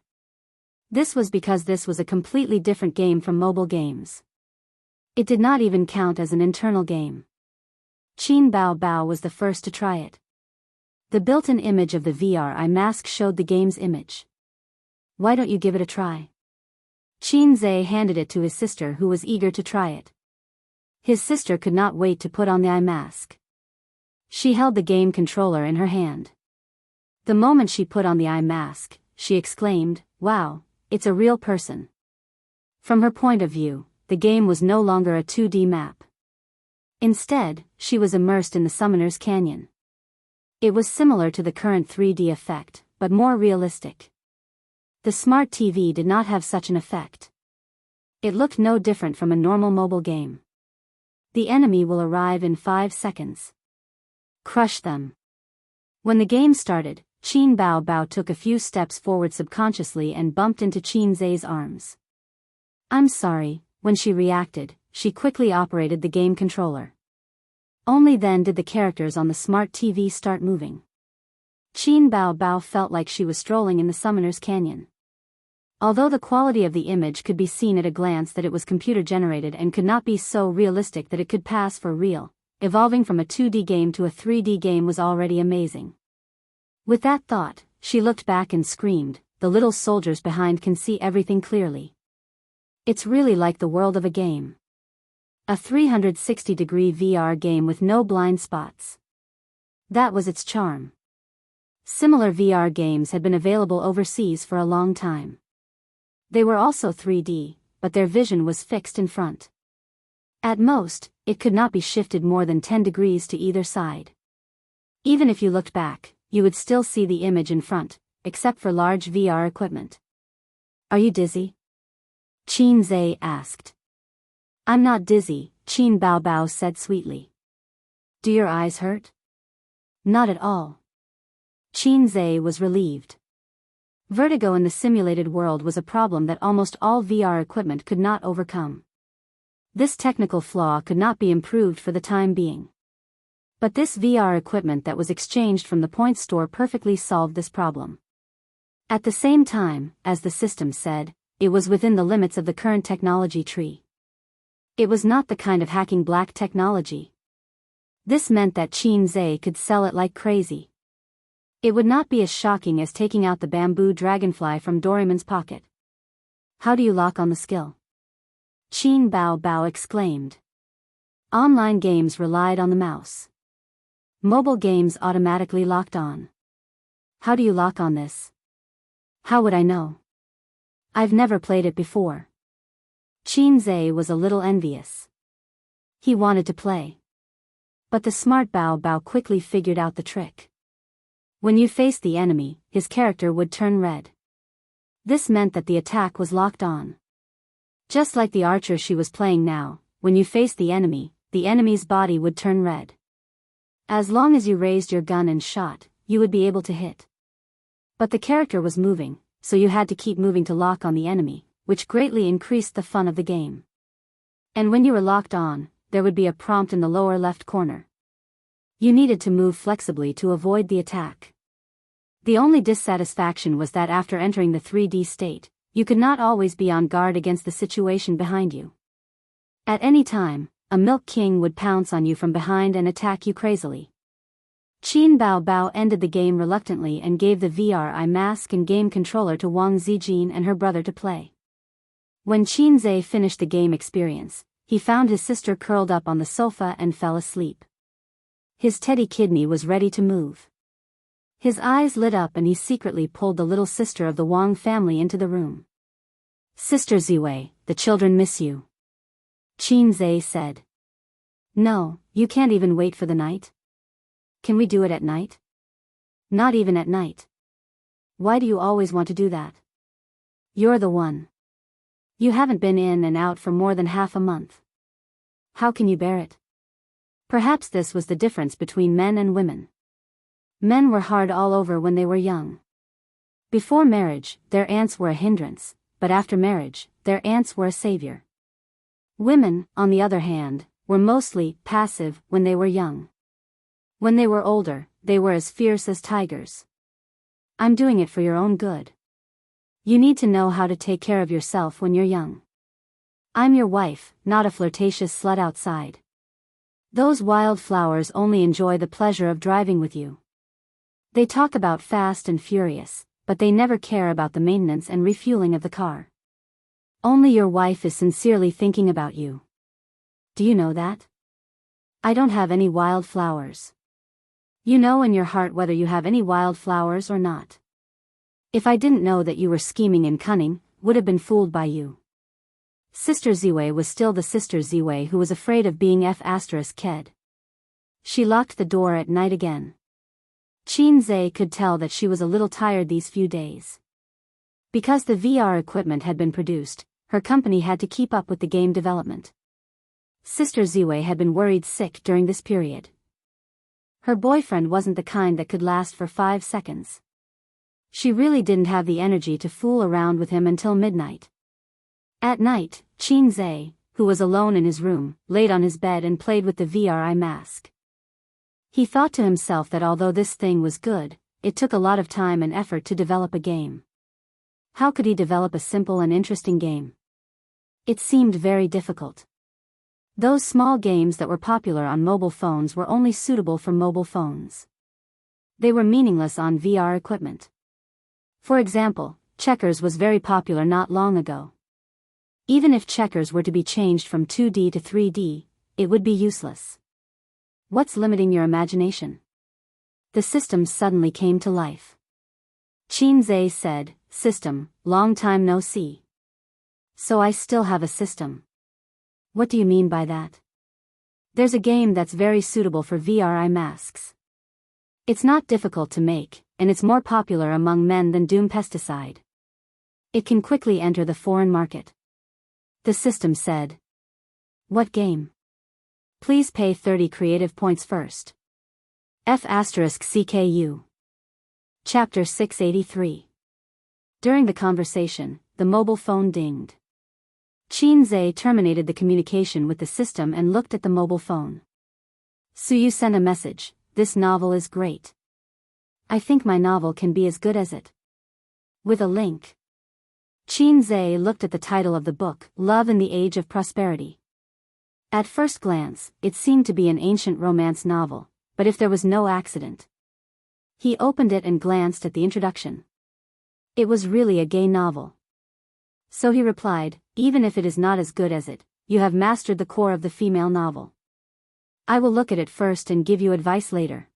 This was because this was a completely different game from mobile games. It did not even count as an internal game. Qin Bao Bao was the first to try it. The built-in image of the VR eye mask showed the game's image. Why don't you give it a try? Qin Zhe handed it to his sister, who was eager to try it. His sister could not wait to put on the eye mask. She held the game controller in her hand. The moment she put on the eye mask, she exclaimed, "Wow, it's a real person." From her point of view, the game was no longer a 2D map. Instead, she was immersed in the Summoner's Canyon. It was similar to the current 3D effect, but more realistic. The smart TV did not have such an effect. It looked no different from a normal mobile game. The enemy will arrive in 5 seconds. Crush them. When the game started, Qin Bao Bao took a few steps forward subconsciously and bumped into Qin Zhe's arms. "I'm sorry." When she reacted, she quickly operated the game controller. Only then did the characters on the smart TV start moving. Qin Bao Bao felt like she was strolling in the Summoner's Canyon. Although the quality of the image could be seen at a glance that it was computer-generated and could not be so realistic that it could pass for real, evolving from a 2D game to a 3D game was already amazing. With that thought, she looked back and screamed, "The little soldiers behind can see everything clearly. It's really like the world of a game. A 360-degree VR game with no blind spots." That was its charm. Similar VR games had been available overseas for a long time. They were also 3D, but their vision was fixed in front. At most, it could not be shifted more than 10 degrees to either side. Even if you looked back, you would still see the image in front, except for large VR equipment. "Are you dizzy?" Qin Zhe asked. "I'm not dizzy," Qin Bao Bao said sweetly. "Do your eyes hurt?" "Not at all." Qin Zhe was relieved. Vertigo in the simulated world was a problem that almost all VR equipment could not overcome. This technical flaw could not be improved for the time being. But this VR equipment that was exchanged from the point store perfectly solved this problem. At the same time, as the system said, it was within the limits of the current technology tree. It was not the kind of hacking black technology. This meant that Qin Zhe could sell it like crazy. It would not be as shocking as taking out the bamboo dragonfly from Doraemon's pocket. "How do you lock on the skill?" Qin Bao Bao exclaimed. Online games relied on the mouse. Mobile games automatically locked on. "How do you lock on this?" "How would I know? I've never played it before." Qin Zhe was a little envious. He wanted to play. But the smart Bao Bao quickly figured out the trick. When you faced the enemy, his character would turn red. This meant that the attack was locked on. Just like the archer she was playing now, when you faced the enemy's body would turn red. As long as you raised your gun and shot, you would be able to hit. But the character was moving, so you had to keep moving to lock on the enemy, which greatly increased the fun of the game. And when you were locked on, there would be a prompt in the lower left corner. You needed to move flexibly to avoid the attack. The only dissatisfaction was that after entering the 3D state, you could not always be on guard against the situation behind you. At any time, a Milk King would pounce on you from behind and attack you crazily. Qin Bao Bao ended the game reluctantly and gave the VR mask and game controller to Wang Zijin and her brother to play. When Qin Zhe finished the game experience, he found his sister curled up on the sofa and fell asleep. His teddy kidney was ready to move. His eyes lit up and he secretly pulled the little sister of the Wang family into the room. "Sister Ziwei, the children miss you," Qin Zhe said. "No, you can't even wait for the night? Can we do it at night?" "Not even at night. Why do you always want to do that? You're the one. You haven't been in and out for more than half a month. How can you bear it?" Perhaps this was the difference between men and women. Men were hard all over when they were young. Before marriage, their aunts were a hindrance, but after marriage, their aunts were a savior. Women, on the other hand, were mostly passive when they were young. When they were older, they were as fierce as tigers. "I'm doing it for your own good. You need to know how to take care of yourself when you're young. I'm your wife, not a flirtatious slut outside. Those wild flowers only enjoy the pleasure of driving with you. They talk about fast and furious, but they never care about the maintenance and refueling of the car. Only your wife is sincerely thinking about you. Do you know that? I don't have any wild flowers. You know in your heart whether you have any wild flowers or not. If I didn't know that you were scheming and cunning, would have been fooled by you." Sister Ziwei was still the Sister Ziwei who was afraid of being F***ked. She locked the door at night again. Qin Zhe could tell that she was a little tired these few days. Because the VR equipment had been produced, her company had to keep up with the game development. Sister Ziwei had been worried sick during this period. Her boyfriend wasn't the kind that could last for 5 seconds. She really didn't have the energy to fool around with him until midnight. At night, Qin Zhe, who was alone in his room, laid on his bed and played with the VR mask. He thought to himself that although this thing was good, it took a lot of time and effort to develop a game. How could he develop a simple and interesting game? It seemed very difficult. Those small games that were popular on mobile phones were only suitable for mobile phones. They were meaningless on VR equipment. For example, checkers was very popular not long ago. Even if checkers were to be changed from 2D to 3D, it would be useless. What's limiting your imagination? The system suddenly came to life. Qin Zhe said, "System, long time no see." "So I still have a system." "What do you mean by that?" "There's a game that's very suitable for VR masks. It's not difficult to make, and it's more popular among men than Doom Pesticide. It can quickly enter the foreign market." The system said. "What game?" "Please pay 30 creative points first." F***CKU. Chapter 683. During the conversation, the mobile phone dinged. Qin Zhe terminated the communication with the system and looked at the mobile phone. "Suyu sent a message, this novel is great. I think my novel can be as good as it. With a link." Qin Zhe looked at the title of the book, Love in the Age of Prosperity. At first glance, it seemed to be an ancient romance novel, but if there was no accident. He opened it and glanced at the introduction. It was really a gay novel. So he replied, "Even if it is not as good as it, you have mastered the core of the female novel. I will look at it first and give you advice later."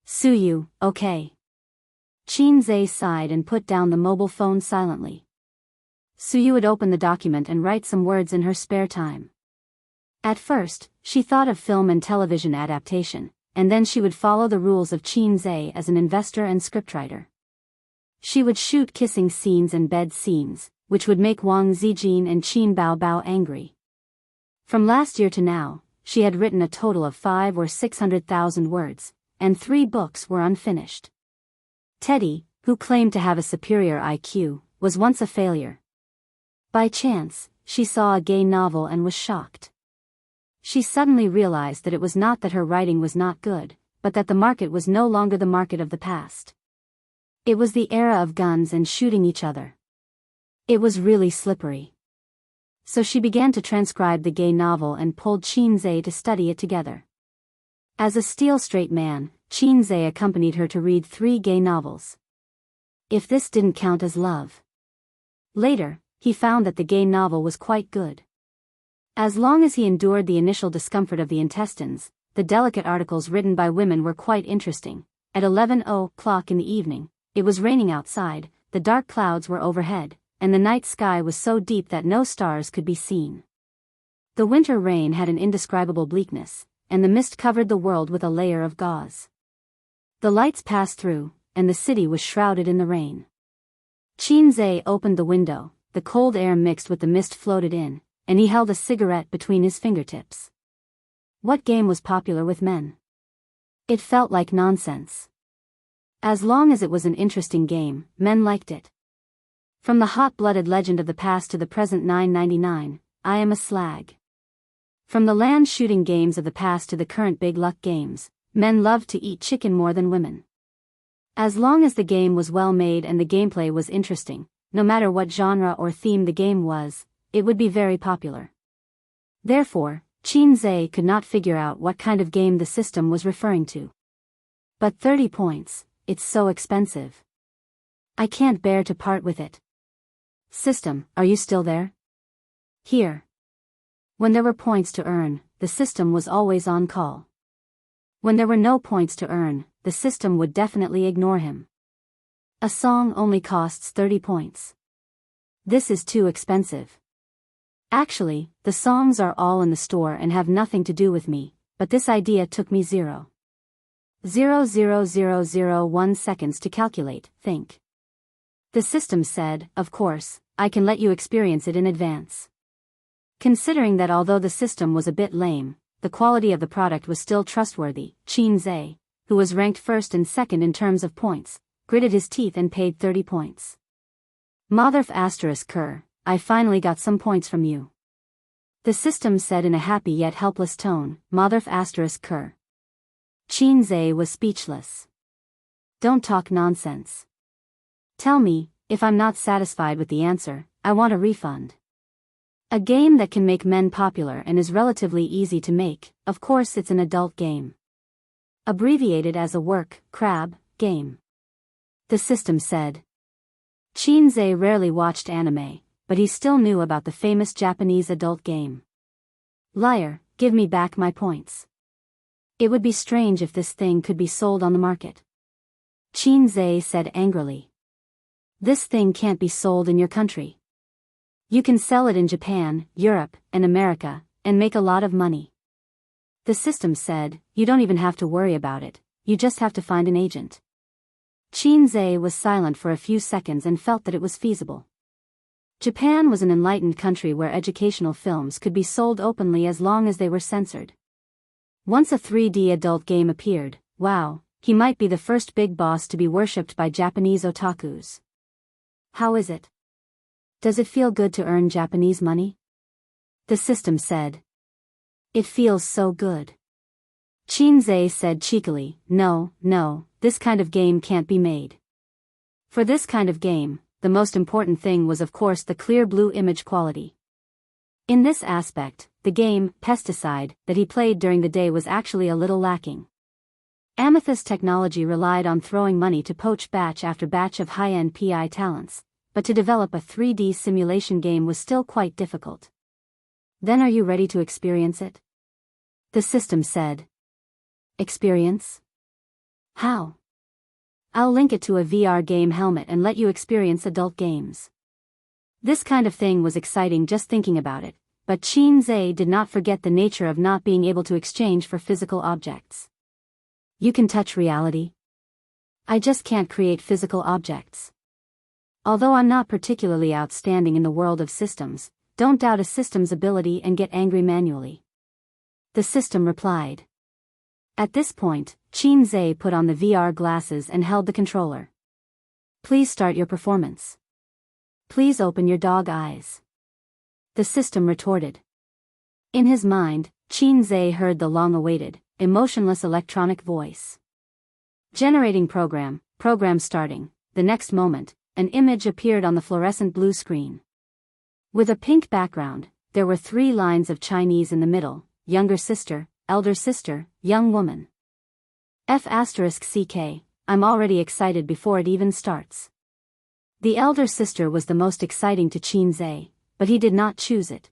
"Suyu, okay." Qin Zhe sighed and put down the mobile phone silently. Suyu would open the document and write some words in her spare time. At first, she thought of film and television adaptation, and then she would follow the rules of Qin Zhe as an investor and scriptwriter. She would shoot kissing scenes and bed scenes, which would make Wang Zijin and Qin Bao Bao angry. From last year to now, she had written a total of 5 or 600,000 words, and 3 books were unfinished. Teddy, who claimed to have a superior IQ, was once a failure. By chance, she saw a gay novel and was shocked. She suddenly realized that it was not that her writing was not good, but that the market was no longer the market of the past. It was the era of guns and shooting each other. It was really slippery. So she began to transcribe the gay novel and pulled Qinze to study it together. As a steel-straight man, Qinze accompanied her to read 3 gay novels. If this didn't count as love. Later, he found that the gay novel was quite good. As long as he endured the initial discomfort of the intestines, the delicate articles written by women were quite interesting. At 11:00 in the evening, it was raining outside, the dark clouds were overhead, and the night sky was so deep that no stars could be seen. The winter rain had an indescribable bleakness, and the mist covered the world with a layer of gauze. The lights passed through, and the city was shrouded in the rain. Qinze opened the window, the cold air mixed with the mist floated in, and he held a cigarette between his fingertips. What game was popular with men? It felt like nonsense. As long as it was an interesting game, men liked it. From the hot-blooded legend of the past to the present 999, I am a slag. From the land-shooting games of the past to the current big luck games, men loved to eat chicken more than women. As long as the game was well made and the gameplay was interesting, no matter what genre or theme the game was, it would be very popular. Therefore, Qinze could not figure out what kind of game the system was referring to. But 30 points, it's so expensive. I can't bear to part with it. System, are you still there? Here. When there were points to earn, the system was always on call. When there were no points to earn, the system would definitely ignore him. A song only costs 30 points. This is too expensive. Actually, the songs are all in the store and have nothing to do with me, but this idea took me 0.00001 seconds to calculate, think. The system said, of course, I can let you experience it in advance. Considering that although the system was a bit lame, the quality of the product was still trustworthy, Qinze, who was ranked first and second in terms of points, gritted his teeth and paid 30 points. Motherf *Ker, I finally got some points from you. The system said in a happy yet helpless tone, Motherf *Ker. Qinze was speechless. Don't talk nonsense. Tell me, if I'm not satisfied with the answer, I want a refund. A game that can make men popular and is relatively easy to make, of course it's an adult game. Abbreviated as a work, crab, game. The system said. Qinze rarely watched anime, but he still knew about the famous Japanese adult game. Liar, give me back my points. It would be strange if this thing could be sold on the market. Qinze said angrily. This thing can't be sold in your country. You can sell it in Japan, Europe, and America, and make a lot of money. The system said, you don't even have to worry about it, you just have to find an agent. Qinze was silent for a few seconds and felt that it was feasible. Japan was an enlightened country where educational films could be sold openly as long as they were censored. Once a 3D adult game appeared, wow, he might be the first big boss to be worshipped by Japanese otakus. How is it? Does it feel good to earn Japanese money? The system said. It feels so good. Qinze said cheekily, no, this kind of game can't be made. For this kind of game, the most important thing was of course the clear blue image quality. In this aspect, the game, Pesticide, that he played during the day was actually a little lacking. Amethyst technology relied on throwing money to poach batch after batch of high-end PI talents, but to develop a 3D simulation game was still quite difficult. Then are you ready to experience it? The system said. Experience? How? I'll link it to a VR game helmet and let you experience adult games. This kind of thing was exciting just thinking about it, but Qinze did not forget the nature of not being able to exchange for physical objects. You can touch reality. I just can't create physical objects. Although I'm not particularly outstanding in the world of systems, don't doubt a system's ability and get angry manually. The system replied. At this point, Qin put on the VR glasses and held the controller. Please start your performance. Please open your dog eyes. The system retorted. In his mind, Qin heard the long-awaited, emotionless electronic voice. Generating program starting. The next moment, an image appeared on the fluorescent blue screen. With a pink background, there were 3 lines of Chinese in the middle: younger sister, elder sister, young woman. F***ck, I'm already excited before it even starts. The elder sister was the most exciting to Qin, but he did not choose it.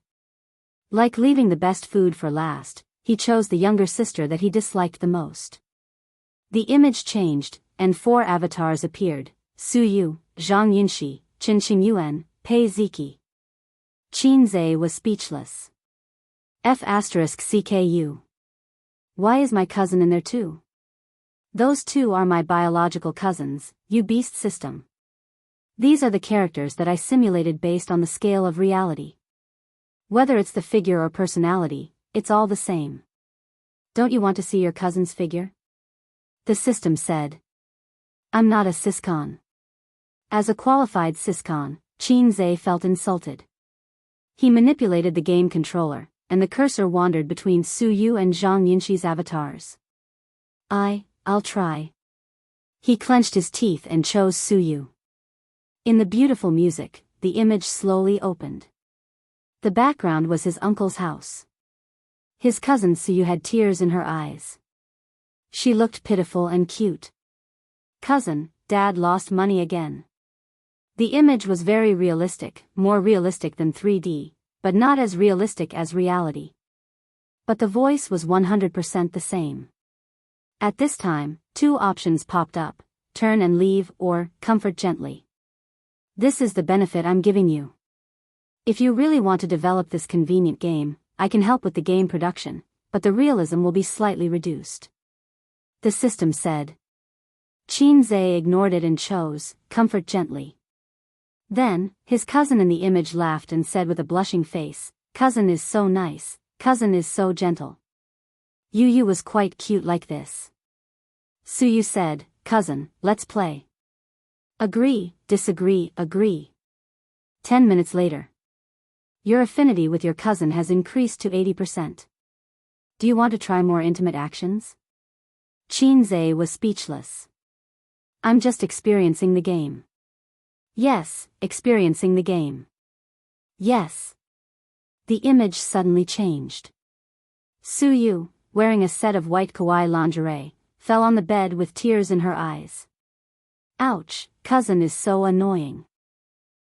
Like leaving the best food for last, he chose the younger sister that he disliked the most. The image changed, and 4 avatars appeared: Su Yu, Zhang Yinshi, Qin Qingyuan, Pei Ziki. Qin was speechless. F***ck. Why is my cousin in there too? Those 2 are my biological cousins, you beast system. These are the characters that I simulated based on the scale of reality. Whether it's the figure or personality, it's all the same. Don't you want to see your cousin's figure? The system said. I'm not a syscon. As a qualified syscon, Qin felt insulted. He manipulated the game controller, and the cursor wandered between Su Yu and Zhang Yinshi's avatars. I'll try. He clenched his teeth and chose Su Yu. In the beautiful music, the image slowly opened. The background was his uncle's house. His cousin Su Yu had tears in her eyes. She looked pitiful and cute. Cousin, Dad lost money again. The image was very realistic, more realistic than 3D, but not as realistic as reality. But the voice was 100% the same. At this time, 2 options popped up: turn and leave or comfort gently. This is the benefit I'm giving you. If you really want to develop this convenient game, I can help with the game production, but the realism will be slightly reduced. The system said. Qin ignored it and chose comfort gently. Then, his cousin in the image laughed and said with a blushing face, Cousin is so nice, cousin is so gentle. Yu was quite cute like this. Su Yu said, Cousin, let's play. Agree, disagree, agree. 10 minutes later. Your affinity with your cousin has increased to 80%. Do you want to try more intimate actions? Qin was speechless. I'm just experiencing the game. Yes, experiencing the game. Yes. The image suddenly changed. Su Yu, wearing a set of white kawaii lingerie, fell on the bed with tears in her eyes. Ouch, cousin is so annoying.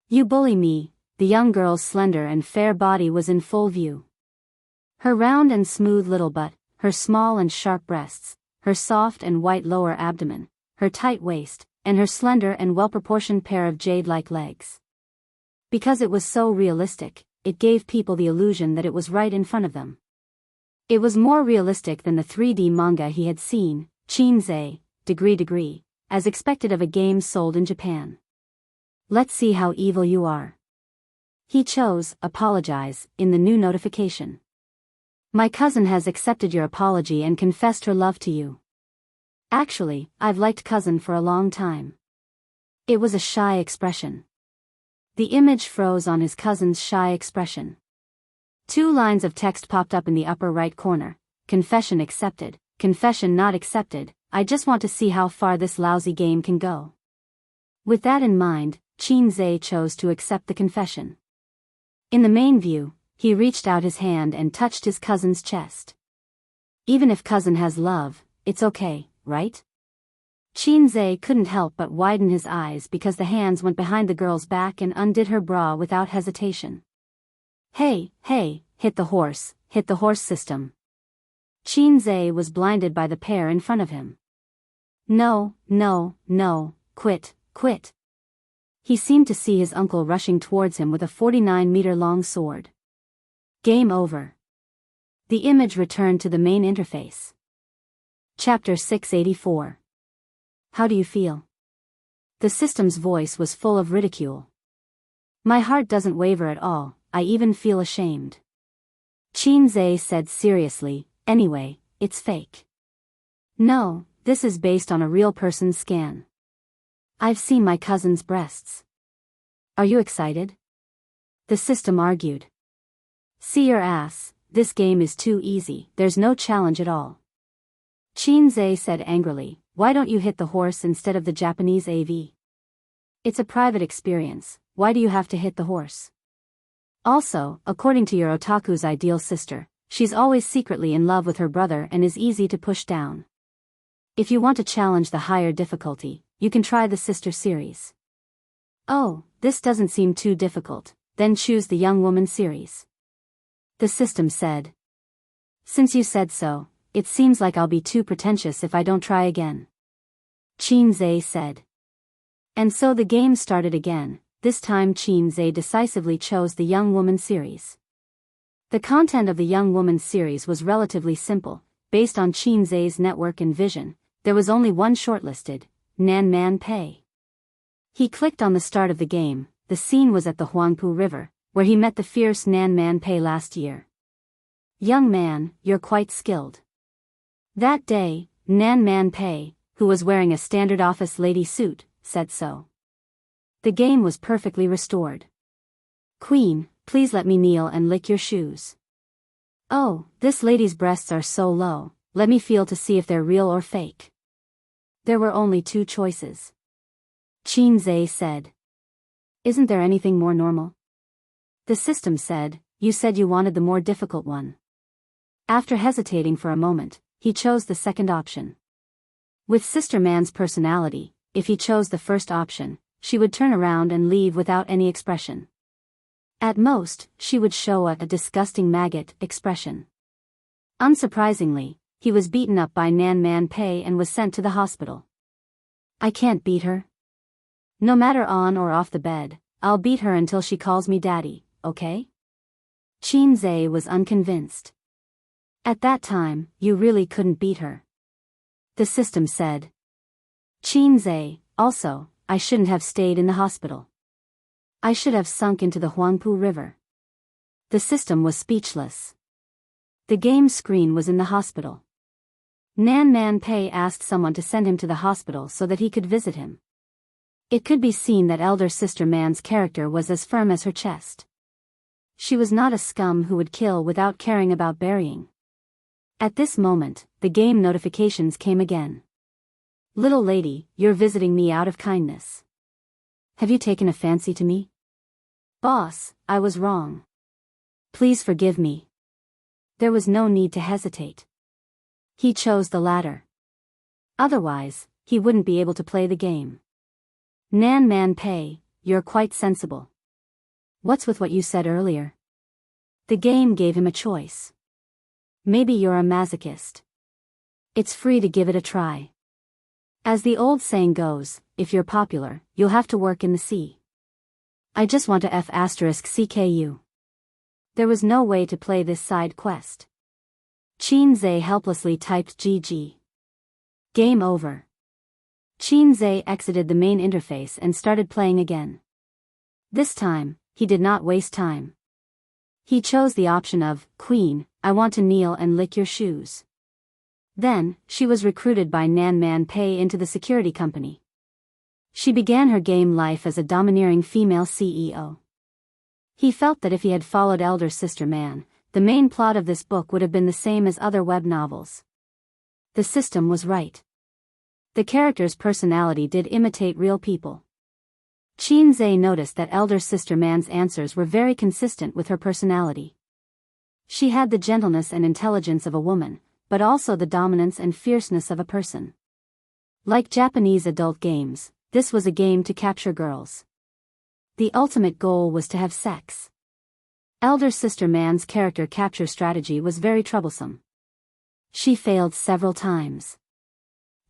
You bully me. The young girl's slender and fair body was in full view. Her round and smooth little butt, her small and sharp breasts, her soft and white lower abdomen, her tight waist, and her slender and well-proportioned pair of jade-like legs. Because it was so realistic, it gave people the illusion that it was right in front of them. It was more realistic than the 3D manga he had seen. Qin degree, as expected of a game sold in Japan. Let's see how evil you are. He chose apologize in the new notification. My cousin has accepted your apology and confessed her love to you. Actually, I've liked cousin for a long time. It was a shy expression. The image froze on his cousin's shy expression. 2 lines of text popped up in the upper right corner. Confession accepted, confession not accepted. I just want to see how far this lousy game can go. With that in mind, Qin chose to accept the confession. In the main view, he reached out his hand and touched his cousin's chest. Even if cousin has love, it's okay, right? Qin couldn't help but widen his eyes because the hands went behind the girl's back and undid her bra without hesitation. Hey, hit the horse system. Qin was blinded by the pair in front of him. No, quit. He seemed to see his uncle rushing towards him with a 49-meter-long sword. Game over. The image returned to the main interface. Chapter 684. How do you feel? The system's voice was full of ridicule. My heart doesn't waver at all, I even feel ashamed. Qin said seriously, Anyway, it's fake. No, this is based on a real person's scan. I've seen my cousin's breasts. Are you excited? The system argued. See your ass, this game is too easy, there's no challenge at all. Shinzei said angrily, why don't you hit the horse instead of the Japanese AV? It's a private experience, why do you have to hit the horse? Also, according to your otaku's ideal sister, she's always secretly in love with her brother and is easy to push down. If you want to challenge the higher difficulty, you can try the sister series. Oh, this doesn't seem too difficult, then choose the young woman series. The system said. Since you said so, it seems like I'll be too pretentious if I don't try again. Shinzei said. And so the game started again. This time Shinzei decisively chose the young woman series. The content of the young woman series was relatively simple, based on Shinzei's network and vision. There was only one shortlisted, Nan Man Pei. He clicked on the start of the game. The scene was at the Huangpu River, where he met the fierce Nan Man Pei last year. Young man, you're quite skilled. That day, Nan Man Pei, who was wearing a standard office lady suit, said so. The game was perfectly restored. Queen, please let me kneel and lick your shoes. Oh, this lady's breasts are so low, let me feel to see if they're real or fake. There were only two choices. Shinzei said. Isn't there anything more normal? The system said, you said you wanted the more difficult one. After hesitating for a moment, he chose the second option. With Sister Man's personality, if he chose the first option, she would turn around and leave without any expression. At most, she would show a disgusting maggot expression. Unsurprisingly, he was beaten up by Nan Man Pei and was sent to the hospital. I can't beat her. No matter on or off the bed, I'll beat her until she calls me daddy, okay? Shinzei was unconvinced. At that time, you really couldn't beat her. The system said. Shinzei, also, I shouldn't have stayed in the hospital. I should have sunk into the Huangpu River. The system was speechless. The game screen was in the hospital. Nan Man Pei asked someone to send him to the hospital so that he could visit him. It could be seen that elder sister Man's character was as firm as her chest. She was not a scum who would kill without caring about burying. At this moment, the game notifications came again. Little lady, you're visiting me out of kindness. Have you taken a fancy to me? Boss, I was wrong. Please forgive me. There was no need to hesitate. He chose the latter. Otherwise, he wouldn't be able to play the game. Nan Man Pei, you're quite sensible. What's with what you said earlier? The game gave him a choice. Maybe you're a masochist. It's free to give it a try. As the old saying goes, if you're popular, you'll have to work in the sea. I just want to F***CKU. There was no way to play this side quest. Shinzei helplessly typed GG. Game over. Shinzei exited the main interface and started playing again. This time, he did not waste time. He chose the option of, Queen, I want to kneel and lick your shoes. Then, she was recruited by Nan Man Pei into the security company. She began her game life as a domineering female CEO. He felt that if he had followed elder sister Man, the main plot of this book would have been the same as other web novels. The system was right. The character's personality did imitate real people. Shinzei noticed that elder sister Man's answers were very consistent with her personality. She had the gentleness and intelligence of a woman, but also the dominance and fierceness of a person. Like Japanese adult games, this was a game to capture girls. The ultimate goal was to have sex. Elder sister Man's character capture strategy was very troublesome. She failed several times.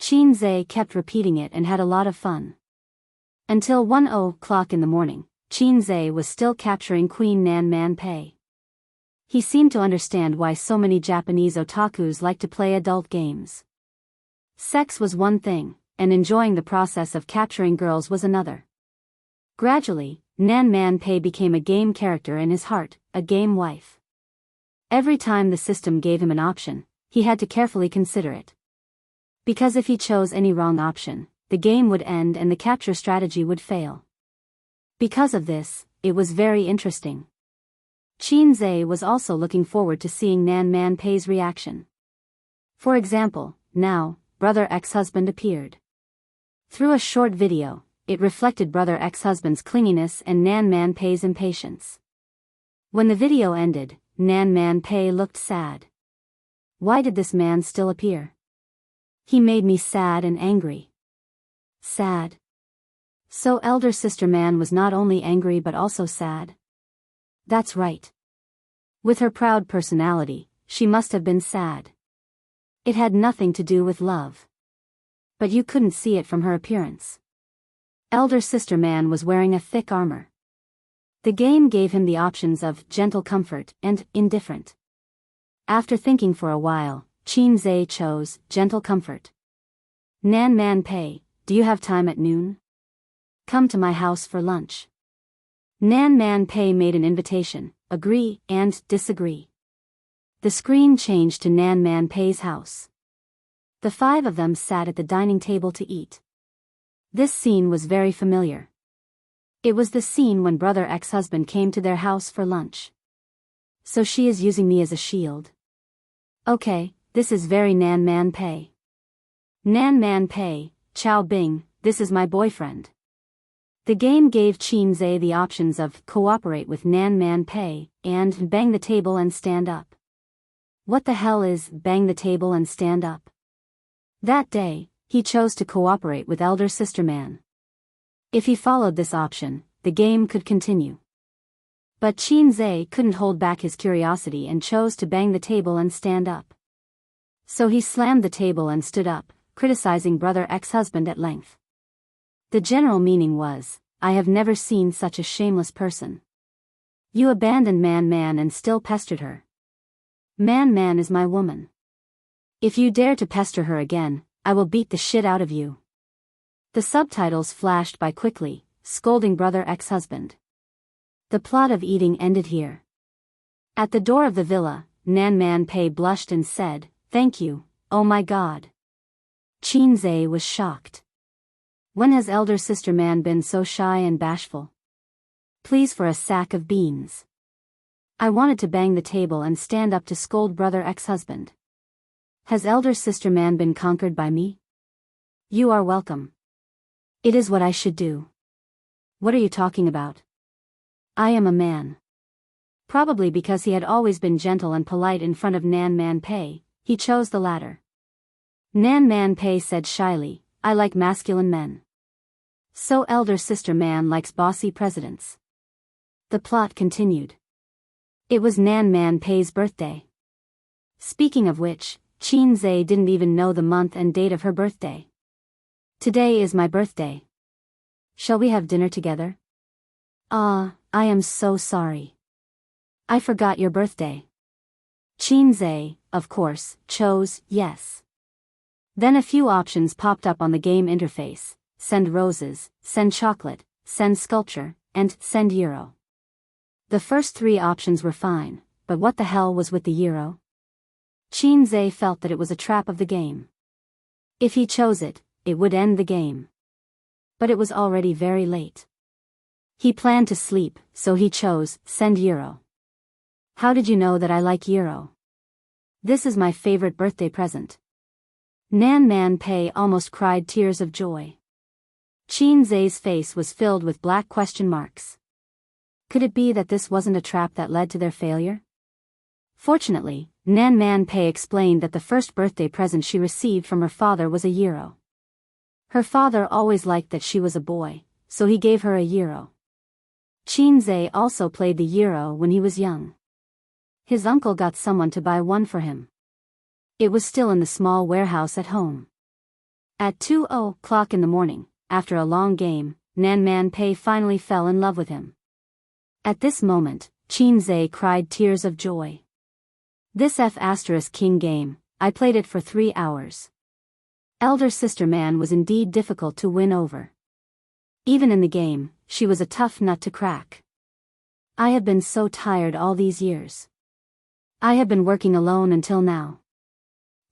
Shinzei kept repeating it and had a lot of fun. Until 1:00 in the morning, Shinzei was still capturing Queen Nan Man Pei. He seemed to understand why so many Japanese otakus like to play adult games. Sex was one thing, and enjoying the process of capturing girls was another. Gradually, Nan Man Pei became a game character in his heart, a game wife. Every time the system gave him an option, he had to carefully consider it. Because if he chose any wrong option, the game would end and the capture strategy would fail. Because of this, it was very interesting. Qinze was also looking forward to seeing Nan Man Pei's reaction. For example, now, brother ex-husband appeared. Through a short video, it reflected brother ex-husband's clinginess and Nan Man Pei's impatience. When the video ended, Nan Man Pei looked sad. Why did this man still appear? He made me sad and angry. Sad. So elder sister Man was not only angry but also sad? That's right. With her proud personality, she must have been sad. It had nothing to do with love. But you couldn't see it from her appearance. Elder sister Man was wearing a thick armor. The game gave him the options of gentle comfort and indifferent. After thinking for a while, Qinze chose gentle comfort. Nan Man Pei, do you have time at noon? Come to my house for lunch. Nan Man Pei made an invitation, agree and disagree. The screen changed to Nan Man Pei's house. The five of them sat at the dining table to eat. This scene was very familiar. It was the scene when brother ex-husband came to their house for lunch. So she is using me as a shield. Okay, this is very Nan Man Pei. Nan Man Pei, Chow Bing, this is my boyfriend. The game gave Qinze the options of cooperate with Nan Man Pei and bang the table and stand up. What the hell is bang the table and stand up? That day, he chose to cooperate with elder sister Man. If he followed this option, the game could continue. But Qinze couldn't hold back his curiosity and chose to bang the table and stand up. So he slammed the table and stood up, criticizing brother ex-husband at length. The general meaning was, I have never seen such a shameless person. You abandoned Man and still pestered her. Man is my woman. If you dare to pester her again, I will beat the shit out of you. The subtitles flashed by quickly, scolding brother ex-husband. The plot of eating ended here. At the door of the villa, Nan Man Pei blushed and said, thank you, oh my god. Qinze was shocked. When has elder sister Man been so shy and bashful? Please for a sack of beans. I wanted to bang the table and stand up to scold brother ex-husband. Has elder sister Man been conquered by me? You are welcome. It is what I should do. What are you talking about? I am a man. Probably because he had always been gentle and polite in front of Nan Man Pei, he chose the latter. Nan Man Pei said shyly, I like masculine men. So elder sister Man likes bossy presidents. The plot continued. It was Nan Man Pei's birthday. Speaking of which, Qinze didn't even know the month and date of her birthday. Today is my birthday. Shall we have dinner together? I am so sorry. I forgot your birthday. Qinze, of course, chose yes. Then a few options popped up on the game interface. Send roses, send chocolate, send sculpture, and send euro. The first three options were fine, but what the hell was with the euro? Qinze felt that it was a trap of the game. If he chose it, it would end the game. But it was already very late. He planned to sleep, so he chose send euro. How did you know that I like euro? This is my favorite birthday present. Nan Man Pei almost cried tears of joy. Qinze's face was filled with black question marks. Could it be that this wasn't a trap that led to their failure? Fortunately, Nan Man Pei explained that the first birthday present she received from her father was a euro. Her father always liked that she was a boy, so he gave her a euro. Qinze also played the euro when he was young. His uncle got someone to buy one for him. It was still in the small warehouse at home. At 2:00 in the morning, after a long game, Nan Man Pei finally fell in love with him. At this moment, Qinze cried tears of joy. This F***king game, I played it for 3 hours. Elder sister Man was indeed difficult to win over. Even in the game, she was a tough nut to crack. I have been so tired all these years. I have been working alone until now.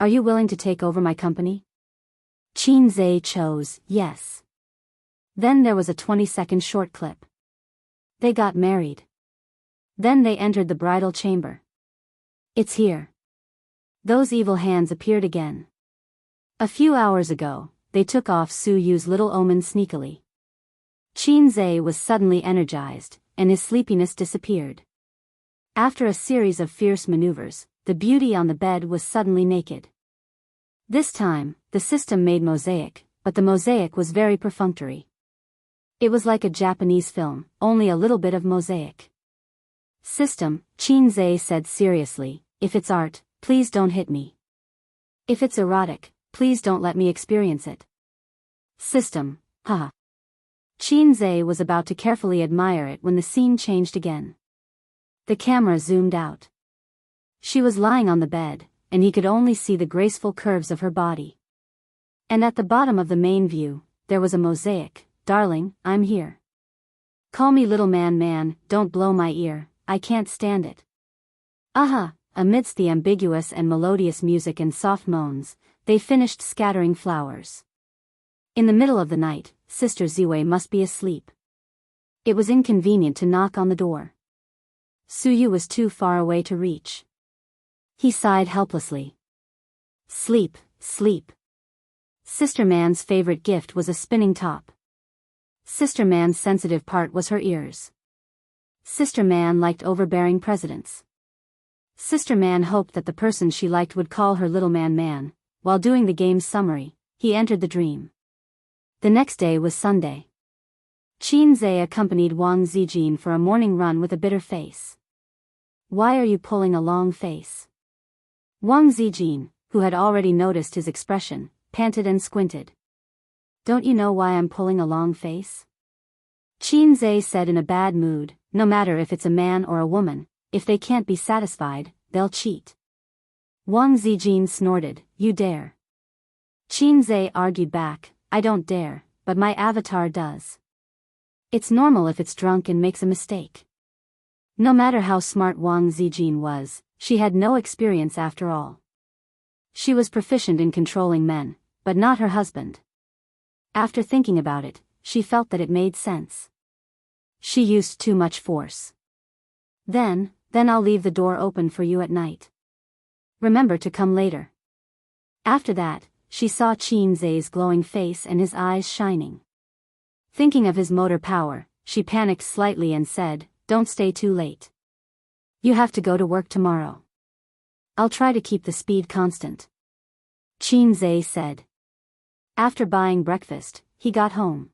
Are you willing to take over my company? Qin chose yes. Then there was a 20-second short clip. They got married. Then they entered the bridal chamber. It's here. Those evil hands appeared again. A few hours ago, they took off Su Yu's little omen sneakily. Qin was suddenly energized, and his sleepiness disappeared. After a series of fierce maneuvers, the beauty on the bed was suddenly naked. This time, the system made mosaic, but the mosaic was very perfunctory. It was like a Japanese film, only a little bit of mosaic. System, Qin said seriously, if it's art, please don't hit me. If it's erotic, please don't let me experience it. System, haha. Qin was about to carefully admire it when the scene changed again. The camera zoomed out. She was lying on the bed, and he could only see the graceful curves of her body. And at the bottom of the main view, there was a mosaic, darling, I'm here. Call me little man, don't blow my ear, I can't stand it. Aha, amidst the ambiguous and melodious music and soft moans, they finished scattering flowers. In the middle of the night, Sister Ziwei must be asleep. It was inconvenient to knock on the door. Su Yu was too far away to reach. He sighed helplessly. Sleep, sleep. Sister Man's favorite gift was a spinning top. Sister Man's sensitive part was her ears. Sister Man liked overbearing presidents. Sister Man hoped that the person she liked would call her little man. While doing the game's summary, he entered the dream. The next day was Sunday. Qin accompanied Wang Zijin for a morning run with a bitter face. Why are you pulling a long face? Wang Zijin, who had already noticed his expression, panted and squinted. Don't you know why I'm pulling a long face? Qin said in a bad mood, no matter if it's a man or a woman, if they can't be satisfied, they'll cheat. Wang Zijin snorted, you dare. Qin argued back, I don't dare, but my avatar does. It's normal if it's drunk and makes a mistake. No matter how smart Wang Zijin was, she had no experience after all. She was proficient in controlling men, but not her husband. After thinking about it, she felt that it made sense. She used too much force. Then I'll leave the door open for you at night. Remember to come later. After that, she saw Qin's glowing face and his eyes shining. Thinking of his motor power, she panicked slightly and said, don't stay too late. You have to go to work tomorrow. I'll try to keep the speed constant. Qin said. After buying breakfast, he got home.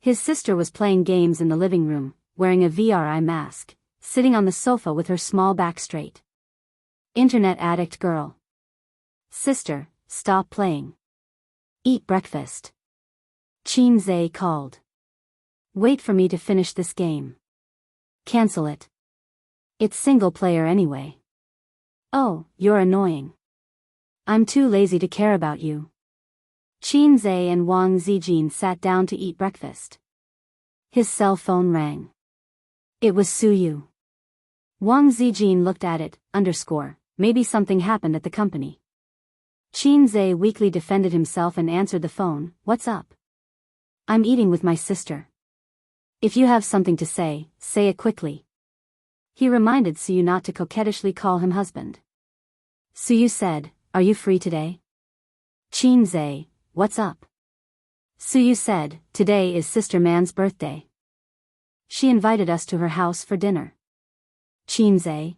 His sister was playing games in the living room, wearing a VR mask, sitting on the sofa with her small back straight. Internet addict girl. Sister, stop playing. Eat breakfast. Qin called. Wait for me to finish this game. Cancel it. It's single player anyway. Oh, you're annoying. I'm too lazy to care about you. Qin and Wang Zijin sat down to eat breakfast. His cell phone rang. It was Su Yu. Wang Zijin looked at it, maybe something happened at the company. Qin weakly defended himself and answered the phone, what's up? I'm eating with my sister. If you have something to say it quickly. He reminded Su Yu not to coquettishly call him husband. Su Yu said, are you free today? Qin, what's up? Su Yu said, today is Sister Man's birthday. She invited us to her house for dinner. Qin,